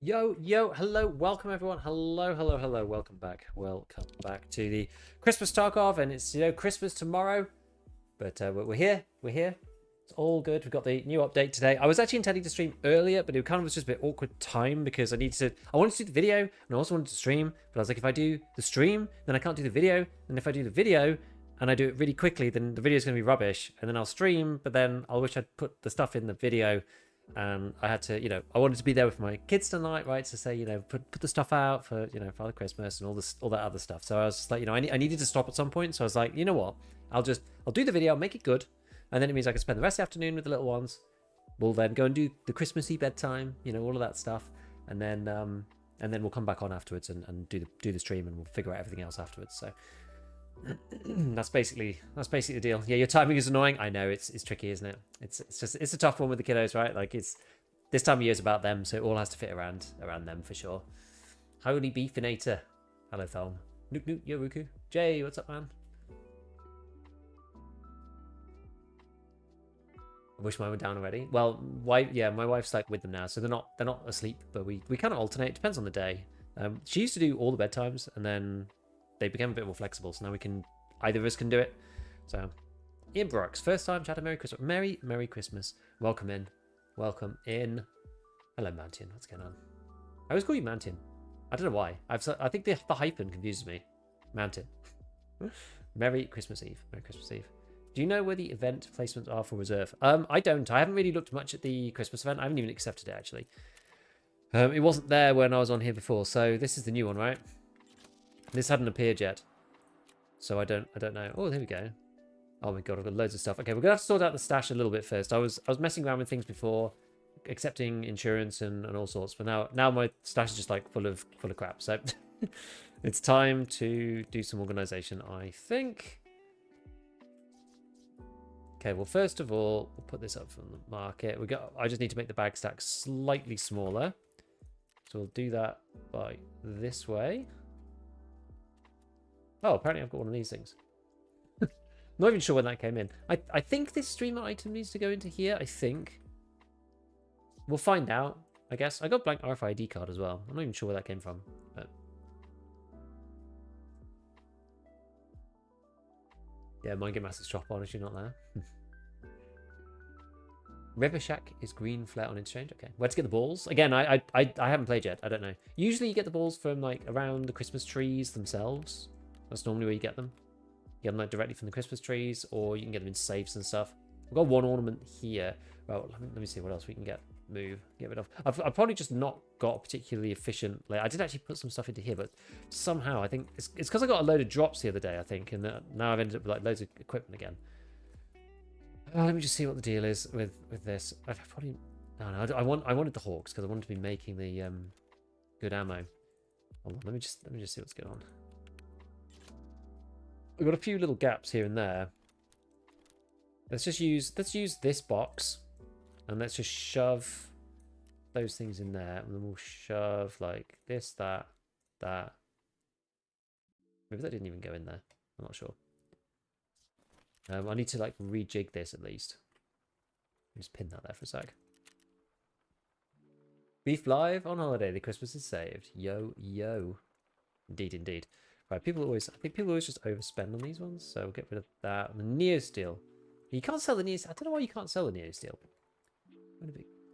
Yo, hello, welcome everyone. Hello, welcome back to the Christmas Tarkov, and it's Christmas tomorrow, but we're here. It's all good. We've got the new update today. I was actually intending to stream earlier, but it kind of was just a bit awkward time because I wanted to do the video and I also wanted to stream, but I was like, if I do the stream, then I can't do the video, and if I do the video and I do it really quickly, then the video is going to be rubbish, and then I'll stream, but then I'll wish I'd put the stuff in the video. And I had to, I wanted to be there with my kids tonight, right? To say, put the stuff out for, Father Christmas and all that other stuff. So I was just like, I needed to stop at some point. So I was like, you know what? I'll do the video, make it good. And then it means I can spend the rest of the afternoon with the little ones. We'll then go and do the Christmassy bedtime, all of that stuff. And then we'll come back on afterwards and do the stream, and we'll figure out everything else afterwards. So that's basically the deal. Yeah, your timing is annoying. I know it's tricky, isn't it? It's a tough one with the kiddos, right? Like it's this time of year is about them, so it all has to fit around them for sure. Holy beefinator. Hello Thelm. Nook Yoruku. Jay, what's up, man? I wish mine were down already. Well, my wife's like with them now, so they're not asleep, but we kind of alternate. It depends on the day. She used to do all the bedtimes, and then they became a bit more flexible, so now either of us can do it. So, Ian Brooks, first time chat. Merry Christmas. Merry Christmas. Welcome in. Hello, Mountain. What's going on? I always call you Mountain. I don't know why. I think the hyphen confuses me. Mountain. Merry Christmas Eve. Do you know where the event placements are for reserve? I don't. I haven't really looked much at the Christmas event. I haven't even accepted it, actually. It wasn't there when I was on here before, so this is the new one, right? This hadn't appeared yet, so I don't know. Oh, there we go. Oh my god, I've got loads of stuff. Okay, we're gonna have to sort out the stash a little bit first. I was messing around with things before, accepting insurance and all sorts, but now my stash is just like full of crap. So it's time to do some organization, I think. Okay, well first of all, we'll put this up from the market. I just need to make the bag stack slightly smaller, so we'll do that by this way. Oh, apparently I've got one of these things. Not even sure when that came in. I think this streamer item needs to go into here, I think. We'll find out, I guess. I got a blank RFID card as well. I'm not even sure where that came from. But yeah, mine get massive drop on if you're not there. River Shack is green flare on exchange. Okay, where to get the balls? Again, I haven't played yet. I don't know. Usually you get the balls from like around the Christmas trees themselves. That's normally where you get them. You get them like directly from the Christmas trees, or you can get them in safes and stuff. We've got one ornament here. Well, let me see what else we can get rid of. I've probably just not got a particularly efficient layer. I did actually put some stuff into here, but somehow I think it's because I got a load of drops the other day, I think, and now I've ended up with like loads of equipment again. Let me just see what the deal is with this. I probably no. I wanted the hawks because I wanted to be making the good ammo. Hold on, let me just see what's going on. We've got a few little gaps here and there. Let's use this box, and let's just shove those things in there, and then we'll shove like this, that. Maybe that didn't even go in there. I'm not sure. I need to like rejig this at least. Just pin that there for a sec. Beef live on holiday. The Christmas is saved. Yo, yo. Indeed, indeed. Right, I think people always just overspend on these ones, so we'll get rid of that. The Neo Steel. You can't sell the Neo Steel. I don't know why you can't sell the Neo Steel. A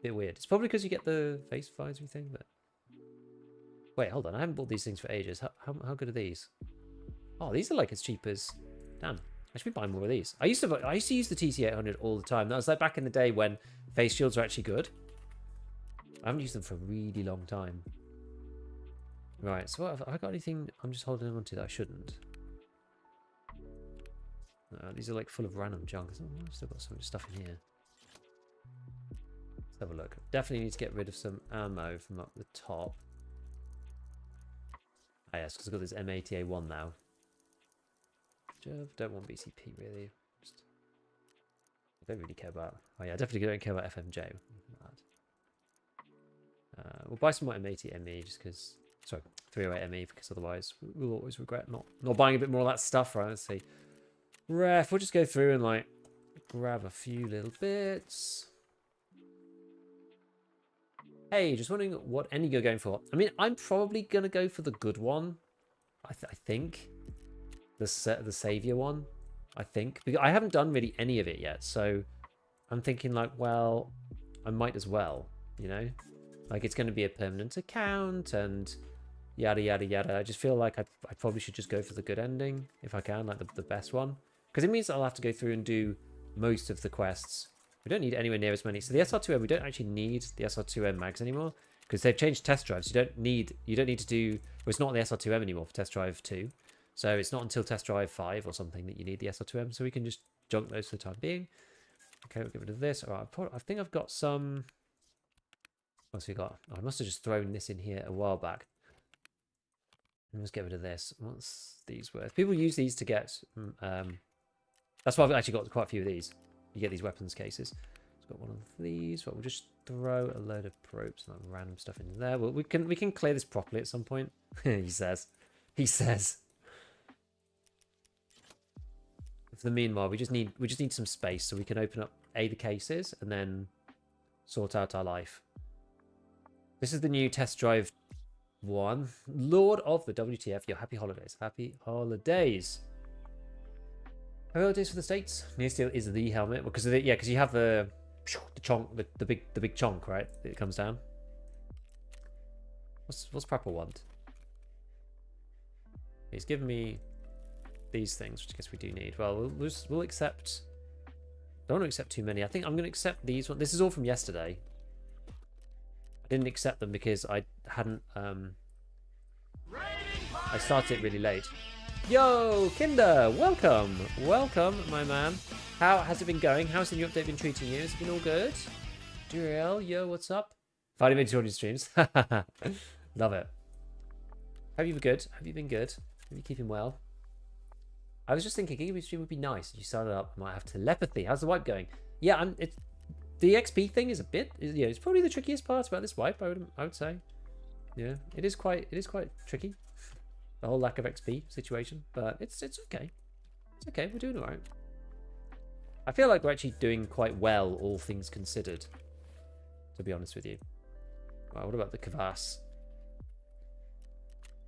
bit weird. It's probably because you get the face visor thing, but... Wait, hold on. I haven't bought these things for ages. How good are these? Oh, these are like as cheap as... Damn. I should be buying more of these. I used to use the TC800 all the time. That was like back in the day when face shields were actually good. I haven't used them for a really long time. Right, so what have I got anything I'm just holding on to that I shouldn't? These are like full of random junk. I've still got so much stuff in here. Let's have a look. Definitely need to get rid of some ammo from up the top. Ah yes, because I've got this M80A1 now. Don't want BCP really. I don't really care about... Oh yeah, I definitely don't care about FMJ. We'll buy some more M80 ME just because... Sorry, 308 ME because otherwise we'll always regret not buying a bit more of that stuff, right? Let's see. Ref, we'll just go through and like grab a few little bits. Hey, just wondering what ending you're going for. I mean, I'm probably going to go for the good one. I think. The Savior one, I think. Because I haven't done really any of it yet, so I'm thinking like, well, I might as well, you know? Like, it's going to be a permanent account and yada, yada, yada. I just feel like I probably should just go for the good ending if I can, like the best one. Because it means I'll have to go through and do most of the quests. We don't need anywhere near as many. So the SR2M, we don't actually need the SR2M mags anymore because they've changed test drives. You don't need to do... Well, it's not on the SR2M anymore for test drive 2. So it's not until test drive 5 or something that you need the SR2M. So we can just junk those for the time being. Okay, we'll get rid of this. All right, I think I've got some... What's we got? Oh, I must have just thrown this in here a while back. Let's get rid of this. What's these worth? People use these to get... that's why I've actually got quite a few of these. You get these weapons cases. I've got one of these. But we'll just throw a load of probes and random stuff in there. Well, we can clear this properly at some point. He says. He says. For the meanwhile, we just need some space so we can open up the cases and then sort out our life. This is the new test drive 1. Lord of the WTF. Yo, happy holidays. Happy holidays. Happy holidays for the States. Neo Steel is the helmet because of because you have the chonk, the big chonk, right? It comes down. What's Prapor want? He's given me these things, which I guess we do need. Well, we'll accept. Don't want to accept too many. I think I'm going to accept these ones. This is all from yesterday. I didn't accept them because I hadn't. I started it really late. Yo, Kinder, welcome, my man. How has it been going? How's the new update been treating you? Has it been all good? Duriel, yo, what's up? Finally been to all your streams. Love it. Have you been good? Have you been good? Are you keeping well? I was just thinking, Gigaby stream would be nice. If you started up, might have telepathy. How's the wipe going? Yeah, the XP thing is a bit. Yeah, it's probably the trickiest part about this wipe. I would say. Yeah, it is quite tricky. The whole lack of XP situation, but it's okay. It's okay. We're doing all right. I feel like we're actually doing quite well, all things considered. To be honest with you. Right, what about the Kvass?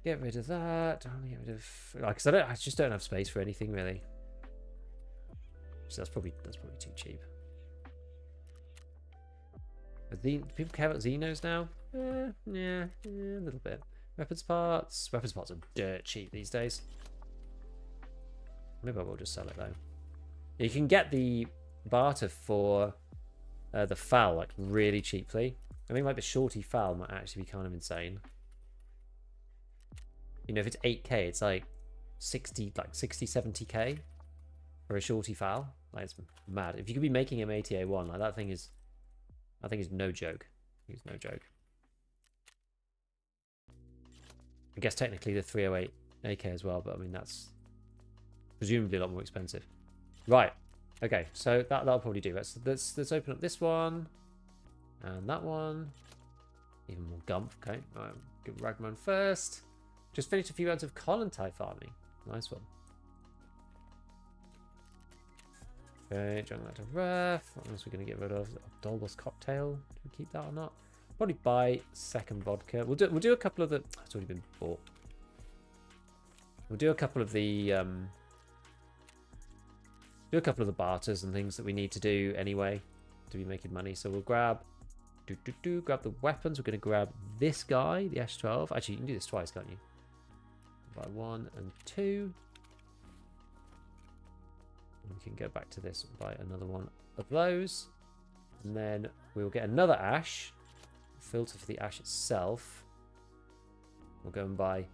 Get rid of that. Get rid of because I just don't have space for anything really. So that's probably too cheap. But people care about Xenos now? Yeah, a little bit. Weapons parts are dirt cheap these days. Maybe I will just sell it though. You can get the barter for the FAL like really cheaply. I think like the shorty FAL might actually be kind of insane. You know, if it's 8k, it's like 60, 70k for a shorty FAL. Like, it's mad. If you could be making him ATA1, like that thing is no joke. He's no joke. I guess technically the 308 AK as well, but I mean that's presumably a lot more expensive. Right. Okay, so that'll probably do. Let's open up this one and that one. Even more gump. Okay, all right. Give Ragman first. Just finished a few rounds of Colontai farming. Nice one. Okay, join that to ref. What else are we going to get rid of? Dolbos cocktail. Do we keep that or not? Probably buy second vodka. We'll do a couple of the. It's already been bought. We'll do a couple of the barters and things that we need to do anyway to be making money. So we'll grab grab the weapons. We're going to grab this guy, the S12. Actually, you can do this twice, can't you? Buy 1 and 2. And we can go back to this and buy another one of those. And then we'll get another ash. Filter for the ash itself. We'll go and buy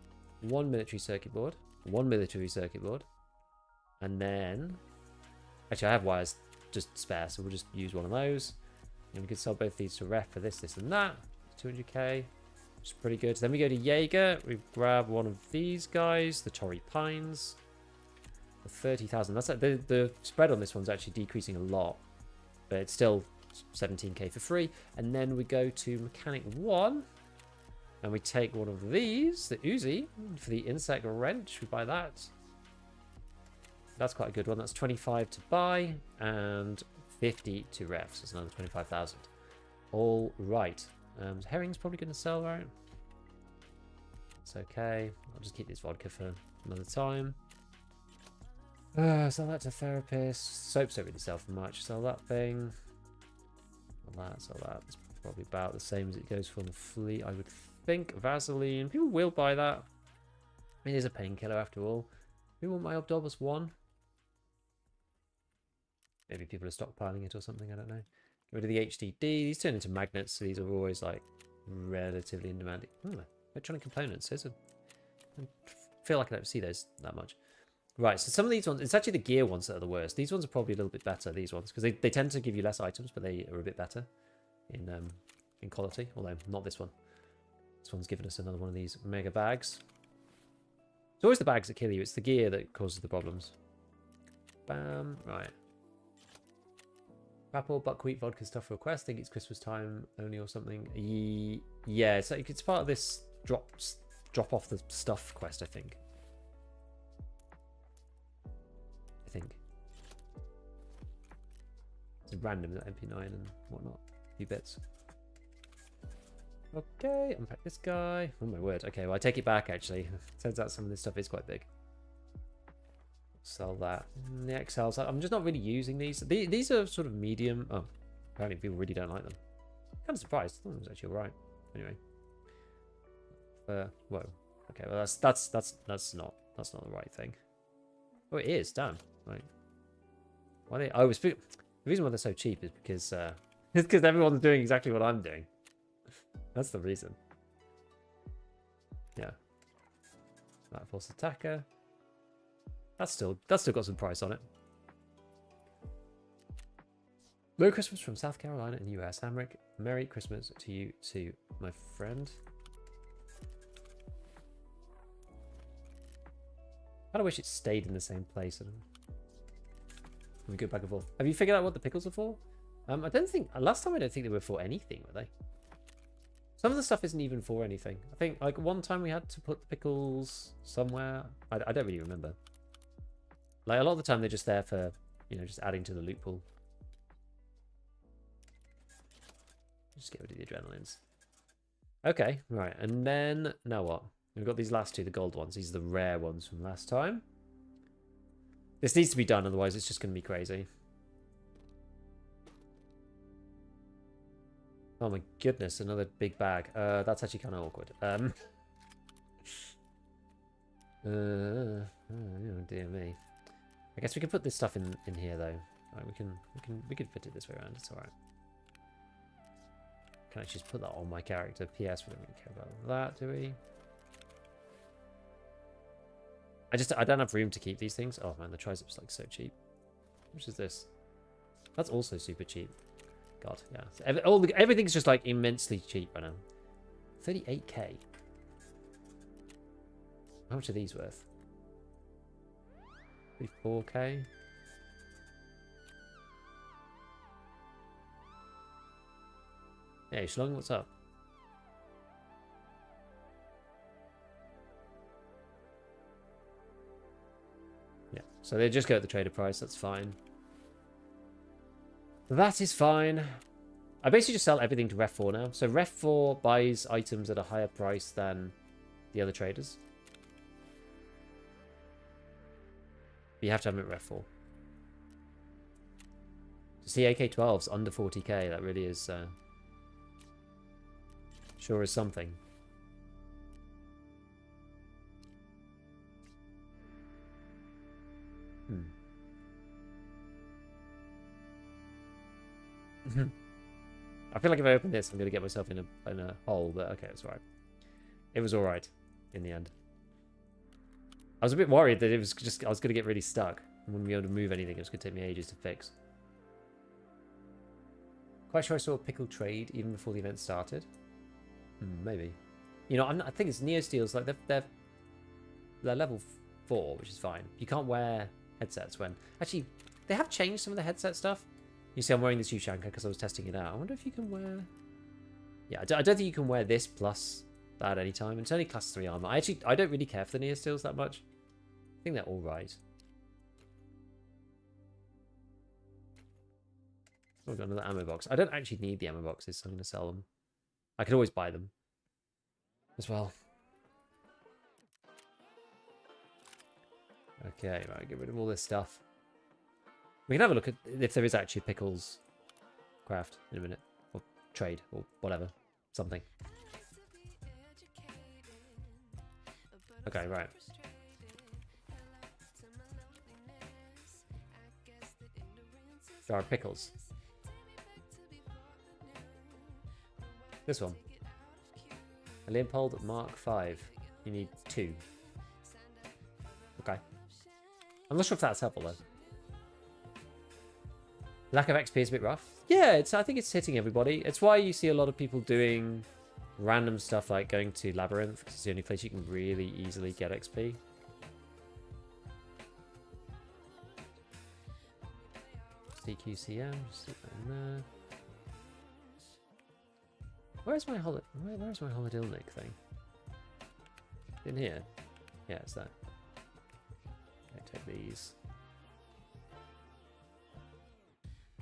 1 military circuit board. 1 military circuit board. And then... Actually, I have wires just spare, so we'll just use one of those. And we can sell both these to ref for this and that. 200k, which is pretty good. Then we go to Jaeger. We grab one of these guys, the Torrey Pines. For 30,000. That's like the spread on this one's actually decreasing a lot, but it's still 17k for free. And then we go to Mechanic 1, and we take one of these, the Uzi, for the Insect Wrench. We buy that. That's quite a good one. That's 25 to buy and 50 to ref. So it's another 25,000. All right. Herring's probably going to sell, right? It's okay. I'll just keep this vodka for another time. Sell that to therapist. Soaps don't really sell for much. Sell that thing. Sell that. It's probably about the same as it goes for the Flea, I would think. Vaseline. People will buy that. It is a painkiller after all. Who want my Obdobus 1? Maybe people are stockpiling it or something, I don't know. Get rid of the HDD. These turn into magnets, so these are always like relatively in demand. Electronic components. I feel like I don't see those that much. Right, so some of these ones, it's actually the gear ones that are the worst. These ones are probably a little bit better, these ones, because they tend to give you less items, but they are a bit better in quality, although not this one. This one's given us another one of these mega bags. It's always the bags that kill you, it's the gear that causes the problems. Bam, right. Apple, buckwheat, vodka stuff for a quest. I think it's Christmas time only or something. Yeah, it's like it's part of this drop off the stuff quest, I think. It's random, MP9 and whatnot. A few bits. Okay, unpack this guy. Oh my word. Okay, well I take it back actually. Turns out some of this stuff is quite big. Sell that. The XLs. I'm just not really using these. These are sort of medium. Oh, apparently people really don't like them. Kind of surprised. I thought it was actually alright. Anyway. Whoa. Okay, well that's not the right thing. Oh, it is. Damn. Right. Why they? Oh, the reason why they're so cheap is because it's because everyone's doing exactly what I'm doing. That's the reason. Yeah. That force attacker. That's still got some price on it. Merry Christmas from South Carolina in the US. Hamrick, Merry Christmas to you too, my friend. I kind of wish it stayed in the same place. We go back and forth. Have you figured out what the pickles are for? I don't think last time I don't think they were for anything, were they? Some of the stuff isn't even for anything. I think like one time we had to put the pickles somewhere. I don't really remember. Like a lot of the time they're just there for, you know, just adding to the loot pool. Just get rid of the adrenalines. Okay, right, and then now what? We've got these last two, the gold ones. These are the rare ones from last time. This needs to be done, otherwise it's just going to be crazy. Oh my goodness, another big bag. That's actually kind of awkward. Oh dear me. I guess we can put this stuff in here though. Right, we can fit it this way around. It's all right. Can I just put that on my character? PS, we don't really care about that, do we? I don't have room to keep these things. Oh man, the triceps like so cheap. Which is this? That's also super cheap. God, yeah. So everything's just like immensely cheap right now. 38k. How much are these worth? 34k. Hey, Shlung, what's up? Yeah, so they just go at the trader price. That's fine. That is fine. I basically just sell everything to Ref 4 now. So Ref 4 buys items at a higher price than the other traders. You have to have them at Ref 4. To see AK-12s under 40k, that really is... sure is something. I feel like if I open this, I'm going to get myself in a hole, but okay, it's alright. It was alright in the end. I was a bit worried that it was just, I was going to get really stuck. I wouldn't be able to move anything. It was going to take me ages to fix. Quite sure I saw a pickle trade even before the event started. Maybe. You know, I think it's Neosteel's, like, they're level 4, which is fine. You can't wear headsets when... Actually, they have changed some of the headset stuff. You see, I'm wearing this Ushanka because I was testing it out. I wonder if you can wear... Yeah, I don't think you can wear this plus that anytime. It's only class 3 armor. I don't really care for the Neosteels that much. I think they're alright. I've got another ammo box. I don't actually need the ammo boxes, so I'm going to sell them. I could always buy them as well. Okay, right, get rid of all this stuff. We can have a look at if there is actually pickles craft in a minute. Or trade, or whatever. Something. Okay, right. There are pickles. This one. A Leopold Mark 5. You need 2. Okay. I'm not sure if that's helpful though. Lack of XP is a bit rough. Yeah, I think it's hitting everybody. It's why you see a lot of people doing random stuff like going to Labyrinth, because it's the only place you can really easily get XP. CQCM, just stick that in there. Where's my Holodilnic thing? In here? Yeah, it's there. Okay, take these.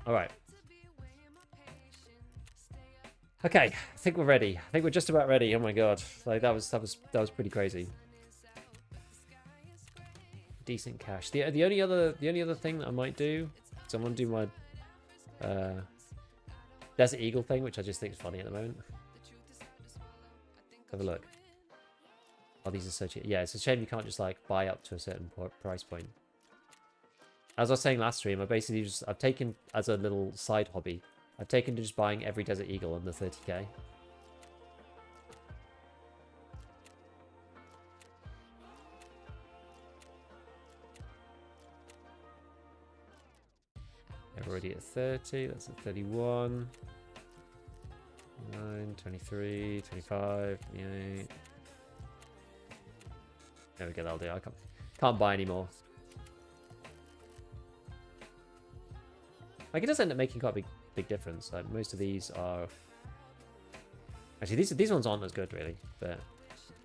Alright. Okay, I think we're ready. I think we're just about ready. Oh my god. Like that was pretty crazy. Decent cash. The only other thing that I might do is I'm gonna do my Desert Eagle thing, which I just think is funny at the moment. Have a look. Oh, these are so cheap. Yeah, it's a shame you can't just like buy up to a certain price point. As I was saying last stream, I've taken as a little side hobby, I've taken to just buying every Desert Eagle under 30k. We're already at 30, that's at 31. 9, 23, 25, 28. There we go, that'll do. I can't buy any more. Like, it does end up making quite a big difference. Like, most of these are... Actually, these ones aren't as good, really. But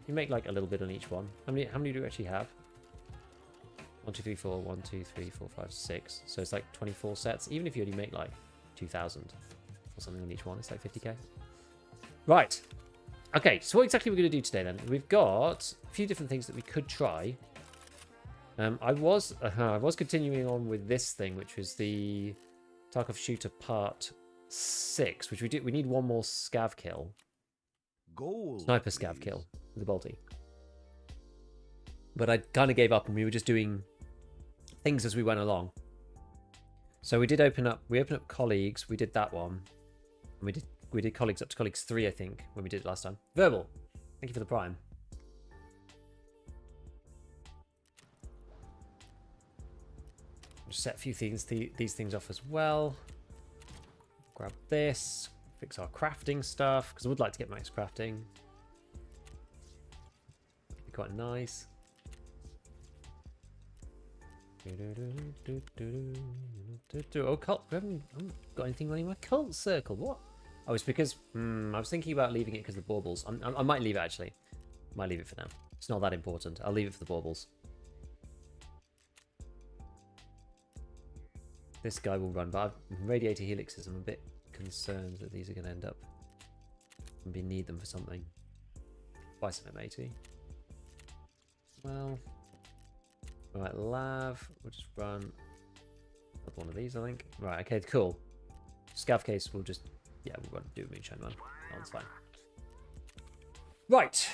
you make, like, a little bit on each one. How many do you actually have? 1, 2, 3, 4, 1, 2, 3, 4, 5, 6. So it's like 24 sets. Even if you only make, like, 2,000 or something on each one, it's like 50k. Right. Okay, so what exactly are we going to do today, then? We've got a few different things that we could try. I was continuing on with this thing, which was the... Tarkov Shooter Part 6, which we need one more scav kill. Sniper scav kill with the bolty. But I kind of gave up and we were just doing things as we went along. So we opened up colleagues, we did that one. And we did colleagues up to colleagues 3, I think, when we did it last time. Verbal, thank you for the prime. set a few things, these things off as well. Grab this, fix our crafting stuff, because I would like to get max crafting. That'd be quite nice. Oh, cult. I haven't got anything running my cult circle. What? Oh, it's because I was thinking about leaving it because of the baubles. I might leave it actually. Might leave it for now. It's not that important. I'll leave it for the baubles. This guy will run, but radiator helixes. I'm a bit concerned that these are going to end up and need them for something. Buy some M80. Well, right, lav. We'll just run one of these, I think. Right, okay, cool. Scav case, we'll just we'll run do a moonshine one. That one's fine. Right.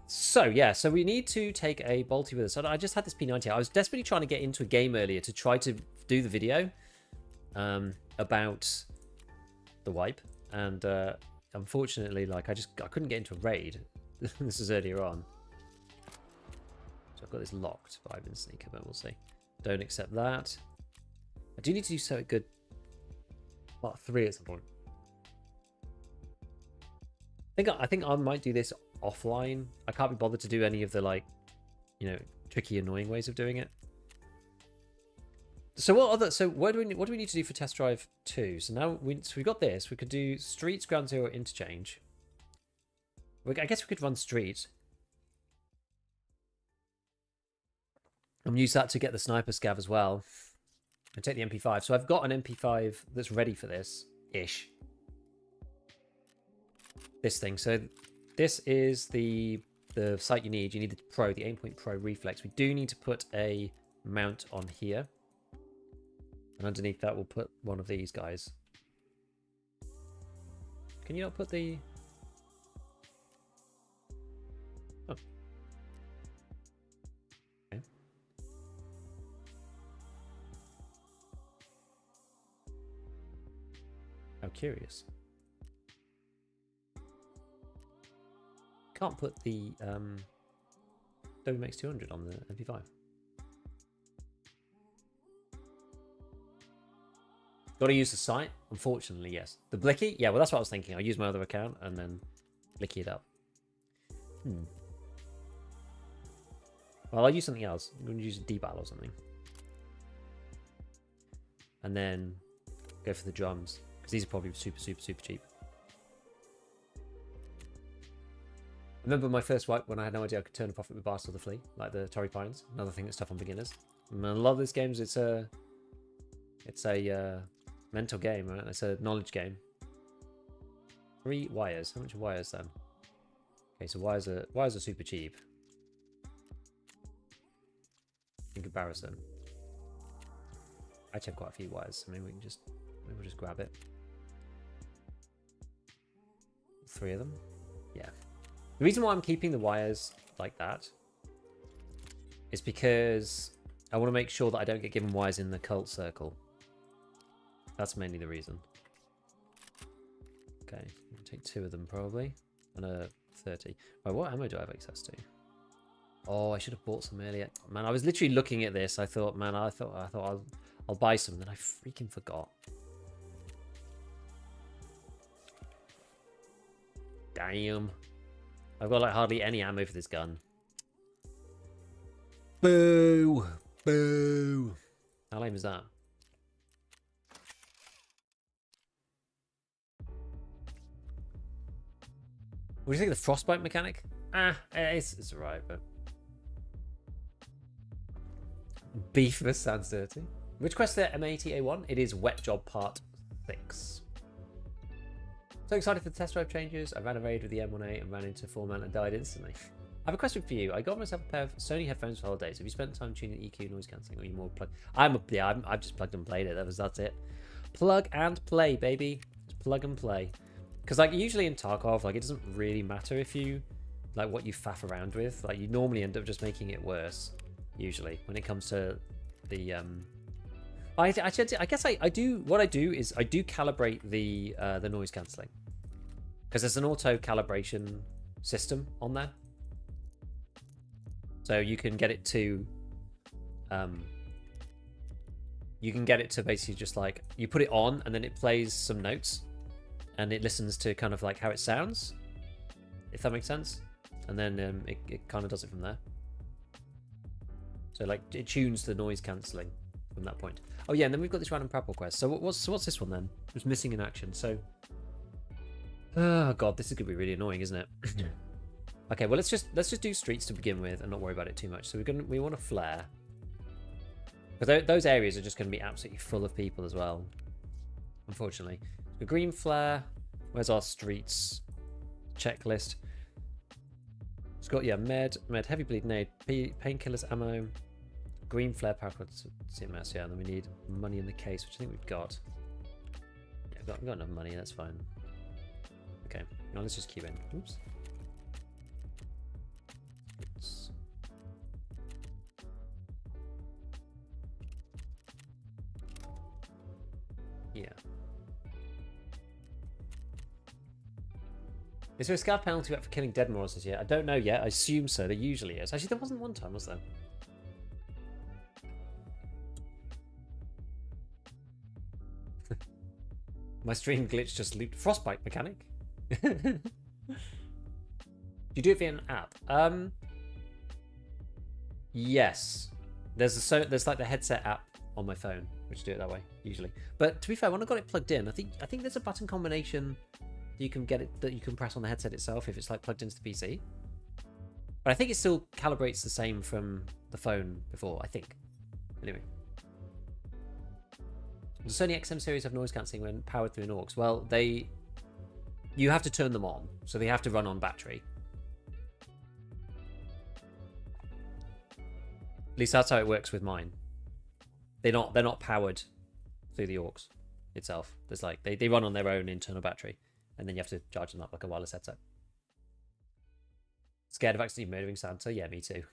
So yeah, so we need to take a bolty with us. I just had this P90. I was desperately trying to get into a game earlier to try to do the video about the wipe, and unfortunately, like I couldn't get into a raid. This is earlier on, so I've got this locked, but I've been sneaking, but we'll see. Don't accept that. I do need to do so good part 3 at some point. I think I might do this offline. I can't be bothered to do any of the, like, you know, tricky, annoying ways of doing it. So what do we need to do for test drive 2? So now we got this. We could do streets, ground zero, interchange. I guess we could run streets and use that to get the sniper scav as well, and take the MP5. So I've got an MP5 that's ready for this ish. This thing. So this is the sight you need. You need the Pro, the Aimpoint Pro Reflex. We do need to put a mount on here. And underneath that, we'll put one of these guys. Can you not put the... Oh. Okay. How curious. Can't put the WMX 200 on the MP5. Got to use the sight? Unfortunately, yes. The Blicky? Yeah, well, that's what I was thinking. I'll use my other account and then Blicky it up. Well, I'll use something else. I'm going to use a D-Battle or something. And then go for the drums, because these are probably super, super, super cheap. I remember my first wipe when I had no idea I could turn a profit with barters or the Flea, like the Torrey Pines. Another thing that's tough on beginners. And I love this game. It's a mental game, right? It's a knowledge game. 3 wires. How much are wires then? Okay, so wires are super cheap in comparison. I actually have quite a few wires, so maybe we'll just grab it. 3 of them. Yeah. The reason why I'm keeping the wires like that is because I want to make sure that I don't get given wires in the cult circle. That's mainly the reason. Okay, I'll take 2 of them probably, and a 30. Right, what ammo do I have access to? Oh, I should have bought some earlier. Man, I was literally looking at this. I thought I'll buy some, then I freaking forgot. Damn. I've got like hardly any ammo for this gun. Boo! Boo! How lame is that? What do you think of the frostbite mechanic? It's alright, but... Beef vs. sounds dirty. Which quest is M80A1? It is Wet Job Part 6. So excited for the test drive changes. I ran a raid with the M18 and ran into 4-man and died instantly. I have a question for you. I got myself a pair of Sony headphones for holidays. Have you spent time tuning EQ, noise cancelling, or are you more plugged? I've just plugged and played it. That's it. Plug and play, baby. Just plug and play. Because like usually in Tarkov, like it doesn't really matter if you like what you faff around with. Like you normally end up just making it worse. Usually when it comes to the I guess I do. What I do is I do calibrate the noise cancelling, because there's an auto calibration system on there, so you can get it to you can get it to basically just like, you put it on and then it plays some notes and it listens to kind of like how it sounds, if that makes sense. And then it kind of does it from there. So like it tunes the noise cancelling from that point. Oh yeah, and then we've got this random purple quest. So what's this one then? It was missing in action. So, oh god, this is gonna be really annoying, isn't it? Okay, well let's just do streets to begin with and not worry about it too much. So we want a flare. Because those areas are just going to be absolutely full of people as well, unfortunately. The green flare. Where's our streets checklist? It's got, yeah, med, heavy bleed nade, painkillers, ammo, green flare, paracord, CMS, yeah, and then we need money in the case, which I think we've got. Yeah, we've got enough money, that's fine. Okay, now let's just queue in. Oops. Oops. Yeah. Is there a scav penalty for killing dead monsters yet? I don't know yet. I assume so. There usually is. Actually, there wasn't one time, was there? My stream glitch just looped. Frostbite mechanic. Do you do it via an app? Yes. There's like the headset app on my phone, which do it that way usually. But to be fair, when I got it plugged in, I think there's a button combination that you can get it that you can press on the headset itself if it's like plugged into the PC. But I think it still calibrates the same from the phone before, I think. Anyway. The Sony XM series have noise cancelling when powered through an aux. Well, you have to turn them on, so they have to run on battery. At least that's how it works with mine. They're not powered through the aux itself. There's like they run on their own internal battery, and then you have to charge them up like a wireless headset. Scared of accidentally murdering Santa? Yeah, me too.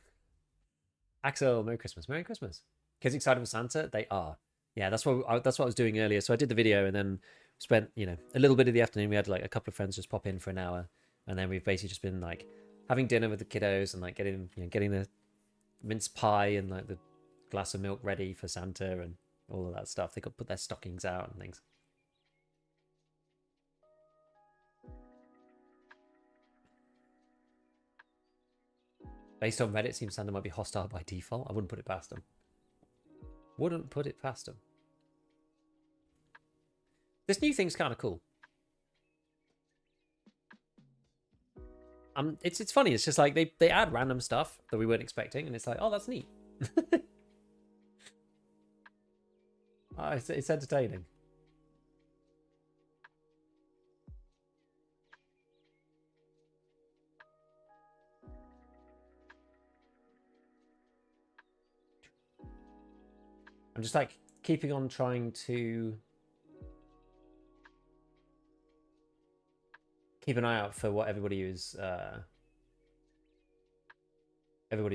Axel, Merry Christmas. Merry Christmas. Kids excited for Santa? They are. Yeah, that's what I was doing earlier. So I did the video and then spent, a little bit of the afternoon. We had like a couple of friends just pop in for an hour, and then we've basically just been like having dinner with the kiddos and like getting the mince pie and like the glass of milk ready for Santa and all of that stuff. They got put their stockings out and things. Based on Reddit, seems Santa might be hostile by default. I wouldn't put it past them. Wouldn't put it past them. This new thing's kind of cool. It's funny. It's just like they add random stuff that we weren't expecting, and it's like, oh, that's neat. It's entertaining. I'm just like keeping on trying to keep an eye out for what everybody's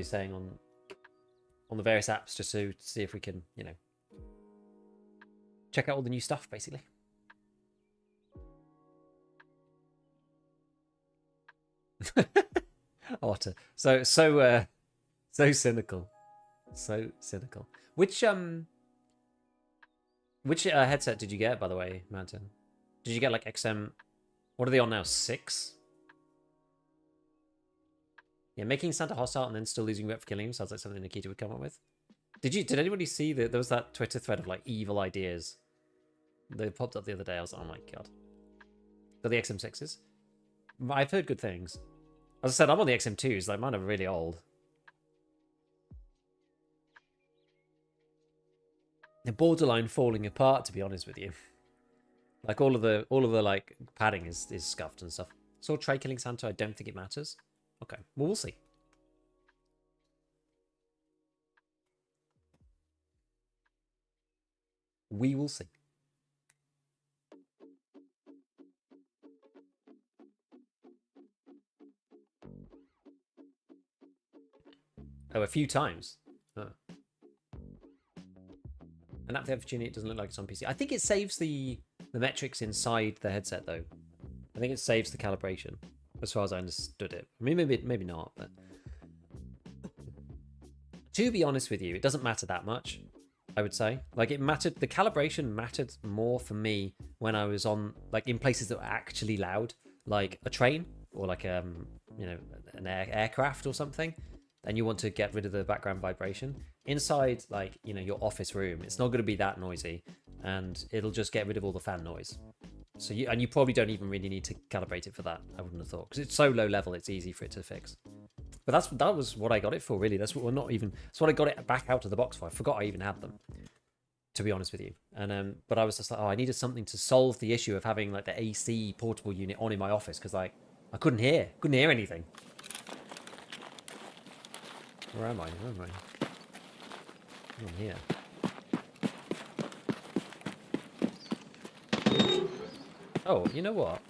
saying on the various apps, just to see if we can, check out all the new stuff, basically. Otter. So cynical. So cynical. Which headset did you get, by the way, Mountain? Did you get like XM? What are they on now? 6? Yeah, making Santa hostile and then still losing rep for killing him sounds like something Nikita would come up with. Did anybody see that there was that Twitter thread of like evil ideas? They popped up the other day. I was like, oh my god. For the XM6s? I've heard good things. As I said, I'm on the XM2s. Like, mine are really old. They're borderline falling apart, to be honest with you. Like all of the like padding is scuffed and stuff. So try killing Santa. I don't think it matters. Okay, well, we'll see. We will see. Oh, a few times. Oh. And at the opportunity, it doesn't look like it's on PC. I think it saves the metrics inside the headset, though. I think it saves the calibration, as far as I understood it. I mean, maybe not, but... To be honest with you, it doesn't matter that much. I would say. Like, it mattered, the calibration mattered more for me when I was on, like, in places that were actually loud, like a train or like you know, an aircraft or something. And you want to get rid of the background vibration. Inside, like, you know, your office room, it's not going to be that noisy, and it'll just get rid of all the fan noise. So you probably don't even really need to calibrate it for that, I wouldn't have thought, because it's so low level, it's easy for it to fix. But that was what I got it for, really. That's what that's what I got it back out of the box for. I forgot I even had them, to be honest with you. And but I was just like, oh, I needed something to solve the issue of having like the AC portable unit on in my office, because like I couldn't hear anything. Where am I? I'm here. Oh, you know what?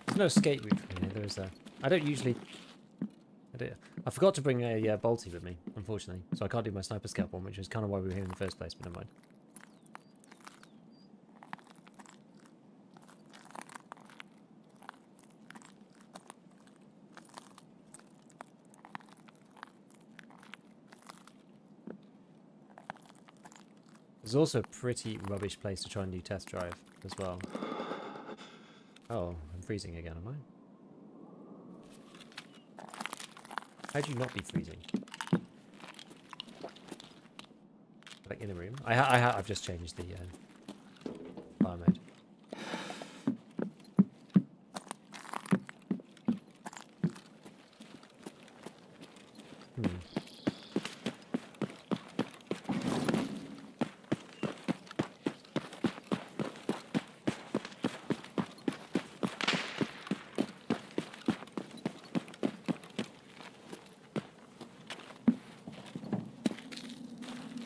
There's no escape route from here. There is a... I don't usually... I forgot to bring a bolty with me, unfortunately. So I can't do my sniper scout one, which is kind of why we were here in the first place, but never mind. There's also a pretty rubbish place to try and do test drive as well. Oh, I'm freezing again, am I? How'd you not be freezing? Like in the room? I've just changed the fire mode.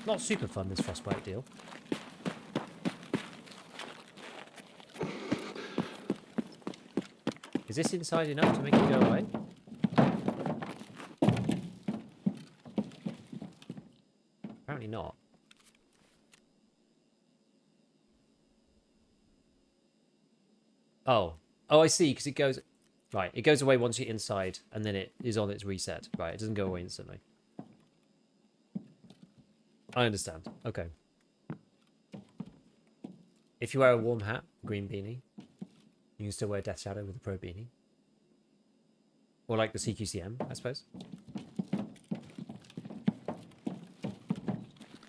Not super fun, this frostbite deal. Is this inside enough to make it go away? Apparently not. Oh. Oh, I see, because it goes... Right, it goes away once you're inside, and then it is on its reset. Right, it doesn't go away instantly. I understand. Okay. If you wear a warm hat, green beanie, you can still wear Death Shadow with a pro beanie. Or like the CQCM, I suppose.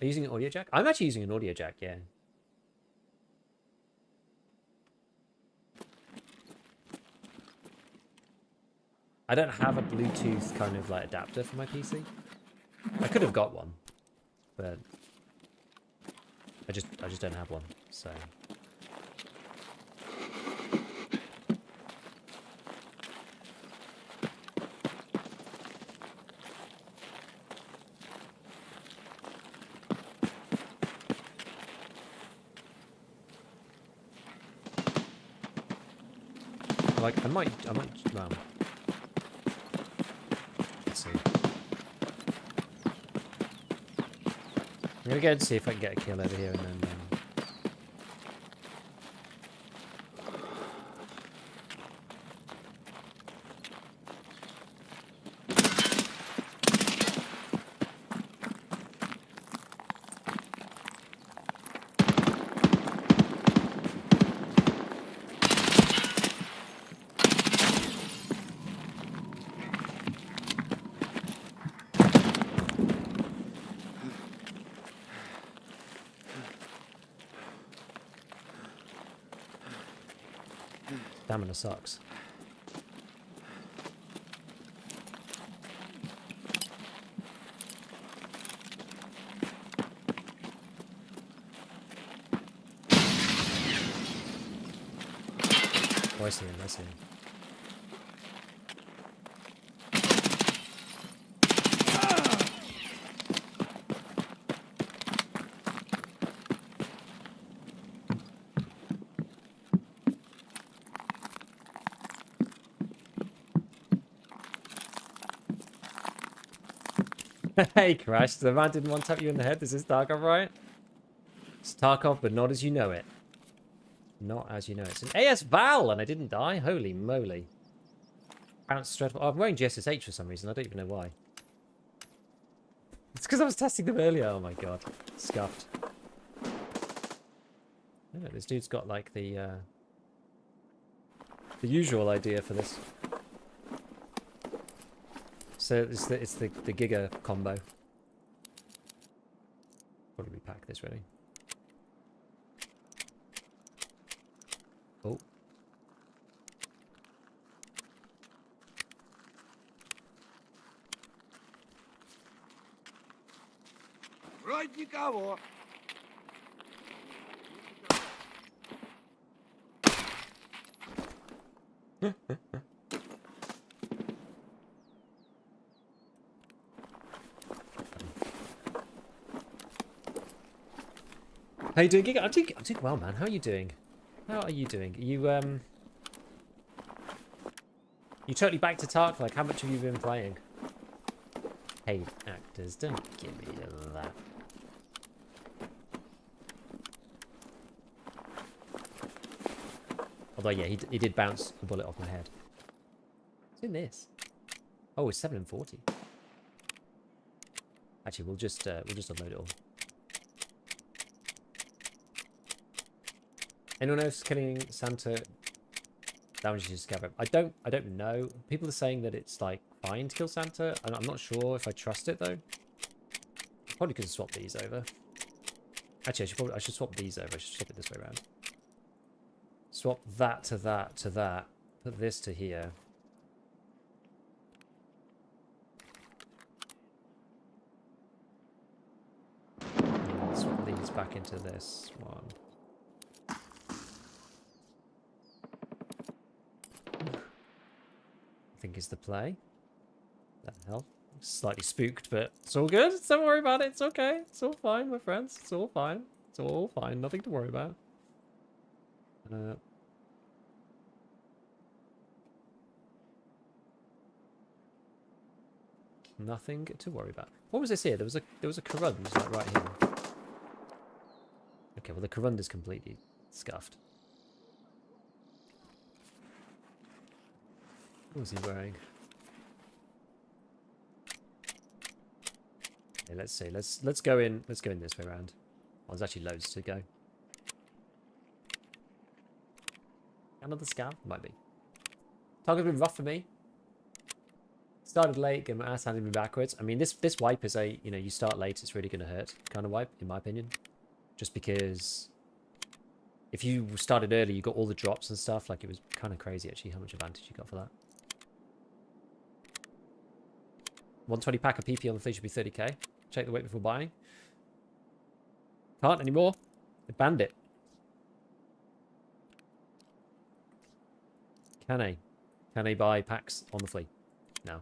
Are you using an audio jack? I'm actually using an audio jack, yeah. I don't have a Bluetooth kind of like adapter for my PC. I could have got one, but I just don't have one, so. Like I might well, let's see. I'm gonna go and see if I can get a kill over here and then stamina sucks. Oh, I see him, I see him. Hey, Crash, the man didn't want to tap you in the head. This is Tarkov, right? It's Tarkov, but not as you know it. Not as you know it. It's an AS Val, and I didn't die. Holy moly. Bounced straight. Oh, I'm wearing GSSH for some reason. I don't even know why. It's because I was testing them earlier. Oh my god. Scuffed. Yeah, this dude's got like the usual idea for this. So it's the Giga combo. Probably repack this really. Oh. Right you go. How you doing, Giga? I'm doing well, man. How are you doing? How are you doing? You you totally back to Tark? Like, how much have you been playing? Paid actors, don't give me that. Although, yeah, he did bounce a bullet off my head. What's in this? Oh, it's 7 and 40. Actually, we'll just unload it all. Anyone else killing Santa damages your scav? I don't know. People are saying that it's like fine to kill Santa, and I'm not sure if I trust it though. Probably could swap these over. Actually, I should swap these over. I should swap it this way around. Swap that to that to that. Put this to here. And swap these back into this one. I think is the play. What the hell? Slightly spooked, but it's all good. Don't worry about it. It's okay. It's all fine, my friends. It's all fine. It's all fine. Nothing to worry about. Nothing to worry about. What was this here? There was a Corund like right here. Okay, well the Corund is completely scuffed. What was he wearing? Okay, let's see. Let's go in. Let's go in this way around. Oh, there's actually loads to go. Another scav? Might be. Target's been rough for me. Started late, getting my ass handed me backwards. I mean, this wipe is a, you know, you start late, it's really going to hurt kind of wipe, in my opinion. Just because if you started early, you got all the drops and stuff. Like, it was kind of crazy, actually, how much advantage you got for that. 120 pack of PP on the Flea should be 30k. Check the weight before buying. Can't anymore. They banned it. Can I buy packs on the Flea? No.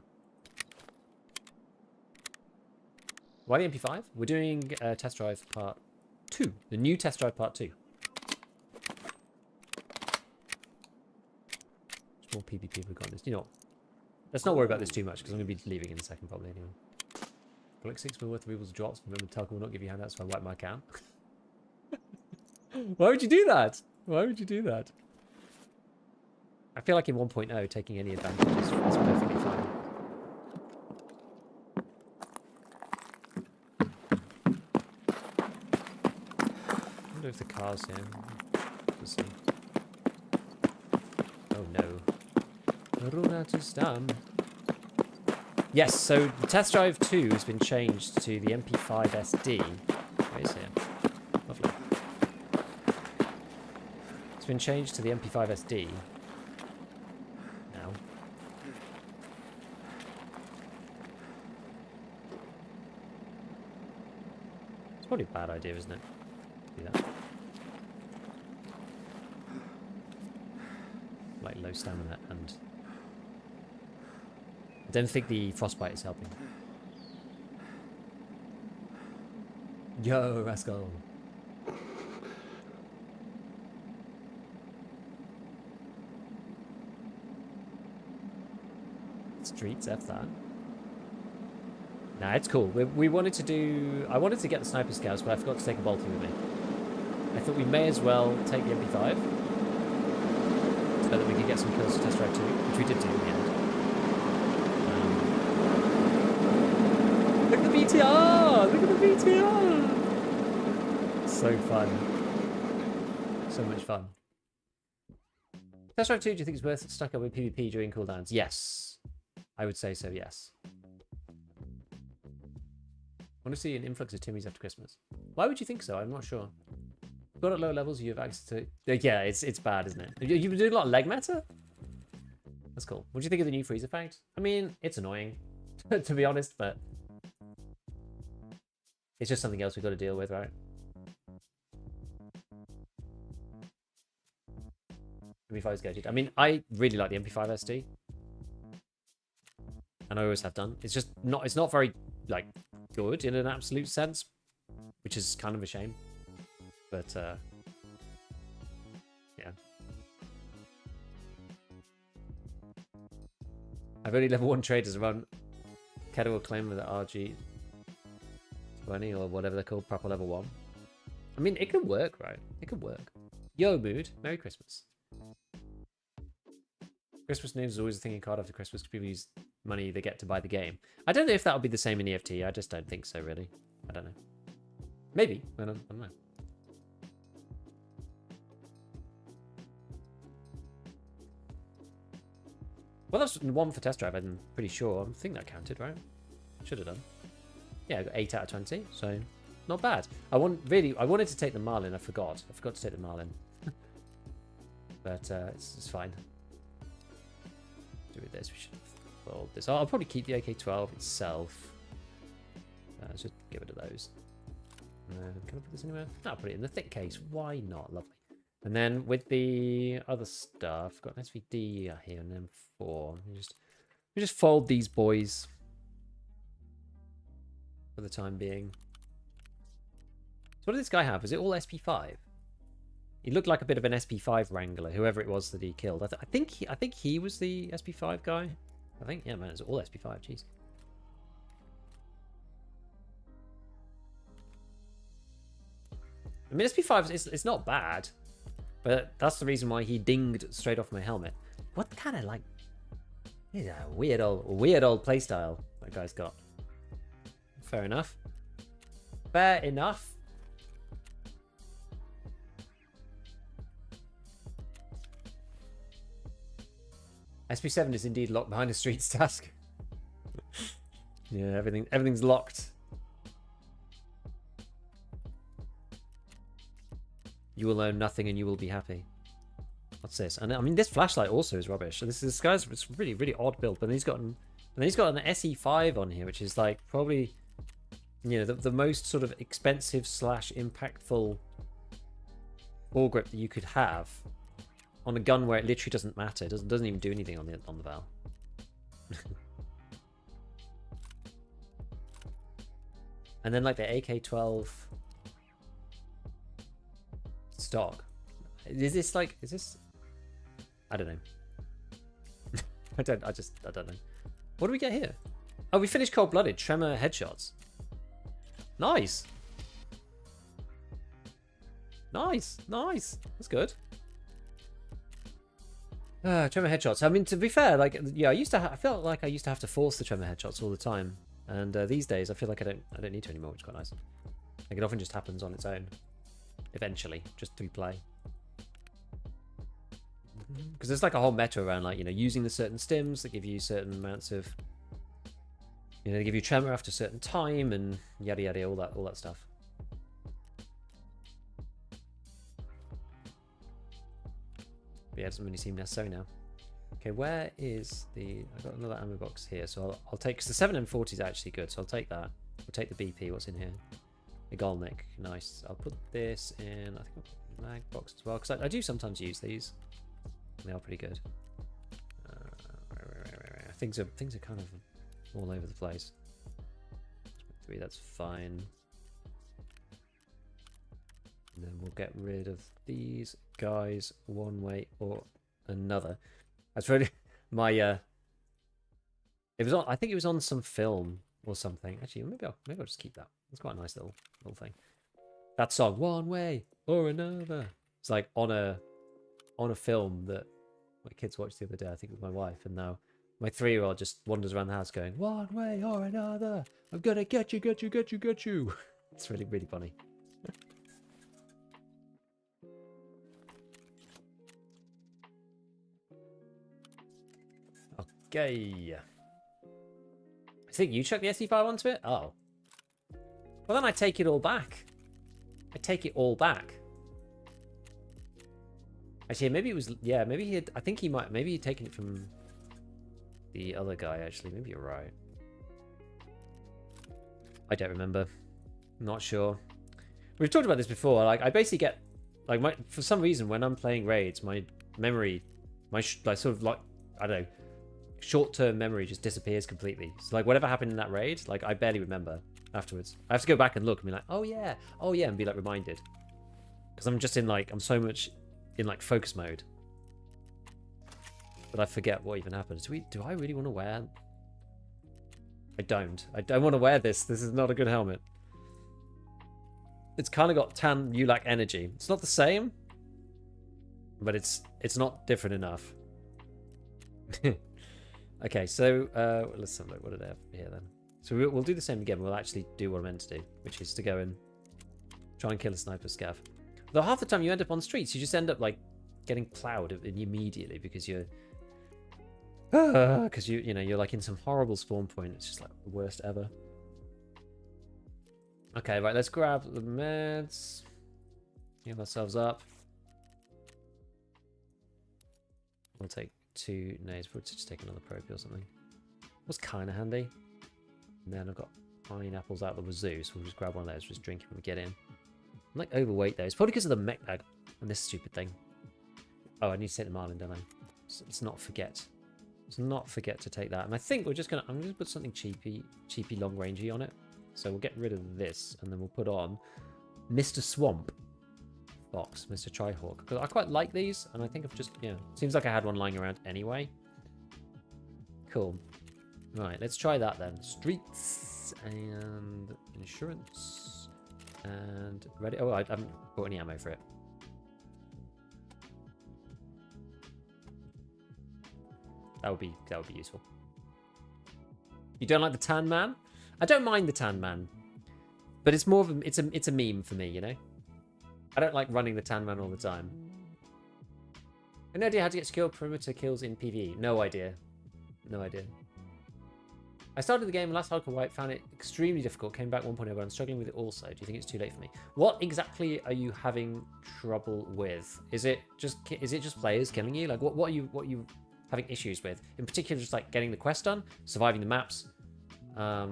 Why the MP5? We're doing test drive part 2. The new test drive part 2. There's more PvP we've got in this. You know what? Let's not worry about this too much, because I'm going to be leaving in a second probably anyway. Got like 6 mil worth of people's drops. Remember, Telco will not give you handouts, so I wipe my account. Why would you do that? Why would you do that? I feel like in 1.0, taking any advantage is perfectly fine. I wonder if the car's here. We'll see. Oh no. Run out of stam. Yes, so the test drive 2 has been changed to the MP5 SD. Where is it? Lovely. It's been changed to the MP5 SD. Now. It's probably a bad idea, isn't it? Do that. Like low stamina, and I don't think the frostbite is helping. Yo, Rascal. Streets, F that. Nah, it's cool. We wanted to do... I wanted to get the sniper scouts, but I forgot to take a bolty with me. I thought we may as well take the MP5 so that we could get some kills to test drive too, which we did do in the end. Look at the BTR! Look at the BTR! So fun. So much fun. Test drive 2, do you think it's worth it stuck up with PvP during cooldowns? Yes. I would say so, yes. I want to see an influx of Timmies after Christmas. Why would you think so? I'm not sure. Got at lower levels, you have access to... Yeah, it's bad, isn't it? You've been doing a lot of leg meta? That's cool. What do you think of the new freeze effect? I mean, it's annoying, to be honest, but... it's just something else we've got to deal with, right? MP5 is goated. I mean, I really like the MP5 SD. And I always have done. It's just not... it's not very, like, good in an absolute sense, which is kind of a shame. But, yeah. I've only level 1 traders around Kettle claim with the RG20 or whatever they're called, proper level 1. I mean, it could work, right? It could work. Yo, mood. Merry Christmas. Christmas news is always a thing in card after Christmas because people use money they get to buy the game. I don't know if that would be the same in EFT. I just don't think so, really. I don't know. Maybe. I don't know. Well, that's one for test drive, I'm pretty sure. I think that counted, right? Should have done. Yeah, I got 8 out of 20, so not bad. I wanted to take the Marlin. I forgot to take the Marlin. But it's fine. Do with this. We should fold this. I'll probably keep the AK-12 itself. Let's just get rid of those. Can I put this anywhere? No, I'll put it in the thick case. Why not? Lovely. And then with the other stuff, got an SVD here and then 4. We just fold these boys for the time being. So what did this guy have? Was it all SP5? He looked like a bit of an SP5 wrangler, whoever it was that he killed. I think he was the SP5 guy. I think, yeah, man, it's all SP5. Jeez. I mean, SP5 it's not bad. But that's the reason why he dinged straight off my helmet. What kind of, like... he's a weird old playstyle that guy's got. Fair enough. Fair enough. SP7 is indeed locked behind a streets task. Yeah, everything's locked. You will own nothing and you will be happy. What's this? And I mean, this flashlight also is rubbish. So this guy's it's really, really odd build. But then he's got an SE5 on here, which is like probably, you know, the most sort of expensive / impactful foregrip that you could have on a gun where it literally doesn't matter. It doesn't even do anything on the valve. And then like the AK-12 stock. Is this? I don't know. I don't know. What do we get here? Oh, we finished cold-blooded. Tremor headshots. Nice. Nice. That's good. Tremor headshots. I mean, to be fair, like, yeah, I felt like I used to have to force the tremor headshots all the time, and these days I feel like I don't need to anymore, which is quite nice. Like, it often just happens on its own. Eventually, just through play. Because there's like a whole meta around, like, you know, using the certain stims that give you certain amounts of, you know, they give you tremor after a certain time and yada yada, all that stuff. But yeah, it doesn't really seem necessary now. Okay, where is the... I've got another ammo box here, so I'll take... Because the 7M40 is actually good, so I'll take that. We'll take the BP. What's in here? The Golnick. Nice. I'll put this in... I think I'll put the mag box as well, because I do sometimes use these. They are pretty good. Things are kind of all over the place. 3, that's fine. And then we'll get rid of these guys one way or another. That's really my it was on, I think it was on some film or something. Actually, maybe I'll just keep that. It's quite a nice little thing. That song, One Way or Another. It's like on a film that my kids watched the other day, I think with my wife, and now my 3-year-old just wanders around the house going, one way or another, I'm gonna get you, get you, get you, get you. It's really, really funny. Okay. I think you chuck the SD file onto it? Oh. Well, then I take it all back. I take it all back. Actually, maybe it was... Yeah, maybe he had... I think he might... Maybe he'd taken it from the other guy, actually. Maybe you're right. I don't remember. Not sure. We've talked about this before. Like, I basically get... Like, for some reason, when I'm playing raids, my memory... like, sort of, like... I don't know. Short-term memory just disappears completely. So, like, whatever happened in that raid, like, I barely remember afterwards. I have to go back and look and be like, oh, yeah, and be, like, reminded. Because I'm just in, like... I'm so much... in like focus mode, but I forget what even happened. Do I really want to wear? I don't want to wear this. This is not a good helmet. It's kind of got tan ULAC energy. It's not the same, but it's not different enough. Okay, so let's have a look. What did I have here then? So we'll do the same again. We'll actually do what I'm meant to do, which is to go and try and kill a sniper scav. Though half the time you end up on streets, you just end up like getting plowed immediately because you're you're like in some horrible spawn point. It's just like the worst ever. Okay, right, let's grab the meds. Heal ourselves up. We'll take 2 nades. We'll just take another propy or something. Was kind of handy. And then I've got pineapples out the wazoo, so we'll just grab one of those, just drink it when we get in. I'm like overweight though. It's probably because of the mech bag and this stupid thing. Oh, I need to take the marlin, don't I? So let's not forget. Let's not forget to take that. And I think I'm just gonna put something cheapy long rangey on it. So we'll get rid of this and then we'll put on Mr. Swamp box, Mr. Trihawk. Because I quite like these, and I think I've just seems like I had one lying around anyway. Cool. Right, let's try that then. Streets and insurance. And ready. Oh, I haven't bought any ammo for it. That would be useful. You don't like the tan man? I don't mind the tan man, but it's more of a, it's a meme for me, you know. I don't like running the tan man all the time. No idea how to get secure perimeter kills in PvE. No idea. No idea. I started the game last hardcore white, found it extremely difficult, came back 1.0, but I'm struggling with it also. Do you think it's too late for me? What exactly are you having trouble with? Is it just players killing you? Like what are you having issues with? In particular, just like getting the quest done, surviving the maps. But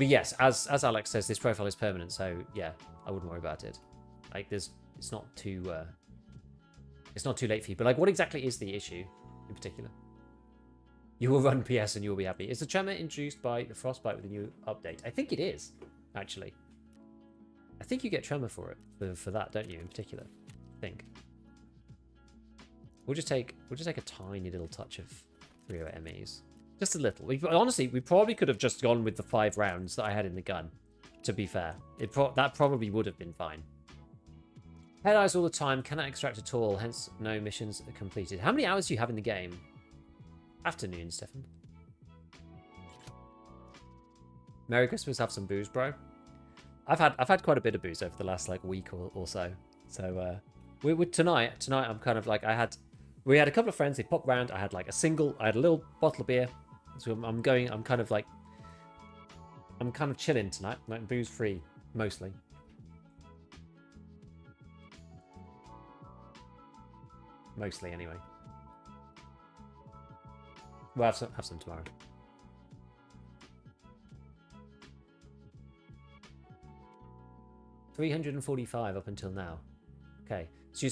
yes, as Alex says, this profile is permanent, so yeah, I wouldn't worry about it. Like it's not too late for you. But like, what exactly is the issue in particular? You will run PS and you will be happy. Is the tremor introduced by the frostbite with the new update? I think it is, actually. I think you get tremor for it, for that, don't you, in particular? I think. We'll just take a tiny little touch of 308 MEs. Just a little. Honestly, we probably could have just gone with the 5 rounds that I had in the gun, to be fair. That probably would have been fine. Head eyes all the time, cannot extract at all, hence no missions completed. How many hours do you have in the game? Afternoon, Stefan. Merry Christmas, have some booze, bro. I've had quite a bit of booze over the last like week or so. So tonight I'm kind of like we had a couple of friends, they popped round, I had a little bottle of beer. So I'm kind of chilling tonight, like booze free mostly. Mostly anyway. We'll have some tomorrow. $345 up until now. Okay, so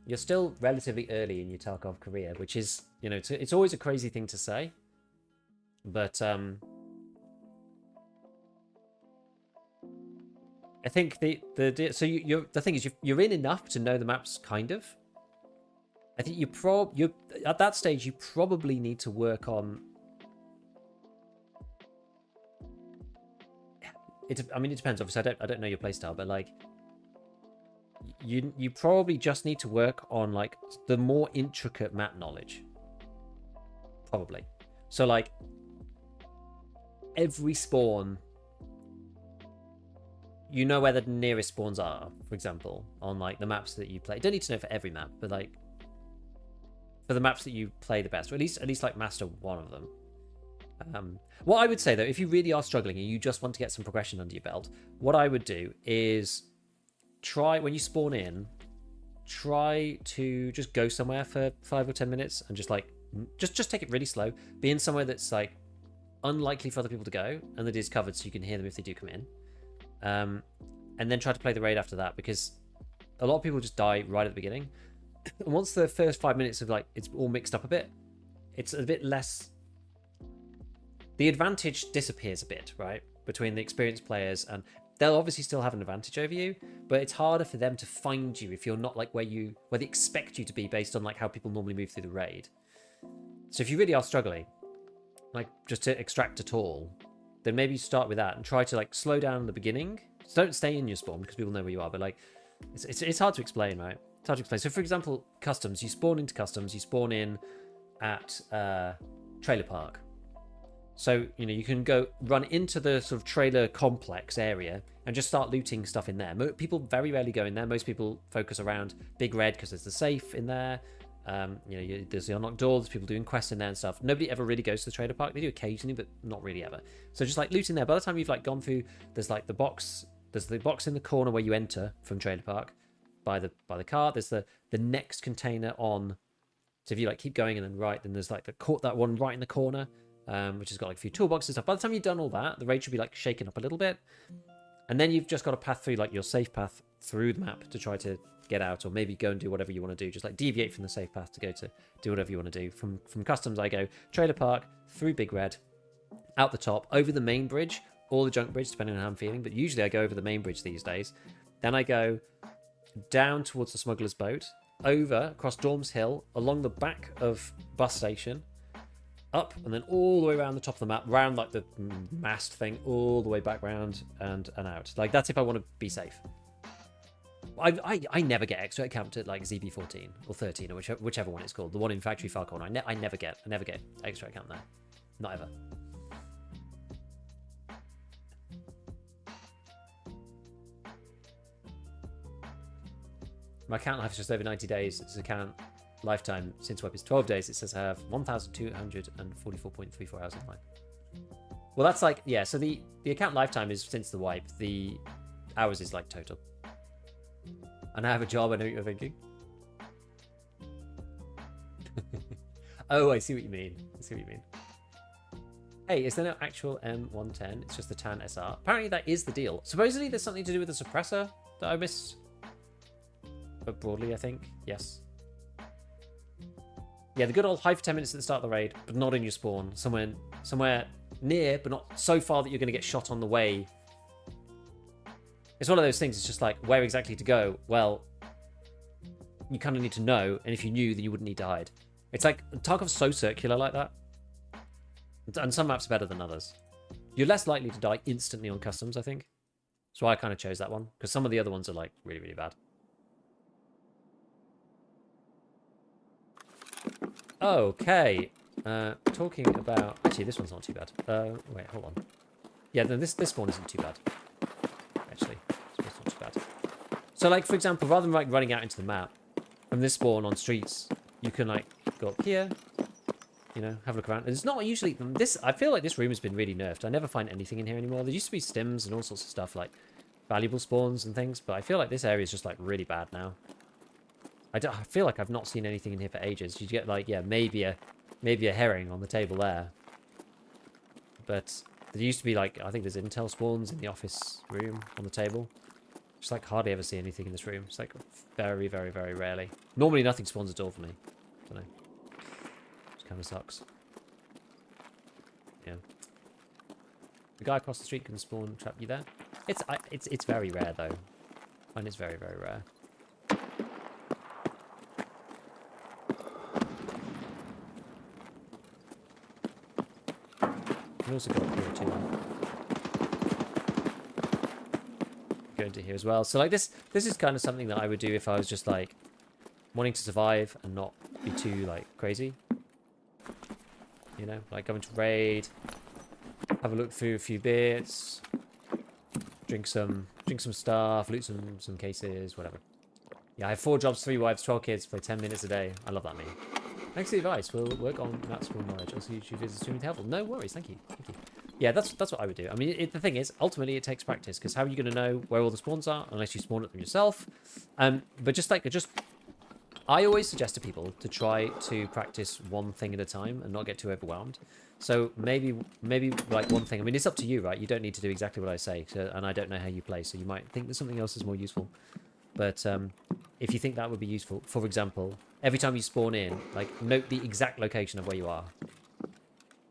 you're still relatively early in your Tarkov career, which is, it's always a crazy thing to say, but I think the thing is you're in enough to know the maps kind of. I think you at that stage you probably need to work on I mean, it depends. Obviously, I don't know your playstyle, but like, you probably just need to work on like the more intricate map knowledge. Probably. So like, every spawn, you know where the nearest spawns are. For example, on like the maps that you play. You don't need to know for every map, but like for the maps that you play the best, or at least like master one of them. What I would say though, if you really are struggling and you just want to get some progression under your belt, what I would do is try, when you spawn in, try to just go somewhere for 5 or 10 minutes and just like just take it really slow. Be in somewhere that's like unlikely for other people to go and that is covered so you can hear them if they do come in. And then try to play the raid after that, because a lot of people just die right at the beginning. And once the first 5 minutes of like it's all mixed up a bit, it's a bit less, the advantage disappears a bit, right, between the experienced players, and they'll obviously still have an advantage over you, but it's harder for them to find you if you're not like where they expect you to be based on like how people normally move through the raid. So if you really are struggling, like just to extract at all, then maybe you start with that and try to like slow down in the beginning. So don't stay in your spawn because people know where you are, but like it's hard to explain, right? It's hard to explain. So for example, customs, you spawn into customs, you spawn in at trailer park. So, you know, you can go run into the sort of trailer complex area and just start looting stuff in there. People very rarely go in there. Most people focus around Big Red because there's the safe in there. You know, there's the unlocked door. There's people doing quests in there and stuff. Nobody ever really goes to the trailer park. They do occasionally, but not really ever. So just like looting there. By the time you've like gone through, there's like the box. There's the box in the corner where you enter from trailer park by the car. There's the next container on. So if you like keep going and then right, then there's like that one right in the corner. Which has got like a few toolboxes and stuff. By the time you've done all that, the raid should be like shaken up a little bit. And then you've just got a path through, like your safe path through the map to try to get out, or maybe go and do whatever you want to do. Just like deviate from the safe path to go to do whatever you want to do. From customs, I go trailer park, through Big Red, out the top, over the main bridge, or the junk bridge, depending on how I'm feeling. But usually I go over the main bridge these days. Then I go down towards the smuggler's boat, over, across Dorms Hill, along the back of bus station, up, and then all the way around the top of the map, round like the mast thing, all the way back round and out. Like that's if I want to be safe. I never get extra camped at like ZB14 or 13 or whichever one it's called. The one in Factory Far Corner. I never get extra camp there. Not ever. My account life is just over 90 days. It's account lifetime since web is 12 days. It says I have 1,244.34 hours online. Well, that's like, yeah, so the account lifetime is since the wipe. The hours is like total. And I have a job, I know what you're thinking. Oh, I see what you mean. Hey, is there no actual M110? It's just the TAN SR. Apparently that is the deal. Supposedly there's something to do with the suppressor that I missed. But broadly, I think, yes. Yeah, the good old hide for 10 minutes at the start of the raid, but not in your spawn. Somewhere near, but not so far that you're going to get shot on the way. It's one of those things, it's just like, where exactly to go? Well, you kind of need to know, and if you knew, then you wouldn't need to hide. It's like, Tarkov's so circular like that. And some maps are better than others. You're less likely to die instantly on customs, I think. So I kind of chose that one, because some of the other ones are like, really, really bad. Okay. Talking about... Actually, this one's not too bad. Wait, hold on. Yeah, then this spawn isn't too bad. Actually, this one's not too bad. So, like, for example, rather than like running out into the map, from this spawn on streets, you can, like, go up here, you know, have a look around. And it's not usually... I feel like this room has been really nerfed. I never find anything in here anymore. There used to be stims and all sorts of stuff, like valuable spawns and things, but I feel like this area is just, like, really bad now. I feel like I've not seen anything in here for ages. You get, like, yeah, maybe a herring on the table there. But there used to be, like, I think there's intel spawns in the office room on the table. Just, like, hardly ever see anything in this room. It's, like, very, very, very rarely. Normally nothing spawns at all for me. I don't know. Just kind of sucks. Yeah. The guy across the street can spawn trap you there. It's very rare, though. And it's very, very rare. I've also got here too. go into here as well. So like this is kind of something that I would do if I was just like wanting to survive and not be too like crazy. You know, like going to raid, have a look through a few bits, drink some stuff, loot some cases, whatever. Yeah, I have 4 jobs, 3 wives, 12 kids, play 10 minutes a day. I love that meme. Thanks for the advice. We'll work on that small knowledge. Also, YouTube is extremely helpful. No worries. Thank you. Thank you. Yeah, that's what I would do. I mean, the thing is, ultimately, it takes practice, because how are you going to know where all the spawns are unless you spawn at them yourself? But I always suggest to people to try to practice one thing at a time and not get too overwhelmed. So maybe like one thing. I mean, it's up to you, right? You don't need to do exactly what I say, and I don't know how you play, so you might think that something else is more useful. But if you think that would be useful, for example, every time you spawn in, like note the exact location of where you are.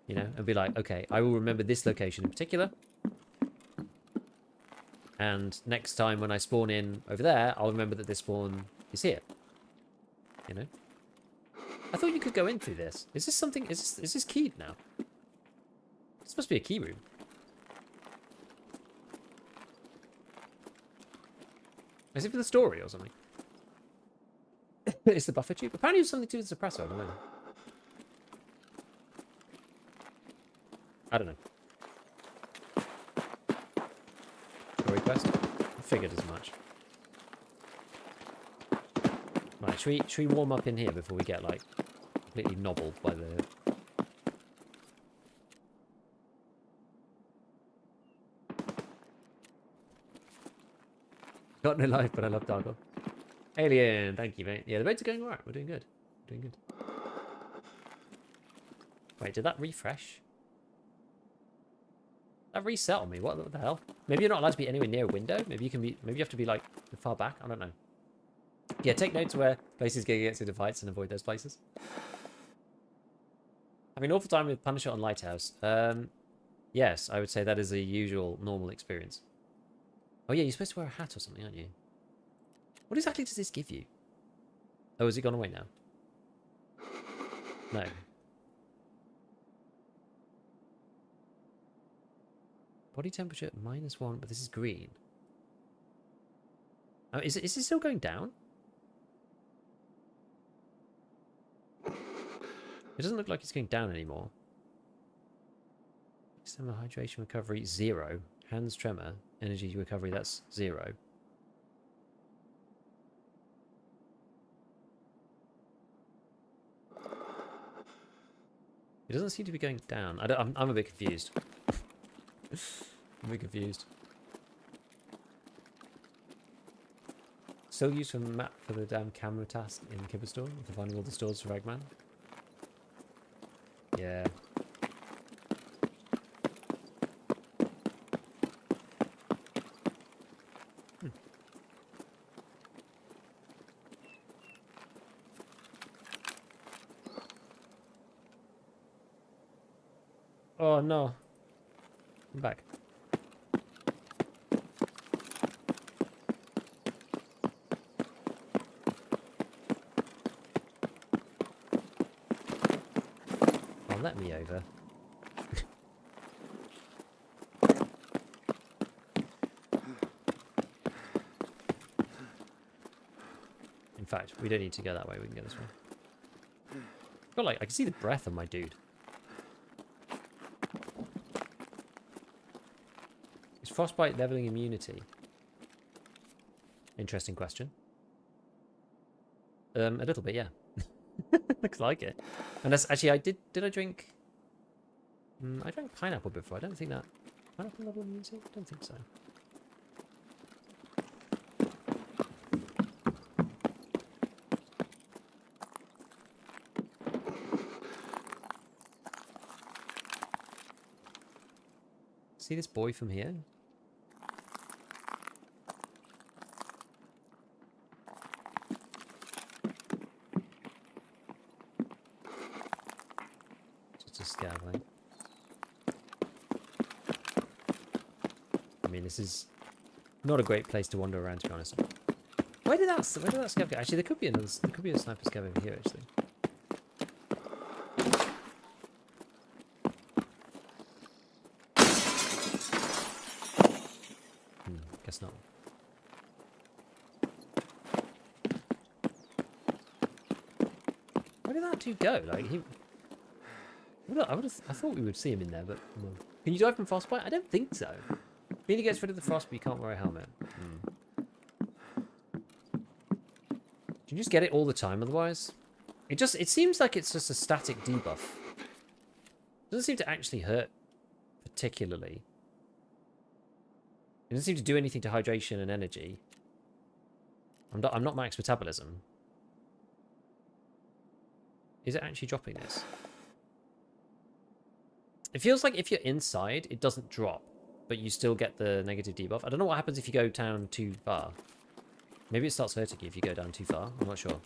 You know, and be like, okay, I will remember this location in particular. And next time when I spawn in over there, I'll remember that this spawn is here. You know? I thought you could go in through this. Is this something... Is this keyed now? This must be a key room. Is it for the story or something? It's the buffer tube. Apparently it's something to do with the suppressor. I don't know. I don't know. Story quest? I figured as much. Right, should we warm up in here before we get, like, completely nobbled by the... Got no life, but I love Tarkov. Alien, thank you, mate. Yeah, the rates are going alright. We're doing good. We're doing good. Wait, did that refresh? That reset on me. What the hell? Maybe you're not allowed to be anywhere near a window. Maybe you can be. Maybe you have to be like far back. I don't know. Yeah, take notes where places get into fights and avoid those places. I mean, awful time with Punisher on Lighthouse. Yes, I would say that is a usual, normal experience. Oh yeah, you're supposed to wear a hat or something, aren't you? What exactly does this give you? Oh, has it gone away now? No. Body temperature -1, but this is green. Oh, is it still going down? It doesn't look like it's going down anymore. Stamina, hydration, recovery, 0. Hands tremor, energy recovery, that's 0. It doesn't seem to be going down. I'm a bit confused. I'm a bit confused. Still used for map for the damn camera task in Kibber Store for finding all the stores for Eggman. Yeah. Oh no. I'm back. Oh, let me over. In fact, we don't need to go that way, we can go this way. Got like, I can see the breath of my dude. Is frostbite leveling immunity? Interesting question. A little bit, yeah. Looks like it. And that's actually, did I drink? I drank pineapple before. I don't think that pineapple level immunity. I don't think so. See this boy from here? Just a scavenging. I mean, this is not a great place to wander around, to be honest. Where did that scav go? Actually, there could be a sniper scav over here, actually. Guess not. Where did that dude go? Like he. I thought we would see him in there, but well. Can you die from frostbite? I don't think so. Mealy gets rid of the frost, but you can't wear a helmet. Can you just get it all the time otherwise? It seems like it's just a static debuff. It doesn't seem to actually hurt particularly. It doesn't seem to do anything to hydration and energy. I'm not max metabolism. Is it actually dropping this? It feels like if you're inside, it doesn't drop, but you still get the negative debuff. I don't know what happens if you go down too far. Maybe it starts hurting you if you go down too far. I'm not sure.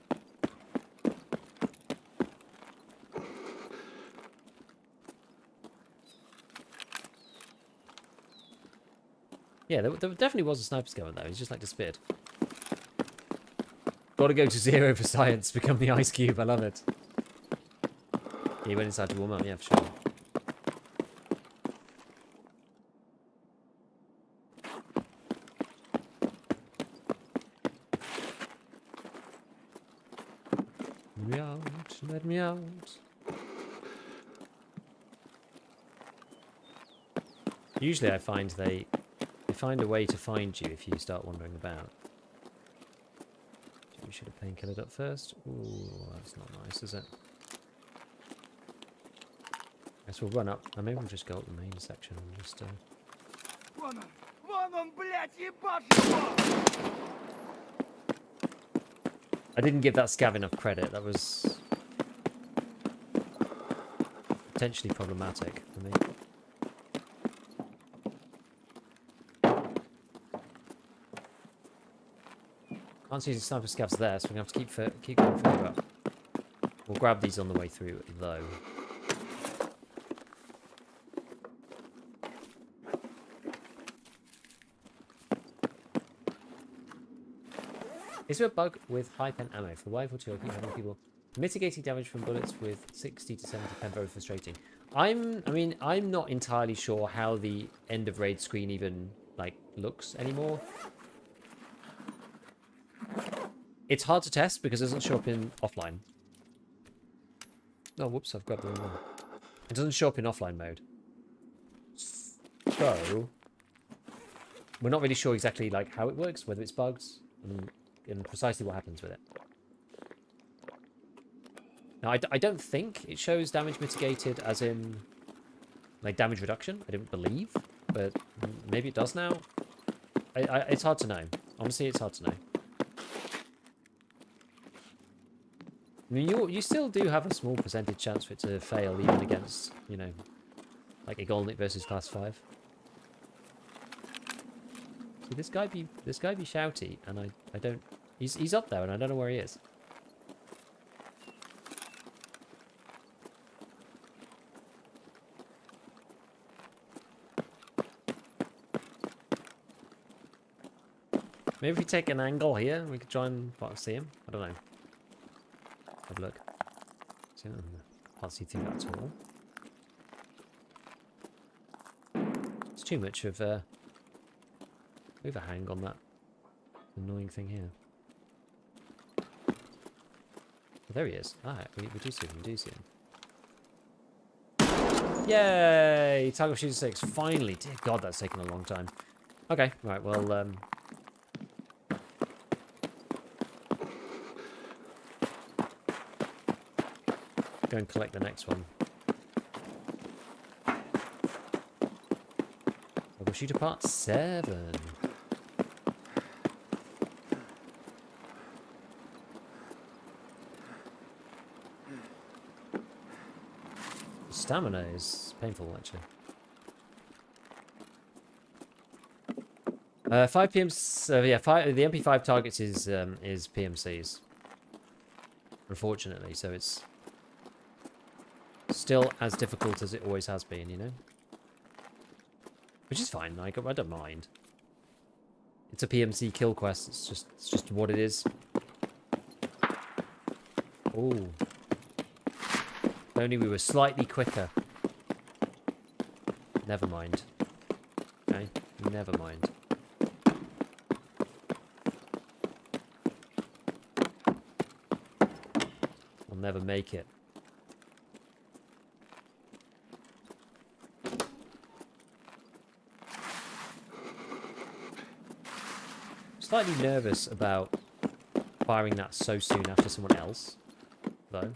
Yeah, there definitely was a sniper scout though. He's just like disappeared. Gotta go to 0 for science. Become the ice cube. I love it. Yeah, he went inside to warm up. Yeah, for sure. Let me out. Let me out. Usually I find they find a way to find you if you start wandering about. We should have painkillered up first. Ooh, that's not nice, is it? Guess we'll run up. And maybe we'll just go up the main section and just... Вон он, блядь, ебашь его! I didn't give that scav enough credit. That was... potentially problematic for me. Can't see any sniper scavs there, so we're going to have to keep going further up. We'll grab these on the way through, though. Is there a bug with high pen ammo? For rifle 2, I keep having people mitigating damage from bullets with 60 to 70 pen, very frustrating. I mean, I'm not entirely sure how the end of raid screen even, like, looks anymore. It's hard to test because it doesn't show up in offline. Oh, whoops, I've grabbed the wrong one. It doesn't show up in offline mode. So, we're not really sure exactly like how it works, whether it's bugs, and precisely what happens with it. Now, I don't think it shows damage mitigated as in, like, damage reduction. I don't believe, but maybe it does now. It's hard to know. Honestly, it's hard to know. I mean, you still do have a small percentage chance for it to fail, even against, you know, like a Golnik versus Class 5. See, this guy be shouty, and I don't. He's up there, and I don't know where he is. Maybe if we take an angle here, we could try and see him. I don't know. Have a look. Can't see through that at all. It's too much of a overhang on that annoying thing here. Oh, there he is. Ah, we do see him. We do see him. Yay! Tarkov Shooter 6. Finally. Dear God, that's taken a long time. Okay, right, well, go and collect the next one. Tarkov Shooter Part 7. Stamina is painful, actually. 5 PMs. Yeah, the MP5 targets is PMCs. Unfortunately, so it's still as difficult as it always has been, you know. Which is fine. Like, I don't mind. It's a PMC kill quest. It's just what it is. Oh. If only we were slightly quicker. Never mind. Okay, never mind. I'll never make it. Slightly nervous about firing that so soon after someone else, though.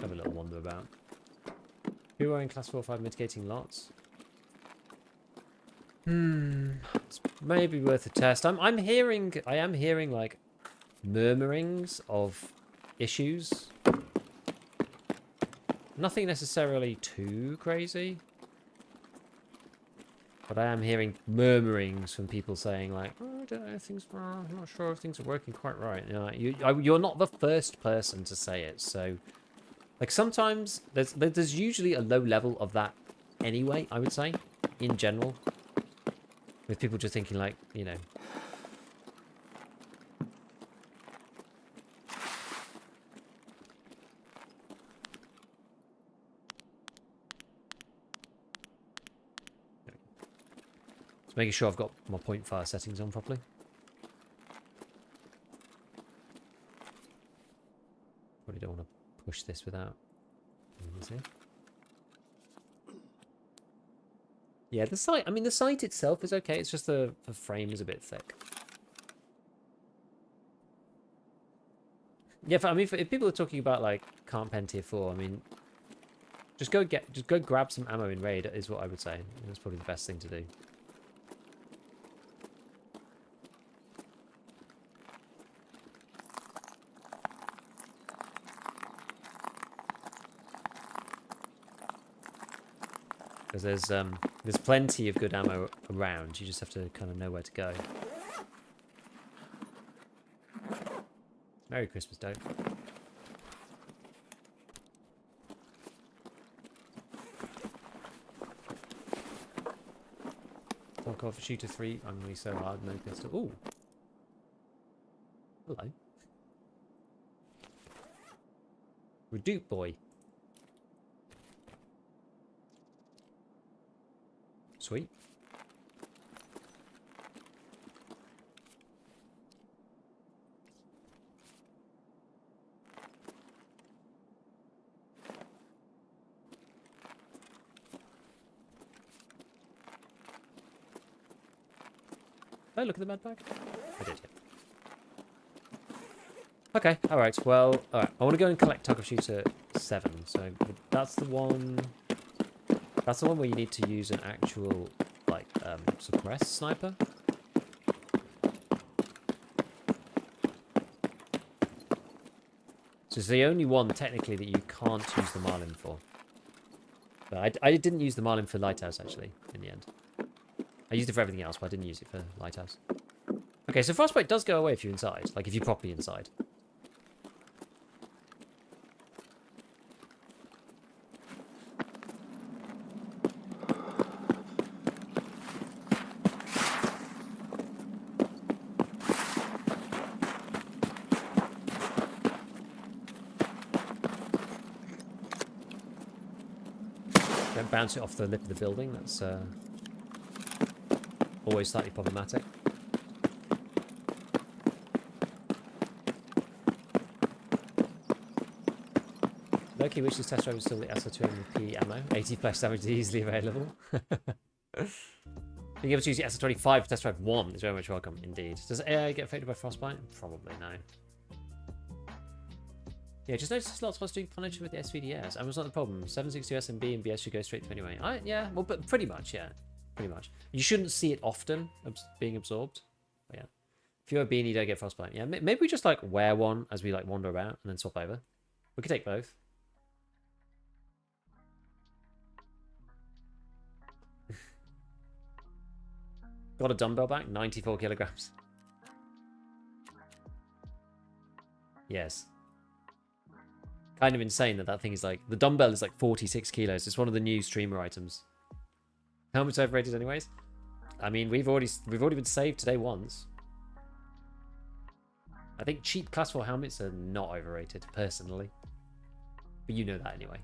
Have a little wander about. Who are in class 4 or 5 mitigating lots? It's maybe worth a test. I am hearing like murmurings of issues. Nothing necessarily too crazy. But I am hearing murmurings from people saying like, oh, I don't know, I'm not sure if things are working quite right. You know, you're not the first person to say it, so like sometimes there's usually a low level of that anyway, I would say, in general. With people just thinking like, you know. Just making sure I've got my point fire settings on properly. Probably don't want to push this without. Yeah, the site. I mean, the site itself is okay. It's just the frame is a bit thick. Yeah, I mean, if people are talking about like can't pen tier 4, I mean, just go grab some ammo in raid is what I would say. That's probably the best thing to do. Because there's plenty of good ammo around. You just have to kind of know where to go. Merry Christmas, Dope. Tarkov shooter 3. I'm really so hard. No pistol. Ooh. Hello. Redupe boy. Sweet. Did I look at the med bag? I did, yeah. Okay, alright, well, alright. I want to go and collect Tarkov Shooter 7, so that's the one... That's the one where you need to use an actual, like, suppressed sniper. So it's the only one, technically, that you can't use the Marlin for. But I didn't use the Marlin for Lighthouse, actually, in the end. I used it for everything else, but I didn't use it for Lighthouse. Okay, so Frostbite does go away if you're inside. Like, if you're properly inside. Don't bounce it off the lip of the building. That's always slightly problematic. Loki wishes test drive was still the SR200P ammo. 80 flash damage is easily available. Being able to use the SR25 for test drive 1 is very much welcome indeed. Does AI get affected by frostbite? Probably no. Yeah, just noticed lots of us doing punished with the SVDS. And was not the problem. 760 SMB and BS should go straight to anyway. Yeah, well, but pretty much, yeah. Pretty much. You shouldn't see it often being absorbed. But yeah. If you're a beanie, you don't get frostbite. Yeah, maybe we just like wear one as we like wander about and then swap over. We could take both. Got a dumbbell back, 94 kilograms. Yes. Kind of insane that thing is like, the dumbbell is like 46 kilos. It's one of the new streamer items. Helmet's overrated anyways. I mean, we've already been saved today once. I think cheap class 4 helmets are not overrated, personally. But you know that anyway.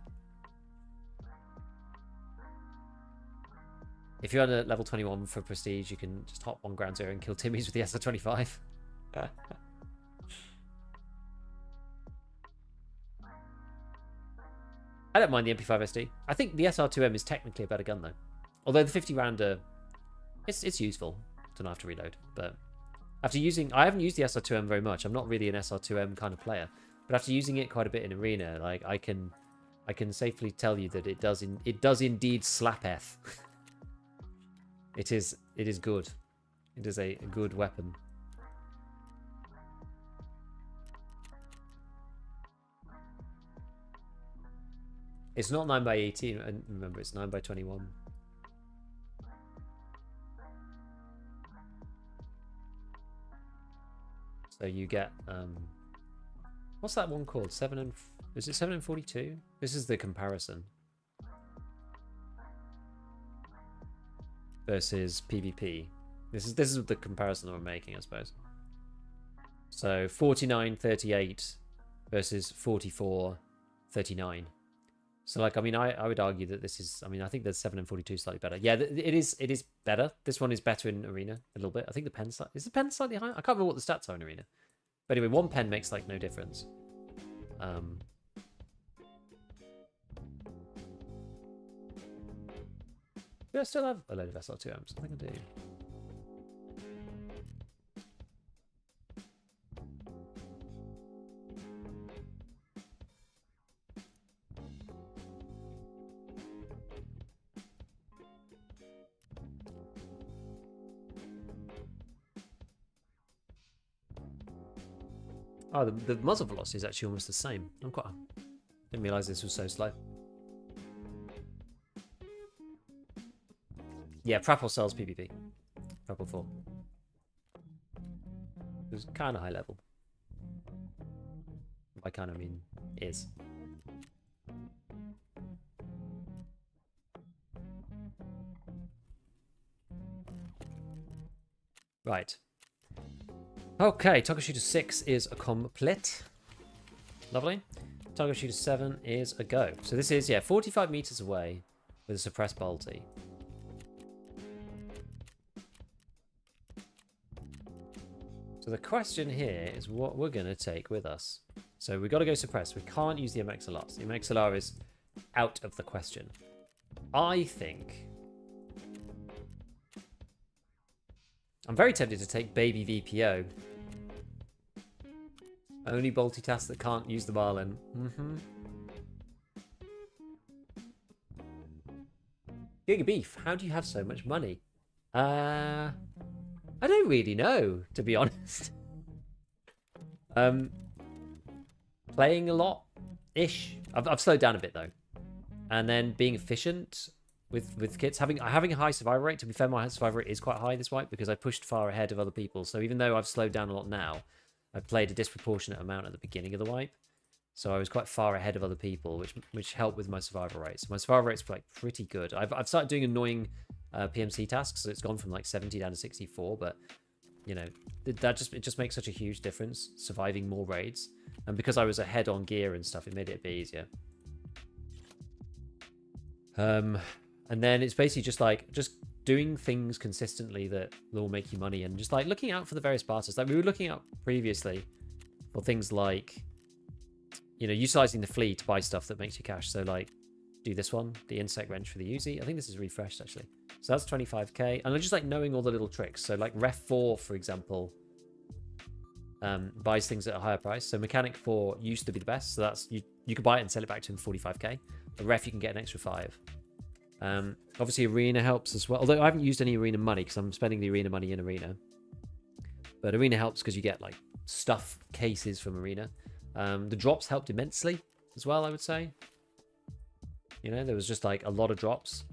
If you're on a level 21 for Prestige, you can just hop on Ground Zero and kill Timmy's with the SR25. I don't mind the MP5 SD. I think the SR2M is technically a better gun though. Although the 50 rounder, it's useful to not have to reload. But after using, I haven't used the SR2M very much. I'm not really an SR2M kind of player. But after using it quite a bit in Arena, like I can safely tell you that it does indeed slap F. It is good. It is a good weapon. It's not 9x18, and remember it's 9x21. So you get what's that one called? Is it 7 and 42? This is the comparison versus PvP. This is the comparison that we're making, I suppose. So 49.38 versus 44.39. So like, I mean, I would argue that this is, I mean, I think the 7 and 42 is slightly better. Yeah, it is better. This one is better in Arena a little bit. I think the pen is the pen slightly higher? I can't remember what the stats are in Arena. But anyway, one pen makes like no difference. Yeah, I still have a load of SR2Ms. I think I do. Oh, the muzzle velocity is actually almost the same. Didn't realise this was so slow. Yeah, Prapor sells PvP. Prapor 4. It was kind of high level. By kind of mean is. Right. Okay, Target Shooter 6 is a complete. Lovely. Target Shooter 7 is a go. So this is, yeah, 45 meters away with a suppressed bolty. So the question here is what we're going to take with us. So we've got to go suppressed. We can't use the MXLR. So the MXLR is out of the question. I think I'm very tempted to take baby VPO. Only multitask that can't use the Marlin. Giga Beef, how do you have so much money? I don't really know, to be honest. Playing a lot-ish. I've slowed down a bit, though. And then being efficient with kits. Having a high survival rate. To be fair, my survival rate is quite high this wipe because I pushed far ahead of other people. So even though I've slowed down a lot now, I played a disproportionate amount at the beginning of the wipe. So I was quite far ahead of other people, which helped with my survival rates. My survival rate's like pretty good. I've started doing annoying PMC tasks, so it's gone from like 70 down to 64, but you know, it just makes such a huge difference surviving more raids. And because I was ahead on gear and stuff, it made it a bit easier. And then it's basically just doing things consistently that will make you money, and just like looking out for the various barters. Like we were looking out previously for things like, you know, utilizing the Flea to buy stuff that makes you cash. So like do this one, the insect wrench for the Uzi. I think this is refreshed actually. So that's 25k. And I just like knowing all the little tricks. So like Ref 4, for example, buys things at a higher price. So Mechanic 4 used to be the best. So that's you could buy it and sell it back to him for 45k. But Ref, you can get an extra 5. Obviously Arena helps as well. Although I haven't used any Arena money because I'm spending the Arena money in Arena. But Arena helps because you get like stuff cases from Arena. The drops helped immensely as well, I would say. You know, there was just like a lot of drops,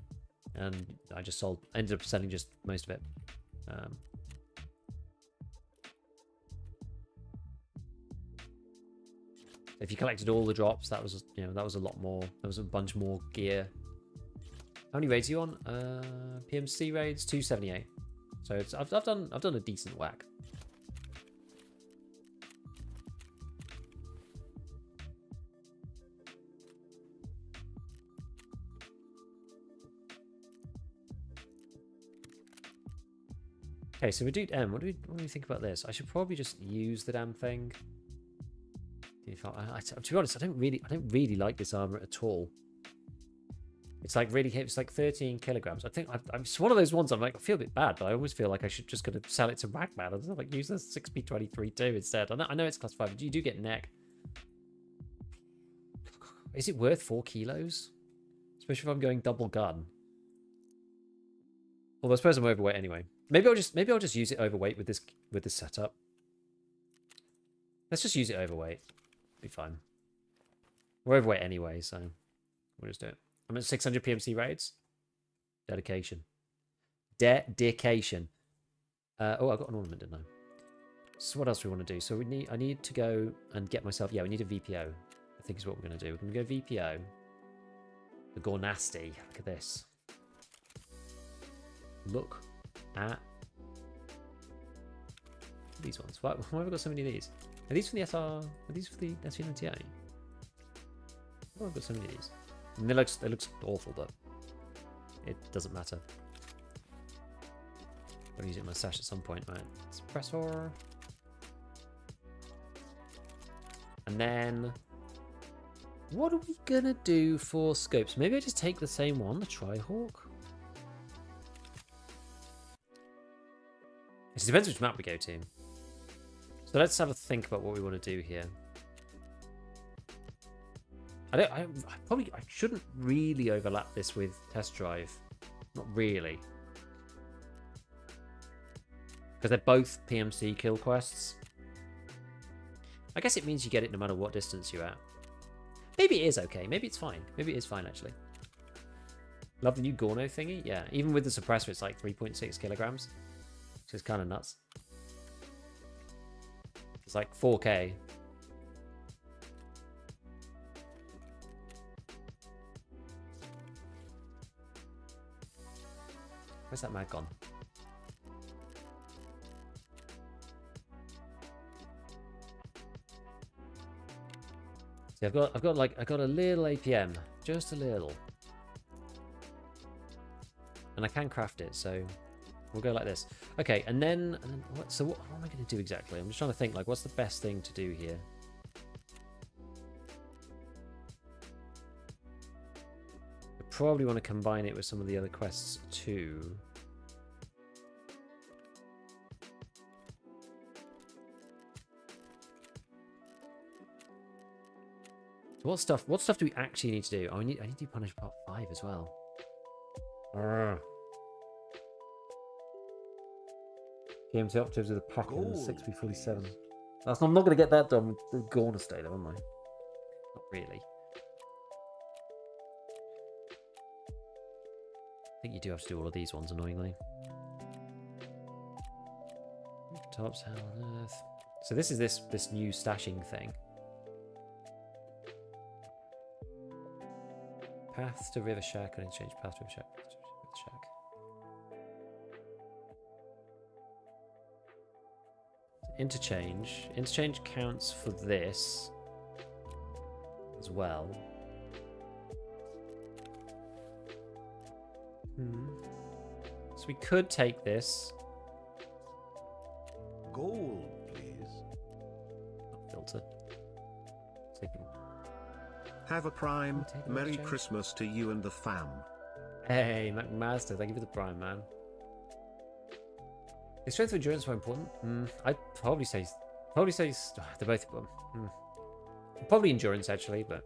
and I just ended up selling just most of it. If you collected all the drops, that was, you know, that was a lot more. There was a bunch more gear. How many raids are you on? PMC raids 278. So it's, I've done a decent whack. Okay, so we do M. What do we think about this? I should probably just use the damn thing. To be honest, I don't really like this armor at all. It's like it's like 13 kilograms. I think I'm just one of those ones. I'm like, I feel a bit bad, but I always feel like I should just gonna sell it to Ragman and like use the 6p23 too instead. I know it's class 5, but you do get neck. Is it worth 4 kilos? Especially if I'm going double gun. Although I suppose I'm overweight anyway. Maybe I'll just use it overweight with this setup. Let's just use it overweight. Be fine. We're overweight anyway, so we'll just do it. I'm at 600 PMC raids. Dedication. Dedication. Oh, I got an ornament, didn't I? So what else do we want to do? So I need to go and get myself. Yeah, we need a VPO. I think is what we're going to do. We're going to go VPO. The Gore Nasty. Look at this. Look at these ones. Why have I got so many of these? Are these for the SR? Are these for the SV98? Why have I got so many of these? And it looks awful, but it doesn't matter. I'll use it in my stash at some point, right? Suppressor. And then what are we gonna do for scopes? Maybe I just take the same one, the Tri-Hawk. It depends which map we go to. So let's have a think about what we want to do here. I shouldn't really overlap this with test drive. Not really. Because they're both PMC kill quests. I guess it means you get it no matter what distance you're at. Maybe it is okay. Maybe it's fine. Maybe it is fine, actually. Love the new Gorno thingy. Yeah, even with the suppressor, it's like 3.6 kilograms. Which is kind of nuts. It's like 4K. Where's that mag gone? See, I've got a little APM, just a little, and I can craft it, so we'll go like this. Okay, and then what? So what am I going to do exactly? I'm just trying to think, like, what's the best thing to do here? I probably want to combine it with some of the other quests too. So what stuff do we actually need to do? Oh, I need to do Punish Part 5 as well. Urgh. PMC Octaves with a pack in 6p47. I'm not going to get that done with the Gorna State, am I? Not really. I think you do have to do all of these ones, annoyingly. Tops, hell on earth. So this is this new stashing thing. Path to River Shack and interchange path to River Shack. Interchange. Interchange counts for this as well. So we could take this. Gold, please. Filter. Taking. Have a prime. Take Merry exchange. Christmas to you and the fam. Hey, McMaster, thank you for the prime, man. Is strength and endurance more important? I'd probably say they're both. Probably endurance actually, but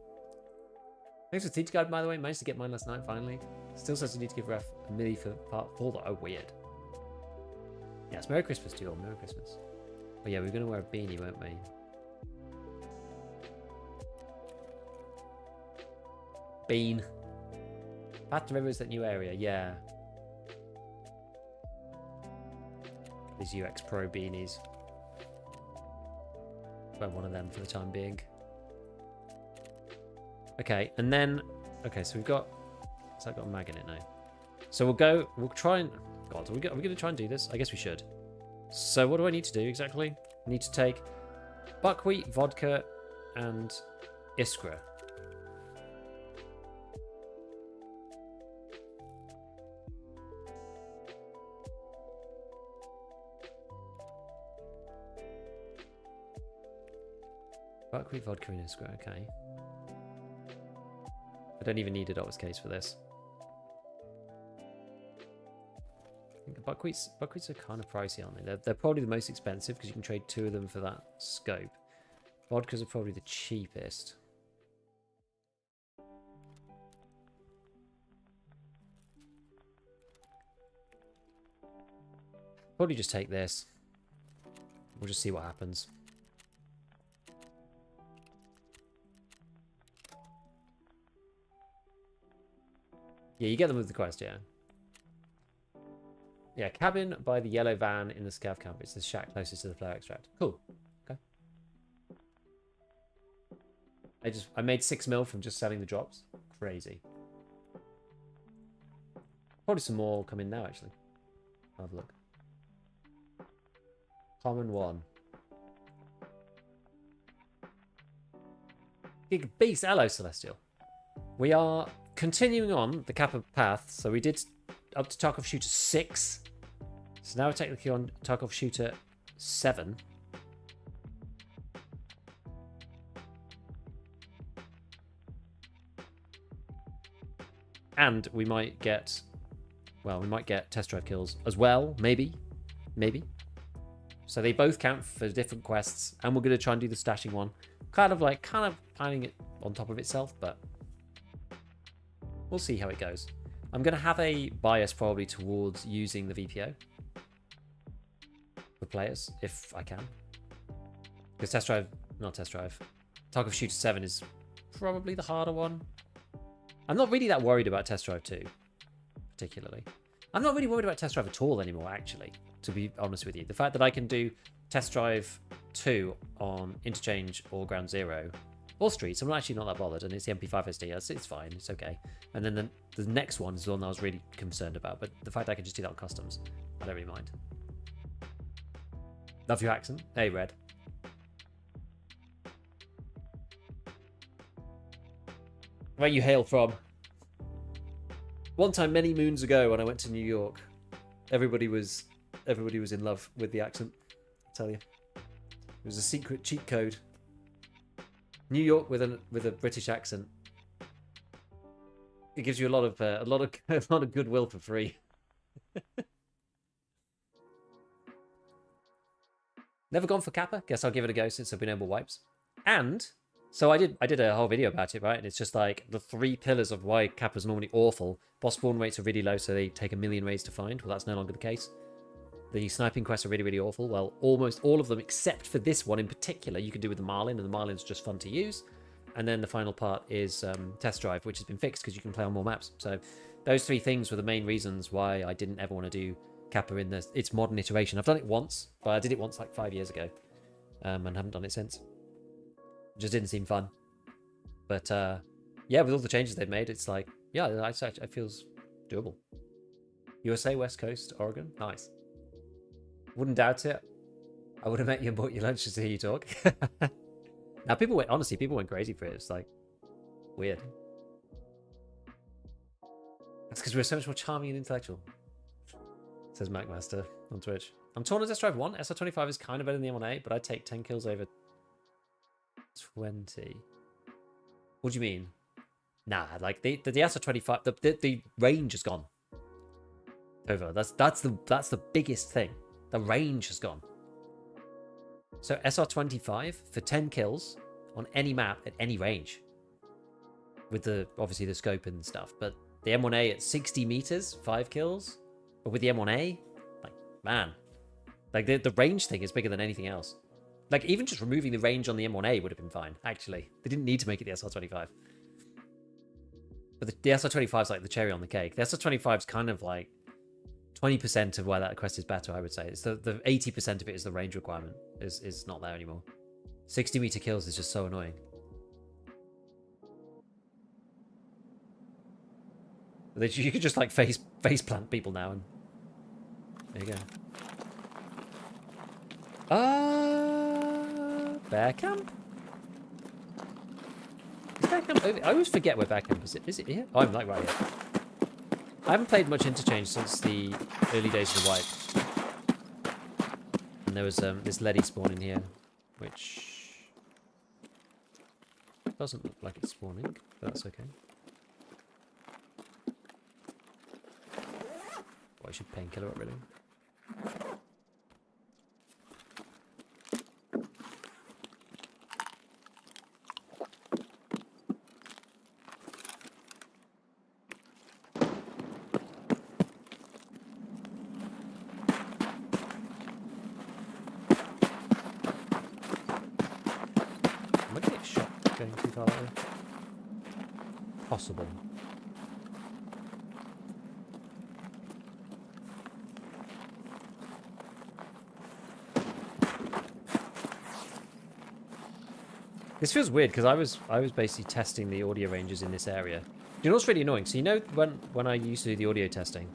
thanks for Teach Guide, by the way. Managed to get mine last night finally. Still says you need to give Ref a milli for part 4 though. Oh, weird. Yes, Merry Christmas to you all. Merry Christmas. Oh yeah, we were gonna wear a beanie, weren't we? Bean. Path to River is that new area, yeah. These UX Pro beanies. Wear one of them for the time being. Okay, and then so we've got I've got a mag in it now. So we'll try and God, are we gonna try and do this? I guess we should. So what do I need to do exactly? I need to take buckwheat, vodka, and Iskra. Buckwheat, vodka, and square. Okay. I don't even need a doctor's case for this. I think the buckwheats are kind of pricey, aren't they? They're probably the most expensive because you can trade 2 of them for that scope. Vodkas are probably the cheapest. Probably just take this. We'll just see what happens. Yeah, you get them with the quest, yeah. Yeah, cabin by the yellow van in the scav camp. It's the shack closest to the flare extract. Cool. Okay. I made 6 mil from just selling the drops. Crazy. Probably some more come in now, actually. I'll have a look. Common 1. Big beast. Hello, Celestial. We are continuing on the Kappa path. So we did up to Tarkov Shooter 6. So now we're technically on Tarkov Shooter 7. And we might get... Well, we might get test drive kills as well. Maybe. Maybe. So they both count for different quests. And we're going to try and do the stashing one. Kind of planning it on top of itself, but we'll see how it goes. I'm going to have a bias probably towards using the VPO for players, if I can. Because Tarkov Shooter 7 is probably the harder one. I'm not really that worried about Test Drive 2, particularly. I'm not really worried about Test Drive at all anymore, actually, to be honest with you. The fact that I can do Test Drive 2 on Interchange or Ground Zero or Streets, I'm actually not that bothered, and it's the MP5 SD, it's fine, it's okay. And then the next one is the one I was really concerned about, but the fact I can just do that on customs, I don't really mind. Love your accent. Hey, Red. Where you hail from? One time, many moons ago, when I went to New York, everybody was in love with the accent. I tell you, it was a secret cheat code. New York with a British accent. It gives you a lot of goodwill for free. Never gone for Kappa. Guess I'll give it a go since I've been able wipes. And so I did a whole video about it, right? And it's just like the 3 pillars of why Kappa's normally awful. Boss spawn rates are really low, so they take a million raids to find. Well, that's no longer the case. The sniping quests are really, really awful. Well, almost all of them, except for this one in particular, you can do with the Marlin, and the Marlin's just fun to use. And then the final part is Test Drive, which has been fixed because you can play on more maps. So those 3 things were the main reasons why I didn't ever want to do Kappa in its modern iteration. I've done it once, but I did it once like 5 years ago, and haven't done it since. It just didn't seem fun. But yeah, with all the changes they've made, it's like, yeah, it feels doable. USA, West Coast, Oregon, nice. Wouldn't doubt it. I would have met you and bought you lunch just to hear you talk. Now, people went crazy for it. It's like, weird. That's because we're so much more charming and intellectual. Says MacMaster on Twitch. I'm torn on Test Drive 1. SR25 is kind of better than the M1A, but I'd take 10 kills over 20. What do you mean? Nah, like the SR25, the range has gone. Over. That's the biggest thing. The range has gone. So SR25 for 10 kills on any map at any range. With obviously the scope and stuff. But the M1A at 60 meters, 5 kills. But with the M1A, like, man. Like, the range thing is bigger than anything else. Like, even just removing the range on the M1A would have been fine, actually. They didn't need to make it the SR25. But the SR25 is like the cherry on the cake. The SR25 is kind of like 20% of why that quest is better, I would say. It's the 80% of it is the range requirement. Is not there anymore. 60 meter kills is just so annoying. You could just like face plant people now, and there you go. Bear camp. Is bear camp over? I always forget where bear camp is. Is it here? Oh, I'm like right here. I haven't played much Interchange since the early days of the wipe. And there was this Letty spawn in here, which Doesn't look like it's spawning, but that's okay. Oh, I should painkiller it really. Am I gonna get shot going too far that way? Possible. This feels weird because I was basically testing the audio ranges in this area. You know what's really annoying? So you know when I used to do the audio testing,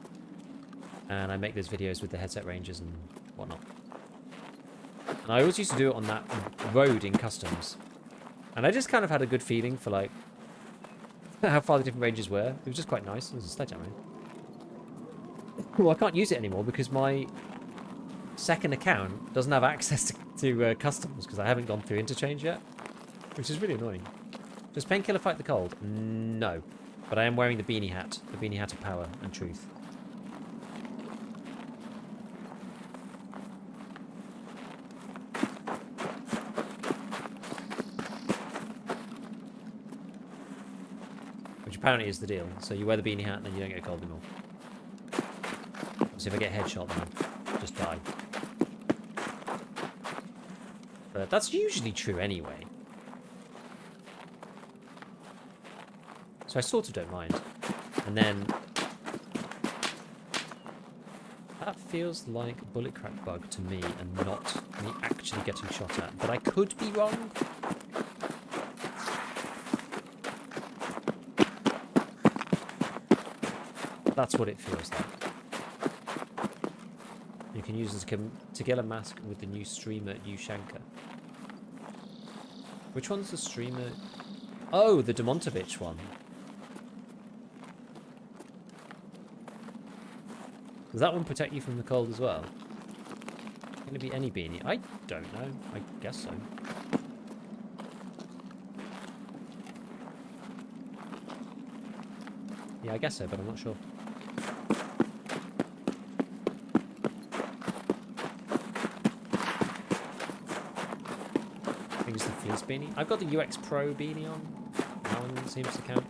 and I make those videos with the headset ranges and whatnot. And I always used to do it on that road in customs, and I just kind of had a good feeling for like how far the different ranges were. It was just quite nice. It was a sledgehammer. Well, I can't use it anymore because my second account doesn't have access to customs because I haven't gone through interchange yet. Which is really annoying. Does painkiller fight the cold? No. But I am wearing the beanie hat. The beanie hat of power and truth. Which apparently is the deal. So you wear the beanie hat and then you don't get cold anymore. So if I get headshot then I'll just die. But that's usually true anyway. So I sort of don't mind. And then that feels like a bullet crack bug to me and not me actually getting shot at. But I could be wrong. That's what it feels like. You can use this to get a mask with the new streamer Ushanka. Which one's the streamer? Oh, the Demontovich one. Does that one protect you from the cold as well? Can it be any beanie? I don't know. I guess so. Yeah, I guess so, but I'm not sure. I think it's the Fleece beanie. I've got the UX Pro beanie on. That one seems to count.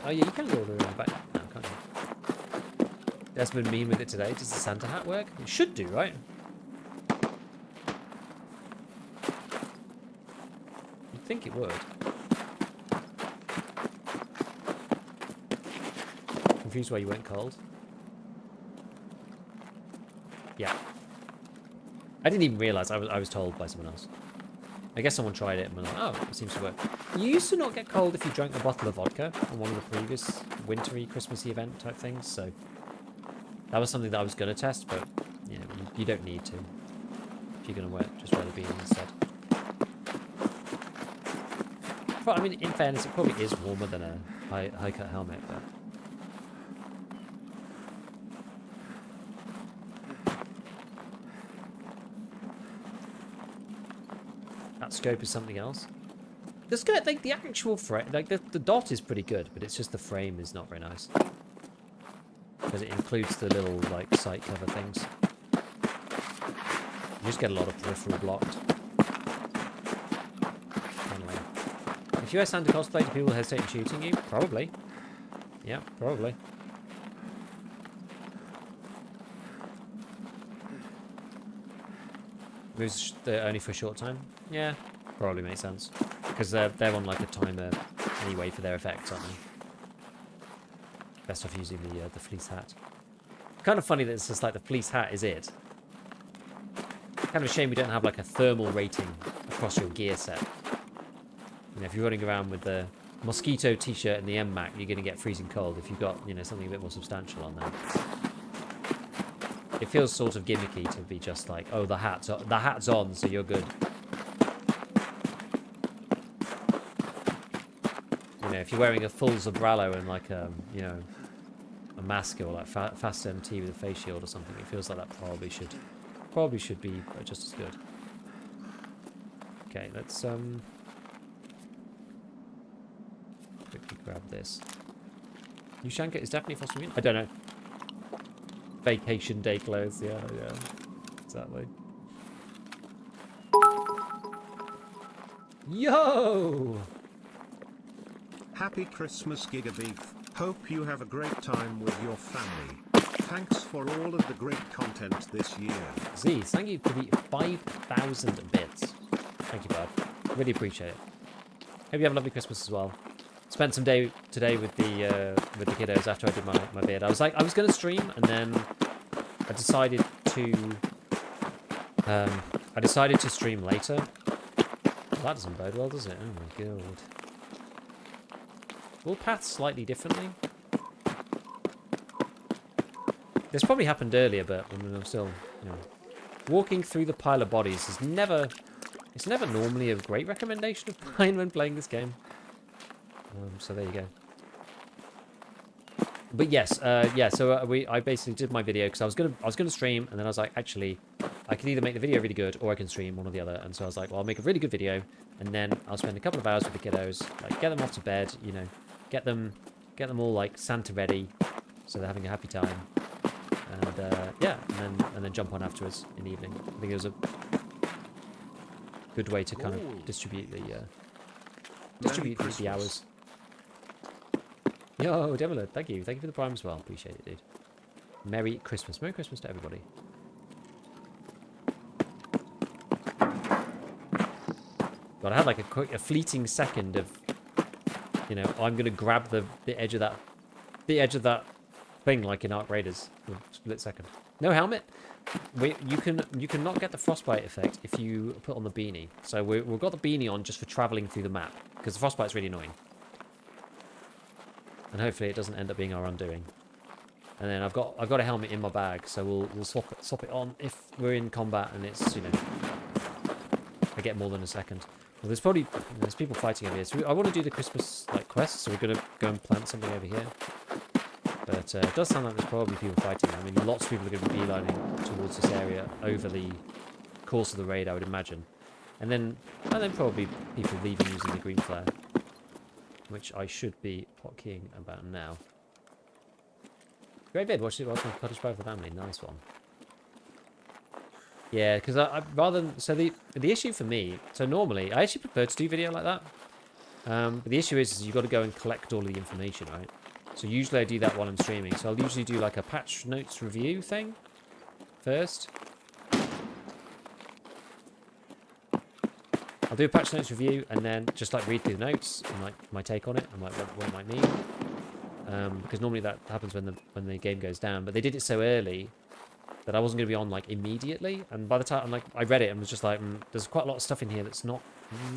Oh yeah, you can go all the way back now, can't you? Desmond mean with it today. Does the Santa hat work? It should do, right? You'd think it would. Confused why you went cold. Yeah. I didn't even realise. I was told by someone else. I guess someone tried it and was like, oh, it seems to work. You used to not get cold if you drank a bottle of vodka on one of the previous wintry, Christmassy event type things, so that was something that I was going to test, but you know, you don't need to. If you're going to just wear the beanie instead. But I mean, in fairness, it probably is warmer than a high-cut helmet, but... That scope is something else. The scope, like the actual frame, like the dot is pretty good, but it's just the frame is not very nice. Because it includes the little like sight cover things. You just get a lot of peripheral blocked. Anyway. If you wear Santa cosplay, do people hesitate in shooting you? Probably. Yeah, probably. Moves only for a short time? Yeah, probably makes sense. Because they're on like a timer anyway for their effects, aren't they? Best off using the fleece hat. Kind of funny that it's just like the fleece hat is it. Kind of a shame we don't have like a thermal rating across your gear set. You know, if you're running around with the mosquito t-shirt and the M-Mac, you're going to get freezing cold. If you've got, you know, something a bit more substantial on there. It feels sort of gimmicky to be just like, oh, the hat's on, so you're good. You know, if you're wearing a full Zabrallo and like a, you know, a mask or like fast MT with a face shield or something. It feels like that probably should be just as good. Okay, let's quickly grab this. Ushanka is definitely frost immune. I don't know. Vacation day clothes. Yeah, exactly. Yo! Happy Christmas, Gigabeef. Hope you have a great time with your family. Thanks for all of the great content this year. Z, thank you for the 5,000 bits. Thank you, bud. Really appreciate it. Hope you have a lovely Christmas as well. Spent some day today with the kiddos after I did my bid. I was going to stream, and then I decided to stream later. Well, that doesn't bode well, does it? Oh my god. All paths slightly differently. This probably happened earlier, but I mean, I'm still, you know, walking through the pile of bodies is never. It's never normally a great recommendation of mine when playing this game. So there you go. But yes, yeah. So I basically did my video because I was gonna stream, and then I was like, actually, I can either make the video really good or I can stream, one or the other. And so I was like, well, I'll make a really good video, and then I'll spend a couple of hours with the kiddos, like get them off to bed, you know, get them all like Santa ready, so they're having a happy time, and yeah, and then jump on afterwards in the evening. I think it was a good way to kind of distribute the hours. Yo, Devil, thank you for the prime as well. Appreciate it, dude. Merry Christmas to everybody. God, I had like a fleeting second of, you know, I'm gonna grab the edge of that thing like in Ark Raiders for a split second. No helmet. You can not get the frostbite effect if you put on the beanie. So we've got the beanie on just for traveling through the map because the frostbite's really annoying. And hopefully it doesn't end up being our undoing. And then I've got a helmet in my bag, so we'll swap it on if we're in combat and it's, you know, I get more than a second. Well, there's people fighting over here. So I want to do the Christmas like quest, so we're gonna go and plant something over here. But it does sound like there's probably people fighting. I mean, lots of people are going to be beelining towards this area over the course of the raid, I would imagine. And then probably people leaving using the green flare, which I should be hotkeying about now. Great vid. Welcome to Cottage Pie for the family. Nice one. Yeah, because I rather than, so the issue for me. So normally I actually prefer to do video like that. But the issue is you've got to go and collect all of the information, right? So usually I do that while I'm streaming. So I'll usually do like a patch notes review thing first. I'll do a patch notes review and then just like read through the notes and like my take on it and like what it might mean. Because normally that happens when the game goes down. But they did it so early that I wasn't going to be on like immediately. And by the time I read it and was just like, there's quite a lot of stuff in here that's not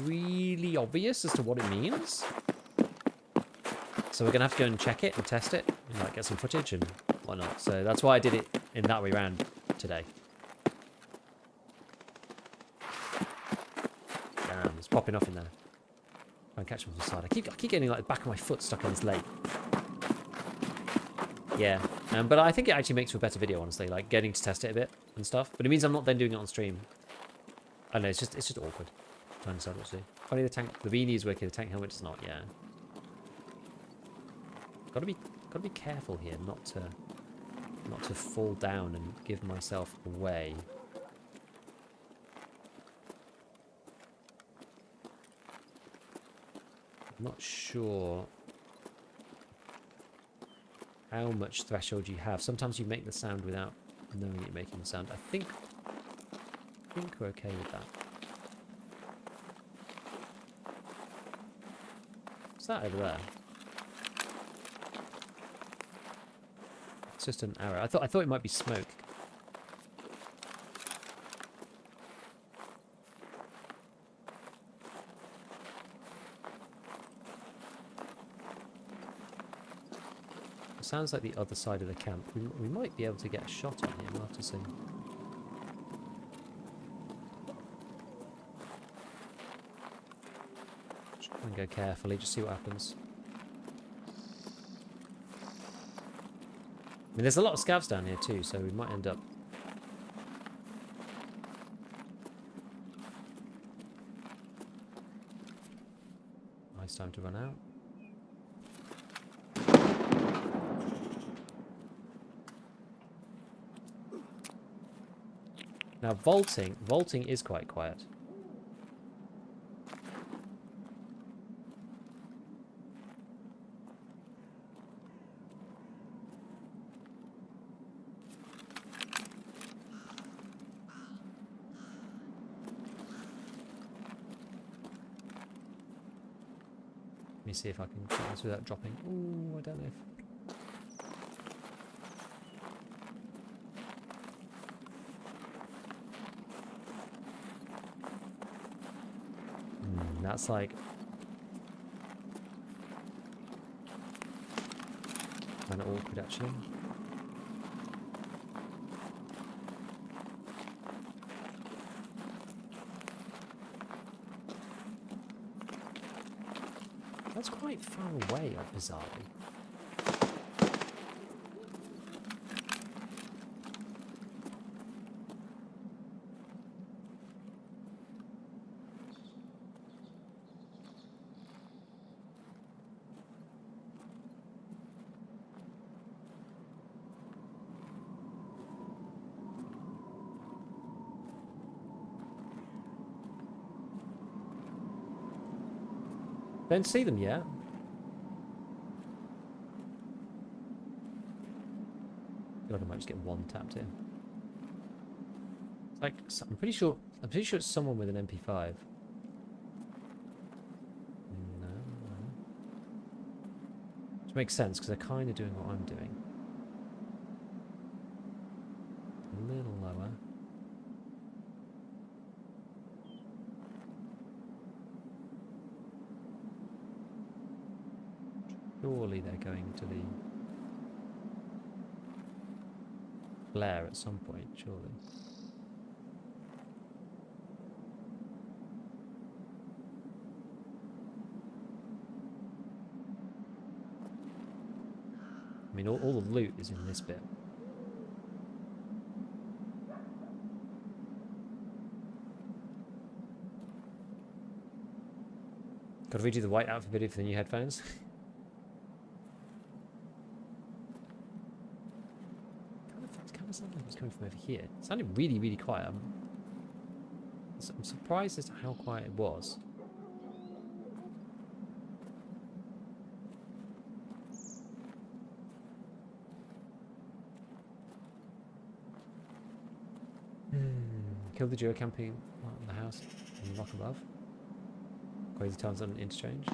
really obvious as to what it means. So we're going to have to go and check it and test it and like get some footage and whatnot. So that's why I did it in that way round today. Damn, it's popping off in there. Try and catch him from the side. I keep getting like the back of my foot stuck on his leg. Yeah, but I think it actually makes for a better video, honestly, like getting to test it a bit and stuff. But it means I'm not then doing it on stream. I don't know, it's just awkward trying to decide what to do. Funny, the beanie is working, the tank helmet is not. Yeah. Gotta be careful here, not to fall down and give myself away. I'm not sure how much threshold you have. Sometimes you make the sound without knowing you're making the sound. I think we're okay with that. What's that over there? It's just an arrow. I thought it might be smoke. It sounds like the other side of the camp. We might be able to get a shot on here. We'll have to see. Just try and go carefully. Just see what happens. mean, there's a lot of scavs down here too, so we might end up... Nice time to run out. Now vaulting is quite quiet. Let me see if I can get this without dropping. Ooh, I don't know if... That's like... kind of awkward, actually. That's quite far away, bizarrely. Don't see them yet. I feel like I might just get one tapped in. It's like I'm pretty sure it's someone with an MP5. No. Which makes sense because they're kind of doing what I'm doing. A little lower. Surely they're going to the flare at some point, surely. I mean, all the loot is in this bit. Gotta redo the white outfit video for the new headphones. Sounded like it was coming from over here. It sounded really, really quiet. I'm surprised as to how quiet it was. Kill the duo camping in the house on the rock above. Crazy times on an interchange.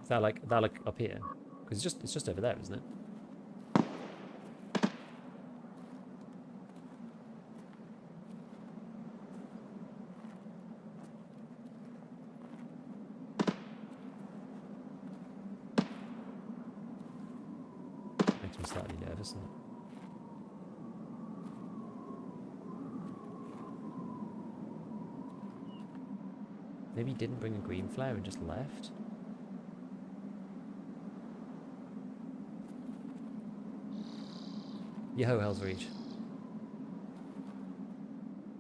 Is that like up here? Because it's just over there, isn't it? Makes me slightly nervous, doesn't it? Maybe he didn't bring a green flare and just left? Yo, Hell's Reach.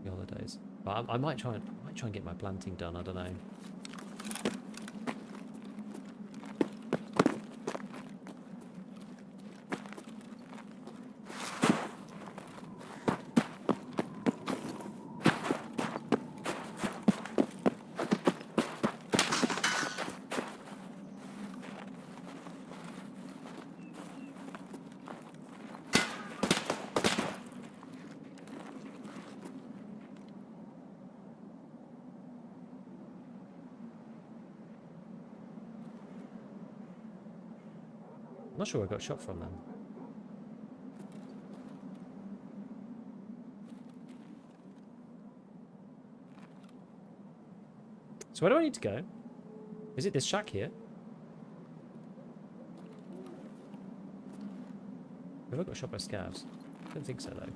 The holidays. But I might try and get my planting done, I don't know. I'm not sure where I got shot from them. So where do I need to go? Is it this shack here? Have I got shot by scavs? I don't think so though.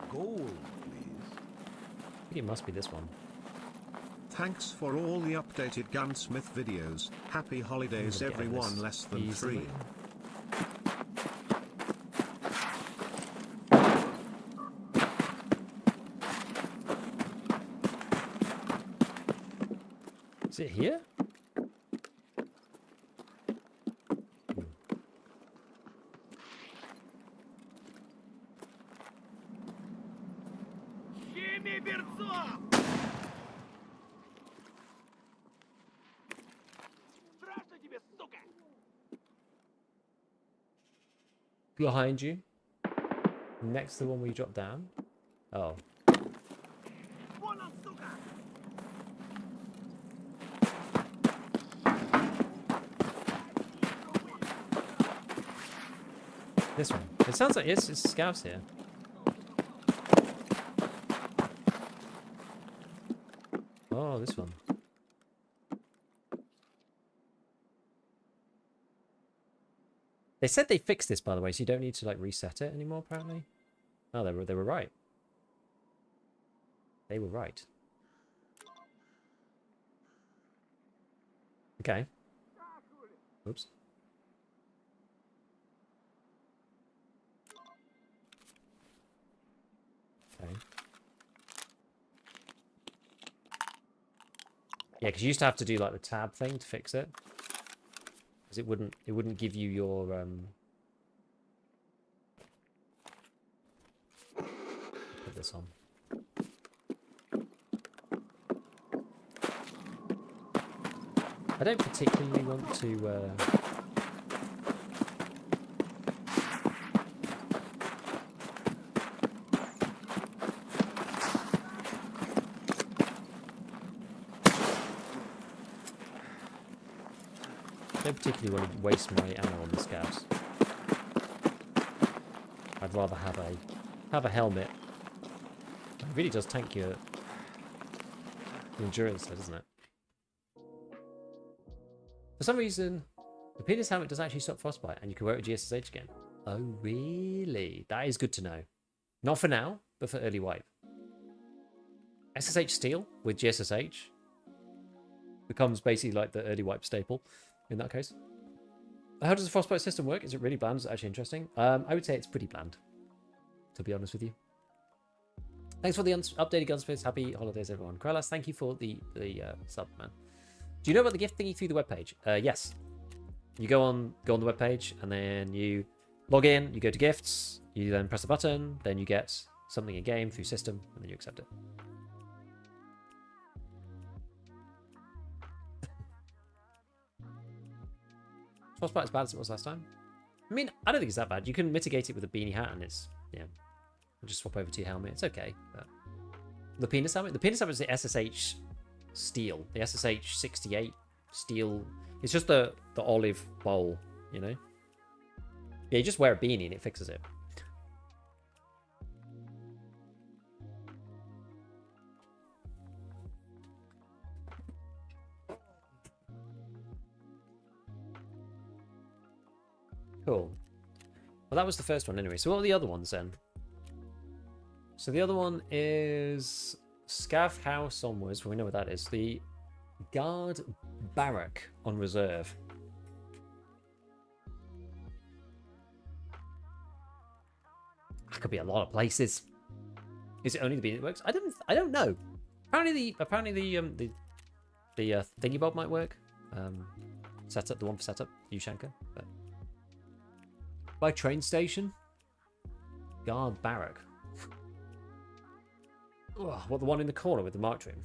Gold, please. I think it must be this one. Thanks for all the updated gunsmith videos. Happy holidays Get over everyone. this Less than easily. 3. Is it here? Щеми берцов! Страшно тебе, сука! Behind you. Next to the one where you drop down. Oh. Вон он, сука! This one. It sounds like it's scouts here. Oh, this one. They said they fixed this, by the way, so you don't need to like reset it anymore. Apparently. Oh, they were right. They were right. Okay. Oops. Okay. Yeah, because you used to have to do like the tab thing to fix it, because it wouldn't give you your Put this on. I don't particularly want to. I don't particularly want to waste my ammo on the scouts. I'd rather have a helmet. It really does tank your endurance, though, doesn't it? For some reason, the penis helmet does actually stop frostbite, and you can wear it with GSSH again. Oh, really? That is good to know. Not for now, but for early wipe. SSH steel with GSSH becomes basically like the early wipe staple in that case. How does the frostbite system work? Is it really bland? Is it actually interesting? I would say it's pretty bland, to be honest with you. Thanks for the updated gunsmiths. Happy holidays, everyone. Krylas, thank you for the sub, man. Do you know about the gift thingy through the webpage? Yes. You go on the webpage, and then you log in, you go to gifts, you then press a button, then you get something in game through system, and then you accept it. Frostbite as bad as it was last time? I mean, I don't think it's that bad. You can mitigate it with a beanie hat, and it's, yeah. Just swap over to your helmet. It's okay. But the penis helmet? The penis helmet is the SSH steel. The SSH 68 steel. It's just the olive bowl, you know? Yeah, you just wear a beanie and it fixes it. Cool. Well, that was the first one anyway. So what are the other ones then? So the other one is Scav House onwards. Well, we know what that is. The Guard Barrack on reserve. That could be a lot of places. Is it only the bean that works? I don't know. Apparently the thingy bob might work. Setup, the one for setup, Ushanka. But by train station, Guard Barrack. Oh, what, the one in the corner with the marked room?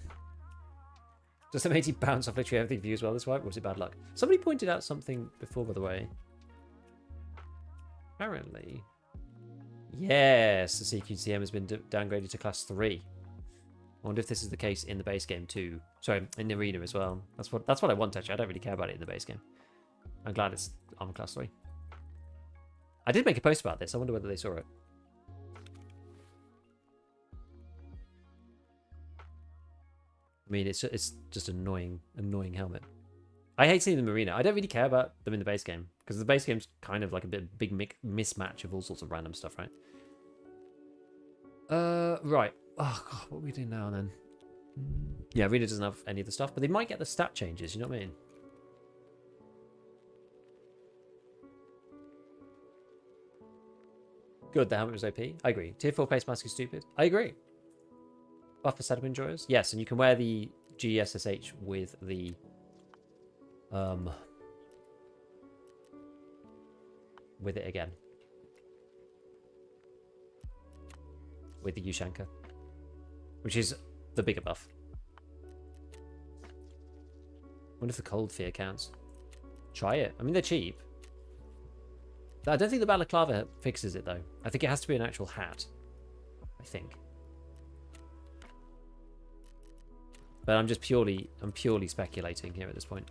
Does the matey bounce off literally everything for you as well this wipe, or was it bad luck? Somebody pointed out something before, by the way. Apparently. Yes, the CQCM has been downgraded to class 3. I wonder if this is the case in the base game too. Sorry, in the arena as well. That's what I want, actually. I don't really care about it in the base game. I'm glad it's on class 3. I did make a post about this. I wonder whether they saw it. I mean, it's just annoying helmet. I hate seeing them in the arena. I don't really care about them in the base game, because the base game's kind of like a big mismatch of all sorts of random stuff, right? Right. Oh god, what are we doing now then? Yeah, Arena doesn't have any of the stuff, but they might get the stat changes, you know what I mean? Good, the helmet was OP. I agree. Tier 4 face mask is stupid. I agree. Buff for setup enjoyers. Yes, and you can wear the GSSH with the with it again. With the Ushanka. Which is the bigger buff. Wonder if the cold fear counts. Try it. I mean, they're cheap. I don't think the balaclava fixes it though. I think it has to be an actual hat. I think. But I'm purely speculating here at this point.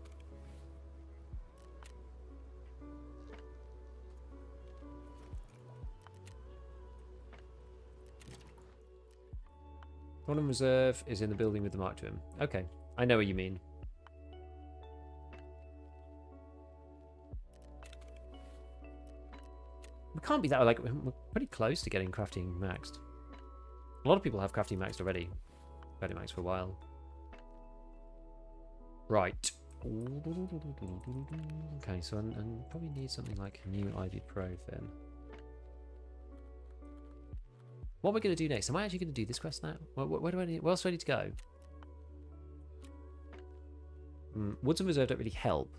One in reserve is in the building with the mark to him. Okay, I know what you mean. We can't be that, like, we're pretty close to getting crafting maxed. A lot of people have crafting maxed already. Had it maxed for a while. Right. Okay, so I probably need something like a new Ivy Pro then. What am I going to do next? Am I actually going to do this quest now? Where else do I need to go? Woods and Reserve don't really help.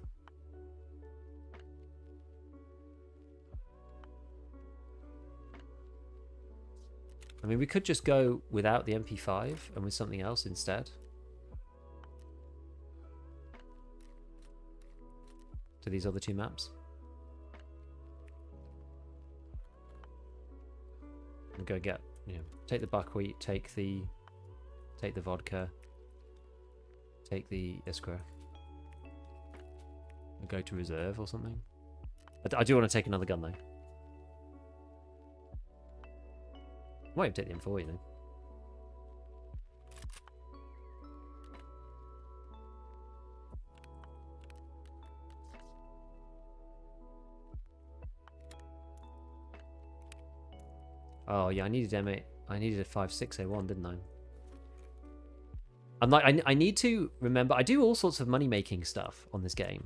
I mean, we could just go without the MP5 and with something else instead. To these other two maps. And go get, you know, take the buckwheat, take the vodka, take the Iskra. And go to reserve or something. I do want to take another gun though. I might even take the M4, you know. Oh yeah, I needed M8. I needed a 5601, didn't I? I'm like, I need to remember. I do all sorts of money making stuff on this game,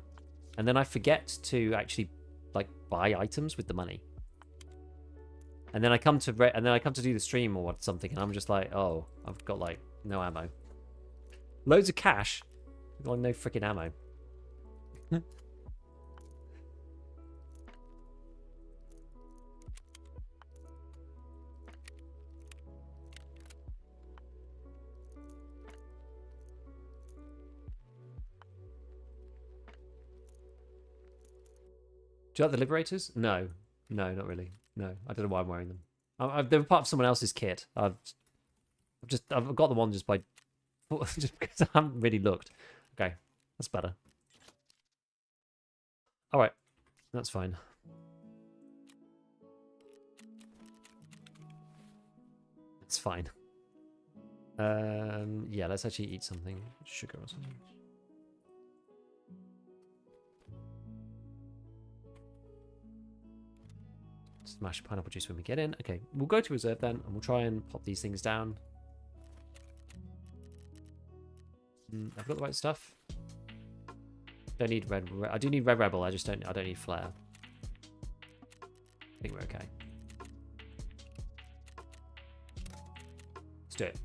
and then I forget to actually like buy items with the money. And then I come to do the stream or something, and I'm just like, oh, I've got like no ammo, loads of cash, got no freaking ammo. Do you like the Liberators? No, not really. No, I don't know why I'm wearing them. They were part of someone else's kit. I've got them on just by just because I haven't really looked. Okay, that's better. All right, that's fine. It's fine. Yeah, let's actually eat something. Sugar or something. Smash pineapple juice when we get in. Okay, we'll go to reserve then, and we'll try and pop these things down. I've got the right stuff. Don't need red. I do need red rebel. I don't need flare. I think we're okay. Let's do it.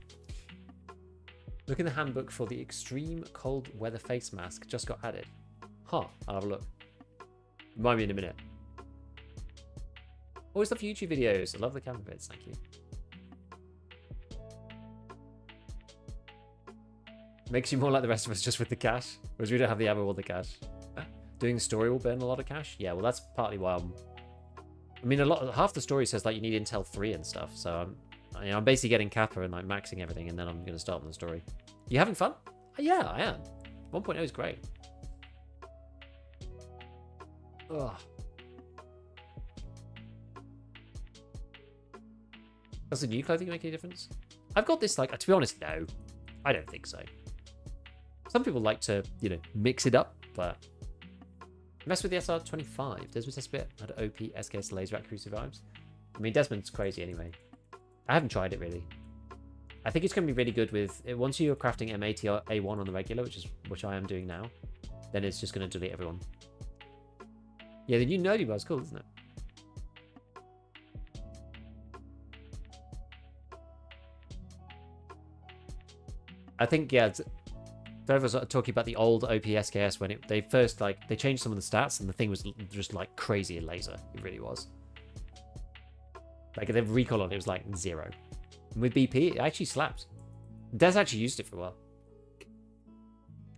Look in the handbook for the extreme cold weather face mask. Just got added. Huh. I'll have a look. Remind me in a minute. Always love YouTube videos. I love the camera bits. Thank you. Makes you more like the rest of us just with the cash. Whereas we don't have the ammo or the cash. Doing the story will burn a lot of cash. Yeah, well, that's partly why I mean, half the story says like you need Intel 3 and stuff. So I'm basically getting Kappa and like maxing everything, and then I'm going to start on the story. You having fun? Yeah, I am. 1.0 is great. Ugh. Does the new clothing make any difference? I've got this, like, to be honest, no. I don't think so. Some people like to, you know, mix it up, but... Mess with the SR25. Desmond's test bit had OP SKS laser accuracy vibes. I mean, Desmond's crazy anyway. I haven't tried it, really. I think it's going to be really good with once you're crafting M80 or A1 on the regular, which I am doing now, then it's just going to delete everyone. Yeah, the new nerdy bar's cool, isn't it? I think, yeah, I was talking about the old OPSKS when they first, like, they changed some of the stats and the thing was just, like, crazy in laser. It really was. Like, the recall on it was, like, 0. And with BP, it actually slapped. Des actually used it for a while.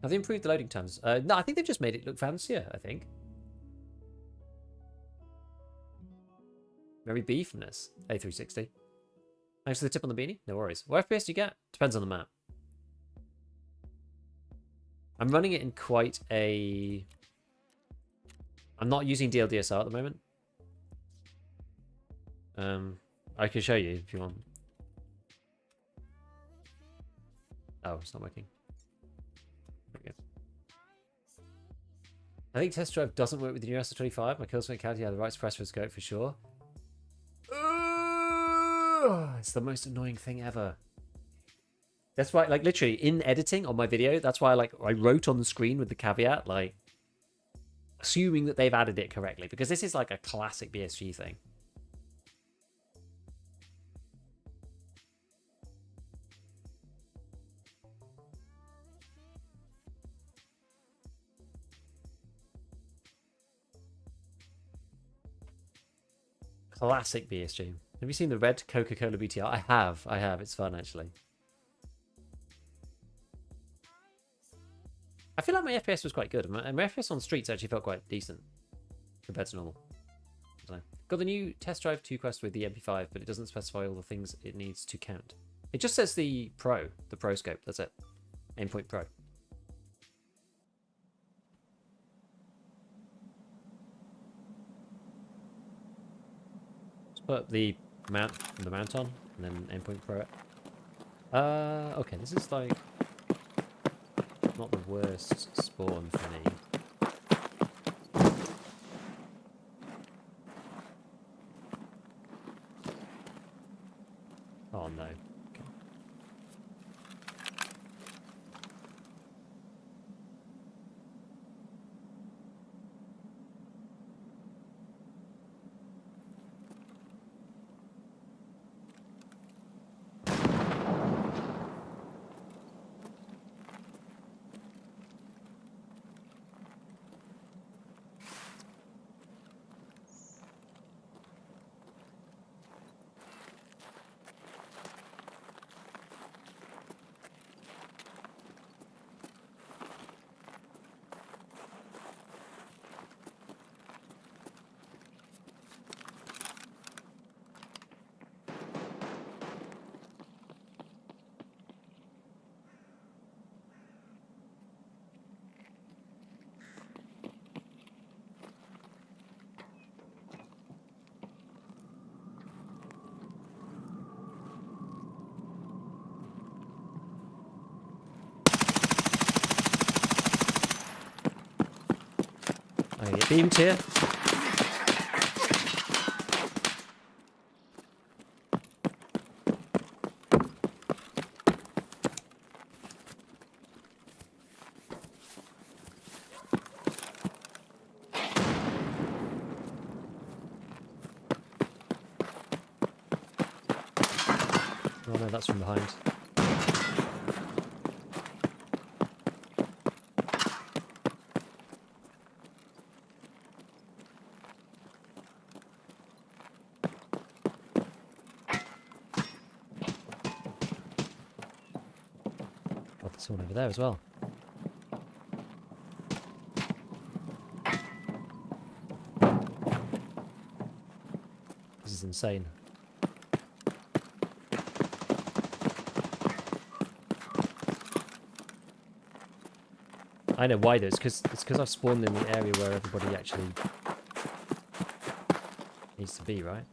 Have they improved the loading times? No, I think they've just made it look fancier, I think. Very beefness. A360. Thanks for the tip on the beanie. No worries. What FPS do you get? Depends on the map. I'm running it in quite a... I'm not using DLDSR at the moment. I can show you if you want. Oh, it's not working. There we go. I think test drive doesn't work with the new S25. My killswitch county had the right suppressor for scope for sure. It's the most annoying thing ever. That's why, like, literally in editing on my video, that's why I wrote on the screen with the caveat, like, assuming that they've added it correctly, because this is like a classic BSG thing. Classic BSG. Have you seen the red Coca-Cola BTR? I have. It's fun, actually. I feel like my FPS was quite good. My FPS on streets actually felt quite decent compared to normal. I don't know. Got the new test drive 2 quest with the MP5, but it doesn't specify all the things it needs to count. It just says the Pro scope. That's it. Aimpoint Pro. Let's put the mount on, and then Aimpoint Pro it. Okay, this is like not the worst spawn for me. Oh no. Okay. I get beamed here. Oh no, that's from behind. Oh, there's someone over there as well. This is insane. I know why though. It's because I've spawned in the area where everybody actually needs to be, right?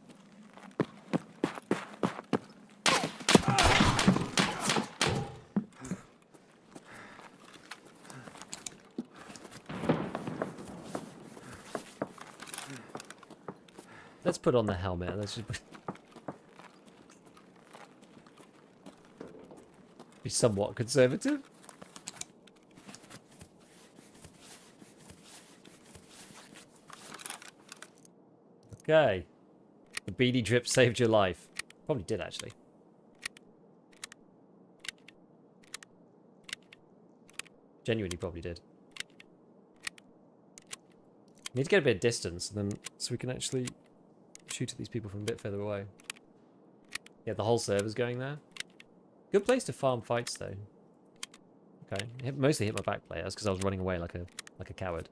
Let's put on the helmet. Let's just... somewhat conservative. Okay. The beanie drip saved your life. Probably did, actually. Genuinely probably did. Need to get a bit of distance, and then so we can actually shoot at these people from a bit further away. Yeah, the whole server's going there. Good place to farm fights, though. Okay, it mostly hit my back players because I was running away like a coward.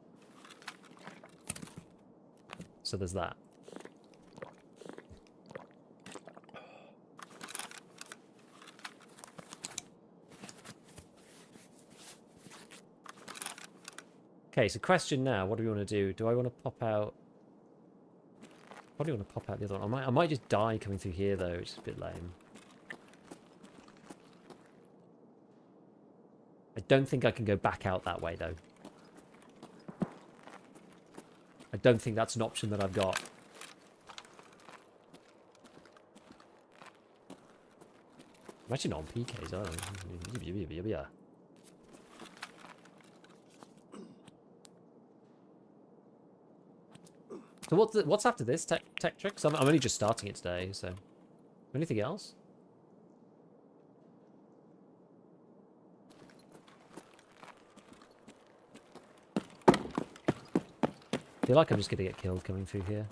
So there's that. Okay, so question now, what do we want to do? Do I want to pop out... Probably want to pop out the other one. I might just die coming through here, though, which is a bit lame. I don't think I can go back out that way, though. I don't think that's an option that I've got. I'm actually not on PKs, are I? So what's after this tech tricks? I'm only just starting it today, so anything else? I feel like I'm just gonna get killed coming through here.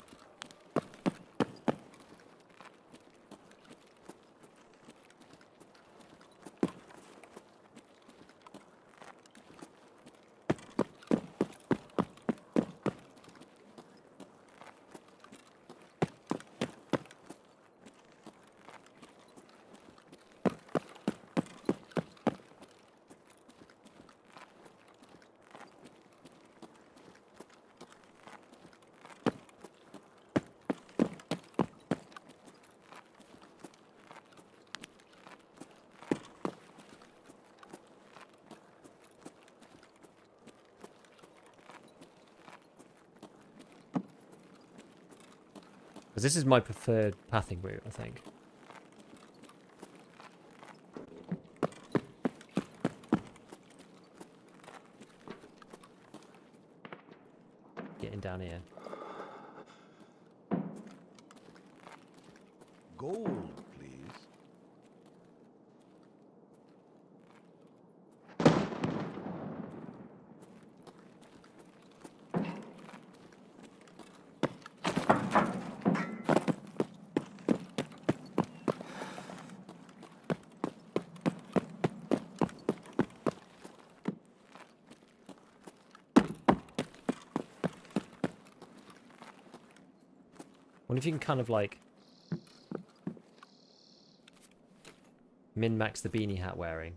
Because this is my preferred pathing route, I think. Getting down here. Gold, please. Wonder if you can kind of like min-max the beanie hat wearing.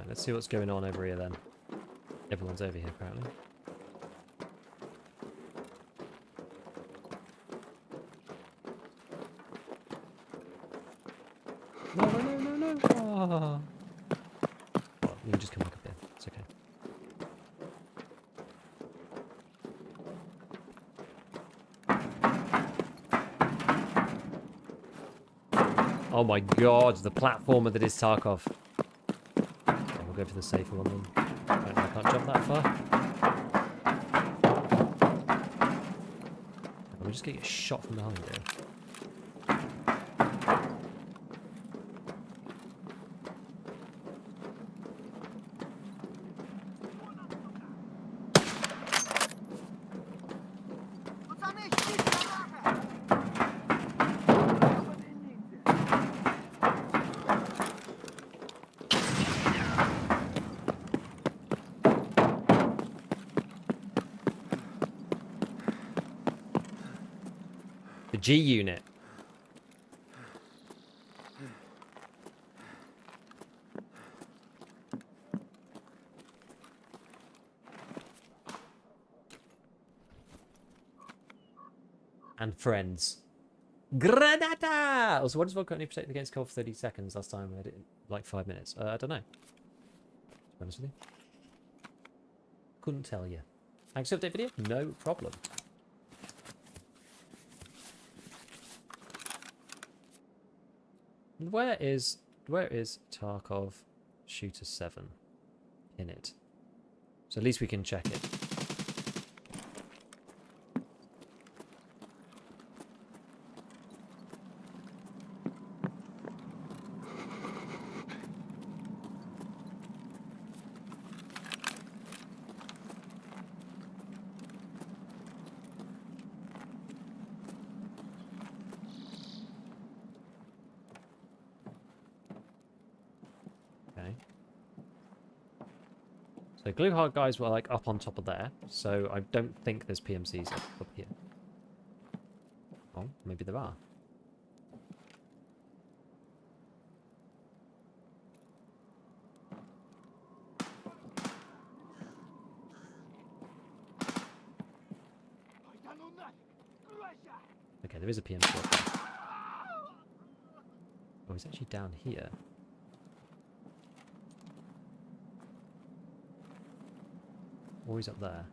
Let's see what's going on over here then. Everyone's over here apparently. No. Oh. Well, you can just come back up here. It's okay. Oh my god, the platformer that is Tarkov. Go for the safer one then. I can't jump that far. We're just gonna get shot from behind here. The G unit. and friends. Granada! Also, what does vodka only protect against cold for 30 seconds? Last time we had it in like 5 minutes. I don't know. To be honest with you. Couldn't tell you. Thanks for the update video. No problem. Where is Tarkov Shooter 7 in it? So at least we can check it. So glue hard guys were like up on top of there, so I don't think there's PMCs up here. Oh, maybe there are. Okay, there is a PMC up there. Oh, he's actually down here. Or he's up there.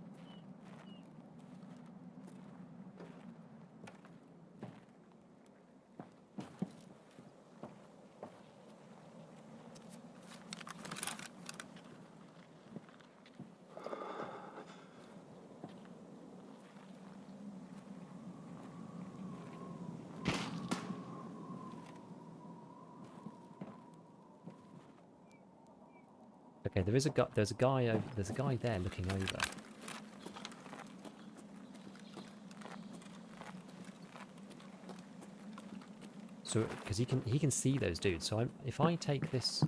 Okay, there's a guy there looking over. So, because he can see those dudes. So if I take this.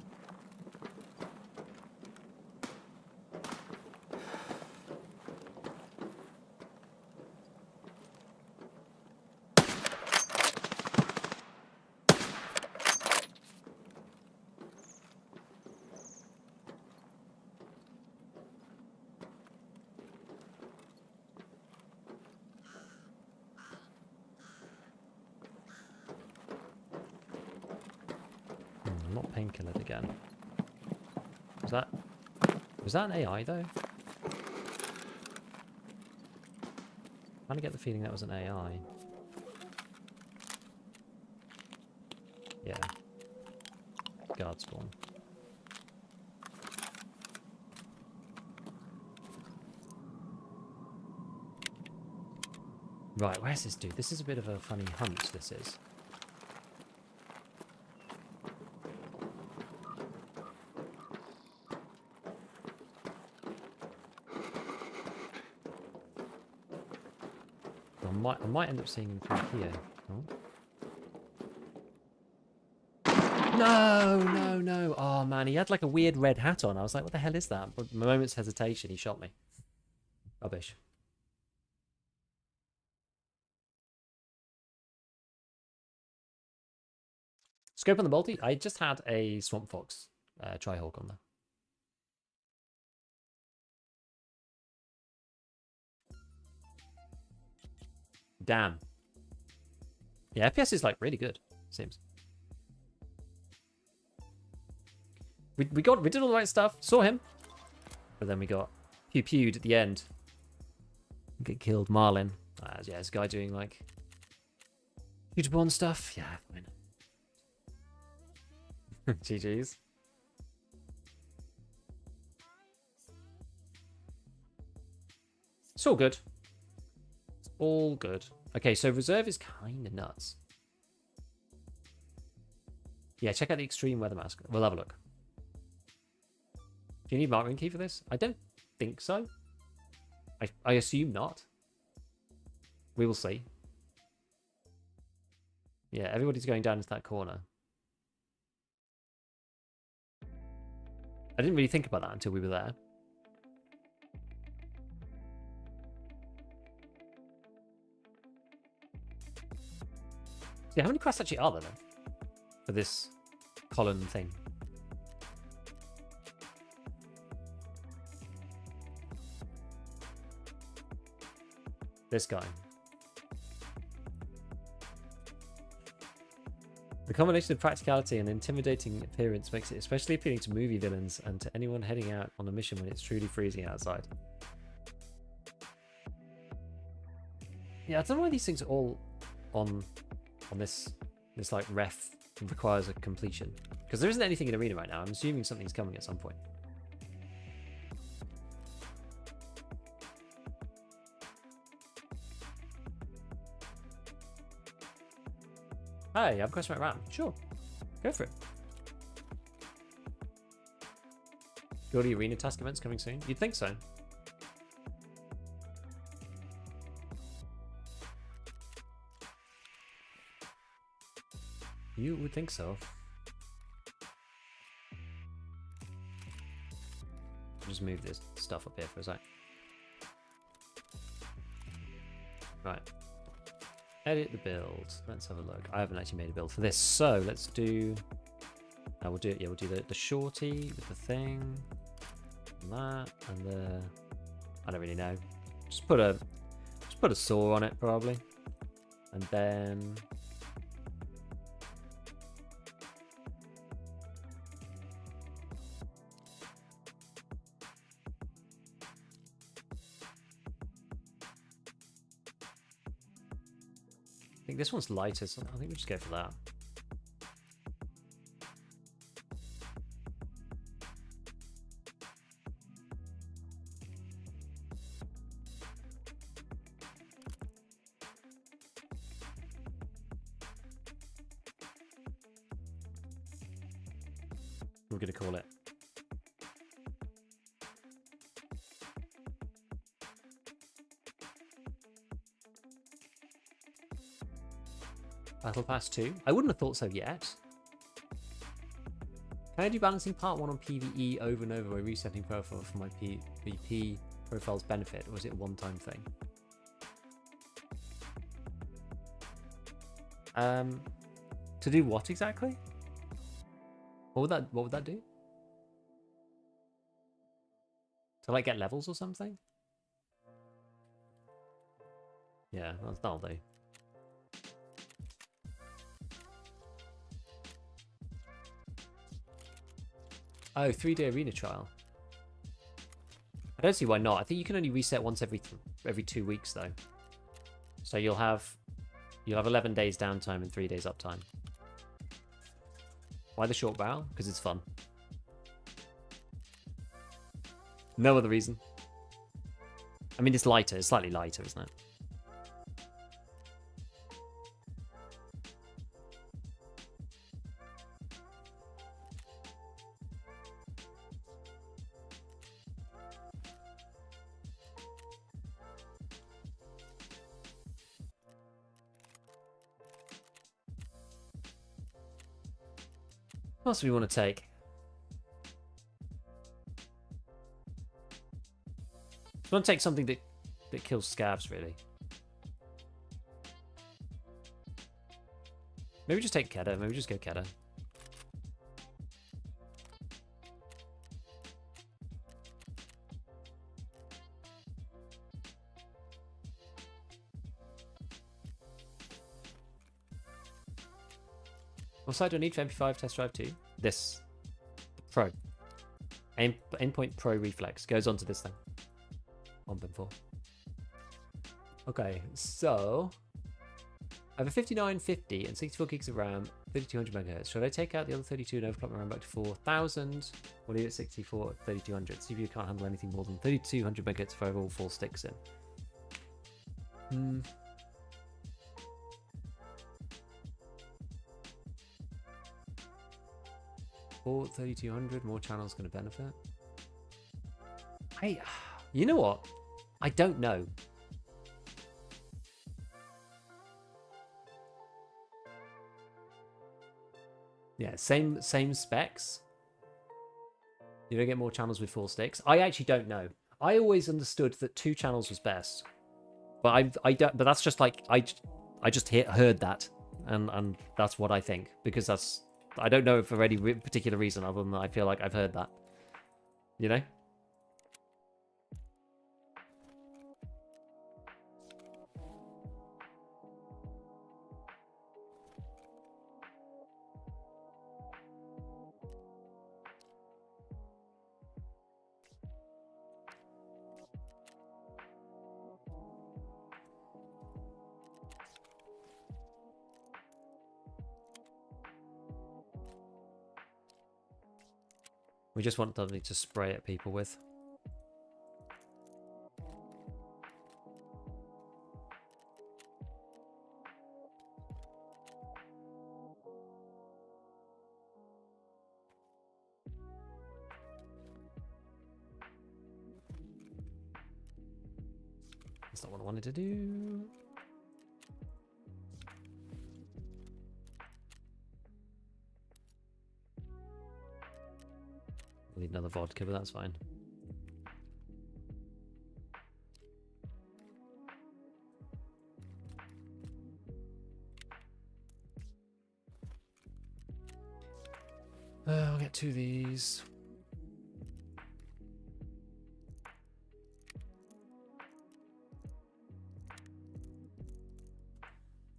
Not painkillered again. Was that an AI though? I'm trying to get the feeling that was an AI. Yeah. Guard spawn. Right, where's this dude? This is a bit of a funny hunt, this is. I might end up seeing him through here. Oh. No. Oh, man, he had like a weird red hat on. I was like, what the hell is that? But a moment's hesitation, he shot me. Rubbish. Scope on the multi. I just had a Swamp Fox Tri-Hawk on there. Damn. Yeah, FPS is like really good, seems. We did all the right stuff, saw him, but then we got pew-pewed at the end. Get killed, Marlin. Yeah, this guy doing like Peter stuff. Yeah, fine. GG's. It's all good. It's all good. Okay, so reserve is kind of nuts. Yeah, check out the extreme weather mask. We'll have a look. Do you need marking key for this? I don't think so. I assume not. We will see. Yeah, everybody's going down into that corner. I didn't really think about that until we were there. Yeah, how many quests actually are there then? For this column thing? This guy. The combination of practicality and intimidating appearance makes it especially appealing to movie villains and to anyone heading out on a mission when it's truly freezing outside. Yeah, I don't know why these things are all on this like ref requires a completion, because there isn't anything in arena right now. I'm assuming something's coming at some point. Hey, I've question right round. Sure, go for it. Surely arena task events coming soon? You'd think so. You would think so. I'll just move this stuff up here for a sec. Right. Edit the build. Let's have a look. I haven't actually made a build for this, so let's do. We'll do it. Yeah, we'll do the shorty with the thing, and that, and the. I don't really know. Just put a saw on it probably, and then. I think this one's lighter, so I think we'll just go for that. We're going to call it. Battle Pass 2? I wouldn't have thought so yet. Can I do balancing part 1 on PvE over and over by resetting profile for my PvP profile's benefit, or is it a one-time thing? To do what exactly? What would that do? To like get levels or something? Yeah, that'll do. Oh, 3-day arena trial. I don't see why not. I think you can only reset once every 2 weeks though. So you'll have 11 days downtime and 3 days uptime. Why the short barrel? Because it's fun. No other reason. I mean, it's lighter. It's slightly lighter, isn't it? What else do we want to take? We want to take something that kills scavs, really. Maybe just take Kedda. Maybe just go Kedda. What side do I need for MP5 test drive 2? This. Pro. Endpoint Pro Reflex. Goes onto this thing. On bin 4. Okay, so I have a 5950 and 64 gigs of RAM, 3200 megahertz. Should I take out the other 32 and overclock my RAM back to 4000? Or leave it 64 at 3200? CPU can't handle anything more than 3200 megahertz if I have all 4 sticks in. Or 3200, more channels going to benefit. You know what? I don't know. Yeah, same specs. You don't get more channels with 4 sticks. I actually don't know. I always understood that 2 channels was best, but I don't. But that's just like I just heard that, and that's what I think, because that's. I don't know for any particular reason other than I feel like I've heard that. You know? We just want something to spray at people with. That's not what I wanted to do. I need another vodka, but that's fine. I'll get 2 of these.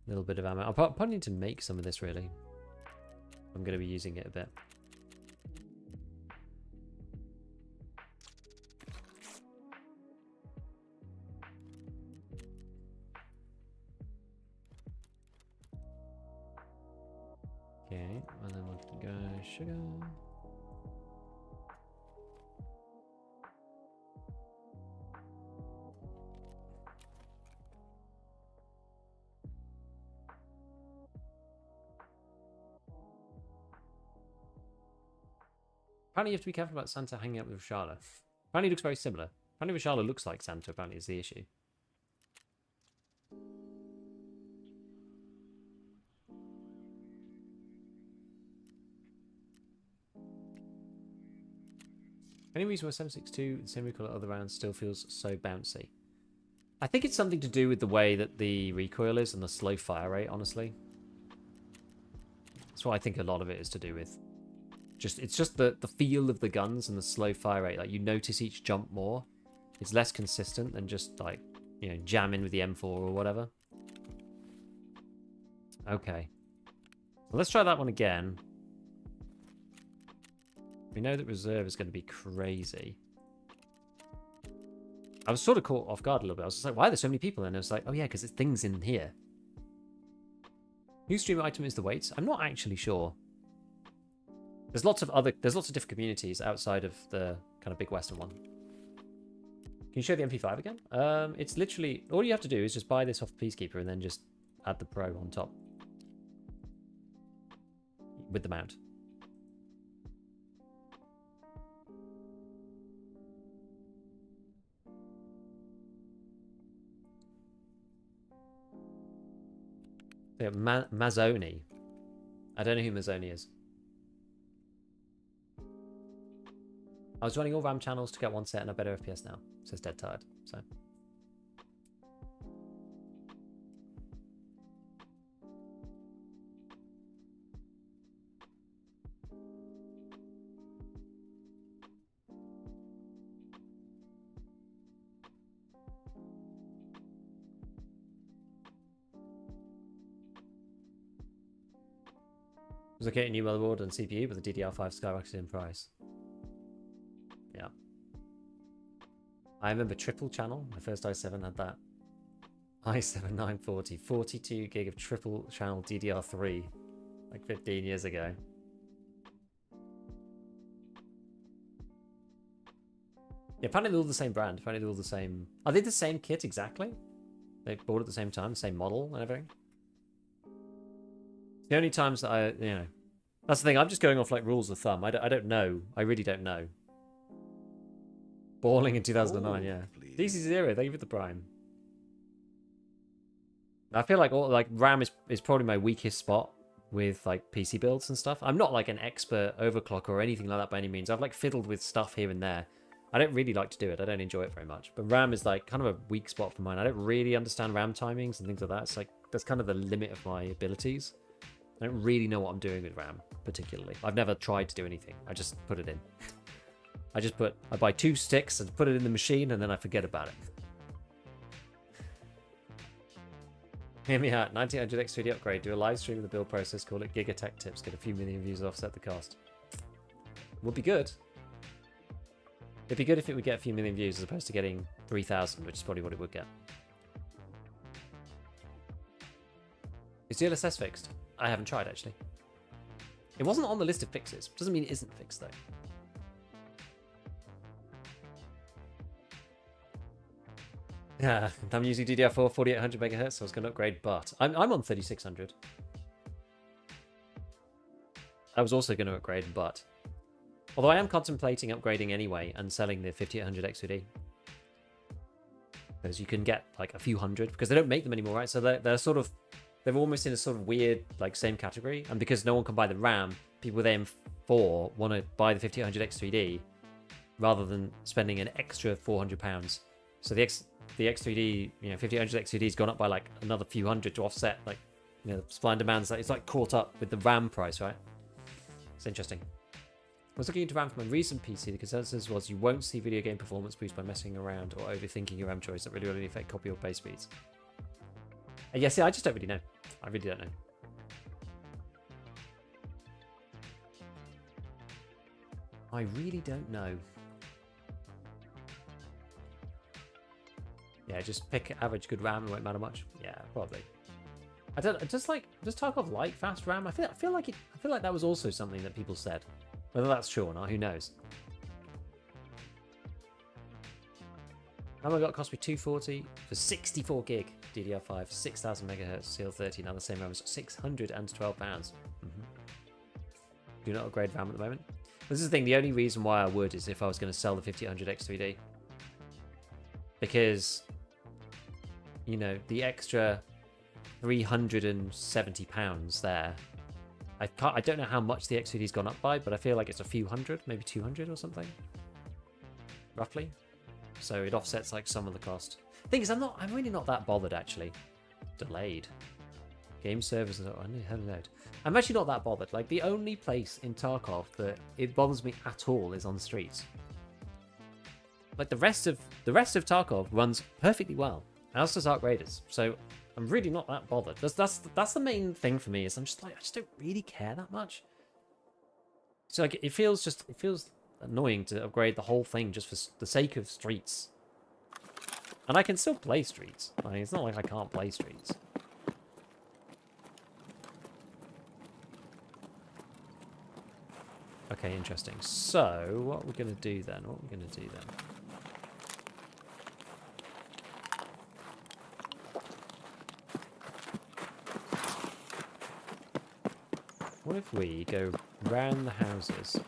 A little bit of ammo. I'll probably need to make some of this, really. I'm going to be using it a bit. Okay, and then we can go sugar. Apparently you have to be careful about Santa hanging out with Rashala. Apparently he looks very similar. Apparently Rashala looks like Santa, apparently is the issue. Any reason why 762, the same recoil at other rounds, still feels so bouncy? I think it's something to do with the way that the recoil is and the slow fire rate, honestly. That's what I think a lot of it is to do with. It's just the feel of the guns and the slow fire rate. Like, you notice each jump more. It's less consistent than just, like, you know, jamming with the M4 or whatever. Okay. Well, let's try that one again. We know that reserve is going to be crazy. I was sort of caught off guard a little bit. I was just like, why are there so many people? And I was like, oh yeah, because there's things in here. New stream item is the weights. I'm not actually sure. There's lots of different communities outside of the kind of big Western one. Can you show the MP5 again? It's literally, all you have to do is just buy this off the Peacekeeper and then just add the Pro on top. With the mount. Yeah, Mazzoni. I don't know who Mazzoni is. I was running all RAM channels to get one set and a better FPS now. Says Dead Tired. So. Was okay, a new motherboard and CPU, but the DDR5 skyrocketed in price. Yeah. I remember triple channel. My first i7 had that. i7 940, 42 gig of triple channel DDR3, like 15 years ago. Yeah, apparently they're all the same brand. Apparently they're all the same. Are they the same kit exactly? They bought at the same time, same model and everything. The only times that I, you know, that's the thing. I'm just going off like rules of thumb. I don't know. I really don't know. Balling in 2009, yeah. DC0, thank you for the prime. I feel like RAM is probably my weakest spot with like PC builds and stuff. I'm not like an expert overclocker or anything like that by any means. I've like fiddled with stuff here and there. I don't really like to do it. I don't enjoy it very much. But RAM is like kind of a weak spot for mine. I don't really understand RAM timings and things like that. It's like that's kind of the limit of my abilities. I don't really know what I'm doing with RAM, particularly. I've never tried to do anything. I just put it in. I buy 2 sticks and put it in the machine and then I forget about it. Hear me out. 1900 X3D upgrade. Do a live stream of the build process. Call it Giga Tech Tips. Get a few million views and offset the cost. Would be good. It'd be good if it would get a few million views as opposed to getting 3,000, which is probably what it would get. Is DLSS fixed? I haven't tried, actually. It wasn't on the list of fixes. Doesn't mean it isn't fixed, though. Yeah, I'm using DDR4 4800 megahertz, so I was going to upgrade, but I'm on 3600. I was also going to upgrade, but although I am contemplating upgrading anyway and selling the 5800 X2D. Because you can get like a few hundred, because they don't make them anymore, right? So they're sort of, they're almost in a sort of weird, like, same category. And because no one can buy the RAM, people with AM4 want to buy the 5800 X3D rather than spending an extra £400. So the X3D, 5800 X3D has gone up by like another few hundred to offset, like, the supply and demand. It's like caught up with the RAM price, right? It's interesting. I was looking into RAM for my recent PC. The consensus was you won't see video game performance boost by messing around or overthinking your RAM choice. That really will only affect copy or base speeds. And yeah, see, I just don't really know. I really don't know. I really don't know. Yeah, just pick average good RAM. It won't matter much. Yeah, probably. I don't. Does Tarkov like fast RAM? I feel like that was also something that people said. Whether that's true or not, who knows? RAM I got cost me $240 for 64 gig DDR5, 6000 megahertz CL30. Now the same RAM is £612. Do not upgrade RAM at the moment. This is the thing. The only reason why I would is if I was going to sell the 5800 X3D, because the extra £370 there. I don't know how much the X3D's gone up by, but I feel like it's a few hundred, maybe 200 or something, roughly. So it offsets like some of the cost. Thing is, I'm really not that bothered actually. Delayed. Game servers, I'm actually not that bothered. Like, the only place in Tarkov that it bothers me at all is on streets. Like, the rest of Tarkov runs perfectly well. As does Arc Raiders. So I'm really not that bothered. That's the main thing for me, is I'm just like, I just don't really care that much. So like, it feels annoying to upgrade the whole thing just for the sake of streets. And I can still play streets. Like, it's not like I can't play streets. Okay, interesting. So what we're gonna do then? What if we go round the houses?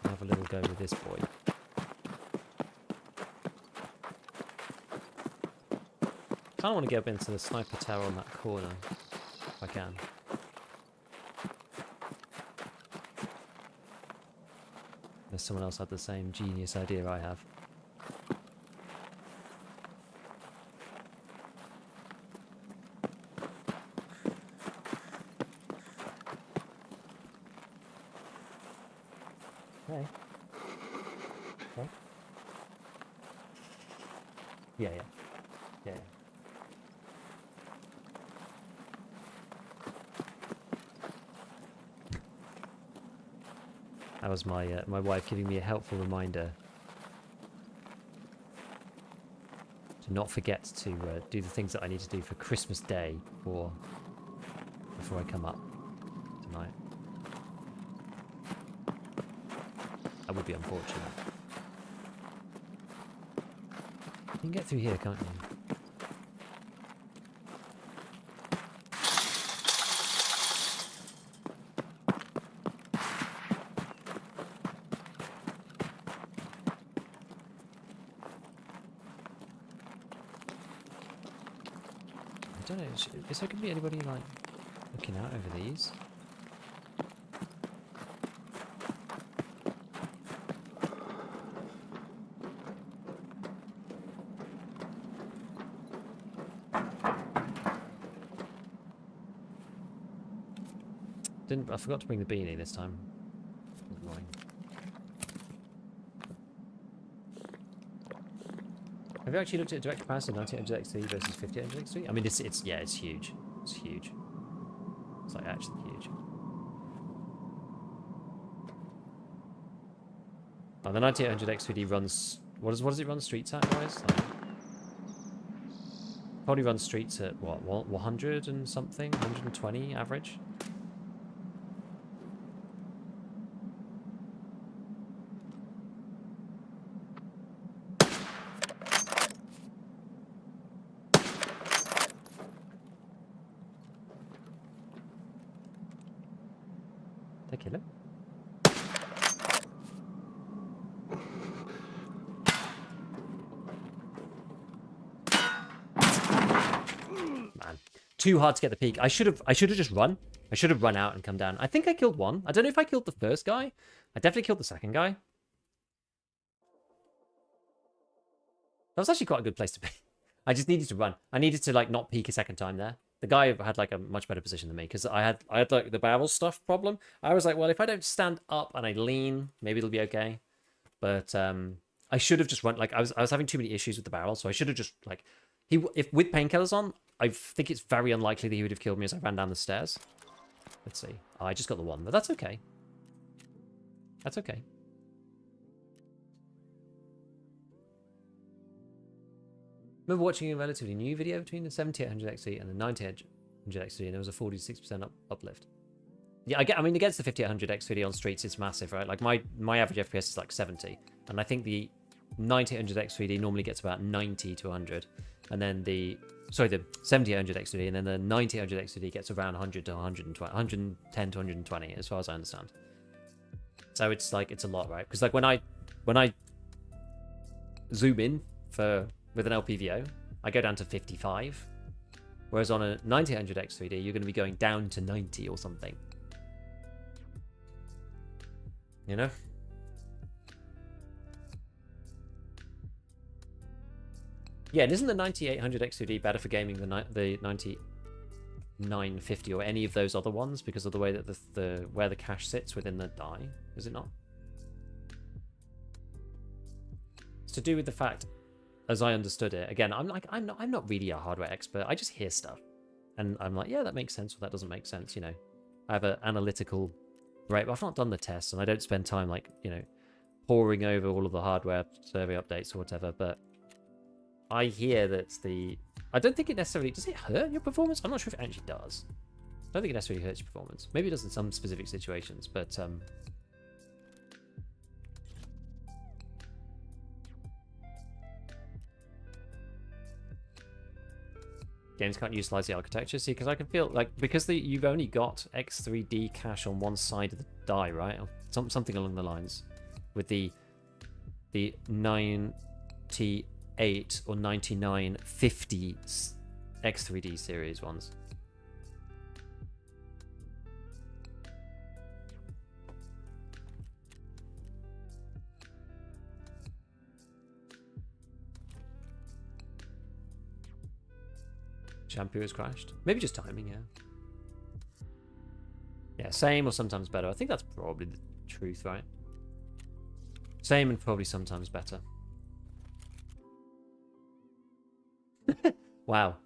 Have a little go with this boy. I kind of want to get up into the sniper tower on that corner, if I can. Unless someone else had the same genius idea I have. Okay. Okay. Yeah. That was my wife giving me a helpful reminder to not forget to do the things that I need to do for Christmas Day before I come up tonight. That would be unfortunate. You can get through here, can't you? I don't know, is there going to be anybody, like, looking out over these? I forgot to bring the beanie this time. Annoying. Have you actually looked at direct comparison 9800 X3 versus 5800 X3? I mean, it's huge. It's huge. It's like actually huge. Oh, the 9800 X3D runs. What does it run streets at, guys? Like, probably runs streets at what 100 and something, 120 average. Did I kill him? Man, too hard to get the peak. I should have just run. I should have run out and come down. I think I killed one. I don't know if I killed the first guy. I definitely killed the second guy. That was actually quite a good place to be. I just needed to run. I needed to like not peek a second time there. The guy had like a much better position than me because I had like the barrel stuff problem. I was like, well, if I don't stand up and I lean, maybe it'll be okay. But I should have just run. Like I was having too many issues with the barrel, so I should have just like if with painkillers on, I think it's very unlikely that he would have killed me as I ran down the stairs. Let's see. Oh, I just got the one, but that's okay. That's okay. Remember watching a relatively new video between the 7800 XT and the 9800 XT, and there was a 46% uplift. Yeah, I mean, against the 5800 XT on streets, it's massive, right? Like my average FPS is like 70, and I think the 9800 XT normally gets about 90 to 100, and then the 7800 XT, and then the 9800 XT gets around 100 to 120, 110 to 120, as far as I understand. So it's like it's a lot, right? Because like when I zoom in with an LPVO, I go down to 55, whereas on a 9800 X3D, you're going to be going down to 90 or something. You know? Yeah, and isn't the 9800 X2D better for gaming than the 9950 or any of those other ones because of the way that the where the cache sits within the die? Is it not? It's to do with the fact, as I understood it. Again, I'm not really a hardware expert. I just hear stuff, and I'm like, yeah, that makes sense, or that doesn't make sense. You know, I have an analytical, right? But I've not done the tests, and I don't spend time like poring over all of the hardware survey updates or whatever. But I hear that I don't think it necessarily does it hurt your performance. I'm not sure if it actually does. I don't think it necessarily hurts your performance. Maybe it does in some specific situations, but games can't utilize the architecture. See, because I can feel like you've only got X3D cache on one side of the die, right? Or something along the lines with the 98 or 9950 X3D series ones. Shampoo has crashed. Maybe just timing, yeah. Yeah, same or sometimes better. I think that's probably the truth, right? Same and probably sometimes better. Wow.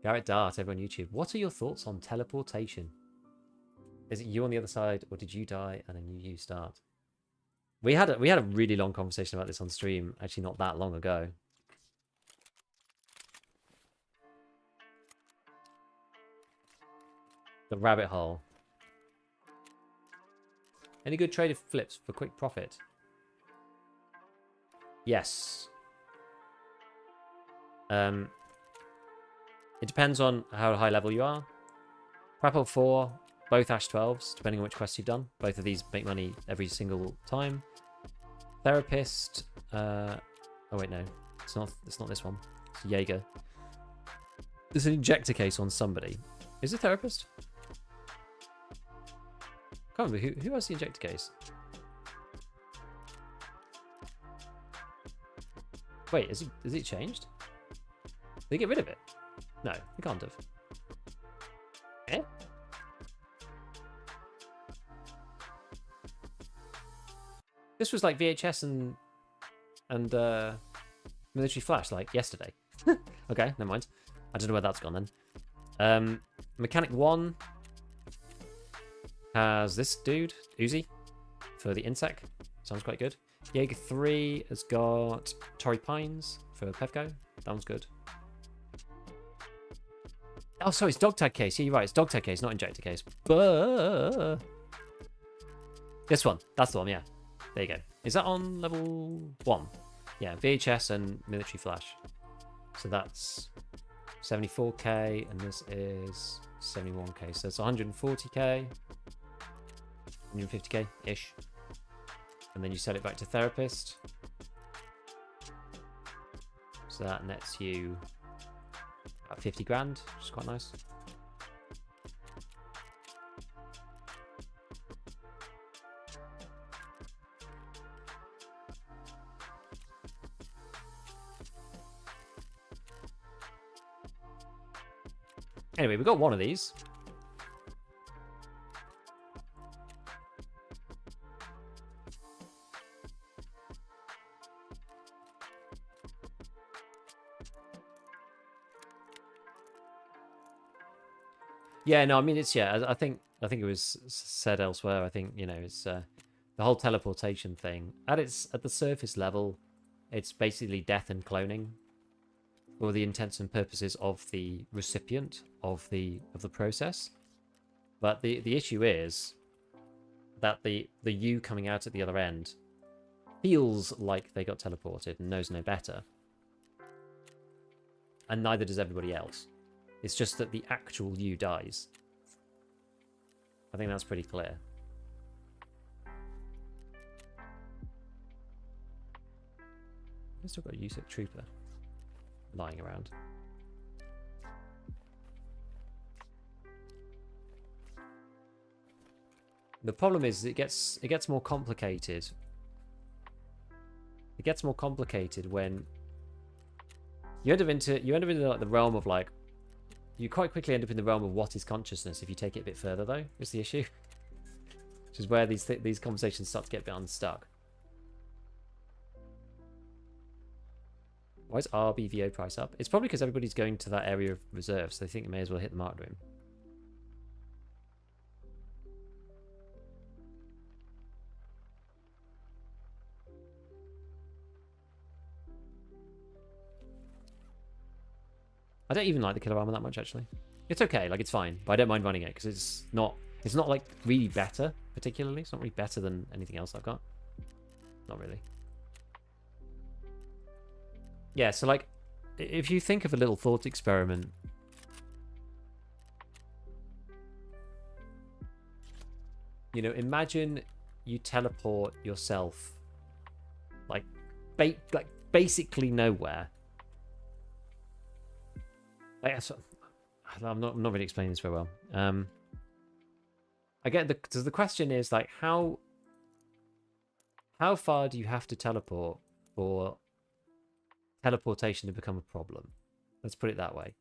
Garrett Dart over on YouTube. What are your thoughts on teleportation? Is it you on the other side, or did you die and then you start? We had a really long conversation about this on stream, actually not that long ago. The rabbit hole. Any good traded flips for quick profit? Yes. It depends on how high level you are. Grapple 4, both Ash 12s, depending on which quest you've done. Both of these make money every single time. Therapist. Oh wait, no, it's not this one. It's Jaeger. There's an injector case on somebody. Is it Therapist? Can't remember who has the injector case. Wait, is it changed? Did they get rid of it? No, they can't have. Eh? This was like VHS and military flash like yesterday. Okay, never mind. I don't know where that's gone then. Mechanic 1 has this dude, Uzi, for the insect. Sounds quite good. Jaeger 3 has got Torrey Pines for Pevco. That one's good. Oh, sorry, it's dog tag case. Yeah, you're right. It's dog tag case, not injector case. But this one. That's the one, yeah. There you go. Is that on level 1? Yeah, VHS and military flash. So that's 74k, and this is 71k. So it's 140k. 150k-ish. And then you sell it back to therapist. So that nets you about 50 grand, which is quite nice. Anyway, we got one of these. Yeah, no, I mean it's I think it was said elsewhere. I think it's the whole teleportation thing at the surface level, it's basically death and cloning for the intents and purposes of the recipient of the process. But the issue is that the you coming out at the other end feels like they got teleported and knows no better, and neither does everybody else. It's just that the actual you dies. I think that's pretty clear. I've still got a USIC trooper lying around. The problem is it gets more complicated. It gets more complicated when you end up into like the realm of like. You quite quickly end up in the realm of what is consciousness if you take it a bit further, though, is the issue. Which is where these conversations start to get a bit unstuck. Why is RBVO price up? It's probably because everybody's going to that area of reserve, so they think they may as well hit the mark room. I don't even like the killer armor that much, actually. It's okay, like it's fine, but I don't mind running it because it's not like really better, particularly. It's not really better than anything else I've got. Not really. Yeah, so like, if you think of a little thought experiment, imagine you teleport yourself, like basically nowhere. I'm not really explaining this very well. I get the question is like how far do you have to teleport for teleportation to become a problem? Let's put it that way.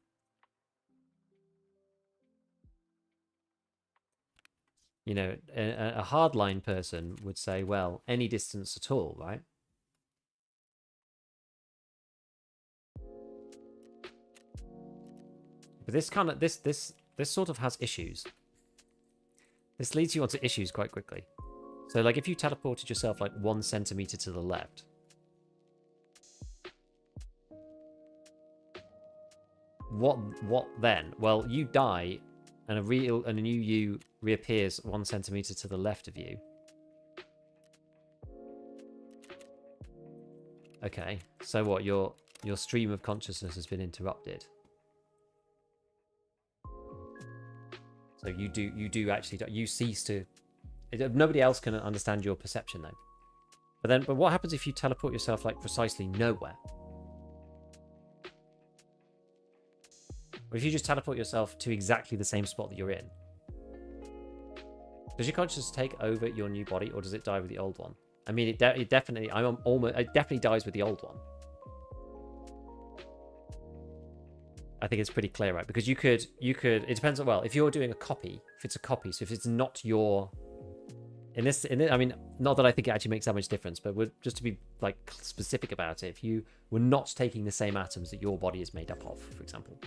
A hardline person would say, well, any distance at all, right? But this sort of has issues. This leads you onto issues quite quickly. So like if you teleported yourself like 1 centimeter to the left, what then? Well, you die and a new you reappears 1 centimeter to the left of you. Okay, so what? Your stream of consciousness has been interrupted. So you do actually, you cease to. Nobody else can understand your perception though. But what happens if you teleport yourself like precisely nowhere? Or if you just teleport yourself to exactly the same spot that you're in? Does your consciousness take over your new body, or does it die with the old one? I mean, it definitely. It definitely dies with the old one. I think it's pretty clear, right? Because you could. It depends on, well, if you're doing a copy, if it's a copy, so if it's not your. In this, I mean, not that I think it actually makes that much difference, but just to be like specific about it, if you were not taking the same atoms that your body is made up of, for example.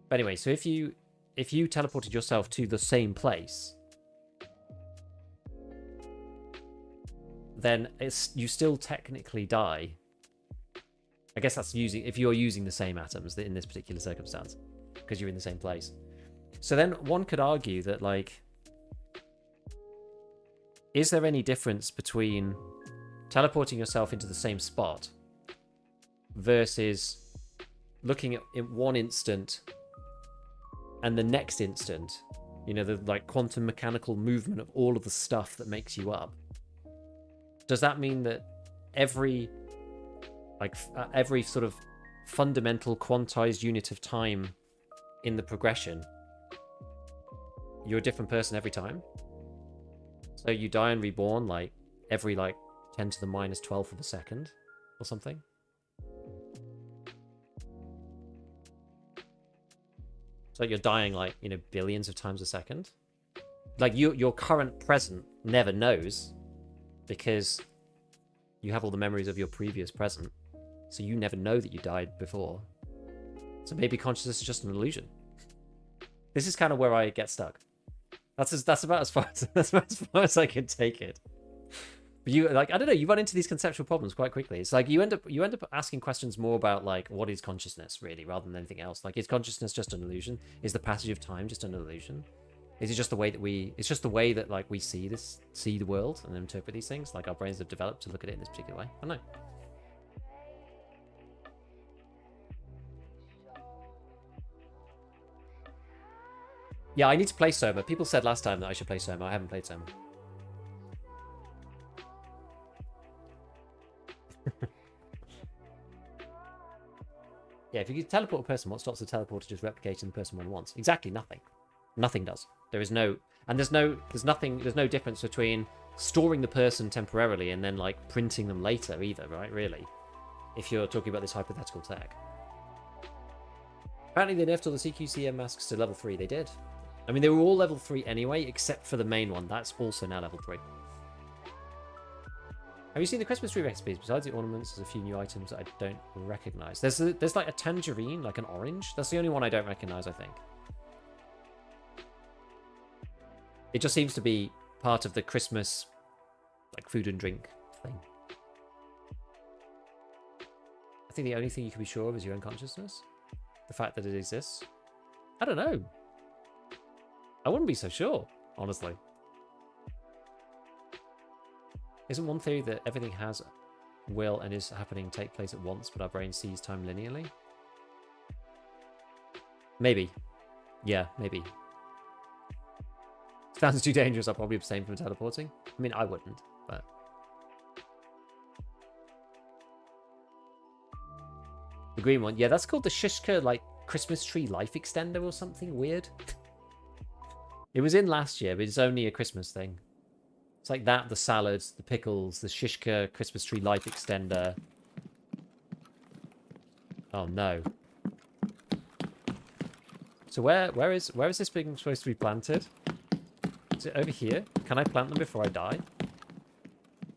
But anyway, so if you teleported yourself to the same place, then you still technically die. I guess that's if you're using the same atoms in this particular circumstance, because you're in the same place. So then one could argue that, like, is there any difference between teleporting yourself into the same spot versus looking at in one instant and the next instant You know, the like quantum mechanical movement of all of the stuff that makes you up. Does that mean that every every sort of fundamental quantized unit of time in the progression, you're a different person every time? So you die and reborn like every like 10 to the minus 12th of a second or something? So you're dying like, you know, billions of times a second? Like your current present never knows because you have all the memories of your previous present. So you never know that you died before. So maybe consciousness is just an illusion. This is kind of where I get stuck. That's about as far as I can take it. But you like, I don't know, you run into these conceptual problems quite quickly. It's like you end up asking questions more about like what is consciousness really rather than anything else. Like, is consciousness just an illusion? Is the passage of time just an illusion? Is it just the way that it's just the way that like we see the world and interpret these things? Like our brains have developed to look at it in this particular way. I don't know. Yeah, I need to play Soma. People said last time that I should play Soma. I haven't played Soma. Yeah, if you could teleport a person, what stops the teleporter just replicating the person one wants? Exactly nothing. Nothing does. There's no difference between storing the person temporarily and then like printing them later either, right? Really, if you're talking about this hypothetical tech. Apparently they nerfed all the CQCM masks to level 3. They did. I mean, they were all level 3 anyway, except for the main one. That's also now level 3. Have you seen the Christmas tree recipes? Besides the ornaments, there's a few new items that I don't recognize. There's like a tangerine, like an orange. That's the only one I don't recognize, I think. It just seems to be part of the Christmas, like, food and drink thing. I think the only thing you can be sure of is your own consciousness. The fact that it exists. I don't know. I wouldn't be so sure, honestly. Isn't one theory that everything has will and is happening take place at once, but our brain sees time linearly? Maybe. Yeah, maybe. Sounds too dangerous. I'll probably abstain from teleporting. I mean, I wouldn't, but... The green one. Yeah, that's called the Shishka, like, Christmas tree life extender or something weird. It was in last year, but it's only a Christmas thing. It's like that, the salads, the pickles, the Shishka Christmas tree life extender. Oh no. So where is this thing supposed to be planted? Is it over here? Can I plant them before I die?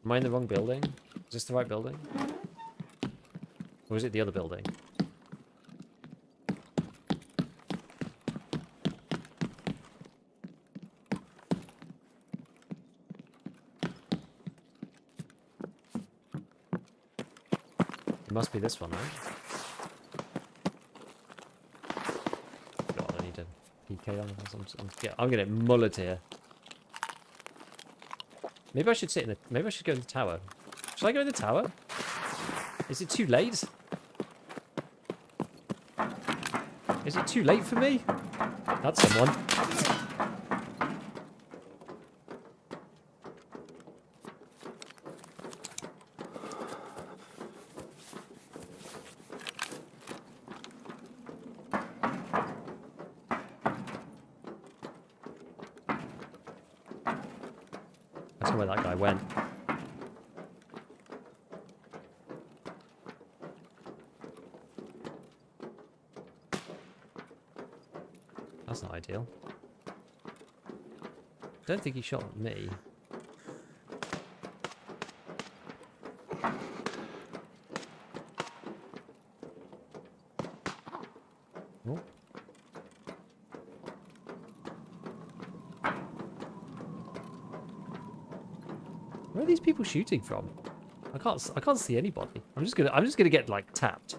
Am I in the wrong building? Is this the right building? Or is it the other building? It must be this one, right? God, I need to PK on this. I'm gonna get mullered here. Maybe I should sit in the... Maybe I should go in the tower. Should I go in the tower? Is it too late? Is it too late for me? That's someone. That's where that guy went. That's not ideal. Don't think he shot at me. Oh. Where are these people shooting from? I can't see anybody. I'm just gonna get like tapped.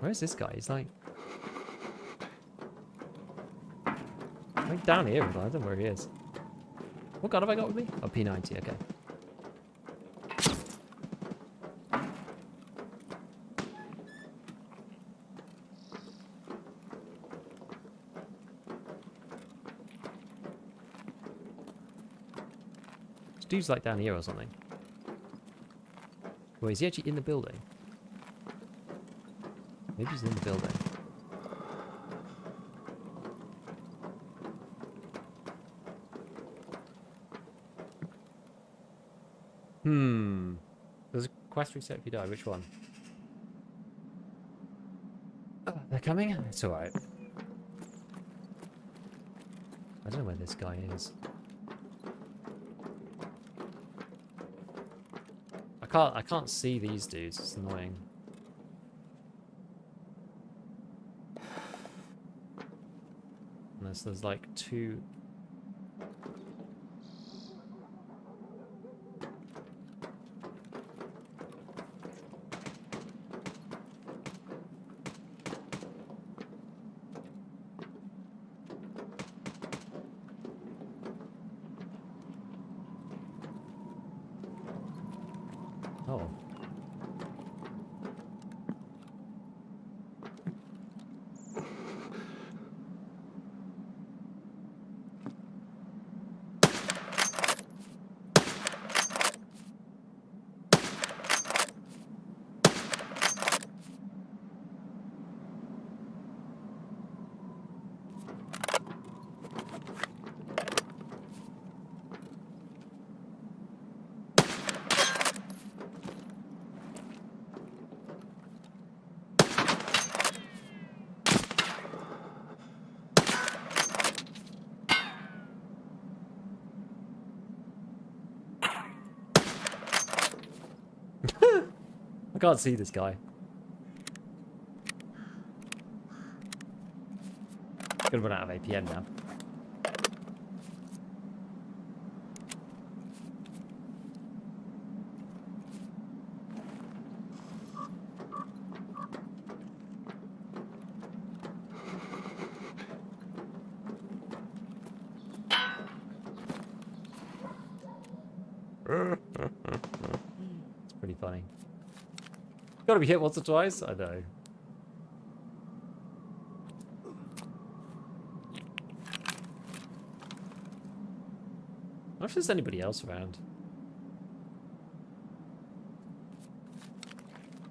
Where's this guy? He's like down here, but I don't know where he is. What gun have I got with me? Oh, P90, okay. Dude's like down here or something. Wait, is he actually in the building? Maybe he's in the building. There's a quest reset if you die. Which one? Oh, they're coming? It's alright. I don't know where this guy is. I can't see these dudes. It's annoying. Unless there's like two. Oh. I can't see this guy. Gonna run out of APN now. It's pretty funny. Gotta be hit once or twice? I know. I wonder if there's anybody else around.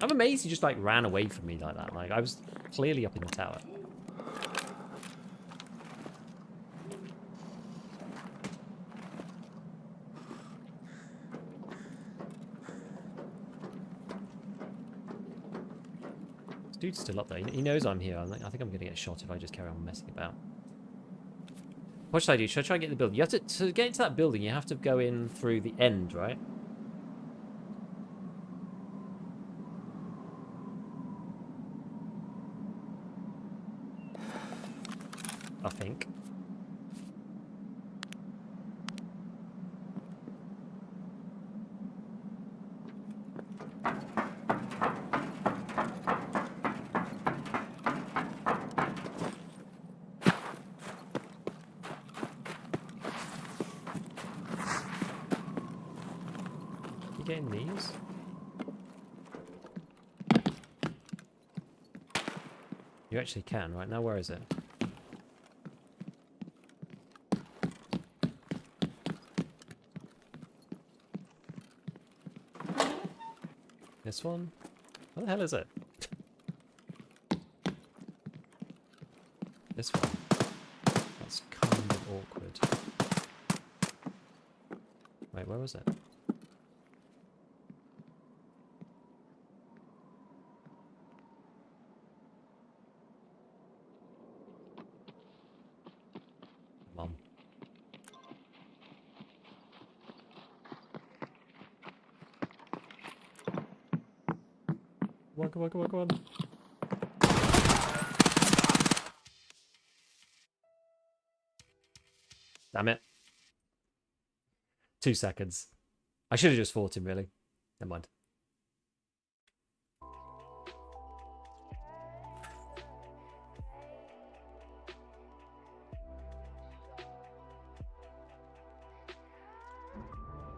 I'm amazed he just like ran away from me like that. Like I was clearly up in the tower. This dude's still up there. He knows I'm here. I think I'm gonna get shot if I just carry on messing about. What should I do? Should I try and get the building? You have to get into that building, you have to go in through the end, right? I think. Getting these? You actually can, right? Now where is it? This one? What the hell is it? This one? That's kind of awkward. Wait, where was it? Mom. Come on, come on, come on, come on. Damn it. 2 seconds. I should have just fought him, really. Never mind.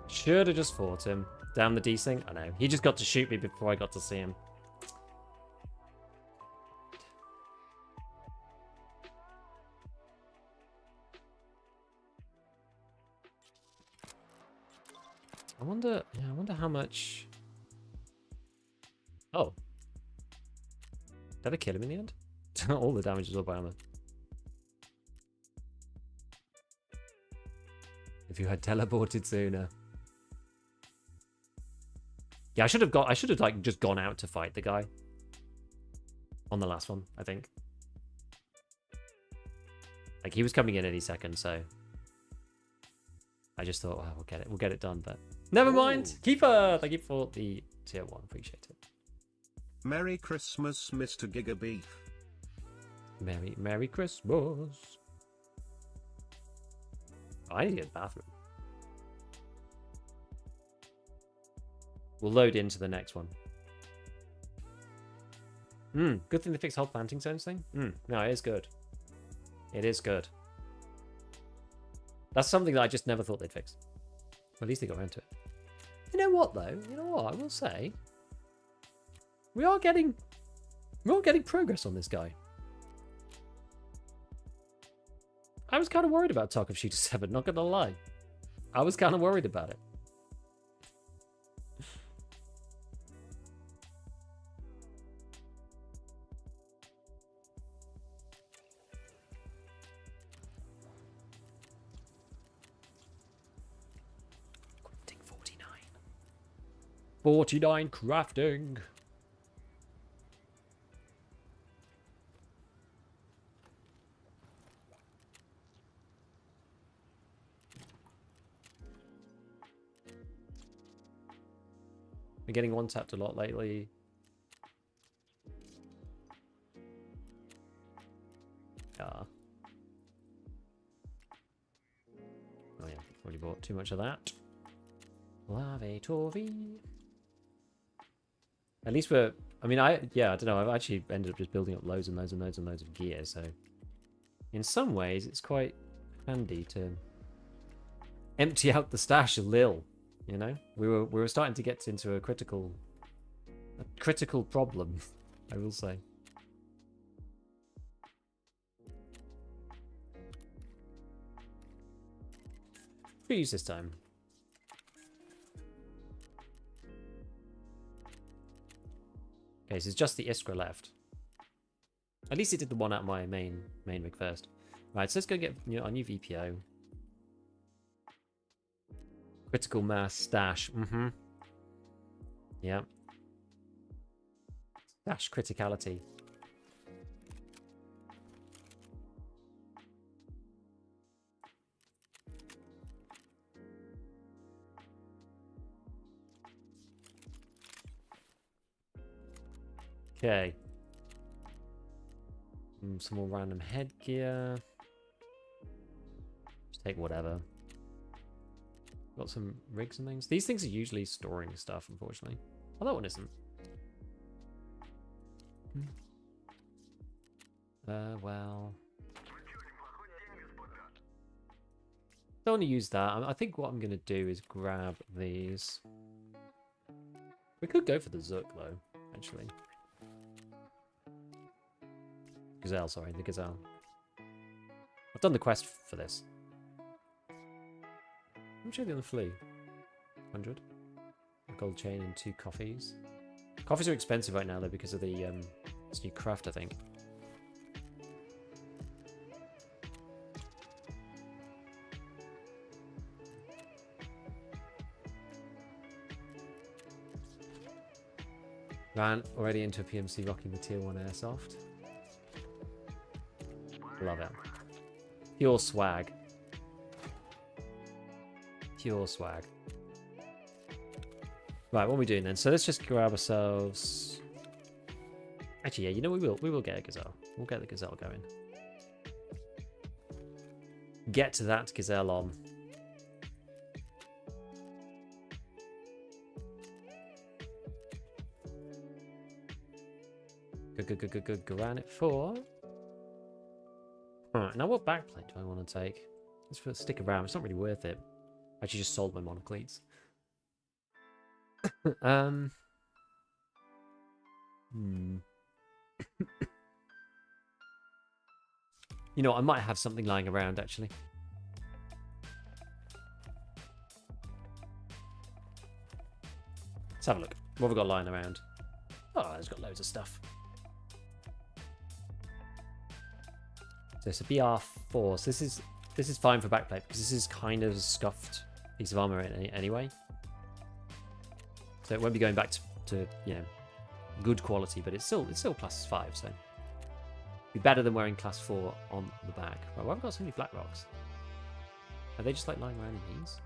Should have just fought him. Down the desync? I know. He just got to shoot me before I got to see him. I wonder how much... Oh. Did I kill him in the end? All the damage is all by armor. If you had teleported sooner. Yeah, I should have like just gone out to fight the guy. On the last one, I think. Like he was coming in any second, so I just thought, well, we'll get it done, but never mind. Keeper, thank you for the tier 1. Appreciate it. Merry Christmas, Mr. Gigabeef. Merry Christmas. Oh, I need to get to the bathroom. We'll load into the next one. Good thing they fixed the whole planting zones thing. No, it is good. It is good. That's something that I just never thought they'd fix. Well, at least they got around to it. You know what, though? You know what? I will say, we are getting progress on this guy. I was kind of worried about Tarkov Shooter 7, not gonna lie. I was kind of worried about it. Crafting 49. 49 crafting. Been getting one-tapped a lot lately. Oh yeah, already bought too much of that. Lave Torvi. At least we're... I mean, I don't know. I've actually ended up just building up loads and loads and loads and loads of gear, so... In some ways, it's quite handy to empty out the stash a little. You know, we were starting to get into a critical problem, I will say. We'll use this time. Okay, so it's just the Iskra left. At least it did the one out of my main rig first. Right, so let's go get our new VPO. Critical mass stash. Yeah. Stash criticality. Okay. Some more random headgear. Just take whatever. Got some rigs and things. These things are usually storing stuff, unfortunately. Oh, that one isn't. Well. Don't want to use that. I think what I'm going to do is grab these. We could go for the Zook, though, actually. Gazelle, sorry, the Gazelle. I've done the quest for this. I'm sure the other Flea. 100. A gold chain and 2 coffees. Coffees are expensive right now though because of the this new craft, I think. Ran already into a PMC rocking the tier 1 airsoft. Love it. Pure swag. Pure swag. Right, what are we doing then? So let's just grab ourselves... Actually, yeah, you know, we will get a Gazelle. We'll get the Gazelle going. Get to that Gazelle on. Good. Granite 4. Alright, now what backplate do I want to take? Let's stick around. It's not really worth it. I actually just sold my monocleats. You know, I might have something lying around, actually. have a look. What have we got lying around? Oh, it's got loads of stuff. So it's a BR4. So this is fine for backplate because this is kind of a scuffed piece of armor anyway. So it won't be going back to you know, good quality, but it's still class 5, so be better than wearing class 4 on the back. Right, why have we got so many black rocks? Are they just like lying around in these?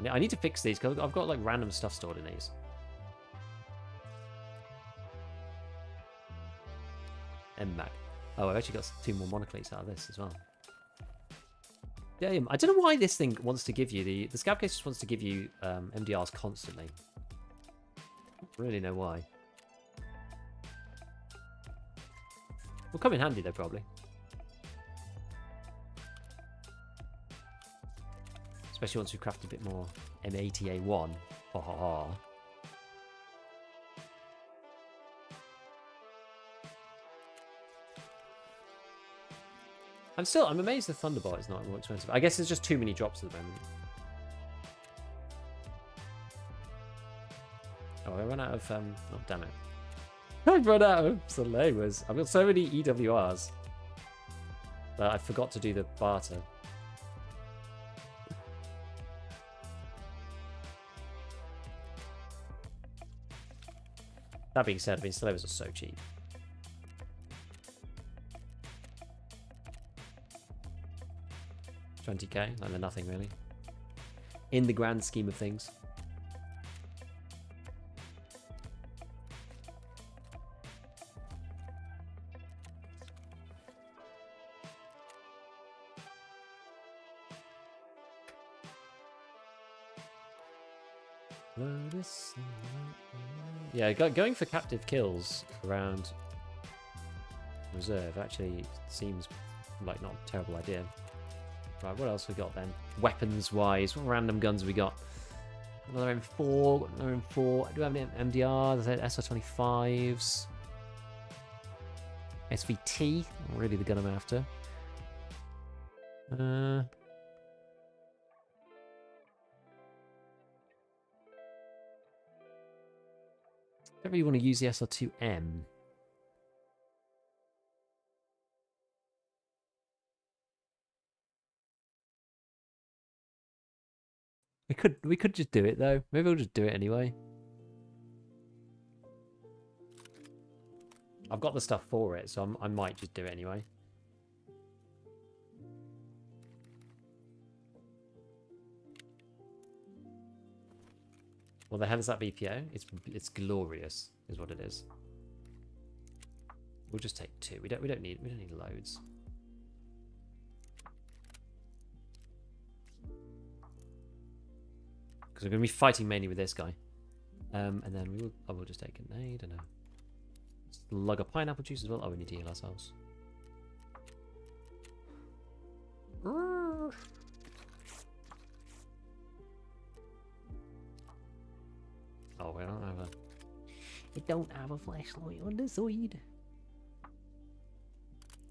Yeah, I need to fix these because I've got like random stuff stored in these. MMAC. Oh, I've actually got 2 more monocletes out of this as well. Yeah, I don't know why this thing wants to give you the scav case just wants to give you MDRs constantly. Don't really know why. Will come in handy though, probably. Especially once we craft a bit more M80A1. Ha ha ha. I'm amazed the Thunderbolt is not more expensive. I guess there's just too many drops at the moment. Oh, I run out of oh damn it. I've run out of Salewers. I've got so many EWRs that I forgot to do the barter. That being said, I mean, Salewers are so cheap. $20k, like they're nothing really. In the grand scheme of things. Yeah, going for captive kills around reserve actually seems like not a terrible idea. Right, what else we got then? Weapons-wise, what random guns have we got? Another M4, another M4. Do we have any MDRs? SR25s? SVT? Really the gun I'm after. Don't really want to use the SR2M. We could just do it though. Maybe we'll just do it anyway. I've got the stuff for it, so I might just do it anyway. Well, the hell is that BPO? It's glorious, is what it is. We'll just take 2. We don't need loads. Because we're going to be fighting mainly with this guy. And then I will just take a nade and a lug of pineapple juice as well. Oh, we need to heal ourselves. Oh, we don't have a... We don't have a flashlight on the side.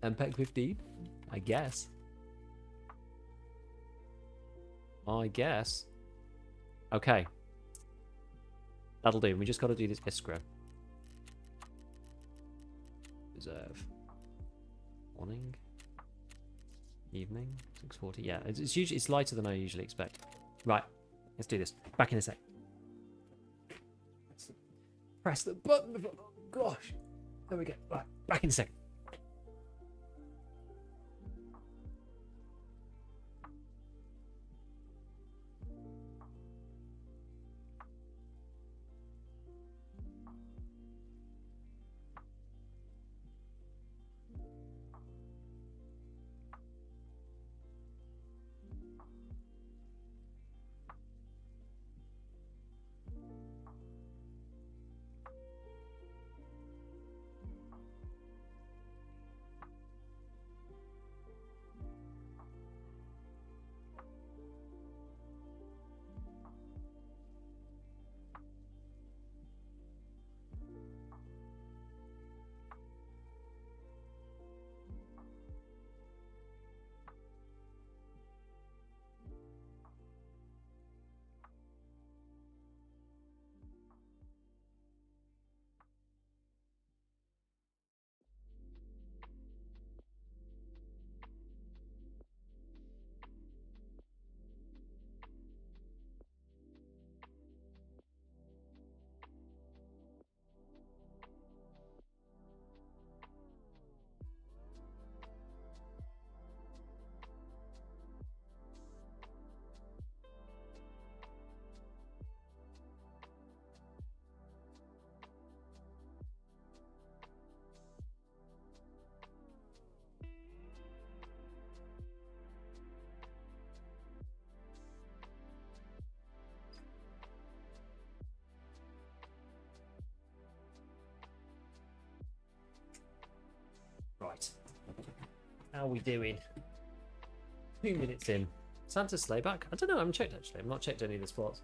MPEG 15? I guess. I guess. Okay. That'll do. We just got to do this Iskra. Reserve. Morning. Evening. 6:40. Yeah, it's lighter than I usually expect. Right. Let's do this. Back in a sec. Press the button. Oh, gosh. There we go. Right. Back in a sec. How are we doing? 2 minutes in. Santa's sleigh back? I don't know. I haven't checked actually. I've not checked any of the spots.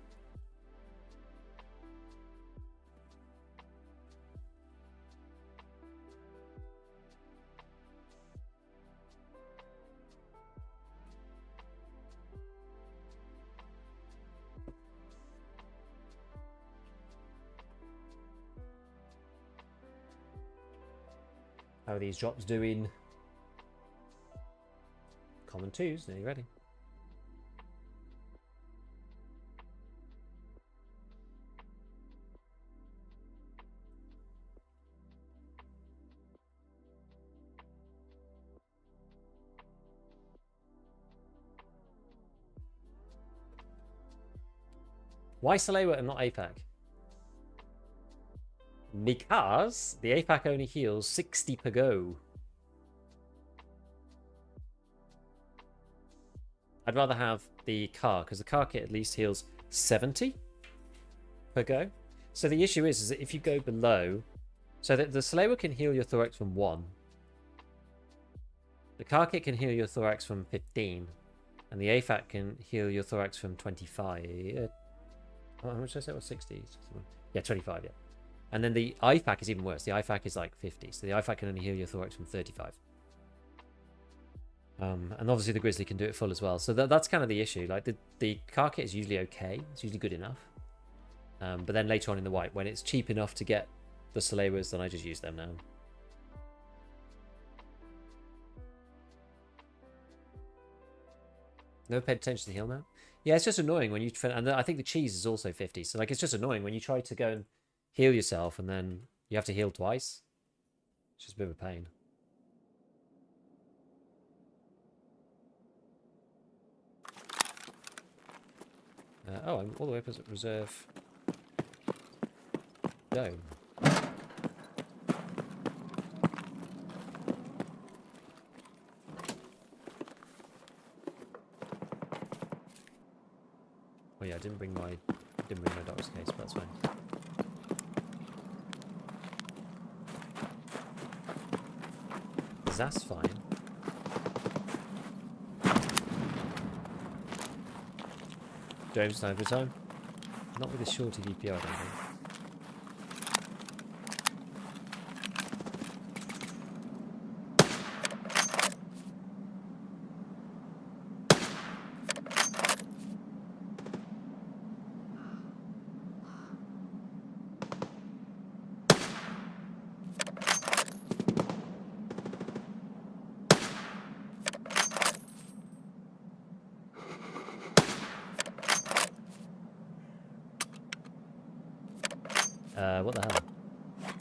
How are these drops doing? Common twos, nearly ready. Why Salewa and not APAC? Because the APAC only heals 60 per go. I'd rather have the car, because the car kit at least heals 70 per go. So the issue is that if you go below, so that the Salewa can heal your thorax from 1. The car kit can heal your thorax from 15. And the AFAC can heal your thorax from 25. How much did I say? What, 60? Yeah, 25, yeah. And then the IFAC is even worse. The IFAC is like 50. So the IFAC can only heal your thorax from 35. And obviously the Grizzly can do it full as well. So that's kind of the issue. Like the car kit is usually okay. It's usually good enough. But then later on in the white, when it's cheap enough to get the Salewas, then I just use them now. Never paid attention to the heal now. Yeah, it's just annoying when you... And I think the cheese is also 50. So like it's just annoying when you try to go and heal yourself and then you have to heal twice. It's just a bit of a pain. Oh, I'm all the way up at reserve dome. Oh yeah, I didn't bring my doctor's case, but that's fine. That's fine. Dome sniper time. Not with a shorty DPR, I don't think. What the hell?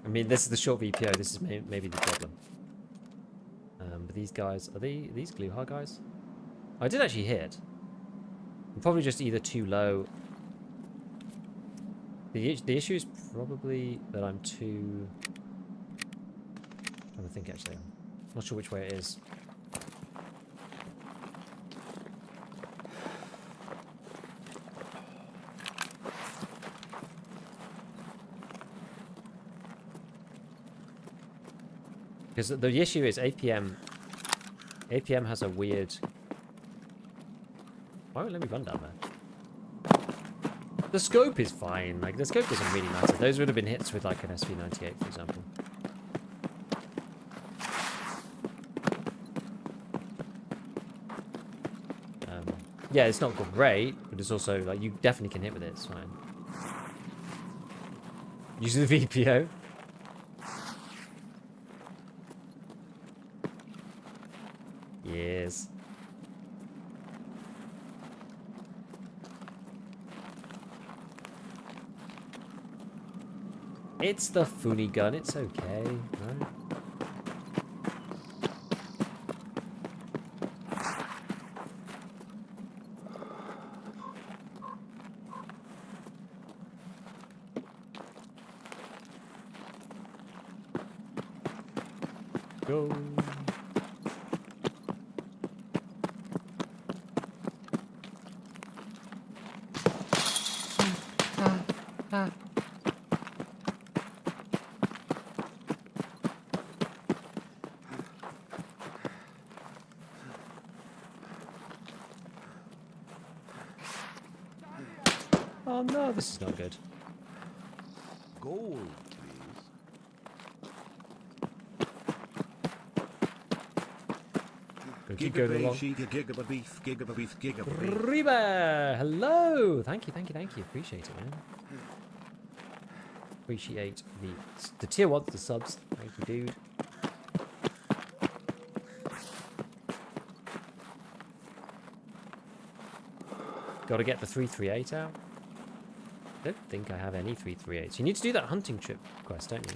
I mean, this is the short VPO. This is maybe the problem. But these guys... Are these glue hard guys? I did actually hit. I'm probably just either too low. The issue is probably that I'm too... I'm trying to think, actually. I'm not sure which way it is. Because the issue is APM has a weird... Why won't let me run down there? The scope is fine. Like, the scope doesn't really matter. Those would have been hits with, like, an SV98, for example. Yeah, it's not great, but it's also, like, you definitely can hit with it. It's fine. Using the VPO. Yes. It's the funny gun, it's okay, right? Go. Oh no, this is not good. Gold, please. But keep going along. Gigabeef. Reba! Hello! Thank you, thank you, thank you. Appreciate it, man. Appreciate the tier 1, the subs. Thank you, dude. Gotta get the 338 out. I don't think I have any 338s. You need to do that hunting trip quest, don't you?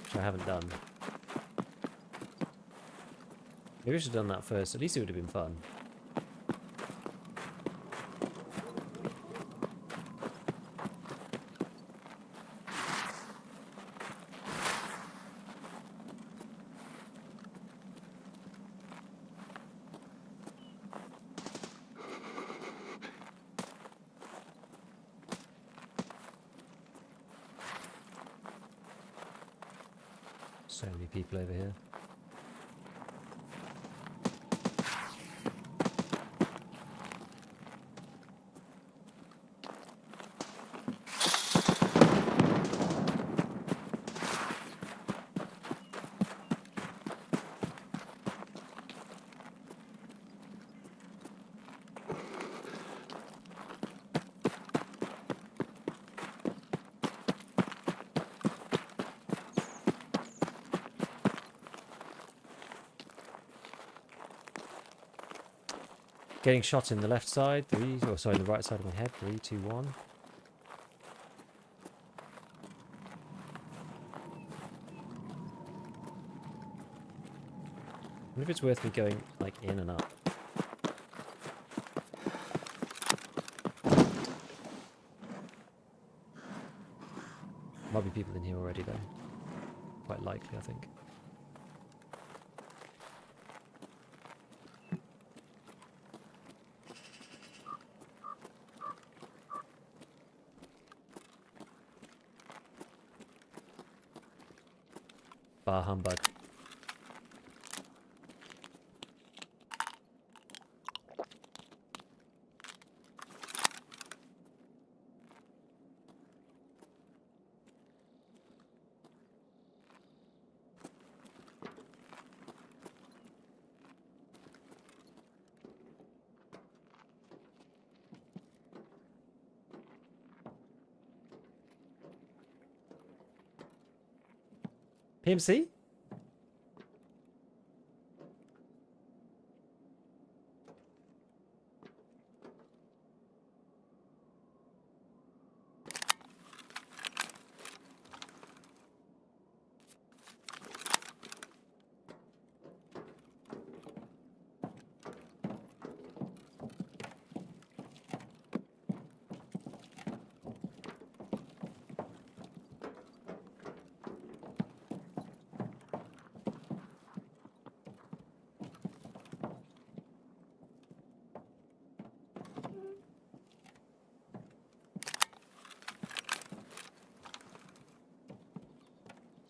Which I haven't done. Maybe I should have done that first. At least it would have been fun. So many people over here. Getting shot in the left side, the right side of my head, 3, 2, 1. I wonder if it's worth me going, like, in and up. Might be people in here already, though. Quite likely, I think. Bar humbug. PMC?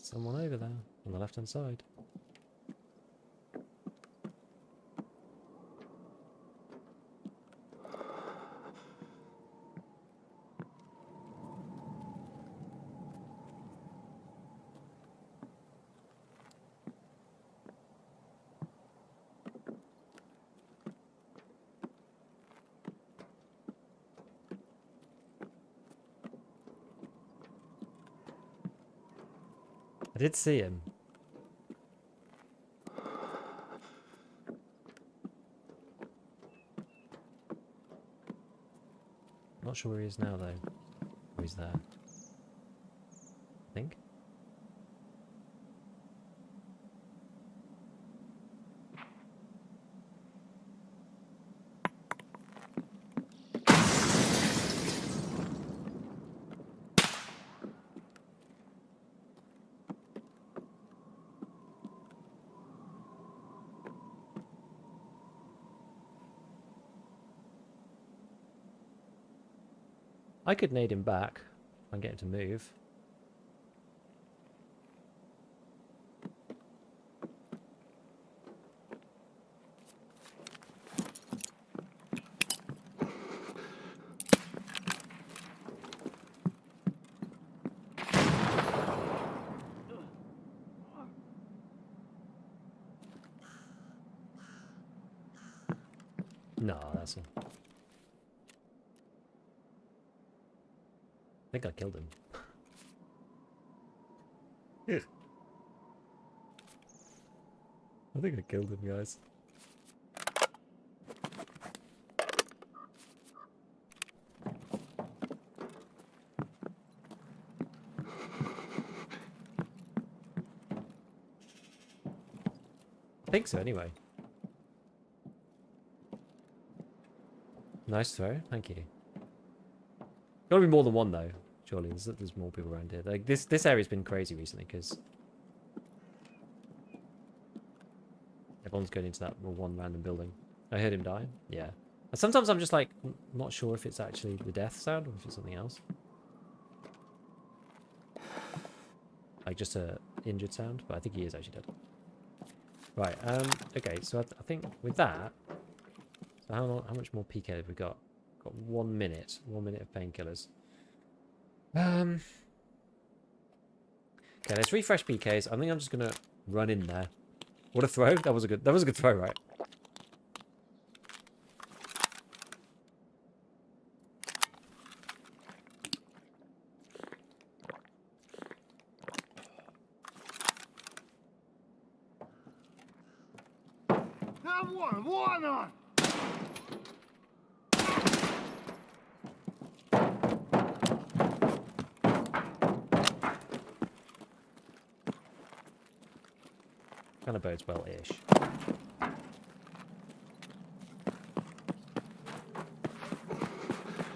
Someone over there on the left hand side. I did see him. Not sure where he is now, though. Oh, he's there. I think. I could nade him back and get him to move. No, that's a... I think I killed him. Yeah. I think I killed him, guys. I think so, anyway. Nice throw, thank you. Gotta be more than one though. Surely there's more people around here. Like this area's been crazy recently because everyone's going into that one random building. I heard him die. Yeah. And sometimes I'm just like not sure if it's actually the death sound or if it's something else. Like just a injured sound, but I think he is actually dead. Right. Okay. So I think with that. So how much more PK have we got? Got 1 minute. 1 minute of painkillers. Okay, let's refresh PKs. I think I'm just gonna run in there. What a throw! That was a good throw, right? Вон он! Kind of bodes well-ish.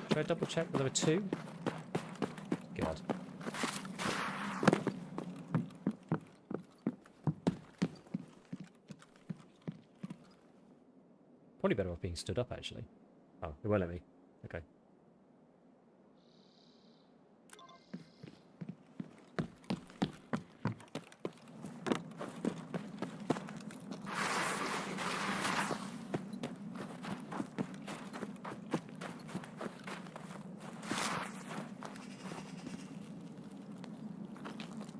Should I double check whether there were two? God. Probably better off being stood up, actually. Oh, it won't let me. Okay.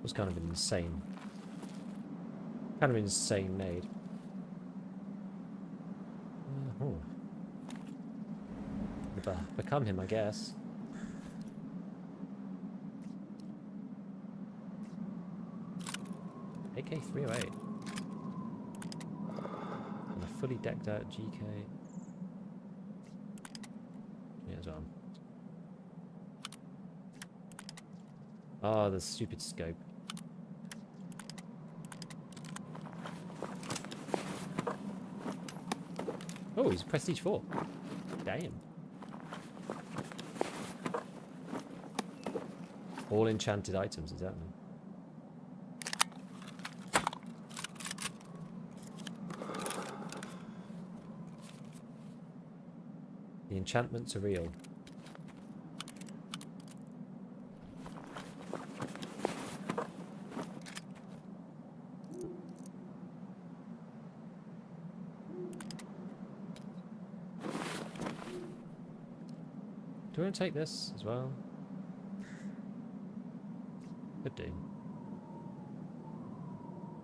Was kind of an insane nade. Oh. Become him, I guess. AK-308. And a fully decked out GK. Yeah, as well. Oh, the stupid scope. Oh, he's Prestige 4. Damn. All enchanted items, exactly. The enchantments are real. Do you want to take this as well? Could do.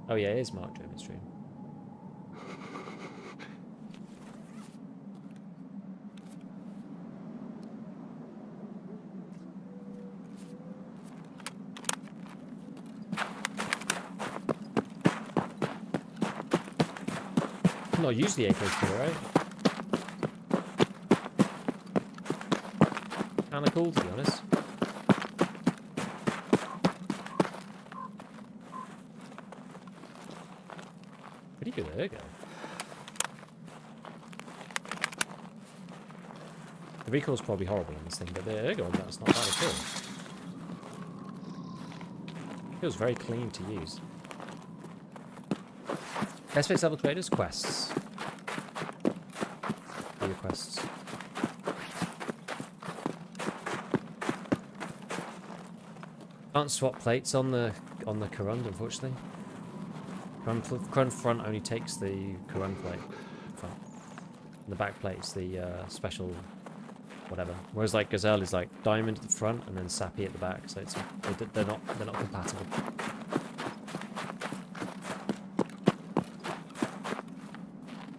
Oh yeah, it is marked during the stream. I'm not used to the AK-4, right? Kinda cool, to be honest. Pretty good ergo. The recoil's probably horrible on this thing, but the ergo on that's not bad at all. Feels very clean to use. Best fix level creators? Quests. Do your quests. Can't swap plates on the Corund, unfortunately. Corund front only takes the Corund plate. Front. And the back plate's the special whatever. Whereas like Gazelle is like diamond at the front and then sappy at the back, so it's they're not compatible.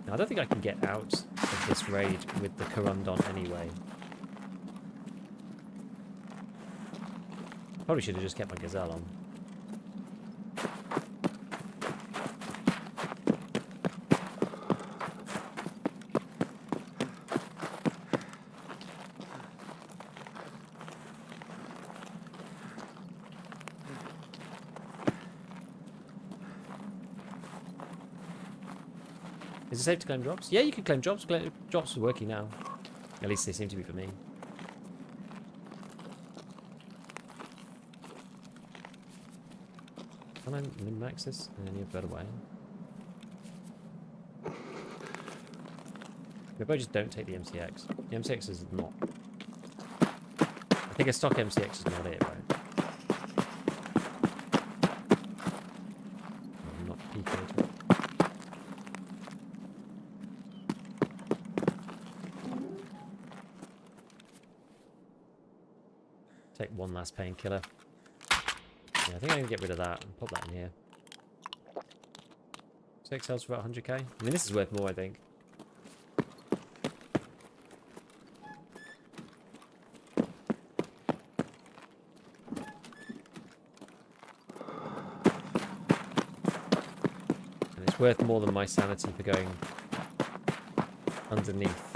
Now, I don't think I can get out of this raid with the Corundon anyway. Probably should have just kept my Gazelle on. Is it safe to claim drops? Yeah, you can claim drops. Drops are working now. At least they seem to be for me. Can I min-max this in any better way? Maybe I just don't take the MCX. The MCX is not... I think a stock MCX is not it, right? I'm not PK'd. Take one last painkiller. Yeah, I think I'm going to get rid of that and put that in here. 6 sells for about 100k. I mean, this is worth more, I think. And it's worth more than my sanity for going underneath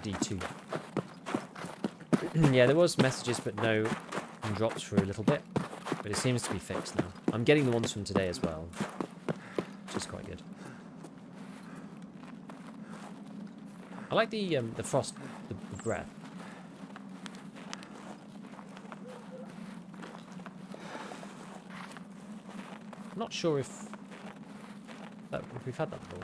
the D2. Yeah, there was messages, but no drops for a little bit. But it seems to be fixed now. I'm getting the ones from today as well, which is quite good. I like the frost, the breath. I'm not sure if we've had that before.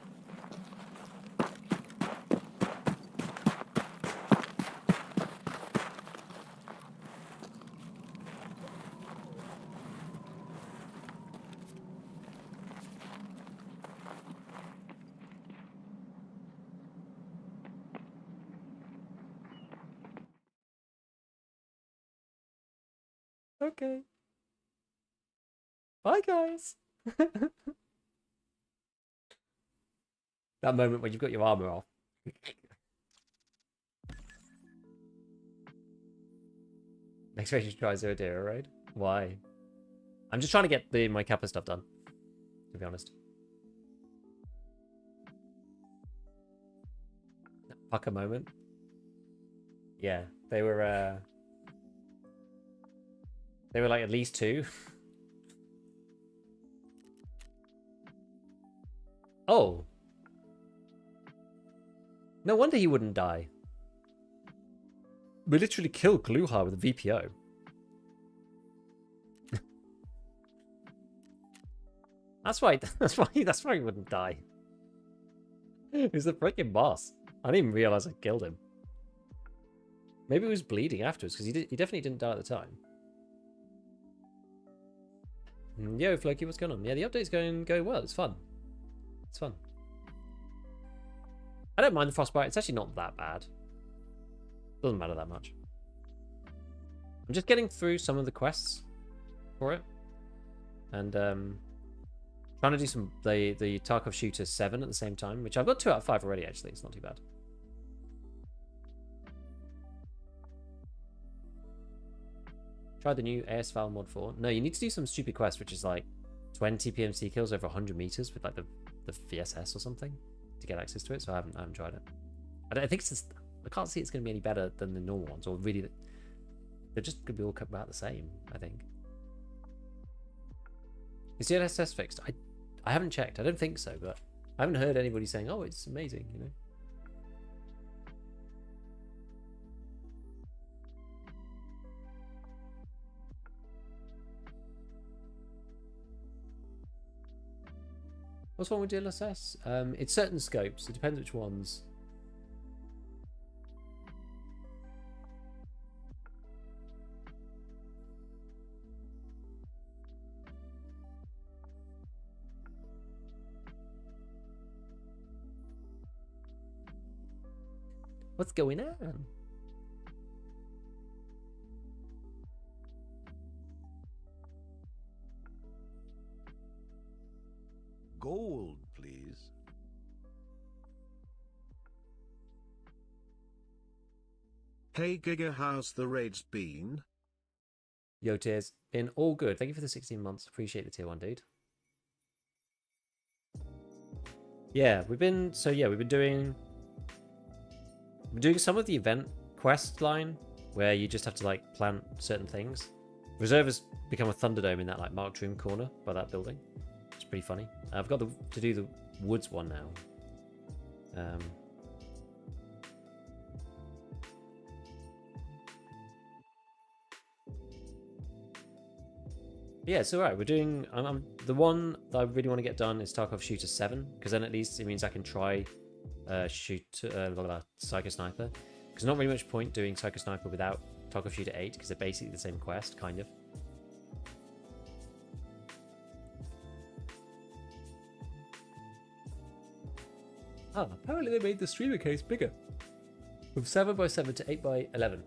Okay. Bye, guys. That moment when you've got your armor off. Next race you try Zero right? Why? I'm just trying to get my Kappa stuff done, to be honest. Pucker moment. Yeah, they were like at least 2. Oh. No wonder he wouldn't die. We literally killed Gluhar with a VPO. That's why he wouldn't die. He's the freaking boss. I didn't even realize I killed him. Maybe he was bleeding afterwards, because he definitely didn't die at the time. Yo, Floki, what's going on? Yeah, the update's going well. It's fun. It's fun. I don't mind the frostbite. It's actually not that bad. Doesn't matter that much. I'm just getting through some of the quests for it, and trying to do some the Tarkov Shooter 7 at the same time, which I've got 2 out of 5 already. Actually, it's not too bad. Try the new AS Val mod 4. No, you need to do some stupid quest, which is like 20 PMC kills over 100 meters with like the VSS or something to get access to it. So I haven't tried it. I think it's just, I can't see it's going to be any better than the normal ones, or really they're just going to be all about the same. I think. Is the LSS fixed? I haven't checked. I don't think so, but I haven't heard anybody saying, "Oh, it's amazing," you know. What's wrong with DLSS? It's certain scopes. It depends which ones. What's going on? Gold, please. Hey Giga, how's the raids been? Yo, Tears. Been all good. Thank you for the 16 months. Appreciate the tier 1, dude. Yeah, we've been doing some of the event quest line where you just have to like plant certain things. Reserve has become a Thunderdome in that like marked room corner by that building. It's pretty funny. I've got to do the woods one now. Yeah, it's alright. We're doing the one that I really want to get done is Tarkov Shooter 7, because then at least it means I can try Psycho Sniper. Because not really much point doing Psycho Sniper without Tarkov Shooter 8, because they're basically the same quest, kind of. Ah, apparently they made the streamer case bigger. From 7x7 to 8x11.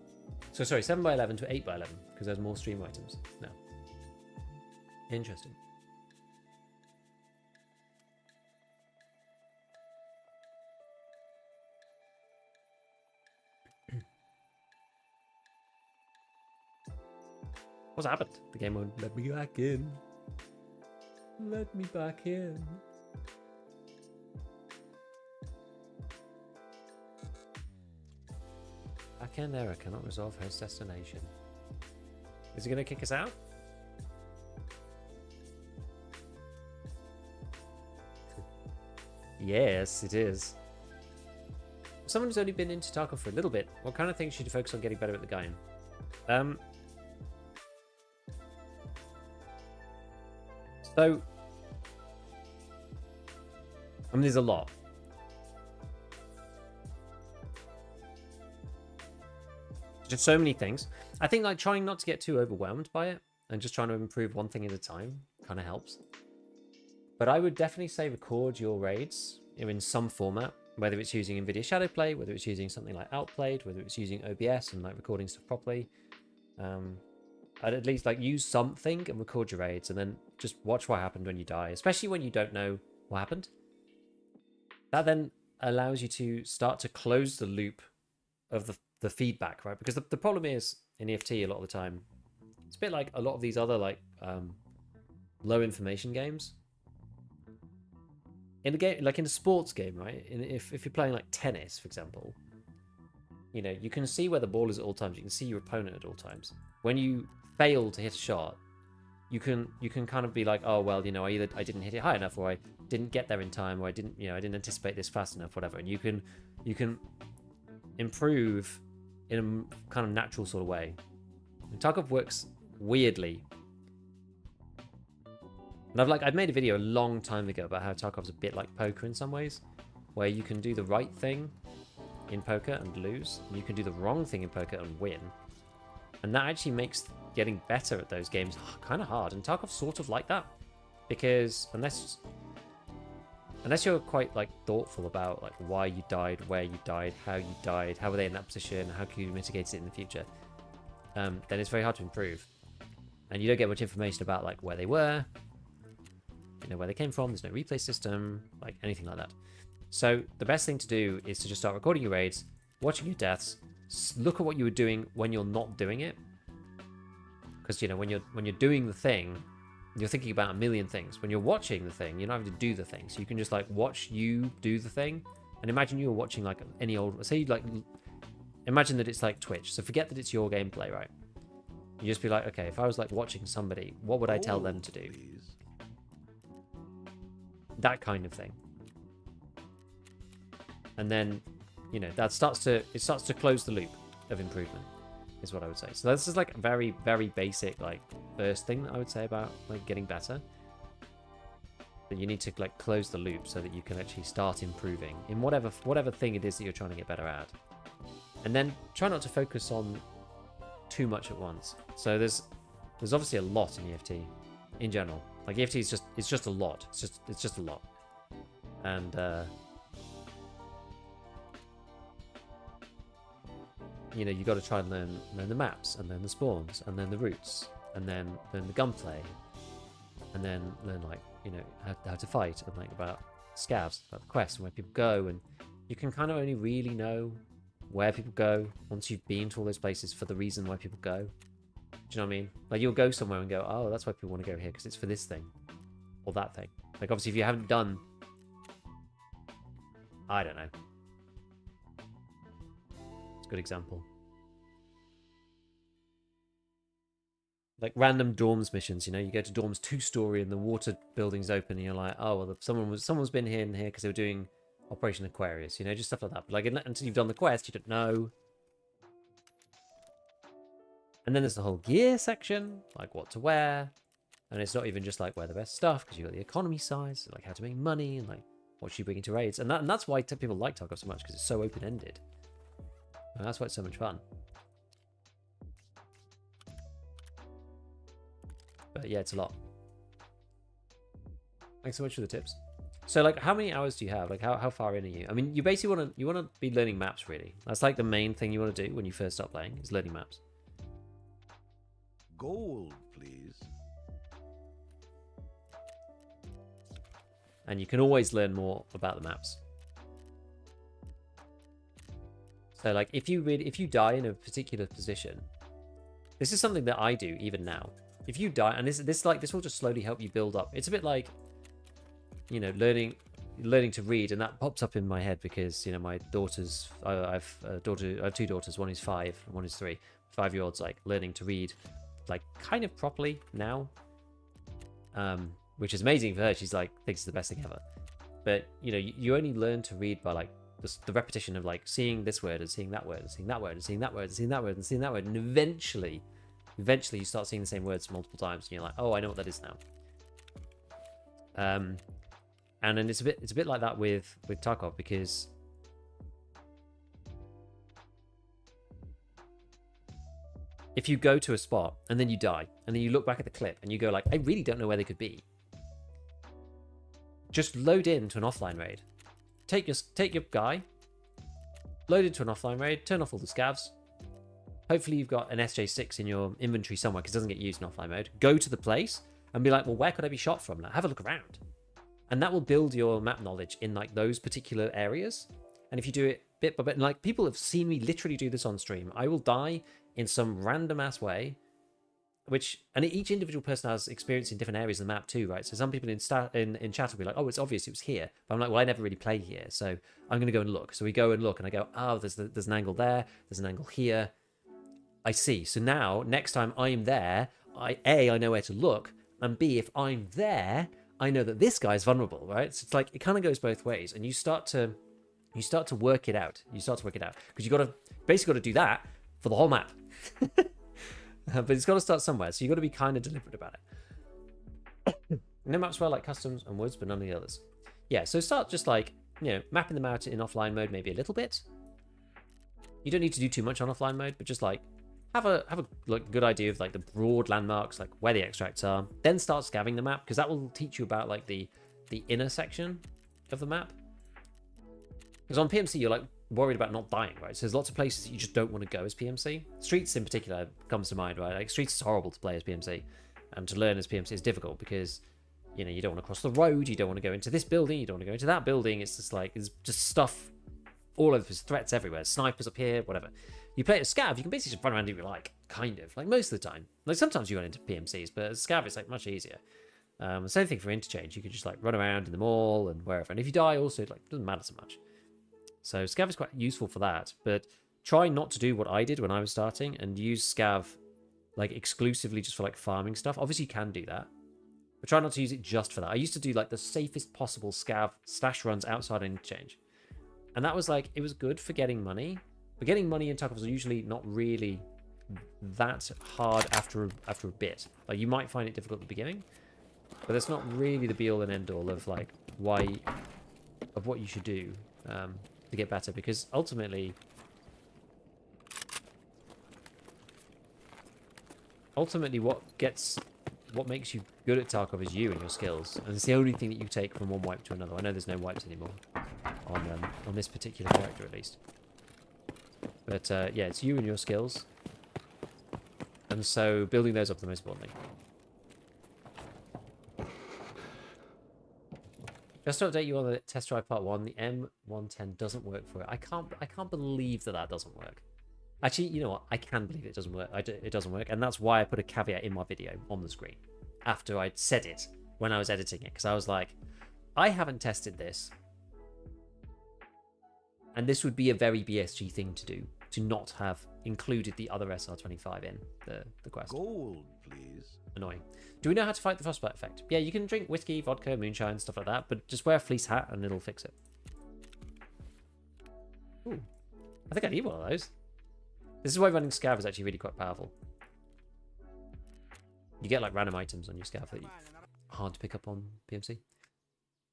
So sorry, 7x11 to 8x11, because there's more stream items now. Interesting. What's happened? The game won't let me back in. Let me back in. Backend error cannot resolve host destination. Is it going to kick us out? Yes, it is. Someone who's only been into Tarkov for a little bit, what kind of things should you focus on getting better at the game? So, I mean, there's a lot. Just so many things. I think like trying not to get too overwhelmed by it and just trying to improve one thing at a time kind of helps. But I would definitely say record your raids in some format, whether it's using NVIDIA Shadowplay, whether it's using something like Outplayed, whether it's using OBS and like recording stuff properly. I'd at least like use something and record your raids and then just watch what happened when you die, especially when you don't know what happened. That then allows you to start to close the loop of the feedback, right? Because the problem is in EFT a lot of the time, it's a bit like a lot of these other like low information games. In the game, like in a sports game, right? If you're playing like tennis, for example, you know, you can see where the ball is at all times. You can see your opponent at all times. When you fail to hit a shot, you can kind of be like, oh well, you know, either I didn't hit it high enough, or I didn't get there in time, or I didn't anticipate this fast enough, whatever. And you can improve in a kind of natural sort of way. And Tarkov works weirdly. And I've made a video a long time ago about how Tarkov's a bit like poker in some ways, where you can do the right thing in poker and lose, and you can do the wrong thing in poker and win. And that actually makes getting better at those games kind of hard. And Tarkov's sort of like that, because unless you're quite like thoughtful about like why you died, where you died, how were they in that position, how can you mitigate it in the future, then it's very hard to improve. And you don't get much information about like where they were, you know, where they came from. There's no replay system, like anything like that. So the best thing to do is to just start recording your raids, watching your deaths, look at what you were doing when you're not doing it. Because, you know, when you're doing the thing, you're thinking about a million things. When you're watching the thing, you're not having to do the thing. So you can just like watch you do the thing. And imagine you were watching like any old, say like, imagine that it's like Twitch. So forget that it's your gameplay, right? You just be like, okay, if I was like watching somebody, what would I tell them to do? That kind of thing. And then, you know, it starts to close the loop of improvement, is what I would say. So this is like a very, very basic, like, first thing that I would say about like getting better. But you need to like close the loop so that you can actually start improving in whatever thing it is that you're trying to get better at. And then try not to focus on too much at once. So there's obviously a lot in EFT in general. Like EFT is just a lot. It's just a lot. And you know, you got to try and learn the maps, and then the spawns, and then the routes, and then learn the gunplay, and then learn like, you know, how to fight, and like about scavs, about the quests and where people go. And you can kind of only really know where people go, once you've been to all those places for the reason why people go. Do you know what I mean? Like, you'll go somewhere and go, oh, that's why people want to go here, because it's for this thing. Or that thing. Like, obviously, if you haven't done... I don't know. It's a good example. Like random dorms missions, you know, you go to dorms 2-story and the water building's open and you're like, oh, well, someone's been here and here because they were doing Operation Aquarius, you know, just stuff like that. But like, until you've done the quest, you don't know. And then there's the whole gear section, like what to wear. And it's not even just like wear the best stuff, because you've got the economy size, like how to make money and like what should you bring into raids. And that's why people like Tarkov so much, because it's so open-ended. And that's why it's so much fun. But yeah, it's a lot. Thanks so much for the tips. So like, how many hours do you have? Like, how far in are you? I mean, you basically want to be learning maps, really. That's like the main thing you want to do when you first start playing, is learning maps. Gold, please. And you can always learn more about the maps. So like, if you die in a particular position, this is something that I do even now. If you die, and this will just slowly help you build up. It's a bit like, you know, learning to read, and that pops up in my head because, you know, my daughters, I have 2 daughters. One is 5, and one is 3. 5-year-olds like learning to read, like kind of properly now, which is amazing for her. She's like thinks it's the best thing ever. But you know, you only learn to read by like the repetition of like seeing this word and seeing that word and seeing that word and seeing that word and seeing that word and seeing that word, and eventually you start seeing the same words multiple times and you're like, oh, I know what that is now. And then it's a bit like that with Tarkov, because if you go to a spot and then you die and then you look back at the clip and you go like, I really don't know where they could be, just load into an offline raid. Take your guy, load into an offline raid, turn off all the scavs. Hopefully you've got an SJ6 in your inventory somewhere, because it doesn't get used in offline mode. Go to the place and be like, well, where could I be shot from now? Have a look around. And that will build your map knowledge in like those particular areas. And if you do it bit by bit, like people have seen me literally do this on stream. I will die in some random ass way, and each individual person has experience in different areas of the map too, right? So some people in chat will be like, oh, it's obvious it was here. But I'm like, well, I never really play here, so I'm going to go and look. So we go and look, and I go, oh, there's an angle there, there's an angle here. I see. So now, next time I'm there, I know where to look, and B, if I'm there, I know that this guy's vulnerable, right? So it's like, it kind of goes both ways, and you start to work it out. Because you basically got to do that for the whole map. But it's got to start somewhere, so you got to be kind of deliberate about it. And then maps were like customs and woods, but none of the others. Yeah, so start just like, you know, mapping them out in offline mode, maybe a little bit. You don't need to do too much on offline mode, but just like have a like good idea of like the broad landmarks, like where the extracts are. Then start scavving the map, because that will teach you about like the inner section of the map. Because on PMC you're like worried about not dying, right? So there's lots of places that you just don't want to go as PMC. Streets in particular comes to mind, right? Like Streets is horrible to play as PMC, and to learn as PMC is difficult because, you know, you don't want to cross the road, you don't want to go into this building, you don't want to go into that building. It's just like, it's just stuff all over, there's threats everywhere, snipers up here, whatever. You play it as Scav, you can basically just run around if you like, kind of, like most of the time. Like sometimes you run into PMCs, but as Scav it's like much easier. Same thing for interchange, you can just like run around in the mall and wherever, and if you die also, like, it doesn't matter so much. So Scav is quite useful for that, but try not to do what I did when I was starting and use Scav like exclusively just for like farming stuff. Obviously you can do that, but try not to use it just for that. I used to do like the safest possible Scav stash runs outside interchange, and that was like, it was good for getting money, but getting money in Tarkov was usually not really that hard after a bit. Like you might find it difficult at the beginning, but that's not really the be all and end all of like what you should do to get better, because ultimately what makes you good at Tarkov is you and your skills, and it's the only thing that you take from one wipe to another. I know there's no wipes anymore on this particular character at least, but yeah, it's you and your skills, and so building those up is the most important thing. Just to update you on the test drive part 1, the M110 doesn't work for it. I can't believe that doesn't work. Actually, you know what? I can believe it doesn't work. It doesn't work, and that's why I put a caveat in my video on the screen after I'd said it when I was editing it, because I was like, I haven't tested this, and this would be a very BSG thing to do, to not have included the other SR25 in the quest. Gold, please. Annoying. Do we know how to fight the frostbite effect? Yeah, you can drink whiskey, vodka, moonshine, stuff like that, but just wear a fleece hat and it'll fix it. Ooh. I think I need one of those. This is why running scav is actually really quite powerful. You get like random items on your scav that are hard to pick up on PMC.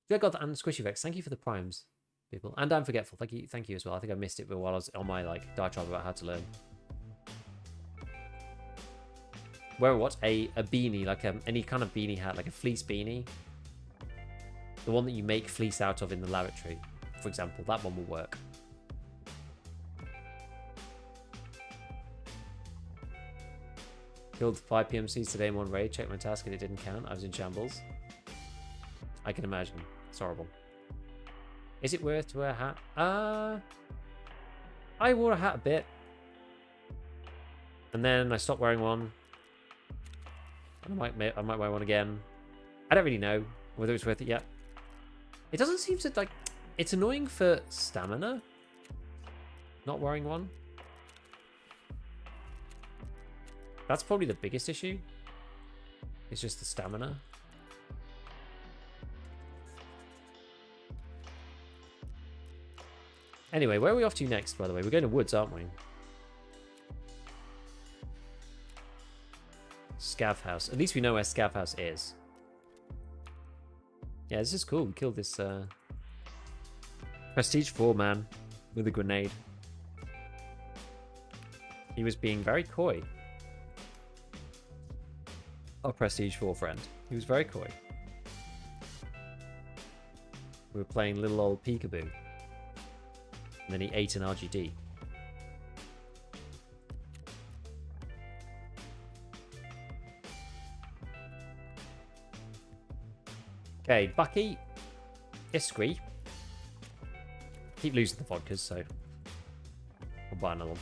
Yeah, God, and Squishy Vex, thank you for the primes, people. And I'm forgetful. Thank you as well. I think I missed it while I was on my like diatribe about how to learn. Wear what? A beanie, like any kind of beanie hat, like a fleece beanie. The one that you make fleece out of in the laboratory, for example. That one will work. Killed 5 PMCs today in one raid. Checked my task and it didn't count. I was in shambles. I can imagine. It's horrible. Is it worth to wear a hat? I wore a hat a bit. And then I stopped wearing one. I might wear one again. I don't really know whether it's worth it yet. It doesn't seem to, like... It's annoying for stamina. Not wearing one. That's probably the biggest issue. It's just the stamina. Anyway, where are we off to next, by the way? We're going to woods, aren't we? Scav house. At least we know where Scav house is. Yeah, this is cool. We killed this Prestige 4 man with a grenade. He was being very coy. Our Prestige 4 friend. He was very coy. We were playing little old peekaboo. And then he ate an RGD. Okay, Bucky. Iskri. Keep losing the vodkas, so we'll buy another one.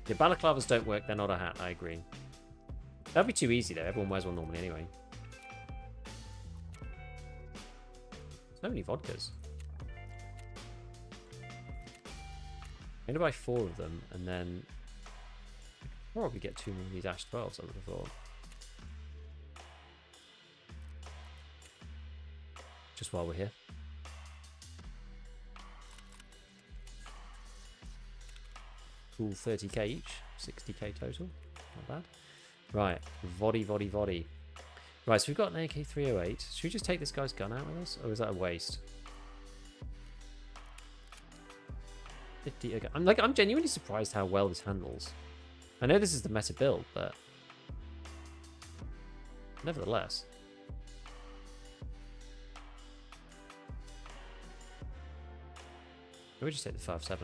Yeah, balaclavas don't work, they're not a hat, I agree. That'd be too easy though, everyone wears one normally anyway. So many vodkas. I'm gonna buy 4 of them and then probably get 2 more of these Ash 12s, I would have thought. Just while we're here. Cool, 30k each, 60k total. Not bad. Right, Vody. Right, so we've got an AK-308. Should we just take this guy's gun out with us? Or is that a waste? 50 again. I'm genuinely surprised how well this handles. I know this is the meta build, but nevertheless. Let me just take the 5.7.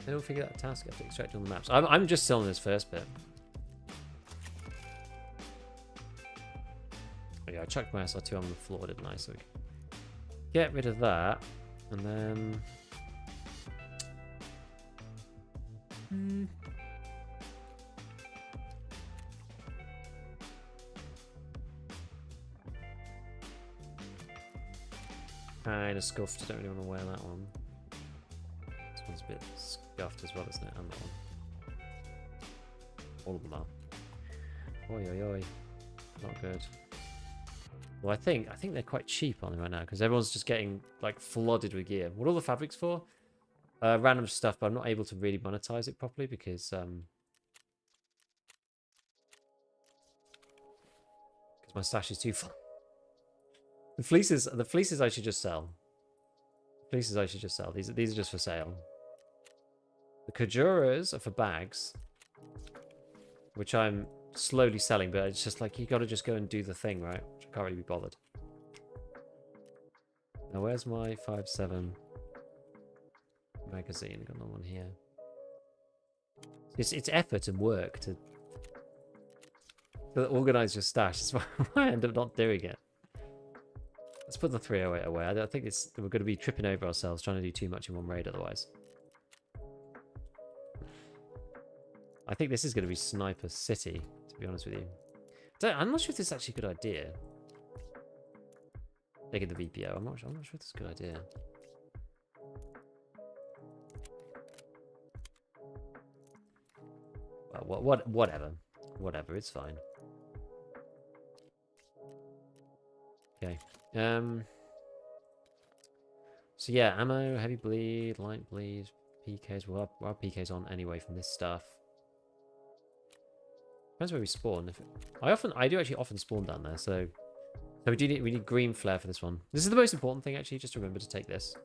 They don't figure out a task after extracting on the maps. I'm just still on this first bit. Oh yeah, I chucked my SR2 on the floor, didn't I? So we can get rid of that, and then kind of scuffed. I don't really want to wear that one. This one's a bit scuffed as well, isn't it? And that one. All of them are. Oi, oi, oi. Not good. Well, I think they're quite cheap, aren't they, right now? Because everyone's just getting like flooded with gear. What are all the fabrics for? Random stuff, but I'm not able to really monetize it properly because my stash is too full. The fleeces I should just sell. These are just for sale. The Kajuras are for bags, which I'm slowly selling, but it's just like you got to just go and do the thing, right? Which I can't really be bothered. Now, where's my 5.7 magazine? Got another one here. It's effort and work to organize your stash. That's why I end up not doing it. Let's put the 308 away. I don't think we're going to be tripping over ourselves trying to do too much in one raid otherwise. I think this is going to be Sniper City, to be honest with you. I'm not sure if this is actually a good idea. Taking the VPO. I'm not sure if this is a good idea. Well, whatever. Whatever, it's fine. Okay. So yeah, ammo, heavy bleed, light bleed, PKs. Well, our PKs on anyway from this stuff. Depends where we spawn. I do actually often spawn down there, so we need green flare for this one. This is the most important thing actually. Just remember to take this.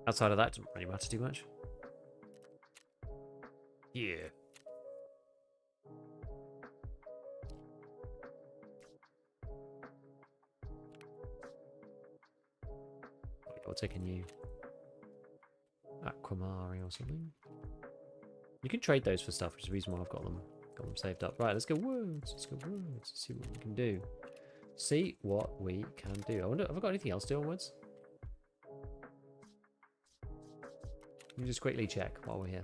Outside of that, doesn't really matter too much. Yeah. We'll take a new Aquamari or something. You can trade those for stuff, which is the reason why I've got them saved up. Right, let's go woods. Let's go woods. Let's see what we can do. See what we can do. I wonder, have I got anything else to do on woods? Let me just quickly check while we're here.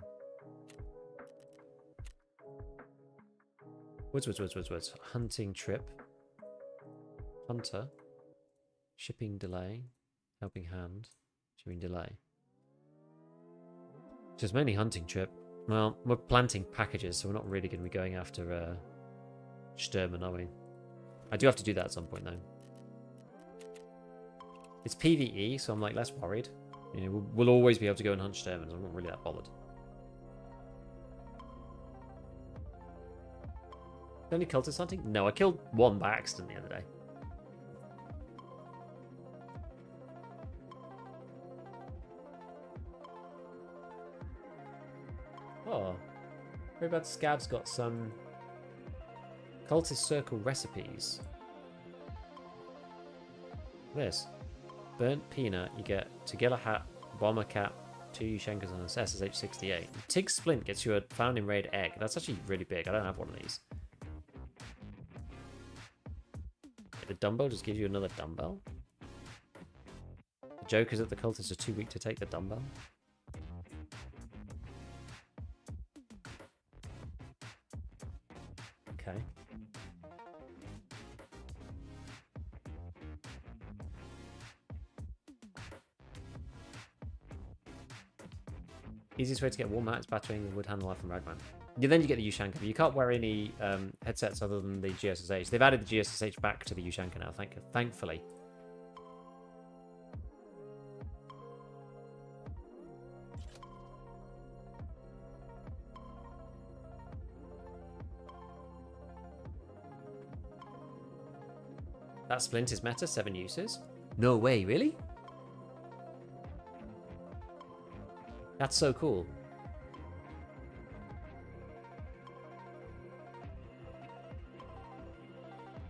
Woods. Hunting trip. Hunter. Shipping delay. Helping hand. Shipping delay. Just mainly hunting trip. Well, we're planting packages, so we're not really going to be going after Sturman, are we? I do have to do that at some point, though. It's PvE, so I'm like less worried. You know, we'll always be able to go and hunt Sturmans. I'm not really that bothered. Only cultist hunting? No, I killed one by accident the other day. Oh, very bad. Scav's got some cultist circle recipes. This burnt peanut, you get Tagilla hat, bomber cap, 2 Yushenkas on an SSH-68. Tig splint gets you a found in raid egg. That's actually really big. I don't have one of these. The dumbbell just gives you another dumbbell. The joke is that the cultists are too weak to take the dumbbell. Okay. Easiest way to get warm hat is battering the wood handle from Ragman. Yeah, then you get the Ushanka, but you can't wear any headsets other than the GSSH. They've added the GSSH back to the Ushanka now, thankfully. That splint is meta, 7 uses. No way, really? That's so cool.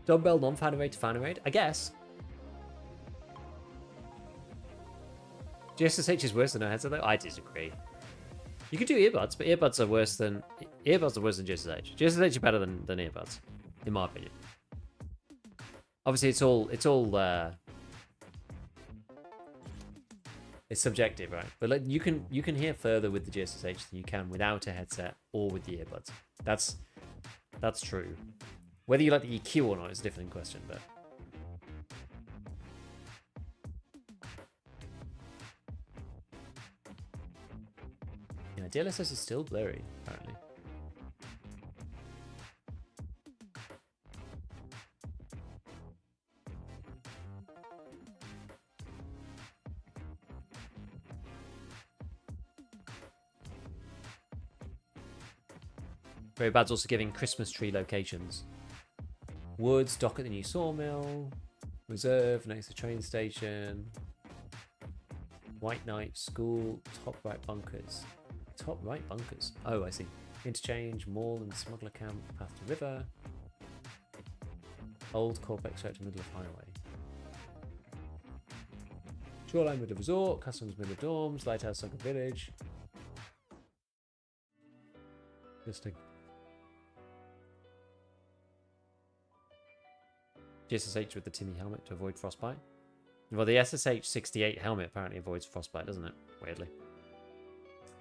Dumbbell non-fan raid to fan raid? I guess. GSSH is worse than no headset though? I disagree. You could do earbuds, but earbuds are worse than GSSH. GSSH are better than earbuds, in my opinion. Obviously, it's subjective, right? But like, you can hear further with the GSSH than you can without a headset or with the earbuds. That's true. Whether you like the EQ or not is a different question, but yeah, DLSS is still blurry apparently. Very bad's also giving Christmas tree locations. Woods, dock at the new sawmill. Reserve next to train station. White Knight, school, top right bunkers. Top right bunkers? Oh, I see. Interchange, mall and smuggler camp, path to river. Old Corbeck straight to middle of highway. Shoreline with a resort, customs with the dorms, lighthouse sunken village. Interesting. GSSH with the Timmy helmet to avoid frostbite. Well, the SSH-68 helmet apparently avoids frostbite, doesn't it? Weirdly.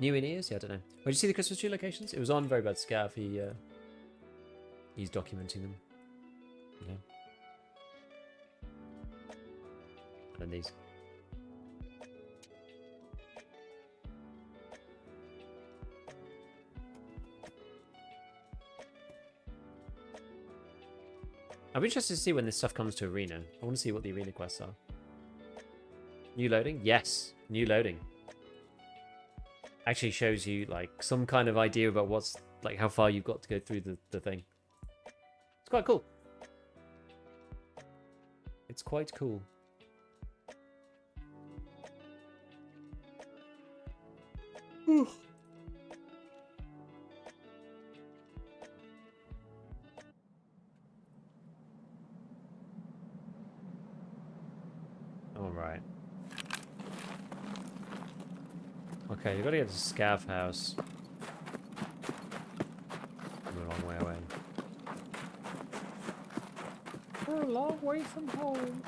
New in ears? Yeah, I don't know. Did you see the Christmas tree locations? It was on Very Bad Scav. He's documenting them. Yeah. And then these. I'm interested to see when this stuff comes to arena. I want to see what the arena quests are. New loading? Yes, new loading. Actually shows you like some kind of idea about what's like how far you've got to go through the thing. It's quite cool. It's quite cool. All right. Okay, you gotta get to Scav house. I'm a long way away. We're a long way from home.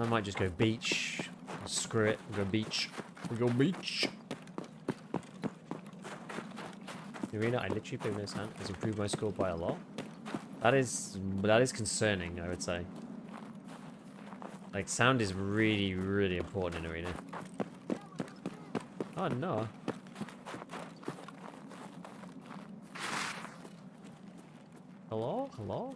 I might just go beach. Screw it. We'll go beach. We'll go beach. The arena, I literally played this hand, has improved my score by a lot. That is concerning, I would say. Like, sound is really, really important in arena. Oh no. Hello? Hello?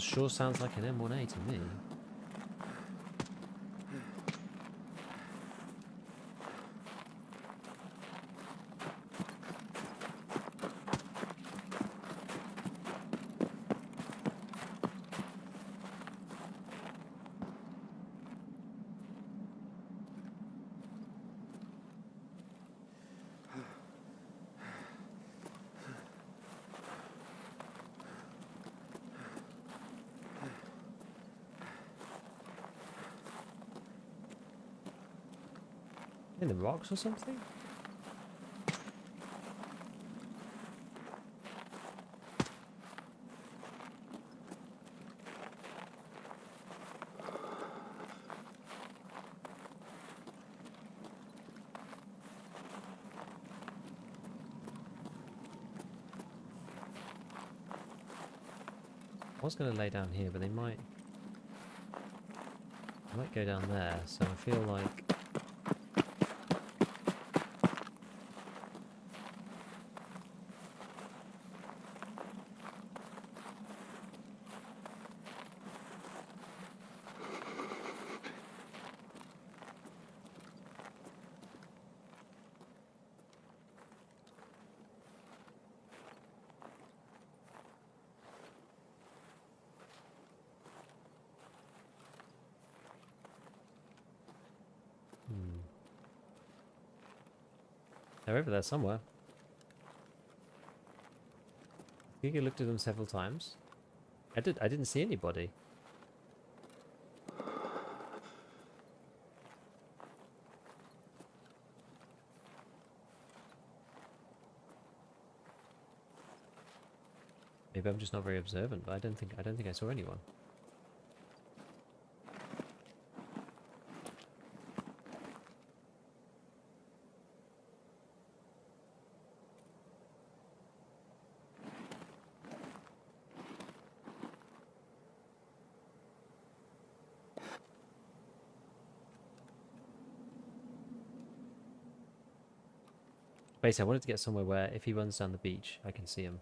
Sure sounds like an M1A to me. In the rocks or something? I was going to lay down here, but they might go down there, so I feel like they're over there somewhere. I think I looked at them several times. I didn't see anybody. Maybe I'm just not very observant, but I don't think I saw anyone. Basically, I wanted to get somewhere where if he runs down the beach, I can see him.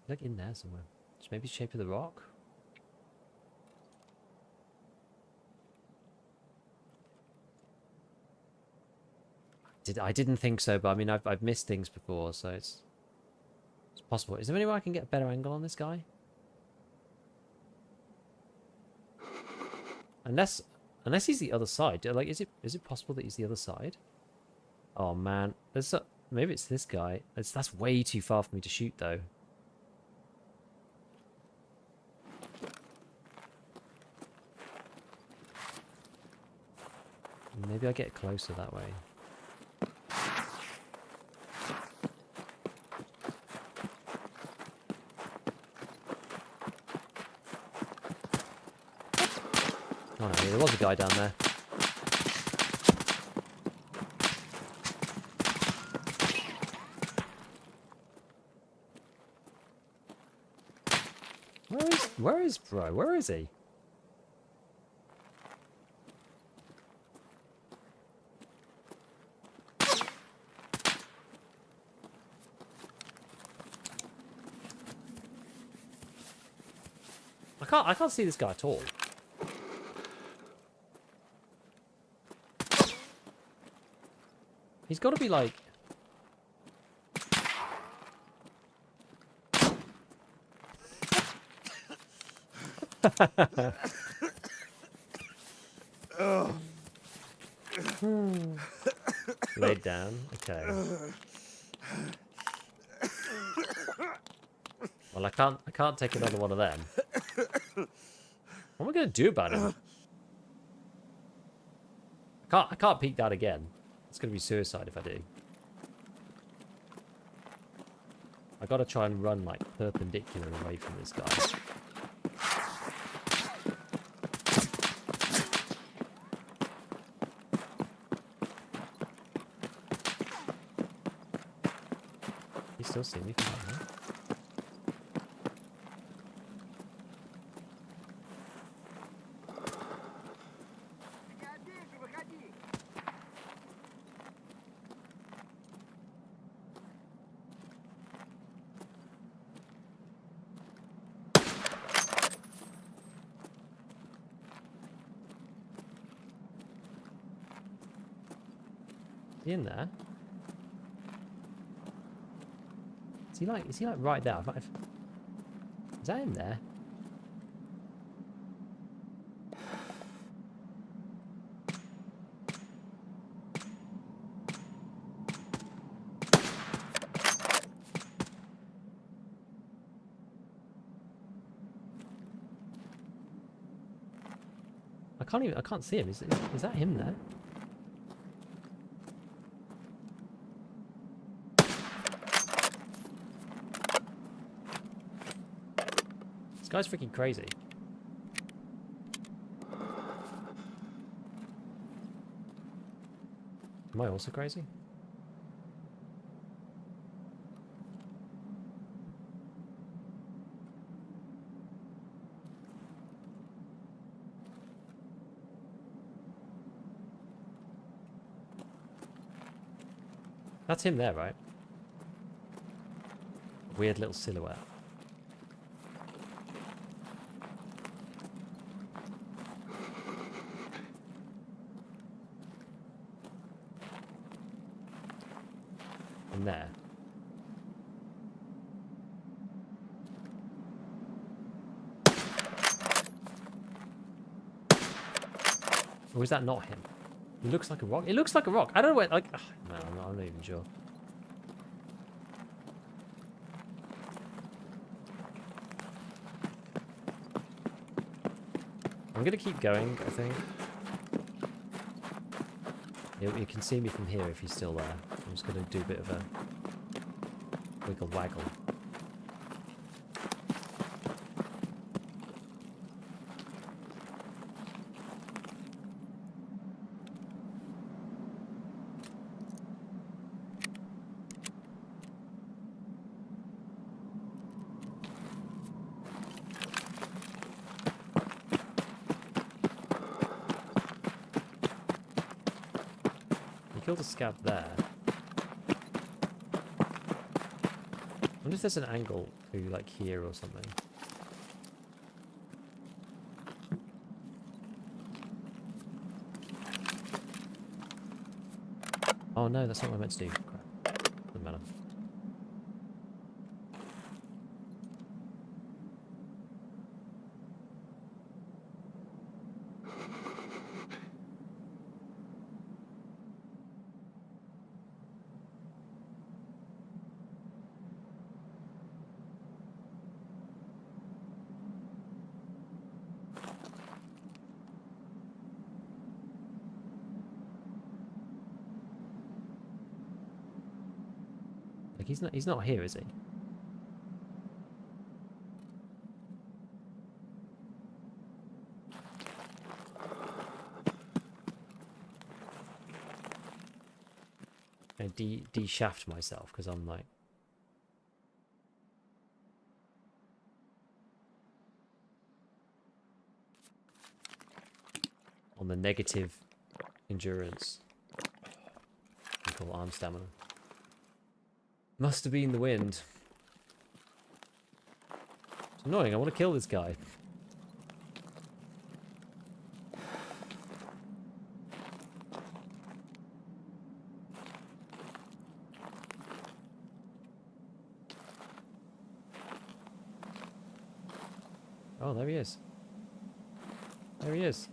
Like in there somewhere. Just maybe shape of the rock? I didn't think so, but I mean, I've missed things before, so it's possible. Is there any way I can get a better angle on this guy? Unless he's the other side. Like, is it possible that he's the other side? Oh man, maybe it's this guy. That's way too far for me to shoot, though. Maybe I get closer that way. Oh no, there was a guy down there. Where is bro? Where is he? I can't see this guy at all. He's got to be like... Laid down. Okay. Well, I can't take another one of them. What am I gonna do about him? I can't peek that again. It's gonna be suicide if I do. I gotta try and run like perpendicular away from this guy. You still see me from there? In there? Is he like right there? Is that him there? I can't see him. Is that him there? This guy's freaking crazy. Am I also crazy? That's him there, right? Weird little silhouette. And there. Or is that not him? It looks like a rock. It looks like a rock. I don't know where. Like, ugh, no, I'm not even sure. I'm gonna keep going, I think. You can see me from here if he's still there. I'm just gonna do a bit of a wiggle waggle. Killed a scav there. I wonder if there's an angle through like here or something. Oh no, that's not what I meant to do. Crap. Doesn't matter. Like he's not here, is he? I de-shaft myself because I'm like on the negative endurance. We call arm stamina. Must have been the wind. It's annoying. I want to kill this guy. Oh, there he is. There he is.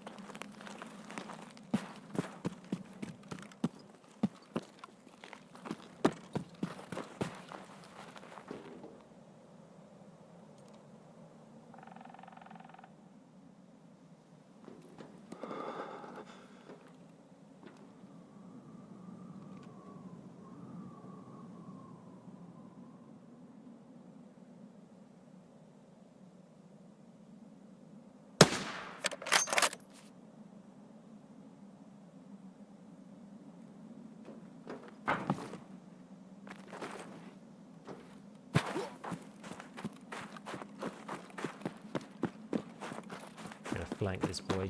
Flank this boy.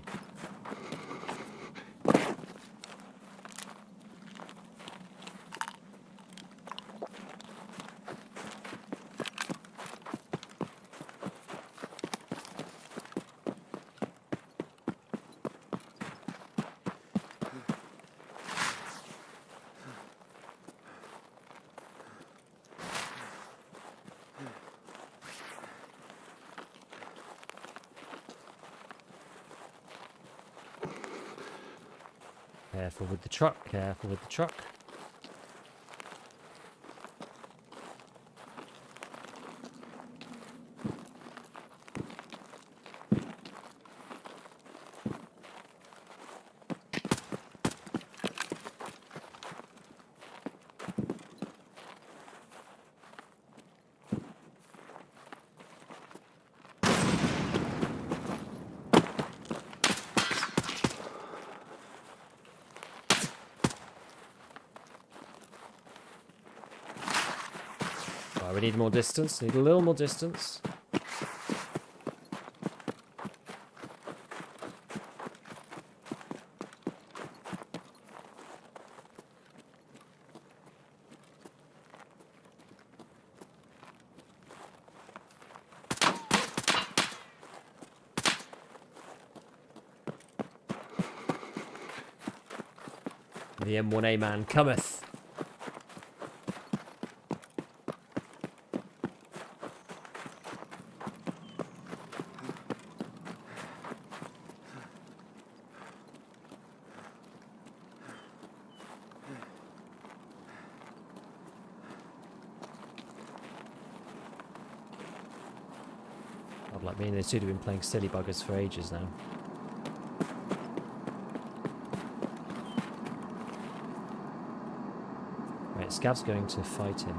Careful with the truck, careful with the truck. We need more distance. Need a little more distance. The M1A man cometh. Like me and those two have been playing silly buggers for ages now. Right, Scav's going to fight him.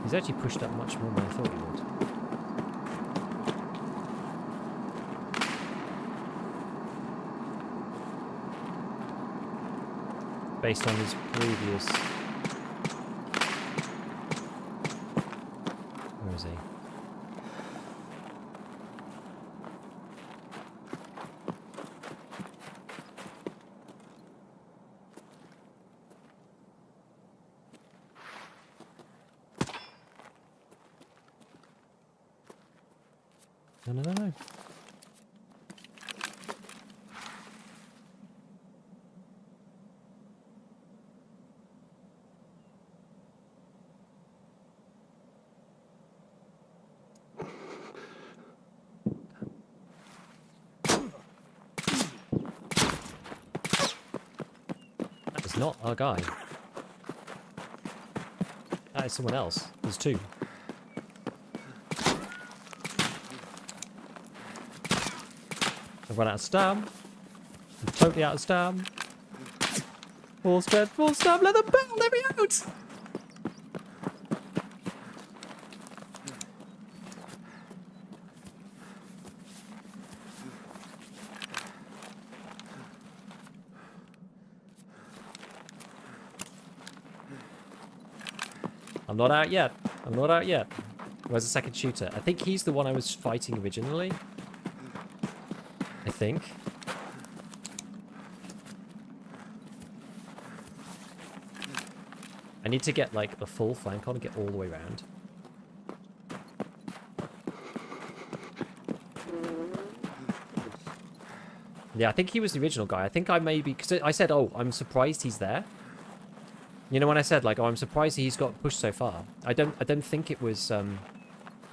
He's actually pushed up much more than I thought he would. Based on his previous... Where is he? No, no, no, no. That is not our guy. That is someone else. There's two. I've run out of stam. I'm totally out of stam. Full spread, full stam, let them battle, let me out! I'm not out yet. I'm not out yet. Where's the second shooter? I think he's the one I was fighting originally. I think. I need to get like the full flank on and get all the way around. Yeah, I think he was the original guy. I think I maybe... Because I said, oh, I'm surprised he's there. You know when I said, like, oh, I'm surprised he's got pushed so far. I don't think it was... I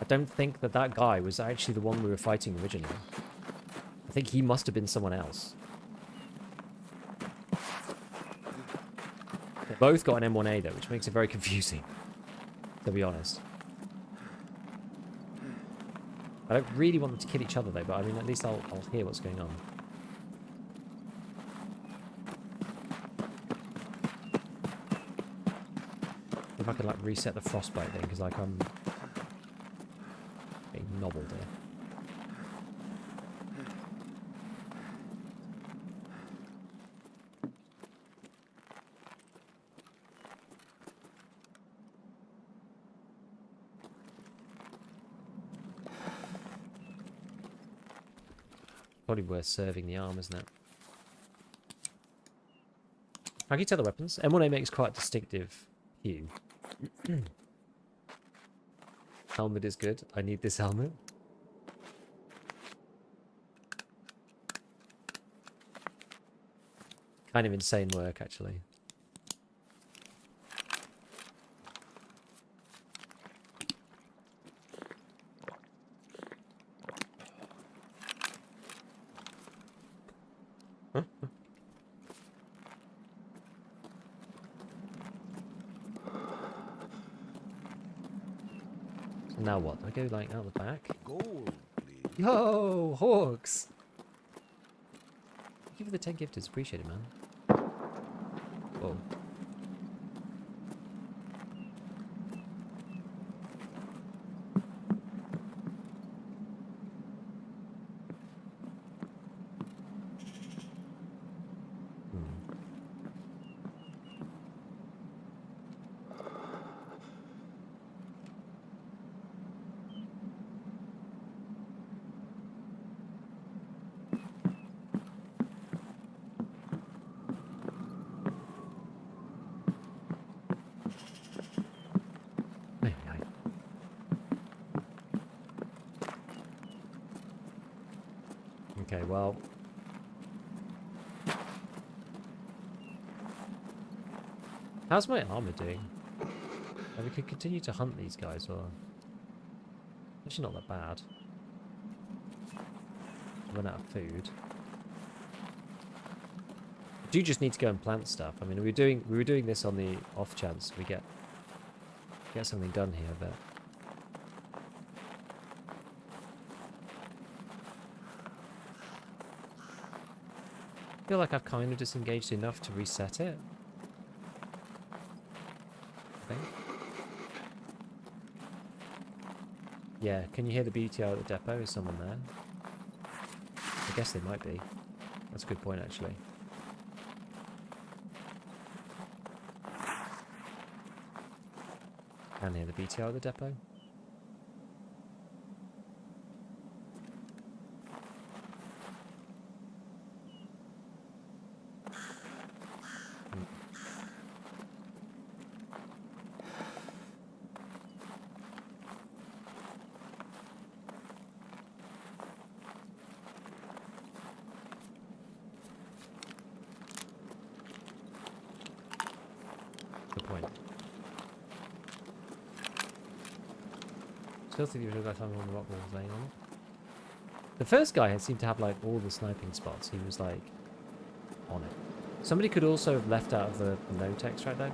don't think that guy was actually the one we were fighting originally. I think he must have been someone else. They both got an M1A, though, which makes it very confusing, to be honest. I don't really want them to kill each other, though, but I mean, at least I'll hear what's going on. If I could, like, reset the frostbite thing, because, like, I'm getting nobbled here. Probably worth serving the arm, isn't it? How can you tell the weapons? M1A makes quite a distinctive hue. Helmet is good. I need this helmet. Kind of insane work, actually. Now what? Do I go like out the back? Gold, please. Yo, hawks! Thank you for the 10 gifters. Appreciate it, man. Whoa. Okay, well... How's my armor doing? We could continue to hunt these guys, or... Actually not that bad. Run out of food. I do just need to go and plant stuff. I mean, we were doing this on the off chance we get something done here, but... I feel like I've kind of disengaged enough to reset it. I think. Yeah, can you hear the BTR at the depot? Is someone there? I guess they might be. That's a good point, actually. Can hear the BTR at the depot? point. Still think you should have got on the rock walls laying on. The first guy seemed to have like all the sniping spots. He was like on it. Somebody could also have left out of the note extract though.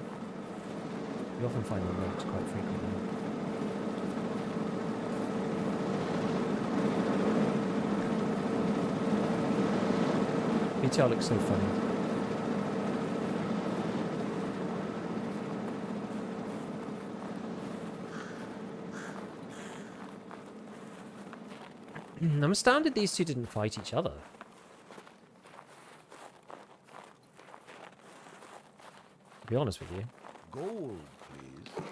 You often find the notes quite frequently. BTR looks so funny. I'm astounded these two didn't fight each other. To be honest with you. Gold, please.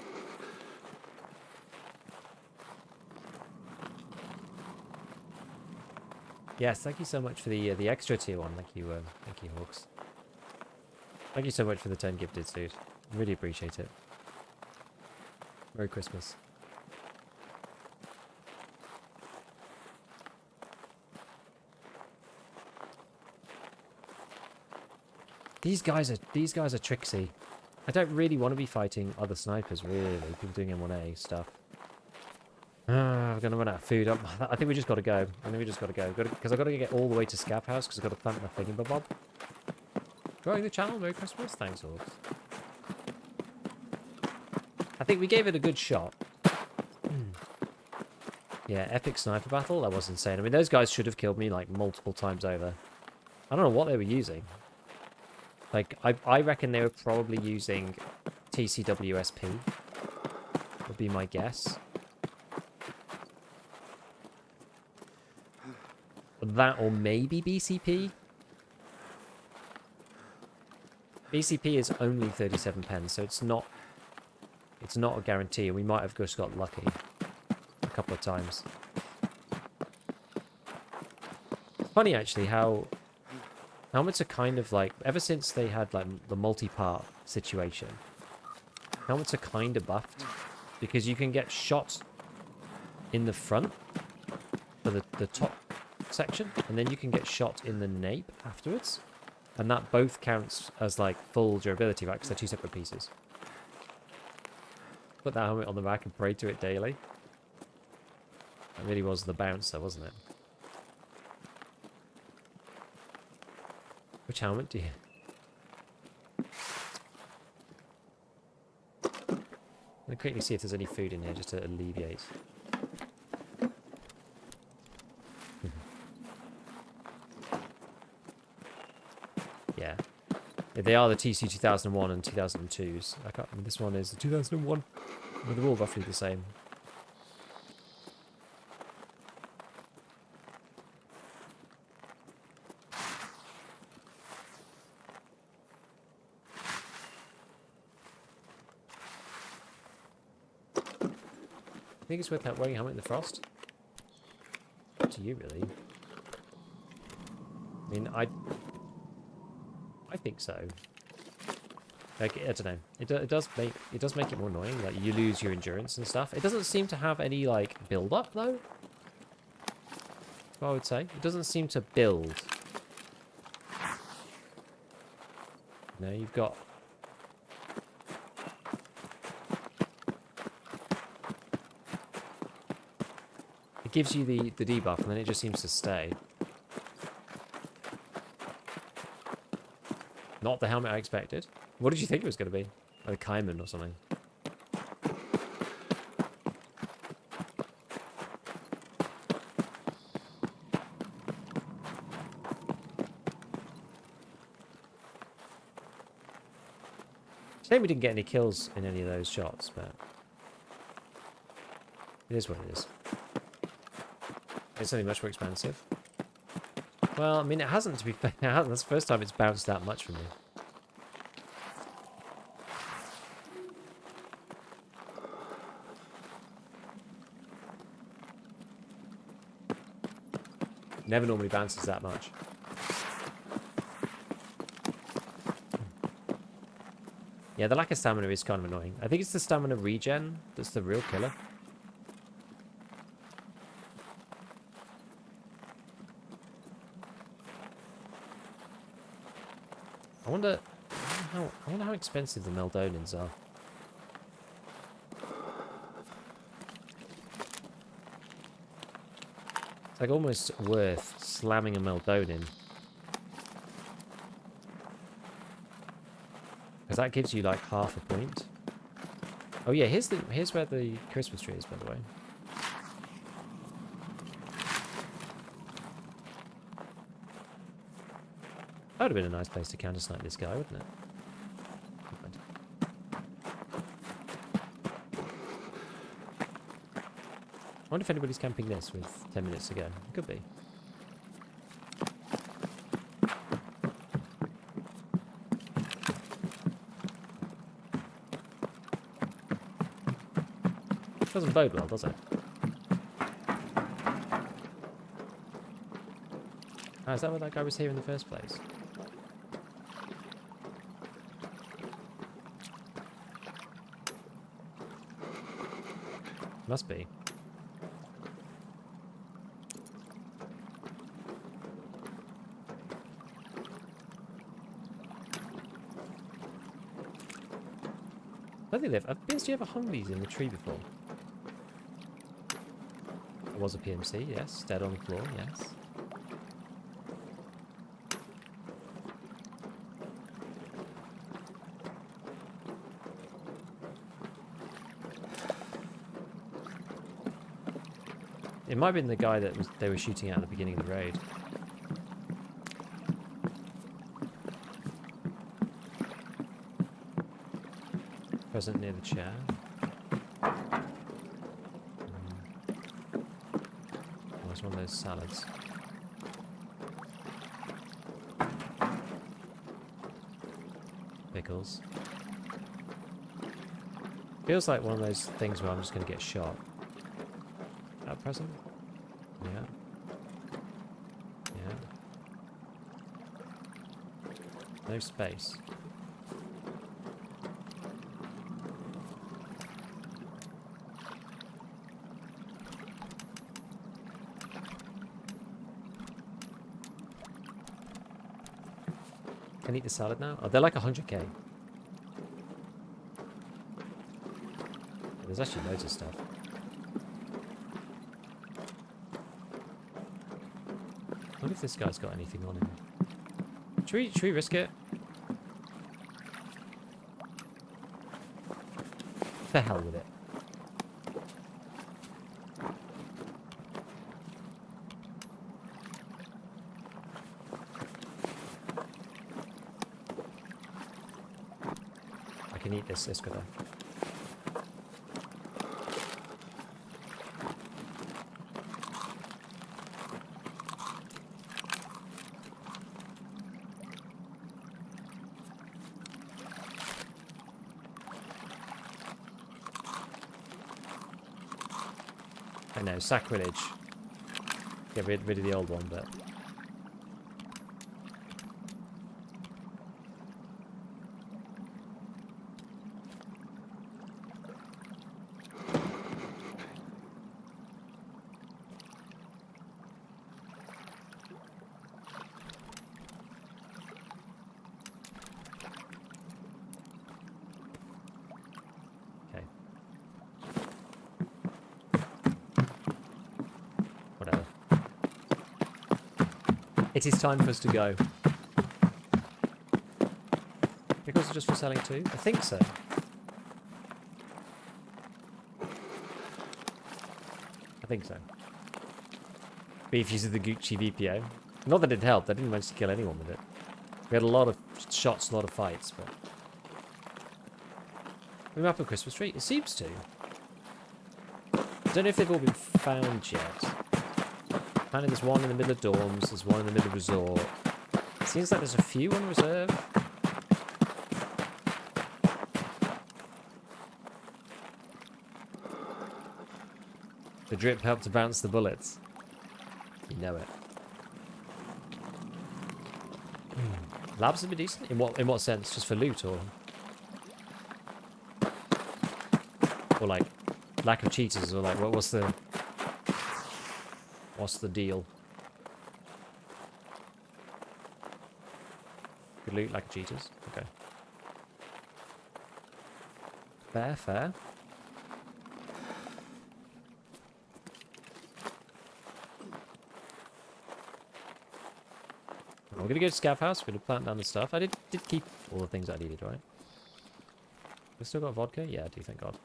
Yes, thank you so much for the extra tier one. Thank you, Hawks. Thank you so much for the 10 gifted, dude. Really appreciate it. Merry Christmas. These guys are tricksy. I don't really want to be fighting other snipers, really. People doing M1A stuff. I'm going to run out of food. I think we just got to go. Because I've got to get all the way to Scav House because I've got to plant my thingamabob. Growing the channel, Merry Christmas. Thanks, Hawks. I think we gave it a good shot. Yeah, epic sniper battle. That was insane. I mean, those guys should have killed me like multiple times over. I don't know what they were using. Like, I reckon they were probably using TCWSP. Would be my guess. That or maybe BCP. BCP is only 37 pence, so it's not a guarantee. We might have just got lucky a couple of times. Funny actually how helmets are kind of like, ever since they had like the multi-part situation, helmets are kind of buffed because you can get shot in the front for the top section, and then you can get shot in the nape afterwards, and that both counts as like full durability, right? Because they're two separate pieces. Put that helmet on the back and pray to it daily. That really was the bouncer, wasn't it? Which helmet do you... I'm going to quickly see if there's any food in here just to alleviate. Yeah. They are the TC 2001 and 2002s. I can't remember. This one is the 2001. But they're all roughly the same. I think it's worth wearing a helmet in the frost. Up to you, really. I mean, I think so. Like, I don't know. It does make it more annoying. Like, you lose your endurance and stuff. It doesn't seem to have any like build up though. That's what I would say. It doesn't seem to build. No, you've got. It gives you the debuff, and then it just seems to stay. Not the helmet I expected. What did you think it was going to be? Like a Kaiman or something? Shame we didn't get any kills in any of those shots, but it is what it is. It's only much more expensive. Well, I mean, it hasn't, to be fair. That's the first time it's bounced that much from me. Never normally bounces that much. Yeah, the lack of stamina is kind of annoying. I think it's the stamina regen that's the real killer. I wonder how expensive the Meldonians are. It's like almost worth slamming a Meltdown in. Because that gives you like half a point. Oh yeah, here's where the Christmas tree is, by the way. That would have been a nice place to counter-snipe this guy, wouldn't it? I wonder if anybody's camping this with 10 minutes to go. It could be. Doesn't bode well, does it? Oh, is that why that guy was here in the first place? Must be. Where do they live? Have do you ever hung these in the tree before? It was a PMC, yes. Dead on the floor, yes. It might have been the guy that they were shooting at the beginning of the raid. Present near the chair. Oh, it's one of those salads. Pickles. Feels like one of those things where I'm just going to get shot. At present? Yeah. Yeah. No space. Can I eat the salad now? Oh, they're like 100k. There's actually loads of stuff. I wonder if this guy's got anything on him. Should we risk it? The hell with it. I can eat this Isco though. I know, sacrilege. Get rid of the old one, but... It is time for us to go. Because it's just for selling too? I think so. I think so. Beef uses the Gucci VPO. Not that it helped, I didn't manage to kill anyone with it. We had a lot of shots, a lot of fights, but... We map a Christmas tree? It seems to. I don't know if they've all been found yet. Apparently there's one in the middle of dorms, there's one in the middle of resort. It seems like there's a few on reserve. The drip helped to bounce the bullets. You know it. Labs would be decent? In what sense? Just for loot or like lack of cheaters or like what's the deal? Good loot, lack of cheaters. Okay. Fair. We're going to go to Scav House. We're going to plant down the stuff. I did keep all the things I needed, right? We've still got vodka? Yeah, I do, thank God.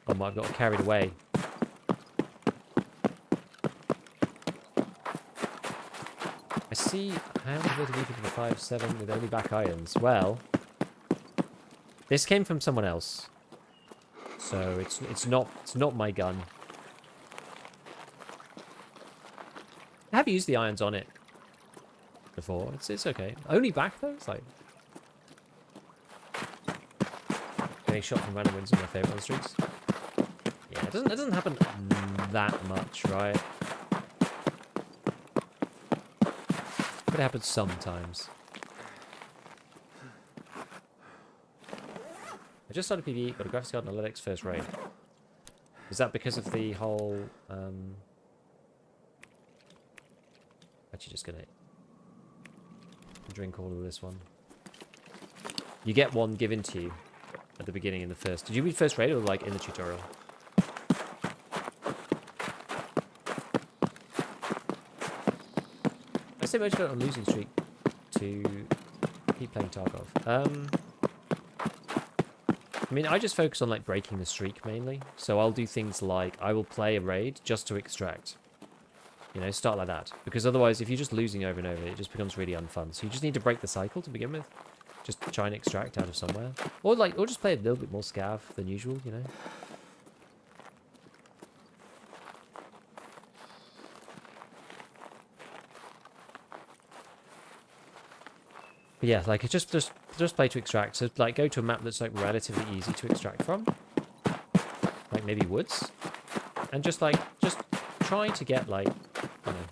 Oh my, I've got carried away. I see how to go to the 5-7 with only back irons. Well, this came from someone else. So it's not my gun. I have used the irons on it before. It's okay. Only back though. It's like getting shot from random wins is my favorite on the streets. Yeah, it doesn't happen that much, right? But it happens sometimes. I just started PvE, got a graphics card and analytics first raid. Is that because of the whole actually just gonna drink all of this one. You get one given to you at the beginning in the first. Did you read first raid or like in the tutorial? I say most on losing streak to keep playing Tarkov. I mean, I just focus on like breaking the streak mainly. So I'll do things like I will play a raid just to extract. You know, start like that. Because otherwise, if you're just losing over and over, it just becomes really unfun. So you just need to break the cycle to begin with. Just try and extract out of somewhere. Or just play a little bit more scav than usual, you know. But yeah, like just play to extract. So like go to a map that's like relatively easy to extract from. Like maybe woods. And just try to get like, you know,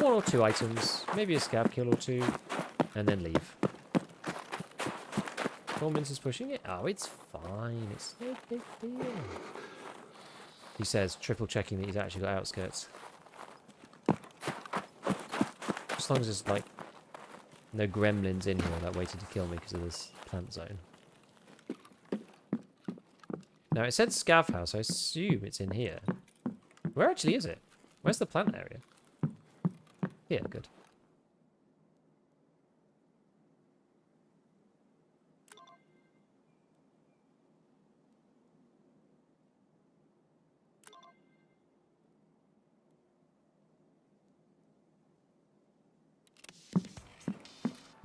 1 or 2 items, maybe a scav kill or 2, and then leave. Torments is pushing it. Oh, it's fine. It's no big deal. He says, triple checking that he's actually got outskirts. As long as there's like no gremlins in here that waited to kill me because of this plant zone. Now it said Scav House. I assume it's in here. Where actually is it? Where's the plant area? Here, good.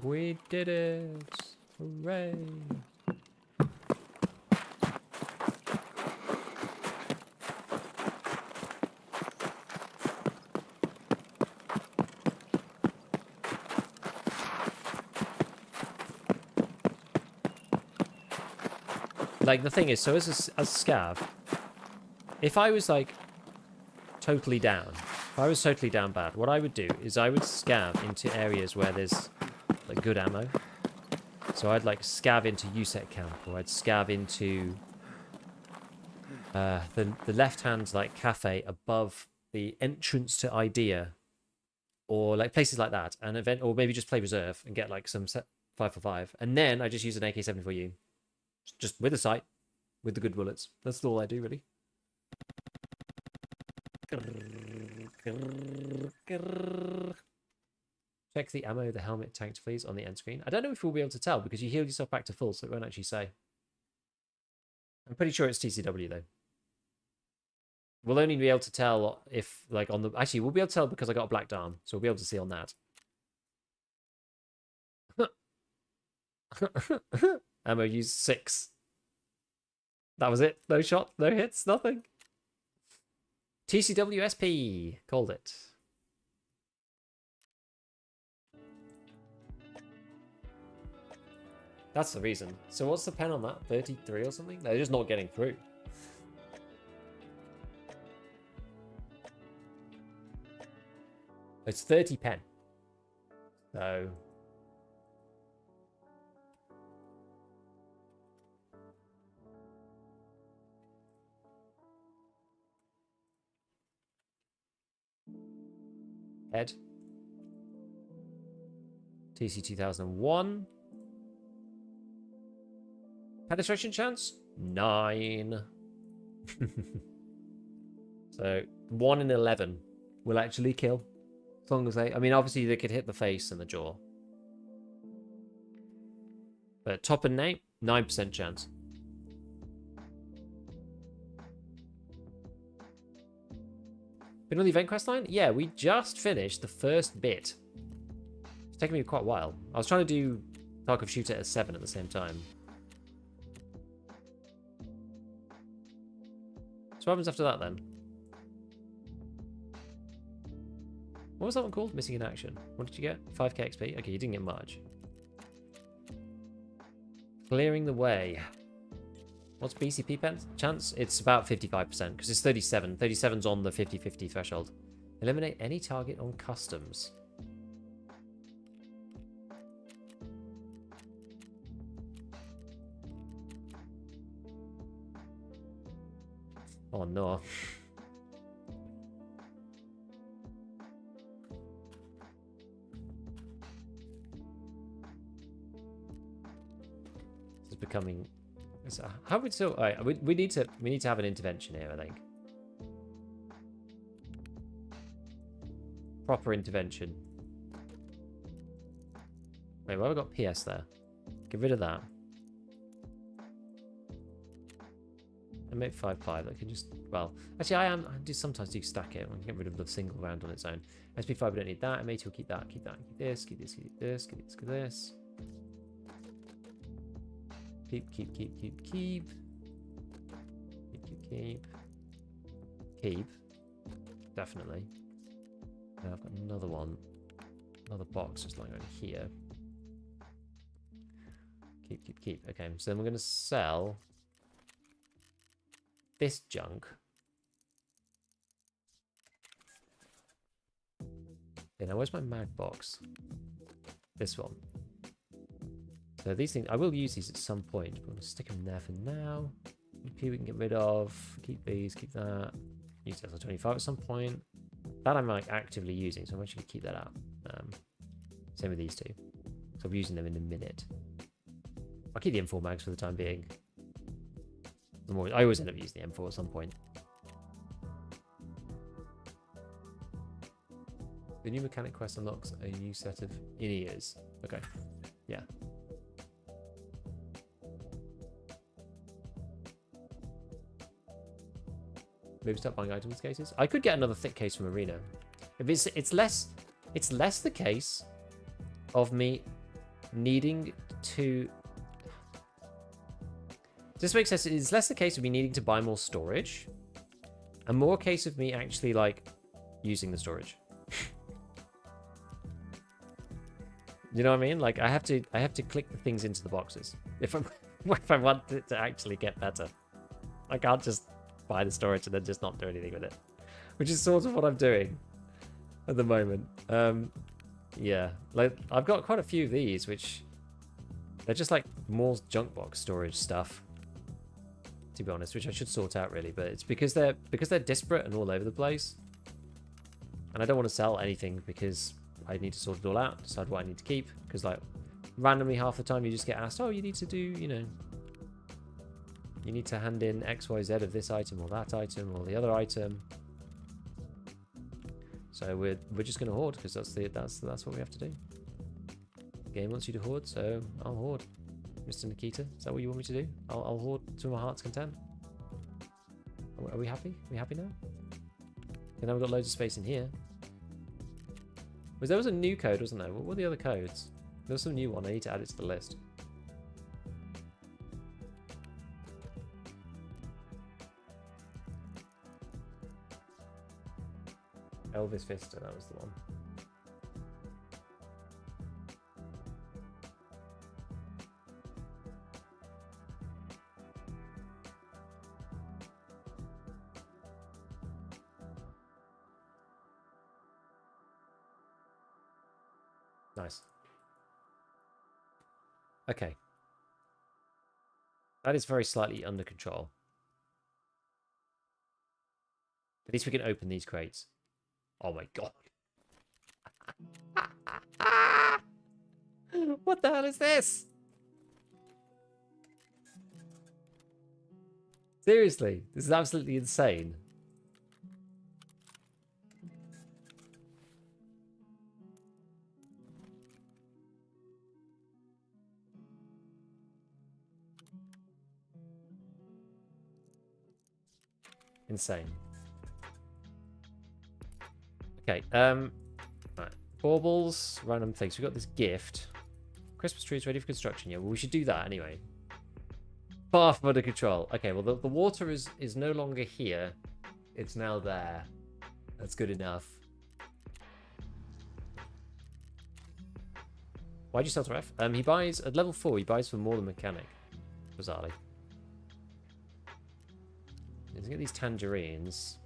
We did it! Hooray! Like, the thing is, so as scav, if I was, like, totally down, if I was totally down bad, what I would do is I would scav into areas where there's, like, good ammo. So I'd, like, scav into USEC camp, or I'd scav into the left-hand, like, cafe above the entrance to Idea, or, like, places like that, and or maybe just play reserve and get, like, some 5-for-5, and then I just use an AK-74U. Just with a sight, with the good bullets. That's all I do, really. Check the ammo, the helmet, tanked, please, on the end screen. I don't know if we'll be able to tell, because you healed yourself back to full, so it won't actually say. I'm pretty sure it's TCW, though. We'll only be able to tell if, like, on the... Actually, we'll be able to tell because I got a black arm, so we'll be able to see on that. Ammo used 6. That was it. No shot, no hits, nothing. TCWSP. Called it. That's the reason. So what's the pen on that? 33 or something? They're just not getting through. It's 30 pen. So... Head. TC 2001. Penetration chance? 9. So 1 in 11 will actually kill. As long as they... I mean, obviously they could hit the face and the jaw. But top and nape, 9% chance. Been on the event quest line? Yeah, we just finished the first bit. It's taken me quite a while. I was trying to do Tarkov Shooter at 7 at the same time. So what happens after that then? What was that one called? Missing in action. What did you get? 5k XP? Okay, you didn't get much. Clearing the way. What's BCP chance? It's about 55% because it's 37. 37's on the 50-50 threshold. Eliminate any target on customs. Oh no. This is becoming... How would so? Alright, we need to have an intervention here, I think. Proper intervention. Wait, why have I got PS there? Get rid of that. And make 5-5. I can just, well, actually I do sometimes stack it. I can get rid of the single round on its own. SP5 we don't need that. MA2 will keep that, keep this, keep this, keep this, keep this, keep this. Keep. Definitely. Now I've got another one. Another box just lying over here. Keep. Okay, so then we're going to sell this junk. Yeah, now where's my mag box? This one. So these things, I will use these at some point. But I'm going to stick them there for now. EP we can get rid of. Keep these, keep that. Use Tesla 25 at some point. That I'm like actively using, so I'm actually going to keep that out. Same with these two. So I'll be using them in a minute. I'll keep the M4 mags for the time being. I always end up using the M4 at some point. The new mechanic quest unlocks a new set of in-ears. Okay. Yeah. Maybe start buying items cases. I could get another thick case from Arena. If it's less the case of me needing to. This makes sense. It's less the case of me needing to buy more storage, and more a case of me actually like using the storage. You know what I mean? Like I have to click the things into the boxes if I want it to actually get better. I can't just buy the storage and then just not do anything with it, which is sort of what I'm doing at the moment. Yeah, like I've got quite a few of these, which they're just like more junk box storage stuff, to be honest, which I should sort out really, but it's because they're disparate and all over the place, and I don't want to sell anything because I need to sort it all out, decide what I need to keep, because like randomly half the time you just get asked, oh, you need to do, you know, you need to hand in XYZ of this item or that item or the other item. So we're just going to hoard because that's what we have to do. The game wants you to hoard, so I'll hoard. Mr. Nikita, is that what you want me to do? I'll hoard to my heart's content. Are we happy? Are we happy now? And now we've got loads of space in here. There was a new code, wasn't there? What were the other codes? There was some new one. I need to add it to the list. Elvis Vista, that was the one. Nice. Okay. That is very slightly under control. At least we can open these crates. Oh my god. What the hell is this? Seriously, this is absolutely insane. Insane. Okay, right. Baubles, random things. We got this gift. Christmas trees ready for construction. Yeah, well, we should do that anyway. Bath under control. Okay, well, the water is no longer here. It's now there. That's good enough. Why'd you sell to Ref? He buys, at level 4, he buys for more than mechanic. Bizarrely. Let's get these tangerines.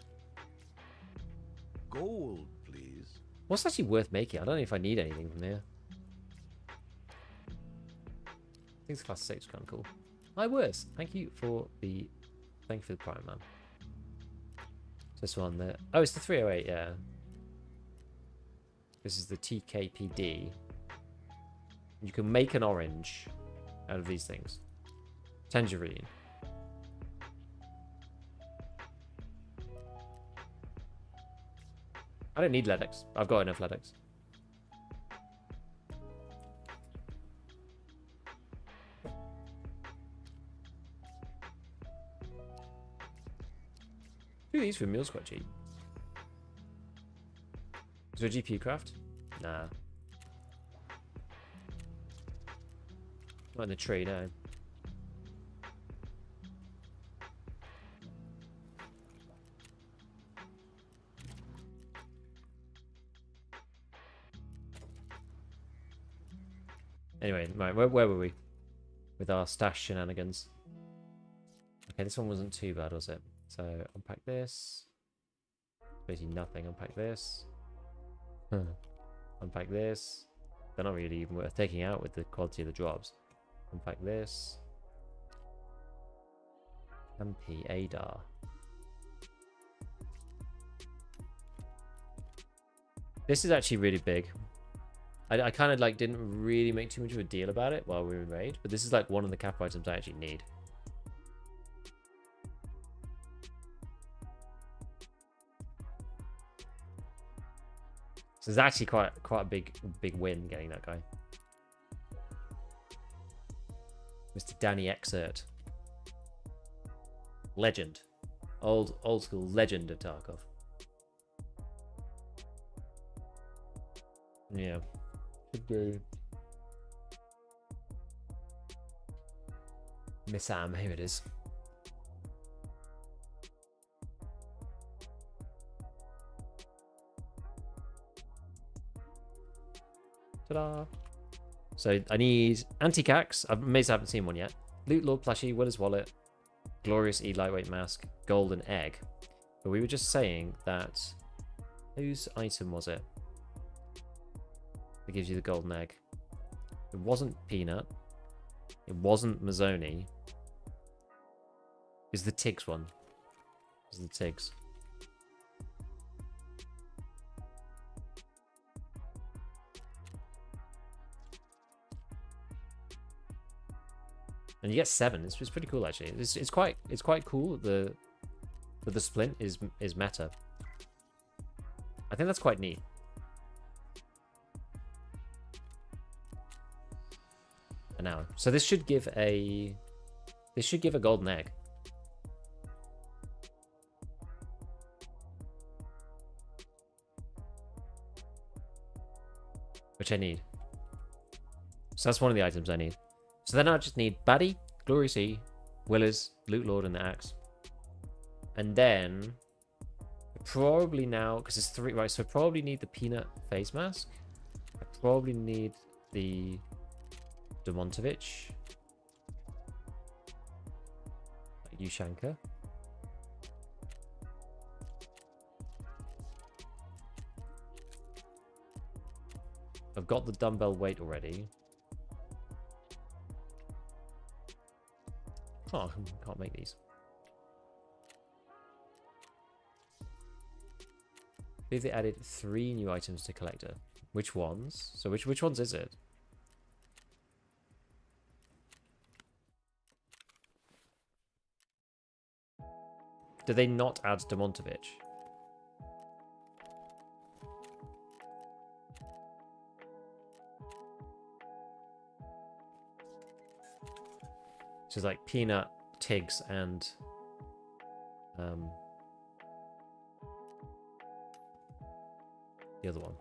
Gold, please. What's actually worth making? I don't know if I need anything from here. I think it's class 6, kind of cool. My worst. Thank you for the prime, man. This one there. Oh, it's the 308, yeah. This is the TKPD. You can make an orange out of these things. Tangerine. I don't need LEDX. I've got enough LEDX. These for meals quite cheap. Is there a GPU craft? Nah. Not in the tree, no. Anyway, right, where were we? With our stash shenanigans. Okay, this one wasn't too bad, was it? So, unpack this. Basically nothing. Unpack this. Unpack this. They're not really even worth taking out with the quality of the drops. Unpack this. MP Adar. This is actually really big. I kind of like didn't really make too much of a deal about it while we were in raid, but this is like one of the cap items I actually need. So it's actually quite a big win getting that guy. Mr. Danny Exert. Legend. Old school legend of Tarkov. Yeah. Should do. Miss Am, here it is. Ta-da! So I need anti-cax. I'm amazed I haven't seen one yet. Loot Lord plushie, Willer's wallet, glorious E lightweight mask, golden egg. But we were just saying that whose item was it that gives you the golden egg? It wasn't Peanut. It wasn't Mazzoni. It's the Tiggs one. It's the Tiggs. And you get 7. It's pretty cool actually. It's quite cool that the splint is meta. I think that's quite neat. An hour. So this should give a golden egg. Which I need. So that's one of the items I need. So then I just need Baddie, Glorious E, Willers, Loot Lord, and the Axe. And then probably now, because it's 3, right? So I probably need the Peanut face mask. I probably need the Demontovich, Ushanka. I've got the dumbbell weight already. Oh, I can't make these. If they added 3 new items to collector. Which ones? So which ones is it? Did they not add Demontovich? So it's like Peanut, Tiggs, and The other one.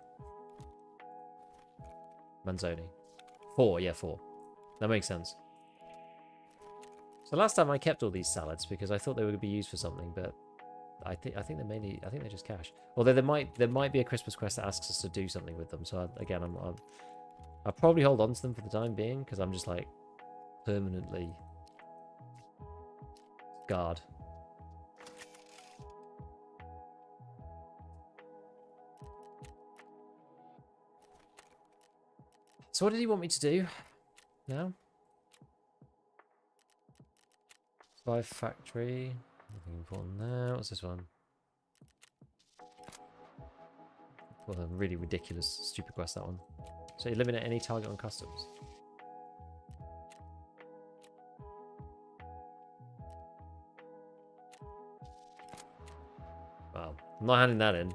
Manzoni. 4, yeah, 4. That makes sense. So last time I kept all these salads because I thought they would be used for something, but I think they're mainly, I think they're just cash. Although there might be a Christmas quest that asks us to do something with them. So again, I'll probably hold on to them for the time being because I'm just like permanently scarred. So what did he want me to do now? Survive factory. Nothing important there. What's this one? What a really ridiculous, stupid quest, that one. So eliminate any target on customs. Well, I'm not handing that in.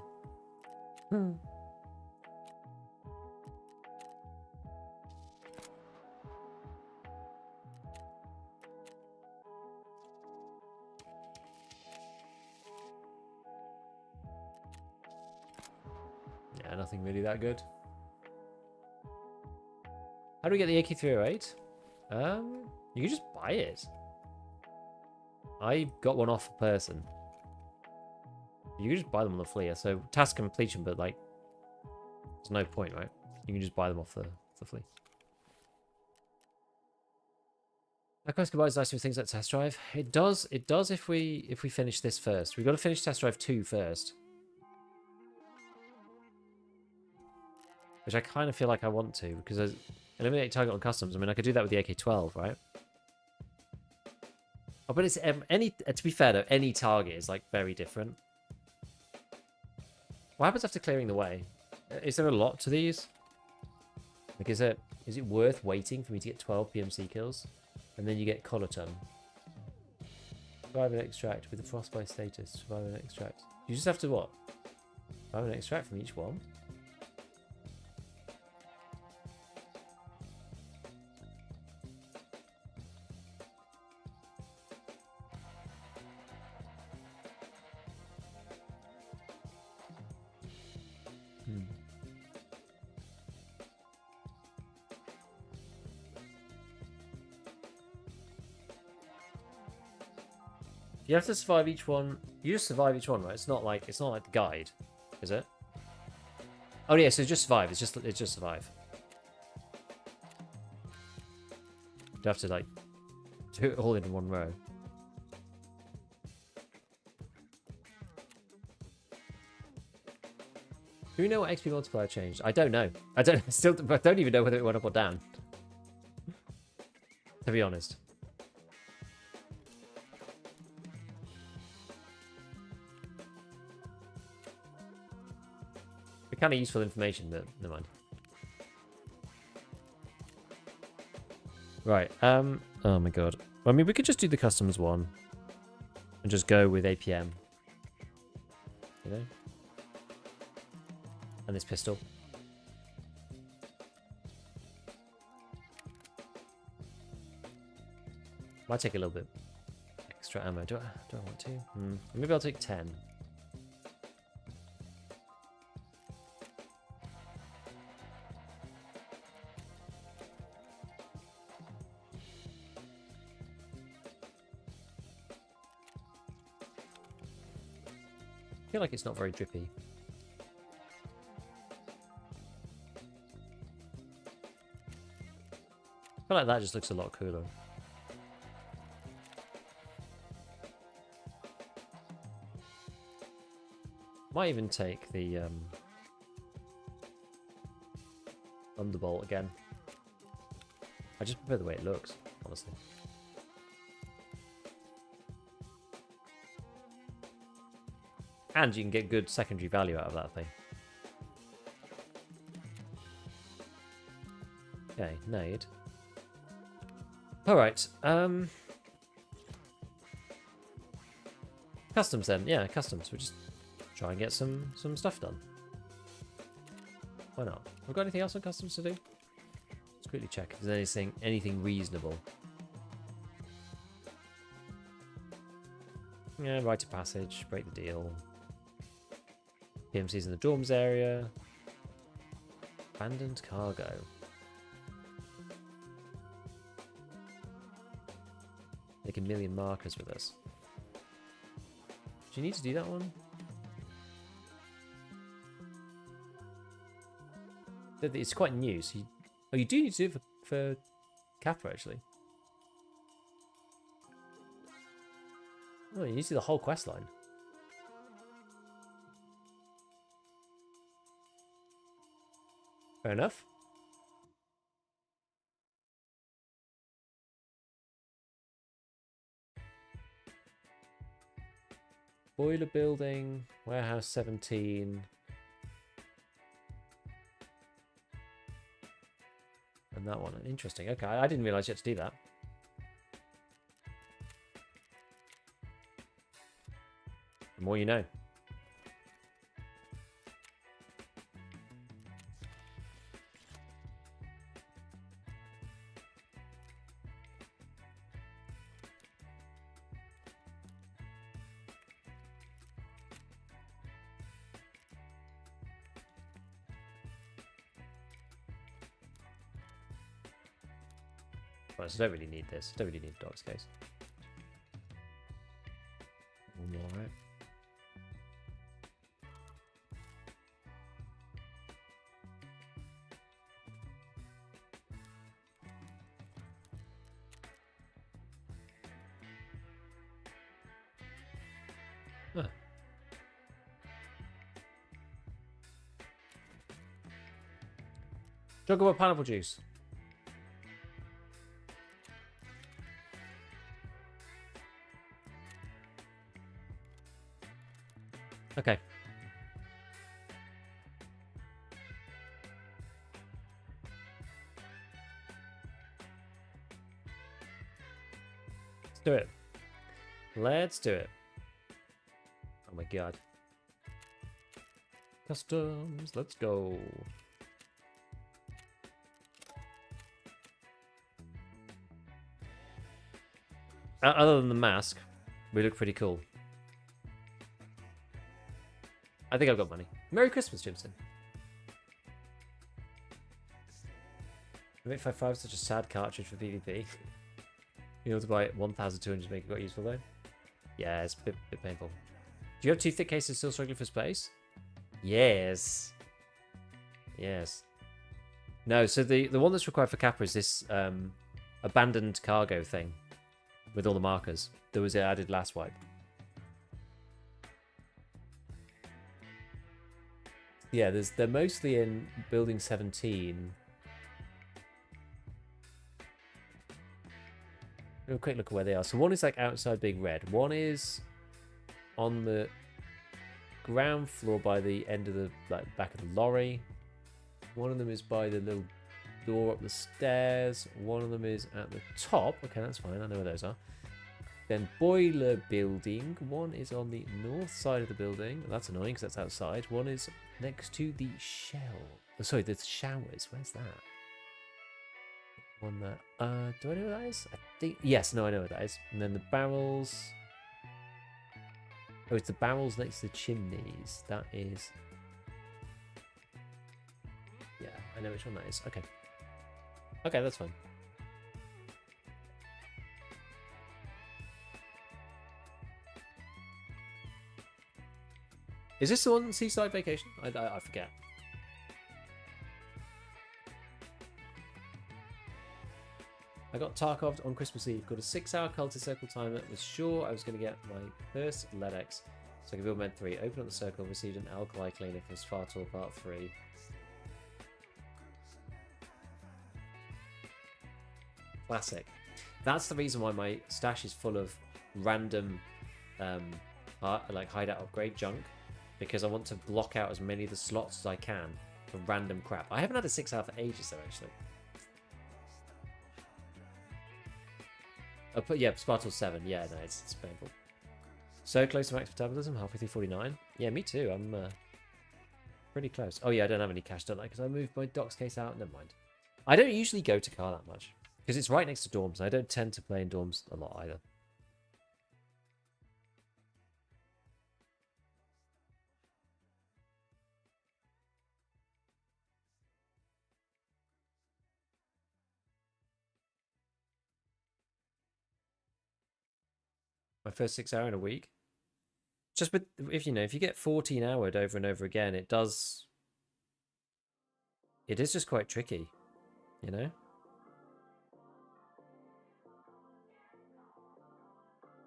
Yeah, nothing really that good. How do we get the AK-308? You can just buy it. I got one off a person. You can just buy them on the Flea. So task completion, but like, there's no point, right? You can just buy them off the Flea. That quest combines nicely with things like test drive. It does if we finish this first. We've got to finish test drive 2 first. Which I kind of feel like I want to, because there's eliminate target on customs. I mean, I could do that with the AK-12, right? Oh, but it's to be fair though, any target is like very different. What happens after clearing the way? Is there a lot to these? Like, is it worth waiting for me to get 12 PMC kills? And then you get Coloton. Survive and extract with the frostbite status. Survive and extract. You just have to what? Survive and extract from each one? You have to survive each one. You just survive each one, right? It's not like the guide, is it? Oh yeah, so just survive. It's just survive. You have to like do it all in one row. Do we know what XP multiplier changed? I don't know. I don't even know whether it went up or down. To be honest. Kind of useful information, but never mind. Right. Oh my god. I mean, we could just do the customs one and just go with APM. You know? And this pistol. Might take a little bit extra ammo. Do I want to? Maybe I'll take 10. I feel like it's not very drippy. I feel like that just looks a lot cooler. Might even take the Thunderbolt again. I just prefer the way it looks, honestly. And you can get good secondary value out of that thing. Okay, nade. Alright, customs then. Yeah, customs. We'll just try and get some stuff done. Why not? Have we got anything else on customs to do? Let's quickly check if there's anything reasonable. Yeah, rite of passage, break the deal. PMC's in the dorms area. Abandoned cargo. Make a million markers with us. Do you need to do that one? It's quite new, so you... Oh, you do need to do it for Kappa, actually. Oh, you need to do the whole quest line. Fair enough. Boiler building, warehouse 17. And that one, interesting. Okay, I didn't realize you had to do that. The more you know. Right, so I don't really need this. I don't really need a dog's case. Alright. Huh. Chocolate pineapple juice. Okay. Let's do it. Let's do it. Oh my god. Customs, let's go. Other than the mask, we look pretty cool. I think I've got money. Merry Christmas, Jimson. 855 is such a sad cartridge for PvP. You know to buy 1,200 to make it quite useful though. Yeah, it's a bit painful. Do you have 2 thick cases still struggling for space? Yes. Yes. No, so the one that's required for Kappa is this abandoned cargo thing with all the markers that was added last wipe. Yeah, they're mostly in building 17. Have a quick look at where they are. So one is like outside Big Red. One is on the ground floor by the end of the back of the lorry. One of them is by the little door up the stairs. One of them is at the top. Okay, that's fine. I know where those are. Then boiler building. One is on the north side of the building. That's annoying because that's outside. One is next to the shell. Oh, sorry, the showers. Where's that? One there. Do I know what that is? I think yes. No, I know what that is. And then the barrels. Oh, it's the barrels next to the chimneys. That is. Yeah, I know which one that is. Okay. Okay, that's fine. Is this the one Seaside Vacation? I forget. I got Tarkov on Christmas Eve. Got a 6-hour cultist circle timer. Was sure I was going to get my first LEDX. So I could build Med 3. Open up the circle. Received an alkali cleaner from ScavTalk Part 3. Classic. That's the reason why my stash is full of random like hideout upgrade junk. Because I want to block out as many of the slots as I can for random crap. I haven't had a 6-hour for ages though, actually. I put, yeah, Spartal 7. Yeah, no, it's painful. So close to max metabolism, halfway through 49. Yeah, me too. I'm pretty close. Oh yeah, I don't have any cash, don't I? Because I moved my docs case out. Never mind. I don't usually go to car that much. Because it's right next to dorms. I don't tend to play in dorms a lot either. My first 6 hour in a week. Just with, if you get 14 houred over and over again, it is just quite tricky, you know?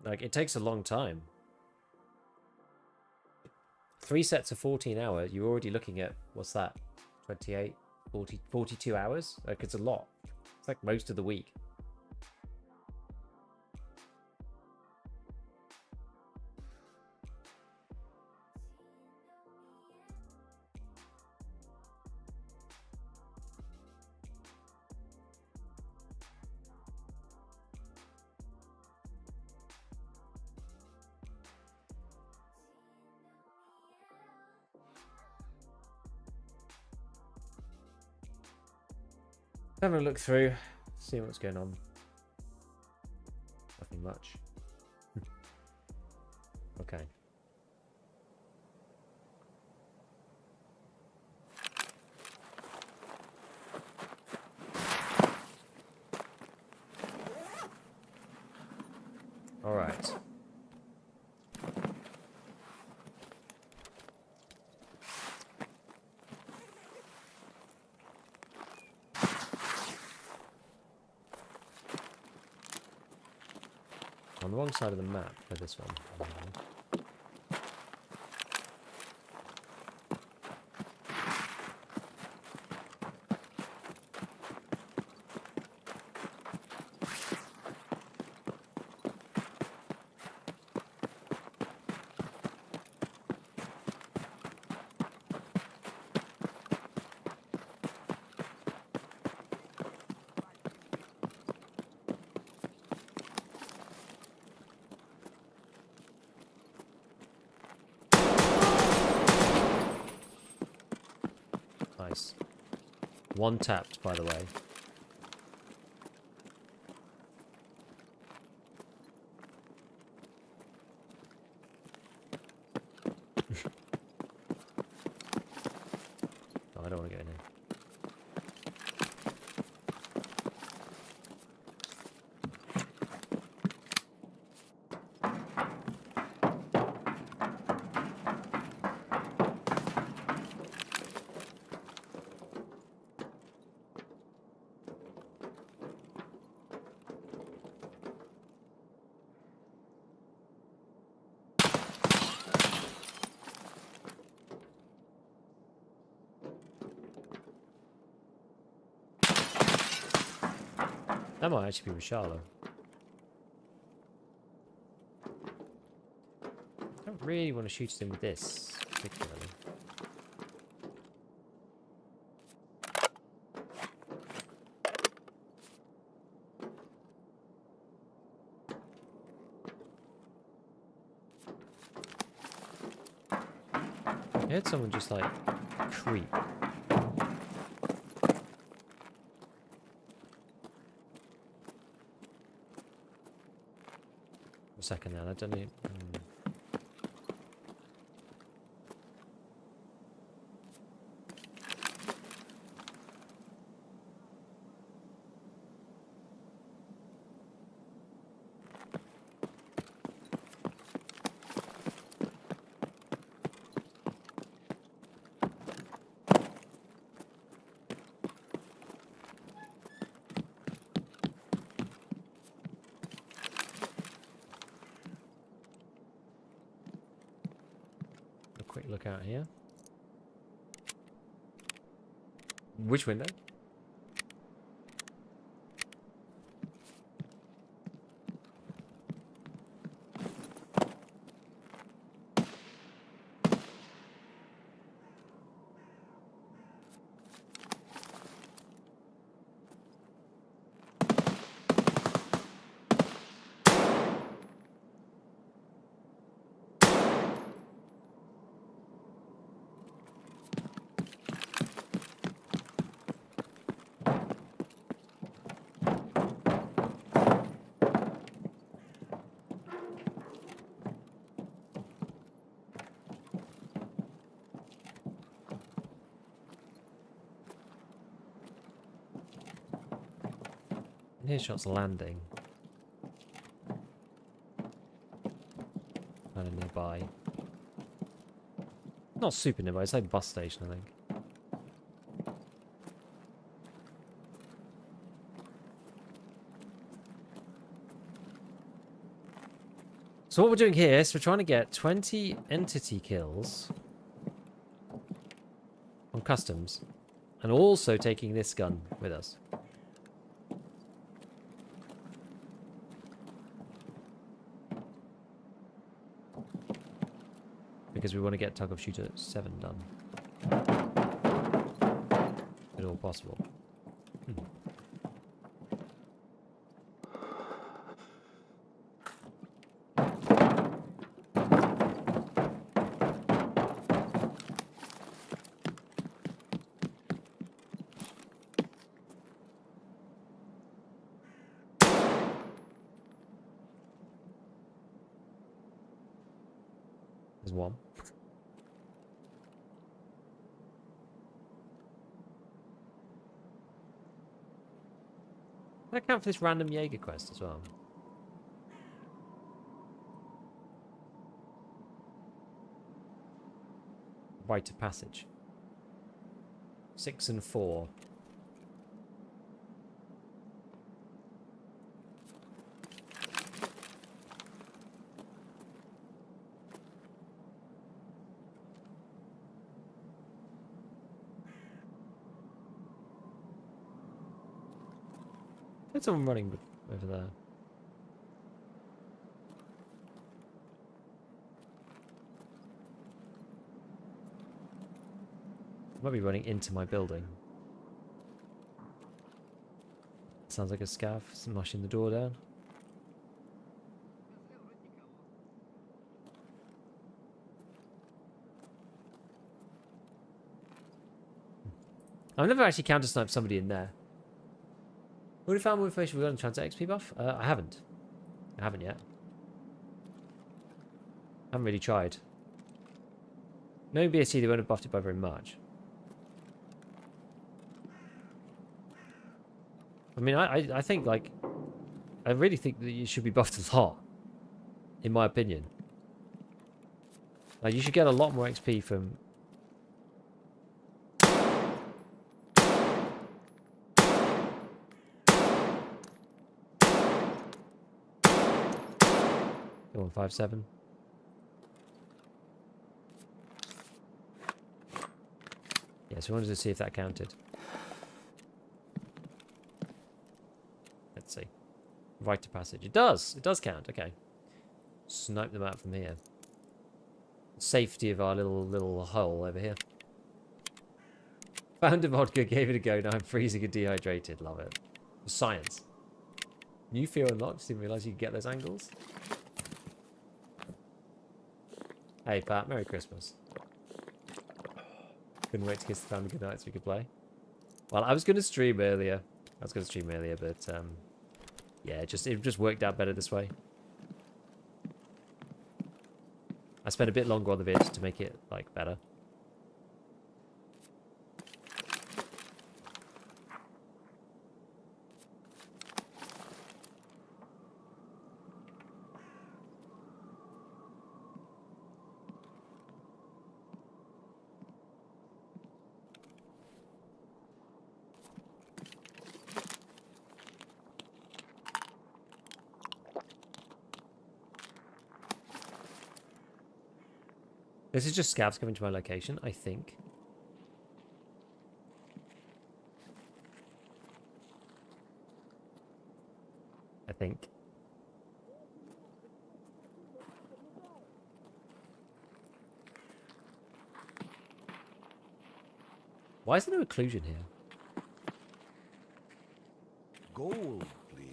Like, it takes a long time. 3 sets of 14 hours, you're already looking at, what's that? 28, 40, 42 hours? Like, it's a lot. It's like most of the week. Having a look through, see what's going on. Nothing much. Okay. All right. On the wrong side of the map for this one. Nice. One tapped, by the way. Oh, I don't want to go in here. That might actually be Rishala. I don't really want to shoot him with this, particularly. I heard someone just like creep. A second now, I don't know. Quick look out here. Which window? Here's shots landing. kind of nearby. Not super nearby, it's like a bus station, I think. So what we're doing here is we're trying to get 20 entity kills on customs, and also taking this gun with us. Because we want to get Tarkov Shooter 7 done. If at all possible. There's one. Can I count for this random Jaeger quest as well? Rite of passage. 6 and 4. There's someone running over there. Might be running into my building. Sounds like a scav smashing the door down. I've never actually counter-sniped somebody in there. Would have found more information regarding Transit XP buff? I haven't. I haven't yet. I haven't really tried. No BSC, they won't have buffed it by very much. I mean, I think, like... I really think that you should be buffed a lot. In my opinion. Like, you should get a lot more XP from... Go on, 5-7. Yeah, so we wanted to see if that counted. Let's see. Rite of passage. It does! It does count, okay. Snipe them out from here. Safety of our little hole over here. Found a vodka, gave it a go, now I'm freezing and dehydrated. Love it. Science. New fear unlocked, didn't realise you could get those angles. Hey Pat, Merry Christmas. Couldn't wait to kiss the family goodnight so we could play. Well, I was going to stream earlier. But yeah, it just worked out better this way. I spent a bit longer on the vid to make it like better. This is just scavs coming to my location, I think. Why is there no occlusion here? Gold, please.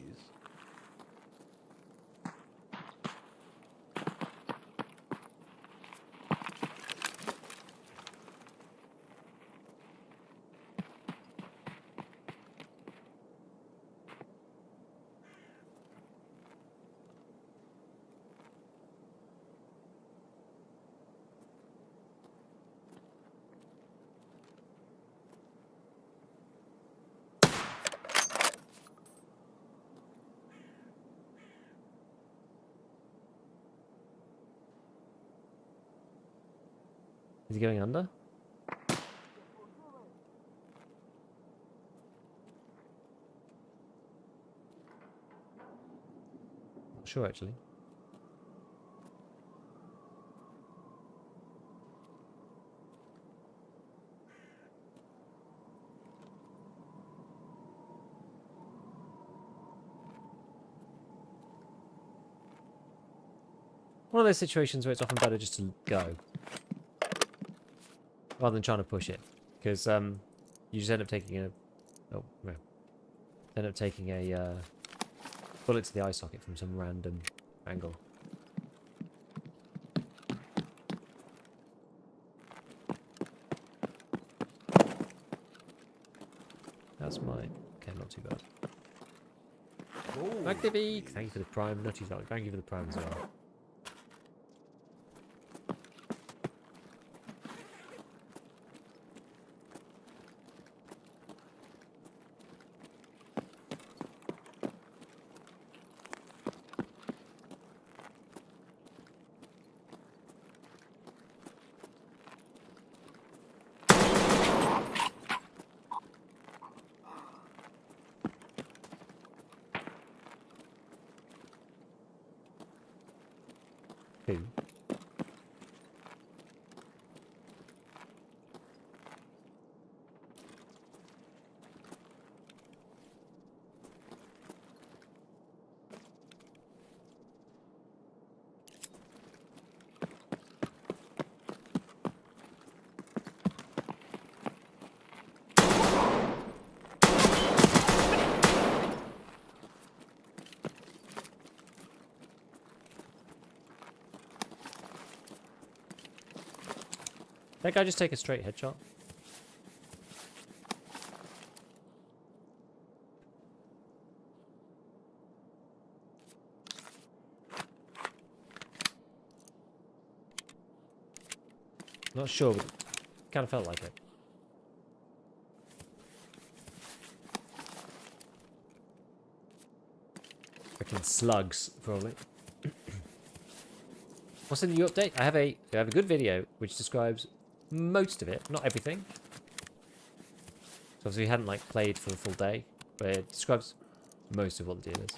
Is he going under? Not sure actually. One of those situations where it's often better just to go rather than trying to push it, because you just end up taking a bullet to the eye socket from some random angle. That's mine. Okay, not too bad. Activate! Thank you for the prime. Nutty's like, thank you for the prime as well. Who? That guy just take a straight headshot? Not sure, but kind of felt like it. Freaking slugs, probably. What's in the new update? I have a good video which describes most of it, not everything. So obviously we hadn't like played for the full day, but it describes most of what the deal is.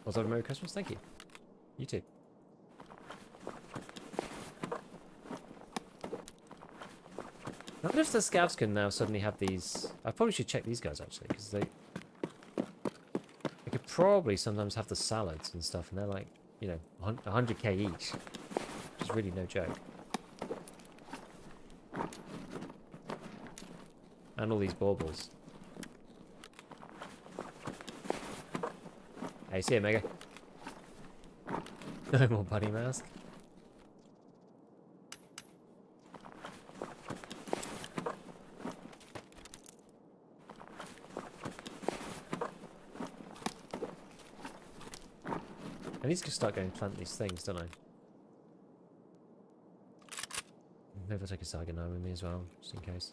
Was that a Merry Christmas? Thank you. You too. I wonder if the scavs can now suddenly have these. I probably should check these guys actually, because they could probably sometimes have the salads and stuff, and they're like, you know, 100k each, which is really no joke. And all these baubles. Hey, see ya, Mega. No more buddy mask. I need to start going plant these things, don't I? Maybe I'll take a Saganah with me as well, just in case.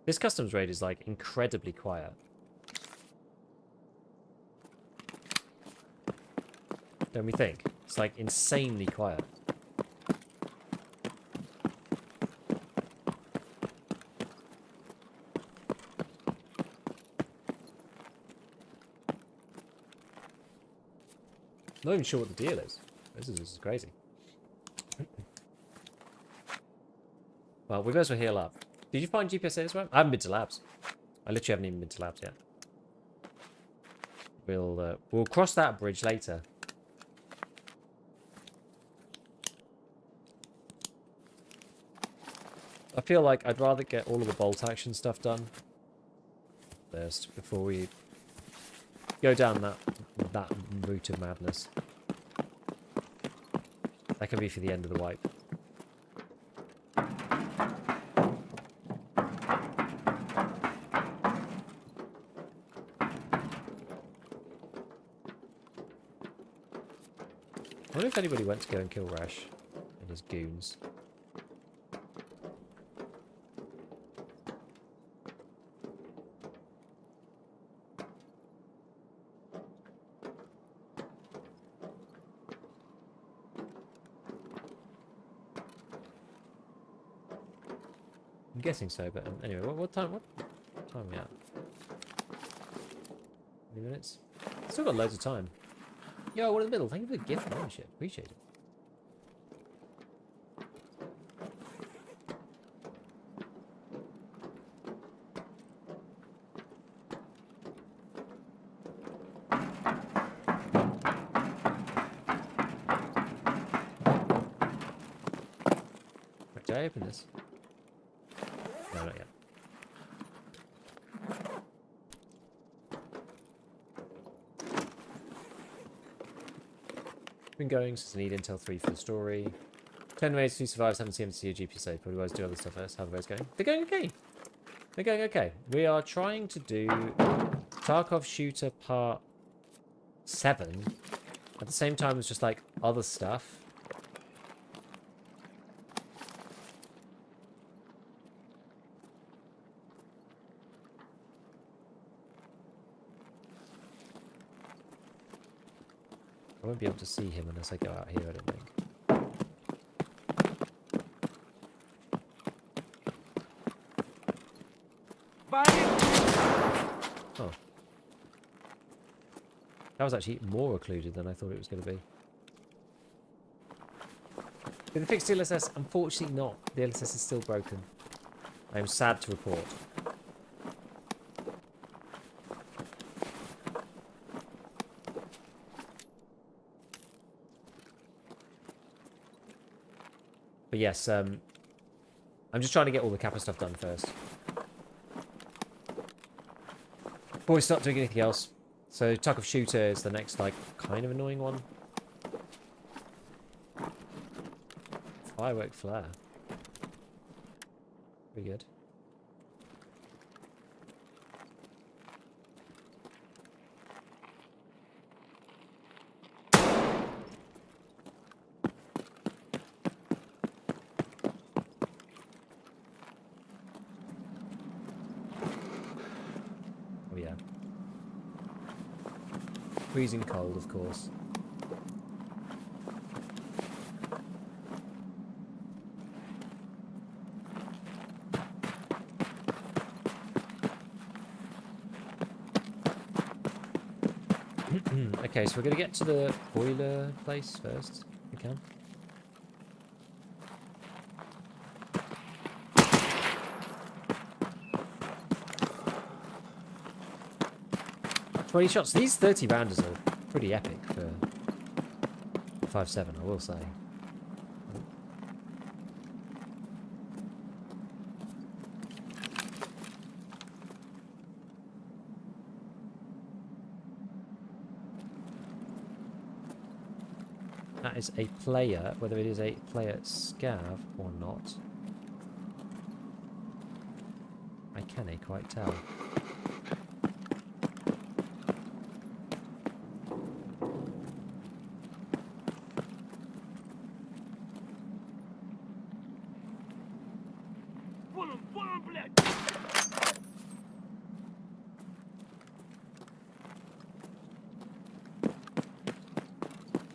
This customs raid is like incredibly quiet. Don't we think? It's like insanely quiet. Not even sure what the deal is. This is crazy. Well, we may as well heal up. Did you find GPSA as well? I haven't been to labs. I literally haven't even been to labs yet. We'll cross that bridge later. I feel like I'd rather get all of the bolt action stuff done first before we go down that route of madness. That could be for the end of the wipe. wonder if anybody went to go and kill Rash and his goons. I'm guessing so, but anyway, what time are we at? 20 minutes? Still got loads of time. Yo, what in the middle? Thank you for the gift membership. Appreciate it. Right, did I open this? No, not yet. Been going since I need Intel 3 for the story. 10 ways to survive 7 CMC or GP safe. Probably always do other stuff first. How are the guys going? They're going okay. They're going okay. We are trying to do Tarkov Shooter Part 7. At the same time as just like other stuff. I won't be able to see him unless I go out here, I don't think. Oh. That was actually more occluded than I thought it was going to be. Did they fix DLSS? Unfortunately not. The DLSS is still broken. I am sad to report. But yes, I'm just trying to get all the Kappa stuff done first. Before we start doing anything else. So Tarkov Shooter is the next, like, kind of annoying one. Firework flare. Pretty good. Oh yeah. Freezing cold, of course. Okay, so we're going to get to the boiler place first, if we can. Shots. These 30 rounders are pretty epic for 5.7, I will say. That is a player, whether it is a player scav or not, I cannot quite tell.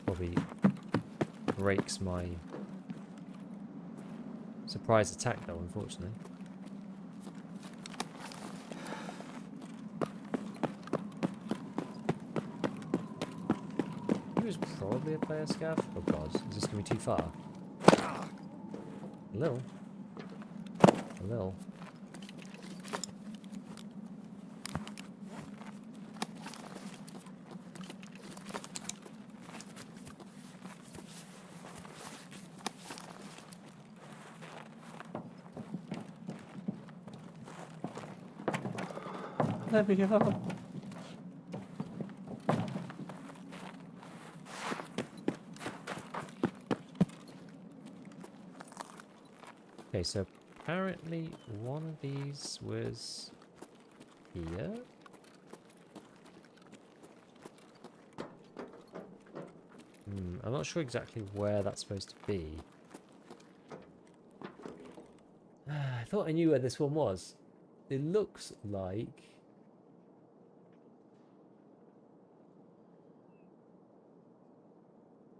Probably breaks my surprise attack though, unfortunately. He was probably a player scav. Oh god, is this going to be too far? A little. A little. Let me go. Okay, so apparently one of these was here. I'm not sure exactly where that's supposed to be. I thought I knew where this one was. It looks like...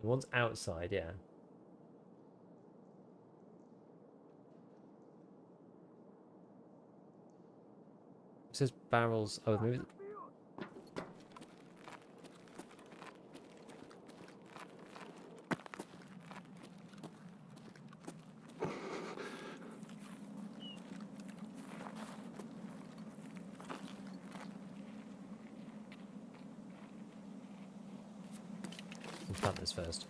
The one's outside, yeah. It says barrels. Oh, maybe... Let's plant this first.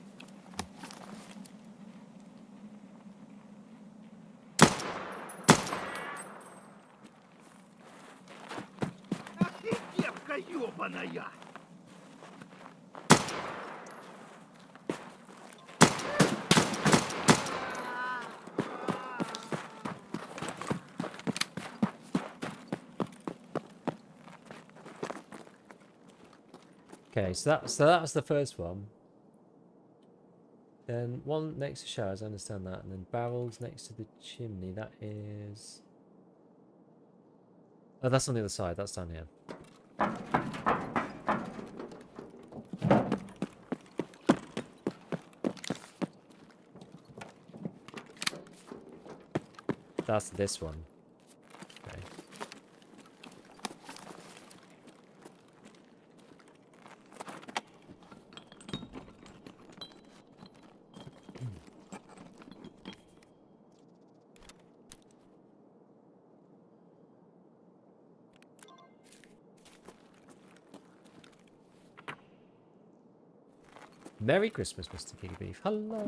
Okay, so that was the first one. Then one next to showers, I understand that, and then barrels next to the chimney. That is... Oh, that's on the other side. That's down here. That's this one. Okay. Merry Christmas, Mr. King Beef. Hello.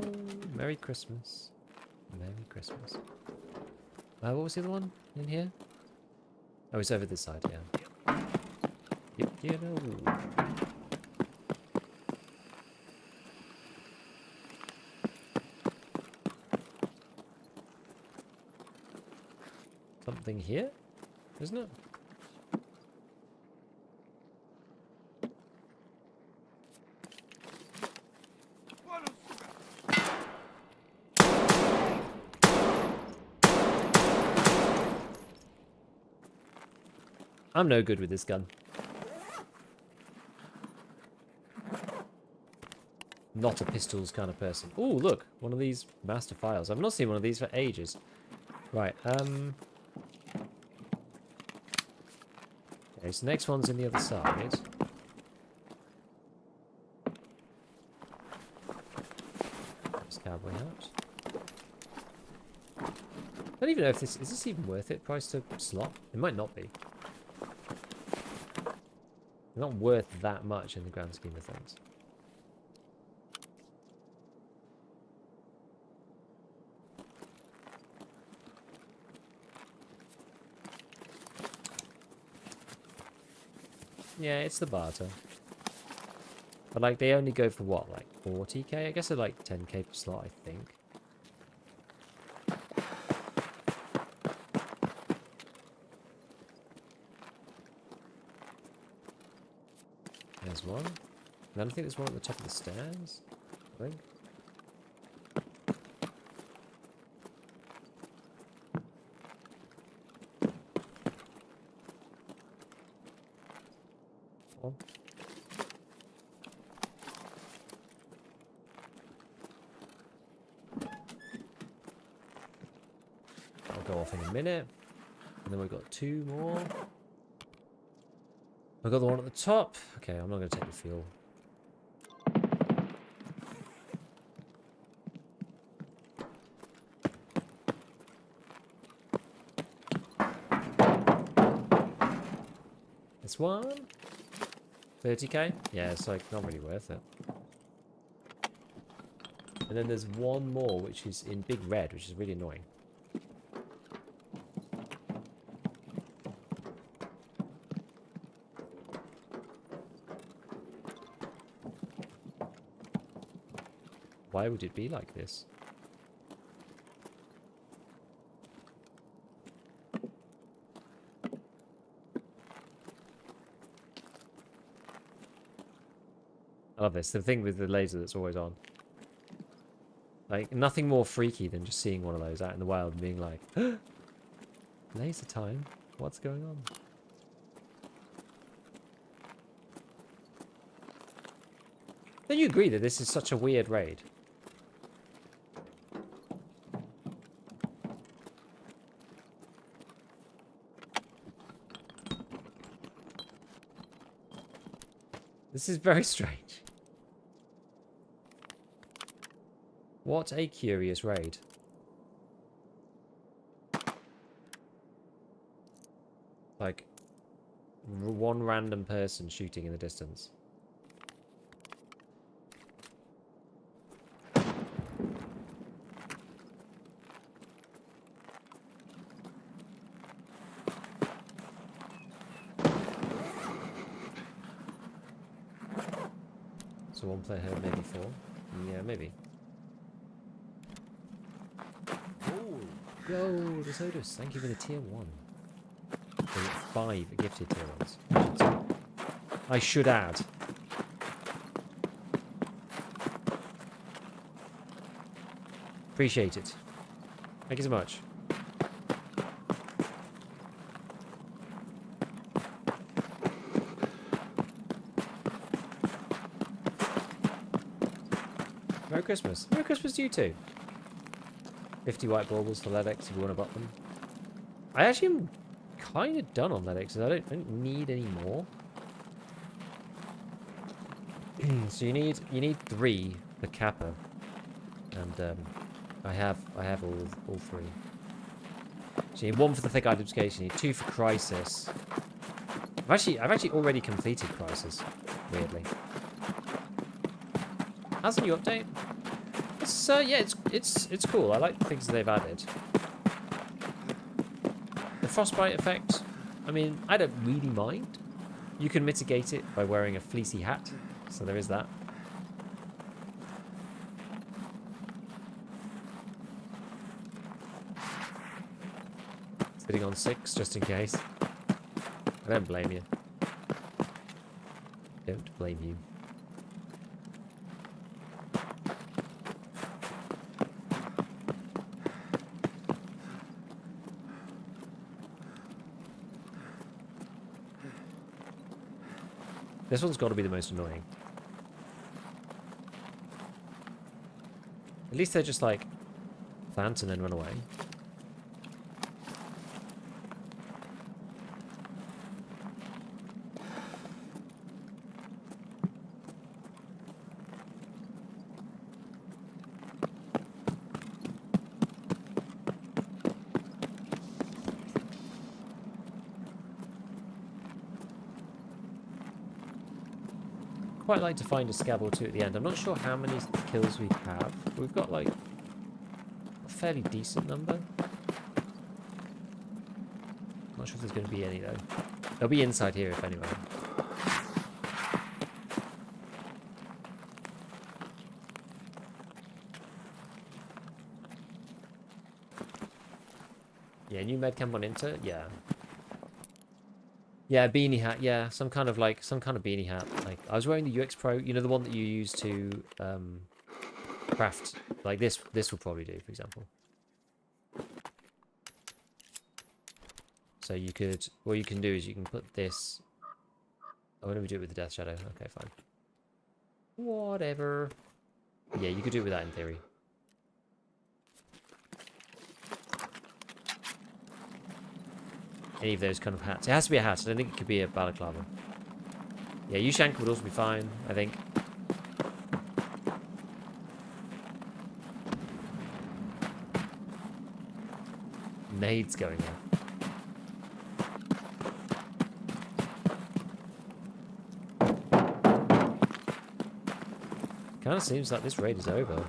Merry Christmas. Merry Christmas. What was the other one in here? Oh, it's over this side, yeah. Yep, you know. Something here, isn't it? I'm no good with this gun. Not a pistols kind of person. Oh, look, one of these master files. I've not seen one of these for ages. Right, okay, so next one's in the other side. There's cowboy hat. I don't even know if this... Is this even worth it, price to slot? It might not be. Not worth that much in the grand scheme of things. Yeah, it's the barter. But like they only go for what, like 40k? I guess they're like 10k per slot, I think. There's one. And then I think there's one at the top of the stairs. I think. One. That'll go off in a minute. And then we've got two more. I've got the one at the top. Okay, I'm not going to take the fuel. This one? 30k? Yeah, it's like not really worth it. And then there's one more which is in big red, which is really annoying. Why would it be like this? I love this. The thing with the laser that's always on. Like, nothing more freaky than just seeing one of those out in the wild and being like, laser time? What's going on? Don't you agree that this is such a weird raid? This is very strange. What a curious raid. Like, one random person shooting in the distance. So one player heard maybe 4. Yeah, maybe. Yo, the Odus, thank you for the tier 1. 5 gifted tier 1s. I should add. Appreciate it. Thank you so much. Merry Christmas. Merry Christmas to you too. 50 white baubles for Ledex if you want to butt them. I actually am kind of done on Ledex. I don't need any more. So you need 3 for Kappa, and I have all 3. So you need 1 for the thick items case. You need 2 for Crisis. I've actually already completed Crisis. Weirdly. How's the new update? It's yeah, it's cool. I like the things they've added. The frostbite effect, I mean, I don't really mind. You can mitigate it by wearing a fleecy hat, so there is that. Sitting on 6 just in case. I don't blame you. Don't blame you. This one's got to be the most annoying. At least they're just like plant and then run away. Quite like to find a scab or 2 at the end. I'm not sure how many kills we have. We've got like a fairly decent number. Not sure if there's going to be any though. They'll be inside here if anyway. Yeah, new med camp on Inter. Yeah. Yeah, beanie hat. Yeah, some kind of beanie hat. Like I was wearing the UX Pro, you know, the one that you use to craft. Like this will probably do, for example. So you could, what you can do is you can put this. Oh, why don't we do it with the Death Shadow? Okay, fine. Whatever. Yeah, you could do it with that in theory. Any of those kind of hats. It has to be a hat. I don't think it could be a balaclava. Yeah, Ushank would also be fine, I think. Nades going on. Kind of seems like this raid is over.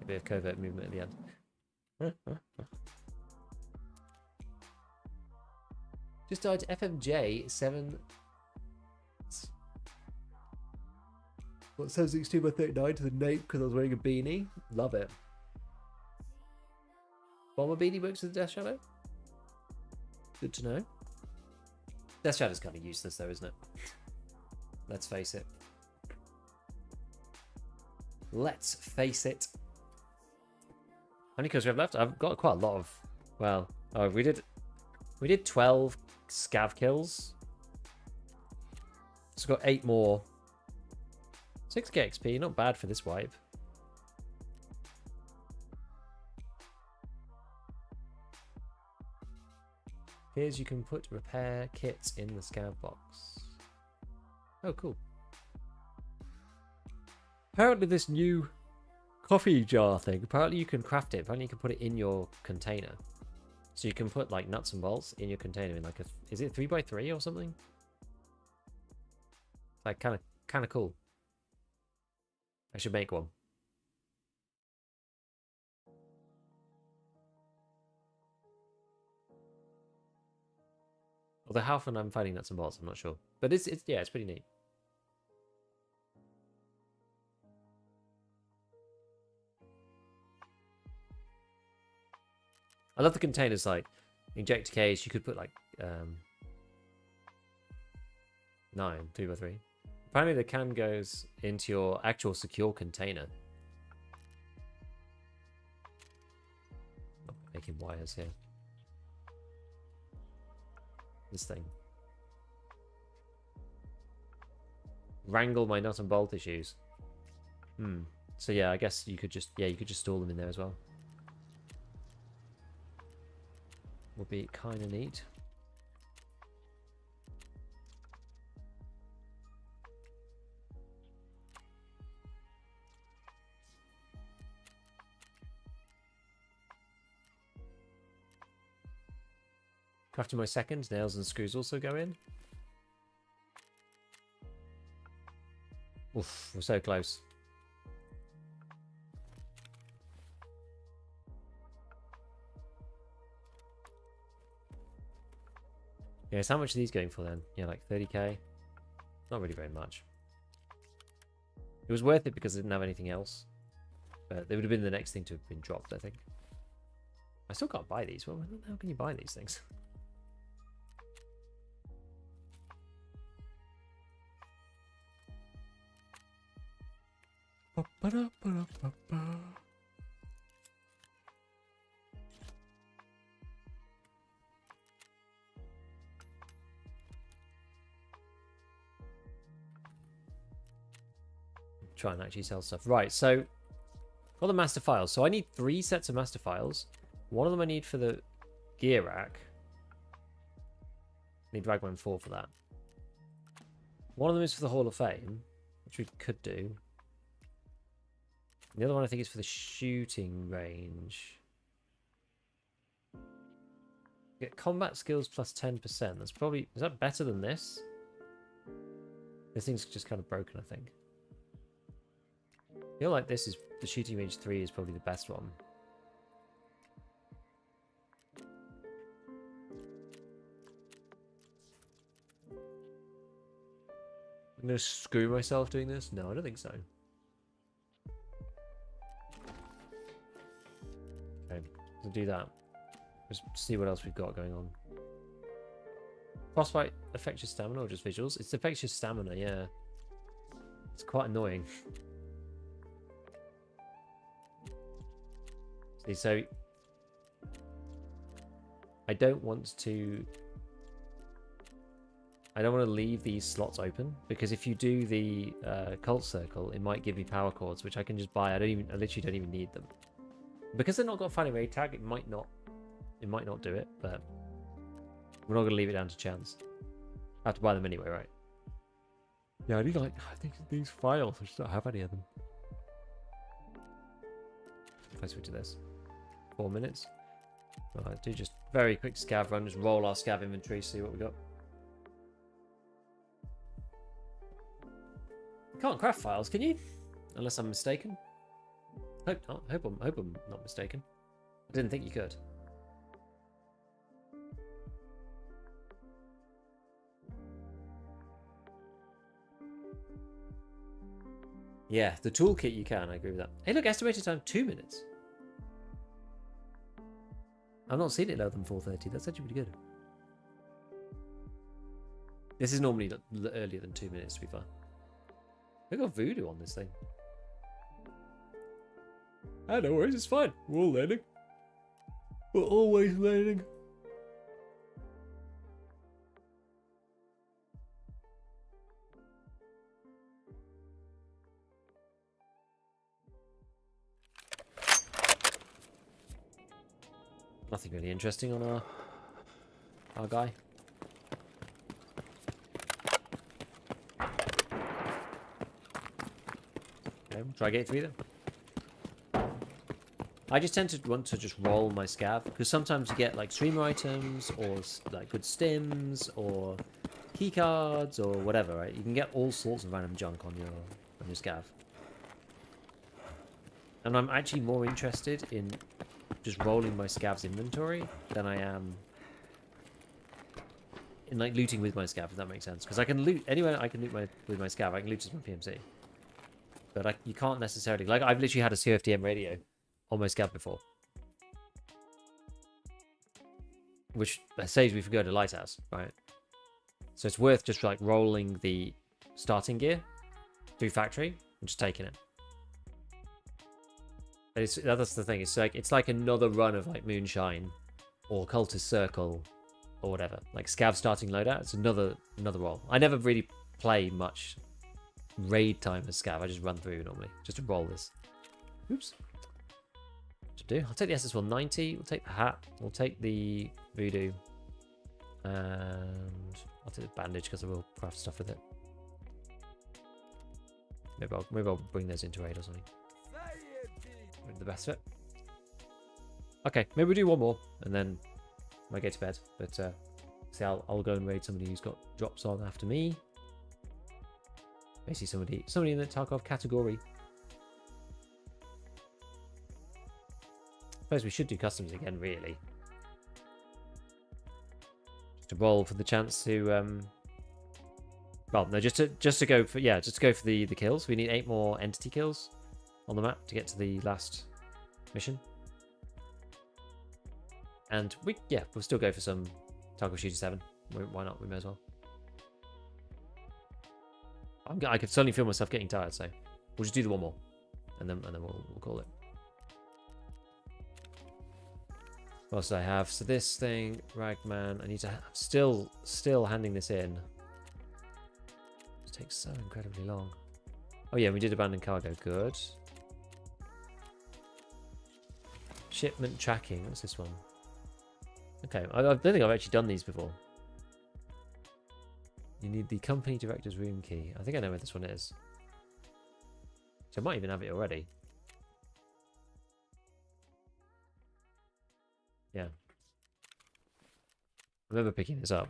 A bit of covert movement at the end. Just died to FMJ 7. What, 762 by 39 to the nape because I was wearing a beanie. Love it. Bomber beanie works with the Death Shadow. Good to know. Death Shadow's kind of useless though, isn't it? Let's face it. Let's face it. How many kills do we have left? I've got quite a lot of... Well, oh, we did 12 scav kills. So we've got 8 more. 6k XP, not bad for this wipe. Here's you can put repair kits in the scav box. Oh, cool. Apparently this new coffee jar thing, apparently you can craft it. Apparently you can put it in your container. So you can put like nuts and bolts in your container in like a... Is it 3x3 or something? Like kind of cool. I should make one. Although how often I'm finding nuts and bolts, I'm not sure. But it's yeah, it's pretty neat. I love the containers, like injector case. You could put like 3x3. Apparently the can goes into your actual secure container. Oh, making wires here. This thing. Wrangle my nut and bolt issues. So yeah, I guess you could just store them in there as well. Would be kind of neat. Crafting my second. Nails and screws also go in. Oof, we're so close. Yeah, so how much are these going for then? Yeah, like 30k. Not really very much. It was worth it because I didn't have anything else. But they would have been the next thing to have been dropped, I think. I still can't buy these. Well, how can you buy these things? Try and actually sell stuff. Right, so got the master files. So I need 3 sets of master files. One of them I need for the gear rack. I need Ragman 4 for that. One of them is for the Hall of Fame, which we could do. The other one I think is for the shooting range. Get combat skills plus 10%. That's probably... Is that better than this? This thing's just kind of broken, I think. I feel like this is... The shooting range 3 is probably the best one. I'm going to screw myself doing this? No, I don't think so. Okay, we'll do that. Just see what else we've got going on. Frostbite affects your stamina or just visuals? It affects your stamina, yeah. It's quite annoying. See, so I don't want to leave these slots open because if you do the cult circle, it might give me power cords, which I can just buy. I literally don't even need them. Because they're not got a fighting raid tag, it might not do it, but we're not gonna leave it down to chance. I have to buy them anyway, right? Yeah, I need I think these files, I just don't have any of them. If I switch to this. 4 minutes. Alright, do just very quick scav run, just roll our scav inventory, see what we got. You can't craft files, can you? Unless I'm mistaken. Hope not. Hope I'm not mistaken. I didn't think you could. Yeah, the toolkit you can, I agree with that. Hey look, estimated time 2 minutes. I've not seen it lower than 4:30. That's actually pretty good. This is normally earlier than 2 minutes, to be fair. We got voodoo on this thing. Ah, no worries, it's fine. We're all learning. We're always learning. Nothing really interesting on our guy. Okay, try gate 3 then. I just tend to want to just roll my scav because sometimes you get like streamer items or like good stims or key cards or whatever, right? You can get all sorts of random junk on your scav. And I'm actually more interested in just rolling my scav's inventory than I am in like looting with my scav, if that makes sense. Because I can loot anywhere I can loot with my scav. I can loot as my PMC, but you can't necessarily. Like I've literally had a CFDM radio on my scav before, which saves me from going to Lighthouse, right? So it's worth just like rolling the starting gear through factory and just taking it. That's the thing. It's like another run of like Moonshine or Cultist Circle or whatever. Like Scav starting loadout. It's another roll. I never really play much raid time as Scav. I just run through normally just to roll this. Oops. What to do? I'll take the SS190. We'll take the hat. We'll take the voodoo, and I'll take the bandage because I will craft stuff with it. Maybe I'll bring those into raid or something. The best of it. Okay, maybe we'll do one more and then I might go to bed. But see, I'll go and raid somebody who's got drops on after me. Basically, somebody in the Tarkov category. I suppose we should do customs again, really. Just to roll for the chance to well, no, just to go for the kills. We need 8 more entity kills on the map to get to the last mission. And we'll still go for some Tarkov Shooter 7. Why not? We may as well. I could suddenly feel myself getting tired, so we'll just do the one more, and then we'll call it. What else do I have? So this thing, Ragman. I need to still handing this in. It takes so incredibly long. Oh yeah, we did abandon cargo. Good. Shipment tracking. What's this one? Okay, I don't think I've actually done these before. You need the company director's room key. I think I know where this one is. So I might even have it already. Yeah. I remember picking this up.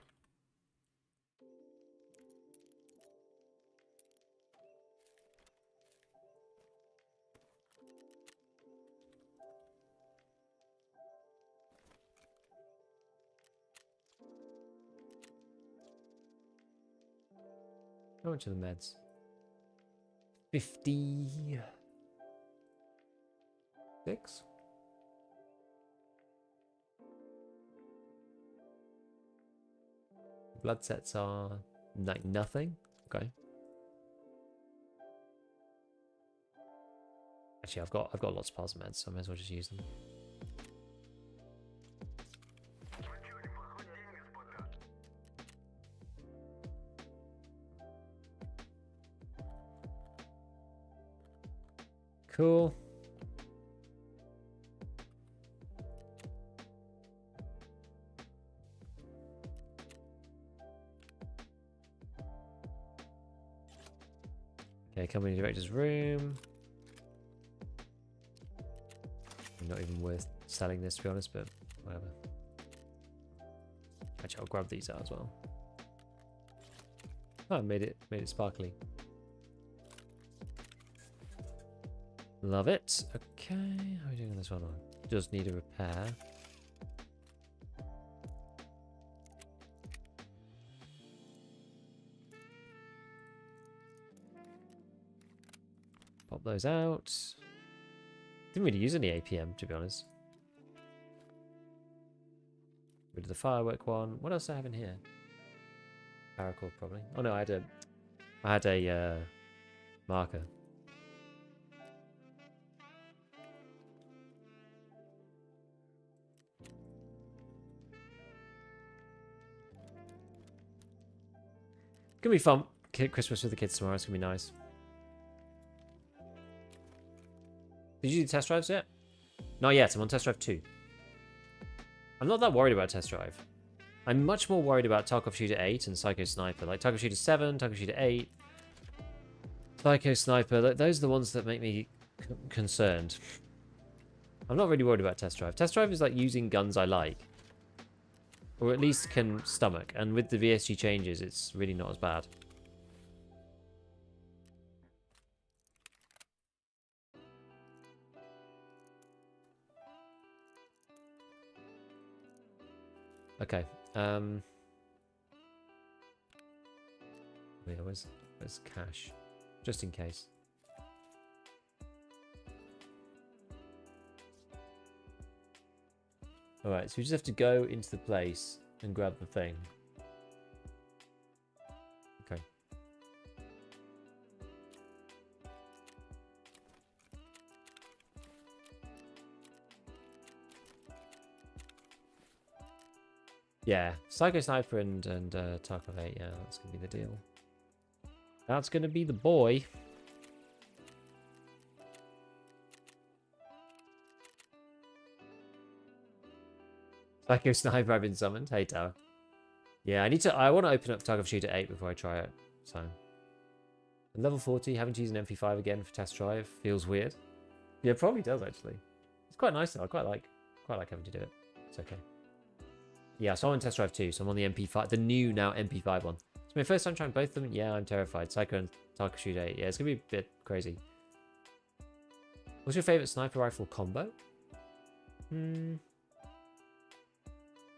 How much are the meds? 56? Blood sets are like nothing. Okay. Actually, I've got lots of piles of meds, so I may as well just use them. Cool. Okay, company director's room. Not even worth selling this, to be honest, but whatever. Actually, I'll grab these out as well. Oh, I made it sparkly. Love it. Okay, how are we doing on this one? Does need a repair. Pop those out. Didn't really use any APM, to be honest. Rid of the firework one. What else do I have in here? paracord probably. Oh no, I had a marker. It's gonna be fun. Christmas with the kids tomorrow. It's gonna be nice. Did you do test drives yet? Not yet. I'm on test drive 2. I'm not that worried about test drive. I'm much more worried about Tarkov Shooter 8 and Psycho Sniper. Like Tarkov Shooter 7, Tarkov Shooter 8, Psycho Sniper. Those are the ones that make me concerned. I'm not really worried about test drive. Test drive is like using guns I like. Or at least can stomach. And with the VSG changes, it's really not as bad. Okay. Wait, where's cash? Just in case. Alright, so we just have to go into the place and grab the thing. Okay. Yeah, Psycho Sniper and Tarkov 8, yeah, that's going to be the deal. That's going to be the boy. Psycho Sniper, I've been summoned. Hey, Tower. Yeah, I want to open up Tarkov Shooter 8 before I try it. So, and level 40, having to use an MP5 again for test drive feels weird. Yeah, it probably does actually. It's quite nice though. I quite like having to do it. It's okay. Yeah, so I'm on test drive 2, so I'm on the MP5, the new now MP5 one. It's my first time trying both of them. Yeah, I'm terrified. Psycho and Tarkov Shooter 8. Yeah, it's gonna be a bit crazy. What's your favorite sniper rifle combo?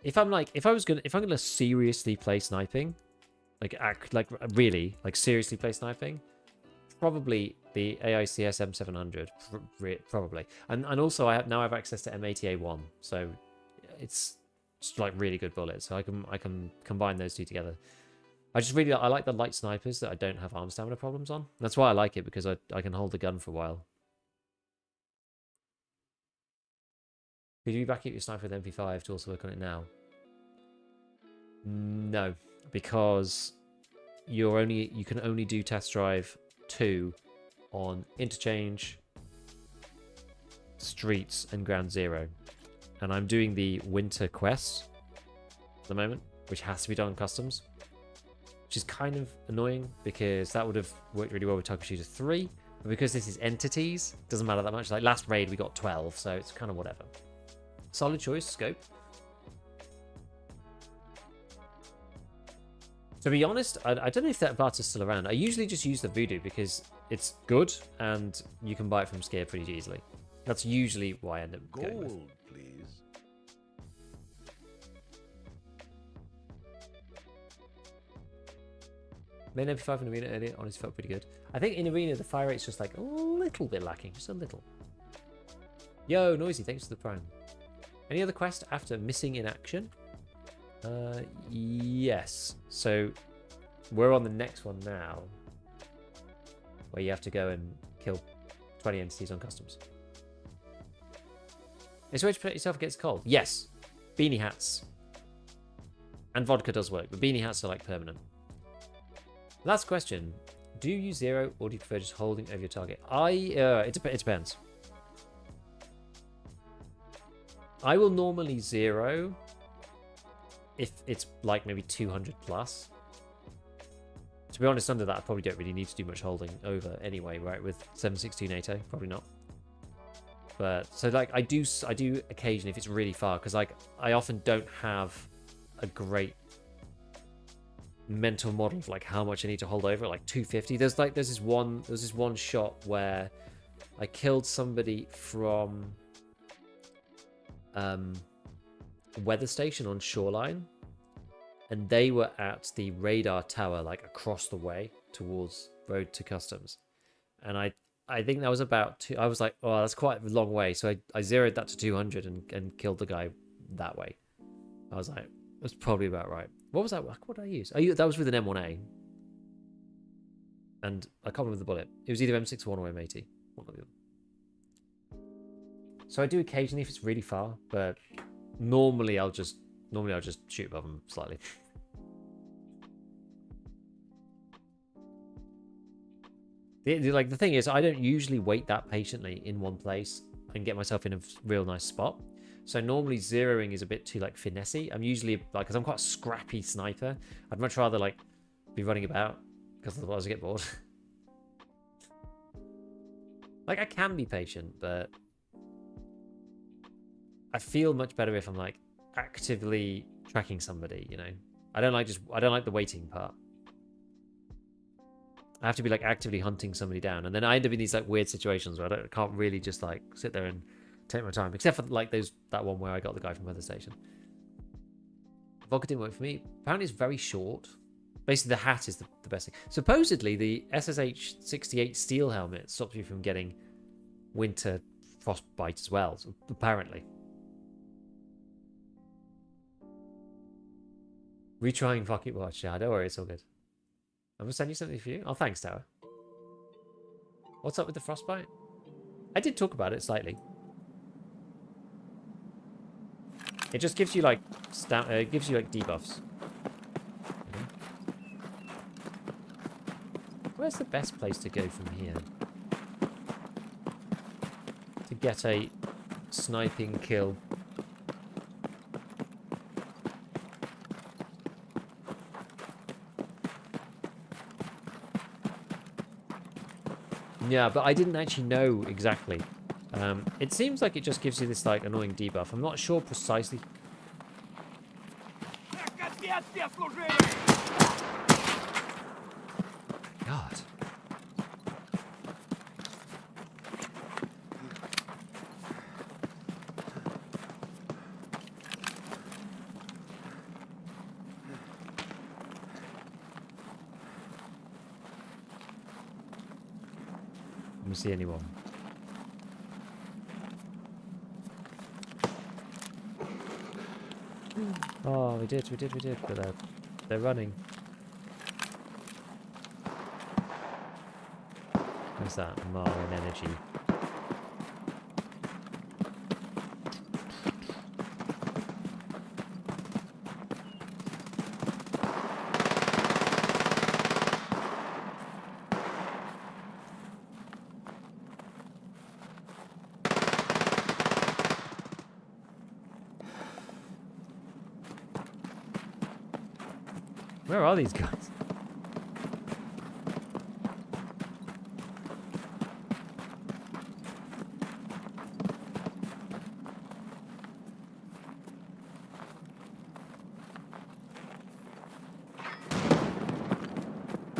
If I'm gonna seriously play sniping, like seriously play sniping, probably the AICS M700, probably. And also I have access to M80A1, so it's just like really good bullets. So I can combine those two together. I like the light snipers that I don't have arm stamina problems on. That's why I like it, because I can hold the gun for a while. Could you back up your sniper with MP5 to also work on it now? No, because you can only do test drive 2 on Interchange, Streets, and Ground Zero. And I'm doing the winter quest at the moment, which has to be done on customs, which is kind of annoying because that would have worked really well with Tarkov Shooter 3. But because this is entities, doesn't matter that much. Like last raid we got 12, so it's kind of whatever. Solid choice, Scope. To be honest, I don't know if that barter's still around. I usually just use the Voodoo because it's good and you can buy it from Scare pretty easily. That's usually why I end up going with. Gold, please. Main MP5 in Arena earlier, honestly felt pretty good. I think in Arena the fire rate's just like a little bit lacking, just a little. Yo, Noisy, thanks for the prime. Any other quest after missing in action? Yes. So we're on the next one now, where you have to go and kill 20 entities on customs. Is there a way to protect yourself against cold? Yes. Beanie hats. And vodka does work, but beanie hats are like permanent. Last question. Do you use zero or do you prefer just holding over your target? It depends. I will normally zero if it's like maybe 200 plus. To be honest, under that I probably don't really need to do much holding over anyway, right? With 7.62 NATO, probably not. But so like I do occasionally if it's really far, because like I often don't have a great mental model of like how much I need to hold over, like 250. There's this one shot where I killed somebody from weather station on Shoreline, and they were at the radar tower like across the way towards road to customs, and I think that was about two. I was like, oh, that's quite a long way, so I zeroed that to 200 and killed the guy that way. I was like, that's probably about right. What was that? What did I use? That was with an M1A. And I can't remember the bullet. It was either M61 or M80. One or the other. So I do occasionally if it's really far, but normally I'll just shoot above them slightly. The thing is, I don't usually wait that patiently in one place and get myself in a real nice spot. So normally zeroing is a bit too like finessey. I'm usually like, because I'm quite a scrappy sniper. I'd much rather like be running about because otherwise I get bored. Like I can be patient, but I feel much better if I'm like actively tracking somebody. You know, I don't like the waiting part. I have to be like actively hunting somebody down, and then I end up in these like weird situations where I can't really just like sit there and take my time, except for like that one where I got the guy from weather station. Vodka didn't work for me. Apparently, it's very short. Basically, the hat is the best thing. Supposedly, the SSH-68 steel helmet stops you from getting winter frostbite as well. So, apparently. Retrying Pocket Watch. Yeah, don't worry, it's all good. I'm gonna send you something for you. Oh, thanks, Tower. What's up with the frostbite? I did talk about it slightly. It just gives you like debuffs. Where's the best place to go from here to get a sniping kill? Yeah, but I didn't actually know exactly. It seems like it just gives you this like annoying debuff. I'm not sure precisely. God. Let me see anyone. Oh, we did, but they're running. What's that? Marlin energy. Where are these guys?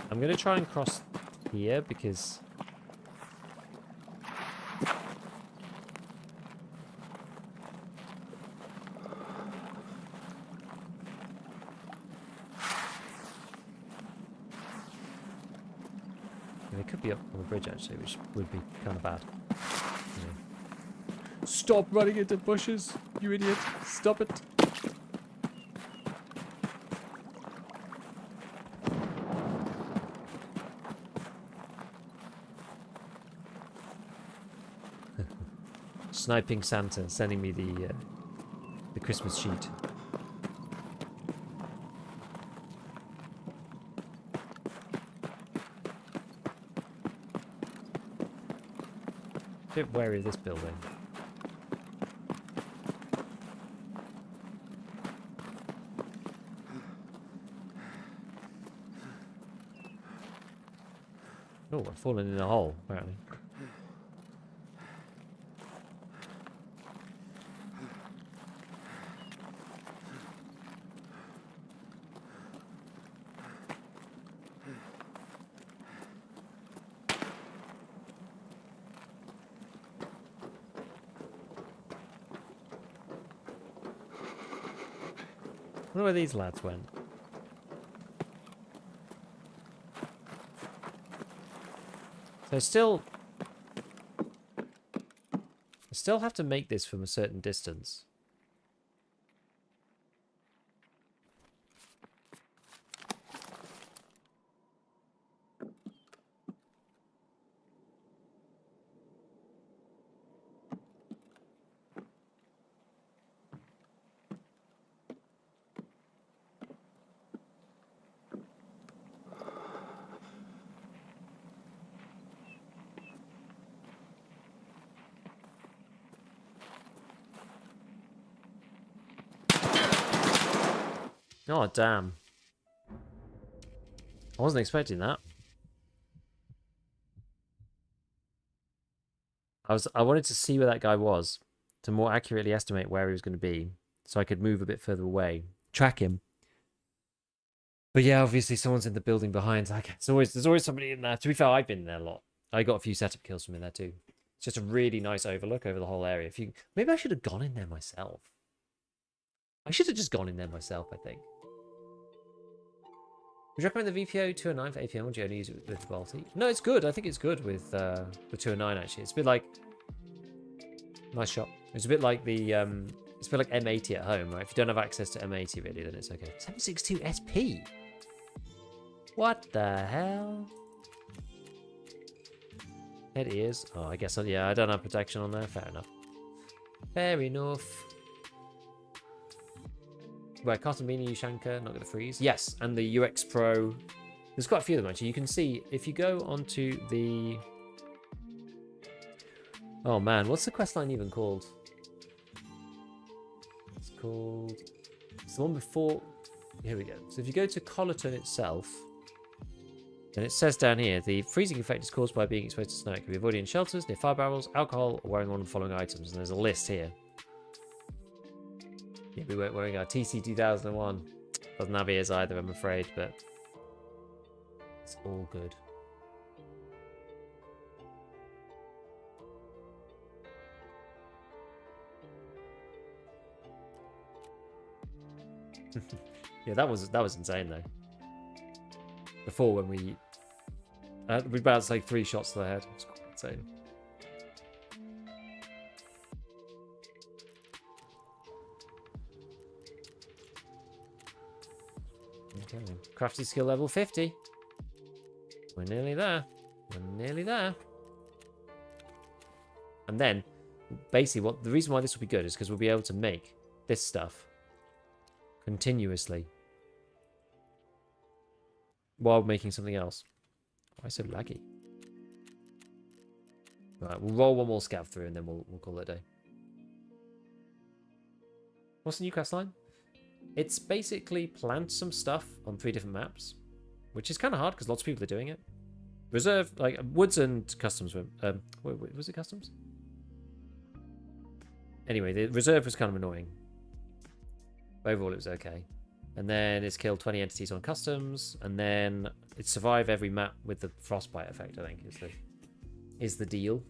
I'm going to try and cross here because it could be up on the bridge actually, which would be kind of bad. Yeah. Stop running into bushes, you idiot! Stop it! Sniping Santa sending me the Christmas sheet. A bit wary of this building. Oh, we're falling in a hole, apparently. I wonder where these lads went. So I still have to make this from a certain distance. Oh, damn. I wasn't expecting that. I wanted to see where that guy was to more accurately estimate where he was going to be so I could move a bit further away, track him. But yeah, obviously someone's in the building behind. Like, there's always somebody in there. To be fair, I've been in there a lot. I got a few setup kills from in there too. It's just a really nice overlook over the whole area. Maybe I should have gone in there myself. I should have just gone in there myself, I think. Would you recommend the VPO 209 for APM, or do you only use it with quality? No, it's good. I think it's good with the 209 actually. It's a bit like nice shot. It's a bit like the it's a bit like M80 at home, right? If you don't have access to M80 really, then it's okay. 762 SP. What the hell? Head ears. Oh, I guess yeah. I don't have protection on there. Fair enough. Fair enough. Right, Carton Beanie, Ushanka, not going to freeze. Yes, and the UX Pro. There's quite a few of them actually. You can see if you go onto the. Oh man, what's the questline even called? It's called. It's the one before. Here we go. So if you go to Collerton itself, and it says down here, the freezing effect is caused by being exposed to snow. It can be avoided in shelters, near fire barrels, alcohol, or wearing one of the following items. And there's a list here. Yeah, we weren't wearing our TC 2001. Doesn't have ears either, I'm afraid, but it's all good. Yeah, that was insane though. Before when we bounced like 3 shots to the head. It's quite insane. Okay, crafty skill level 50. We're nearly there. We're nearly there. And then, basically, the reason why this will be good is because we'll be able to make this stuff continuously while making something else. Why so laggy? Right, we'll roll one more scav through and then we'll call it a day. What's the new quest line? It's basically plant some stuff on 3 different maps, which is kind of hard because lots of people are doing it. Reserve, like woods and customs were. Was it customs? Anyway, the reserve was kind of annoying. Overall, it was okay. And then it's killed 20 entities on customs, and then it survive every map with the frostbite effect. I think is the deal.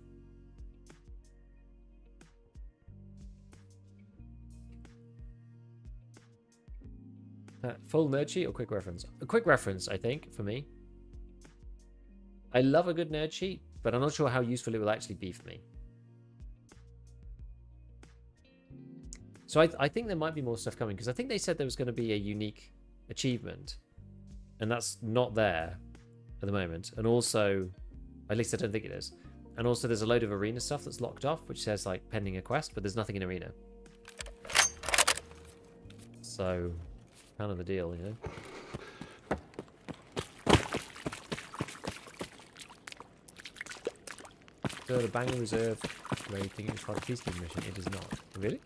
Full nerd sheet or quick reference? A quick reference, I think, for me. I love a good nerd sheet, but I'm not sure how useful it will actually be for me. So I think there might be more stuff coming, because I think they said there was going to be a unique achievement, and that's not there at the moment. And also, at least I don't think it is. And also there's a load of arena stuff that's locked off, which says like pending a quest, but there's nothing in arena. So, kind of the deal, you know? So the Bangor Reserve rating is part of the peacekeeping mission. It is not. Really?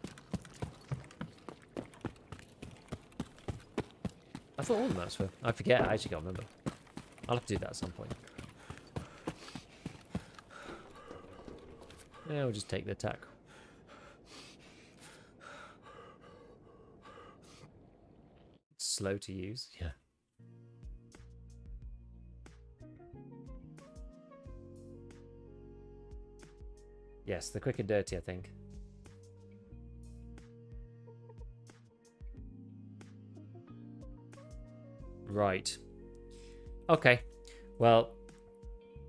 I thought all the maps were. I forget. I actually can't remember. I'll have to do that at some point. Yeah, we'll just take the attack. Slow to use. Yeah. Yes, the quick and dirty, I think. Right. Okay. Well,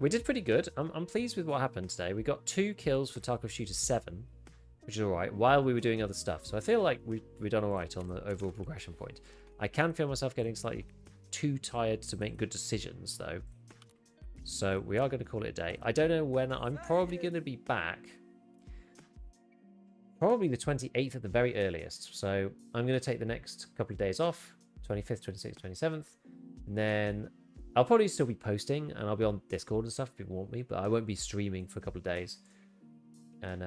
we did pretty good. I'm pleased with what happened today. We got 2 kills for Tarkov Shooter 7, which is alright, while we were doing other stuff. So I feel like we've done alright on the overall progression point. I can feel myself getting slightly too tired to make good decisions, though. So we are going to call it a day. I don't know when. I'm probably going to be back. Probably the 28th at the very earliest. So I'm going to take the next couple of days off. 25th, 26th, 27th. And then I'll probably still be posting. And I'll be on Discord and stuff if people want me. But I won't be streaming for a couple of days. And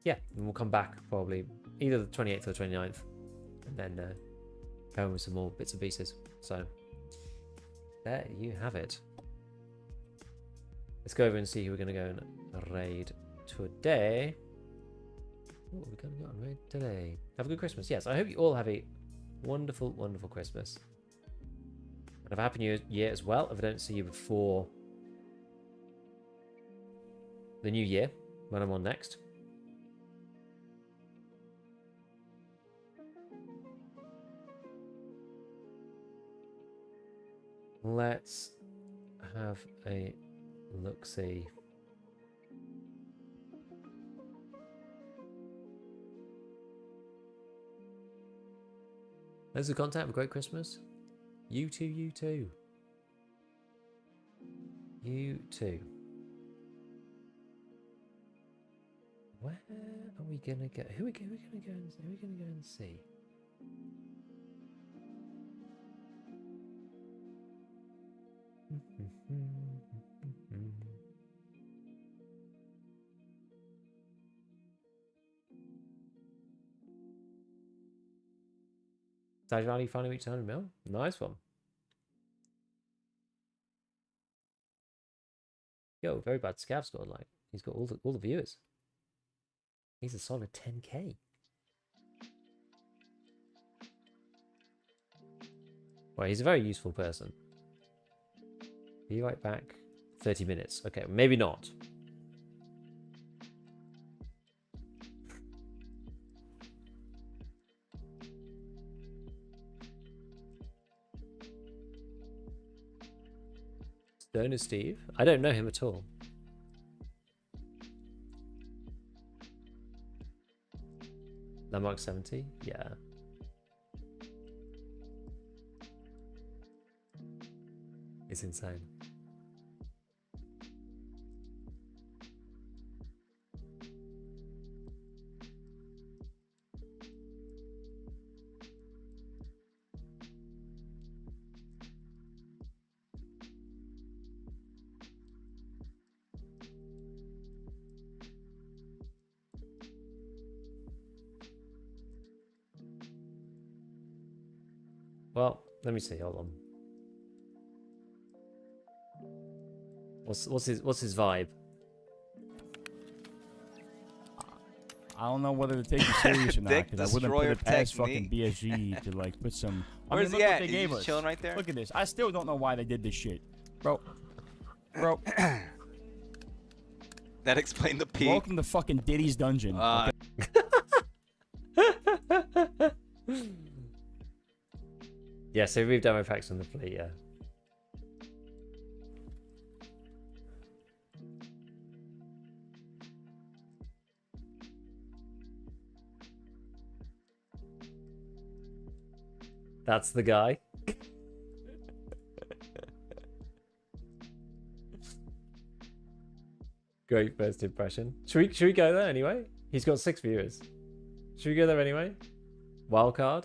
yeah, and we'll come back probably either the 28th or the 29th. And then Going with some more bits and pieces. So there you have it. Let's go over and see who we're going to go and raid today. What are we going to go on raid today? Have a good Christmas. Yes, I hope you all have a wonderful, wonderful Christmas. And have a happy new year as well. If I don't see you before the new year, when I'm on next. Let's have a look-see. There's the content. Have a great Christmas. You too, you too. You too. Where are we gonna go? Who are we gonna go and see? Stage value finally reached 100 mil. Nice one. Yo, very bad scav scored. Like he's got all the viewers. He's a solid 10k. Well, he's a very useful person. Be right back. 30 minutes. Okay, maybe not. Stoner Steve? I don't know him at all. Landmark 70? Yeah. It's insane. Well, let me see. Hold on. What's his vibe? I don't know whether to take you serious or not, Dick because I wouldn't put Destroyer it past technique. fucking BSG to like put some. Where's look he what at? they Is gave he us. chilling right there? Look at this. I still don't know why they did this shit, bro. That explained the peak. Welcome to fucking Diddy's dungeon. Okay? Yeah, so we've demo packs on the Flea, yeah. That's the guy. Great first impression. Should we go there anyway? He's got 6 viewers. Should we go there anyway? Wildcard?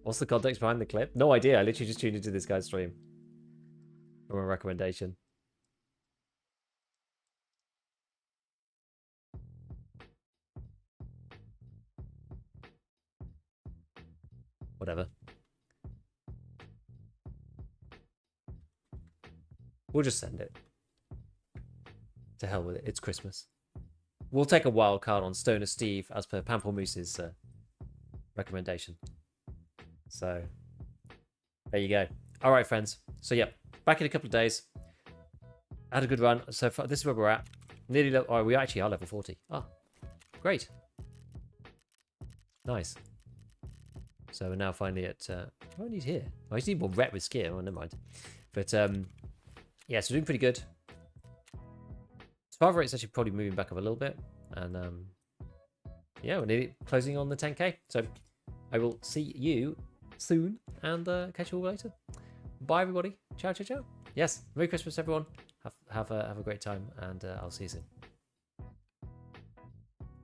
What's the context behind the clip? No idea. I literally just tuned into this guy's stream. From a recommendation. Whatever. We'll just send it. To hell with it. It's Christmas. We'll take a wild card on Stoner Steve as per Pamplemouse's recommendation. So, there you go. All right, friends. So, yeah, back in a couple of days. Had a good run. So far, this is where we're at. Nearly level. Oh, we actually are level 40. Oh, great. Nice. So we're now finally at. Oh, he's here. Oh, he's even more rep with skill. Oh, never mind. But yeah, so doing pretty good. Survival rate's actually probably moving back up a little bit, and yeah, we're nearly closing on the 10k. So I will see you soon, and catch you all later. Bye, everybody. Ciao, ciao, ciao. Yes, Merry Christmas, everyone. Have a great time, and I'll see you soon.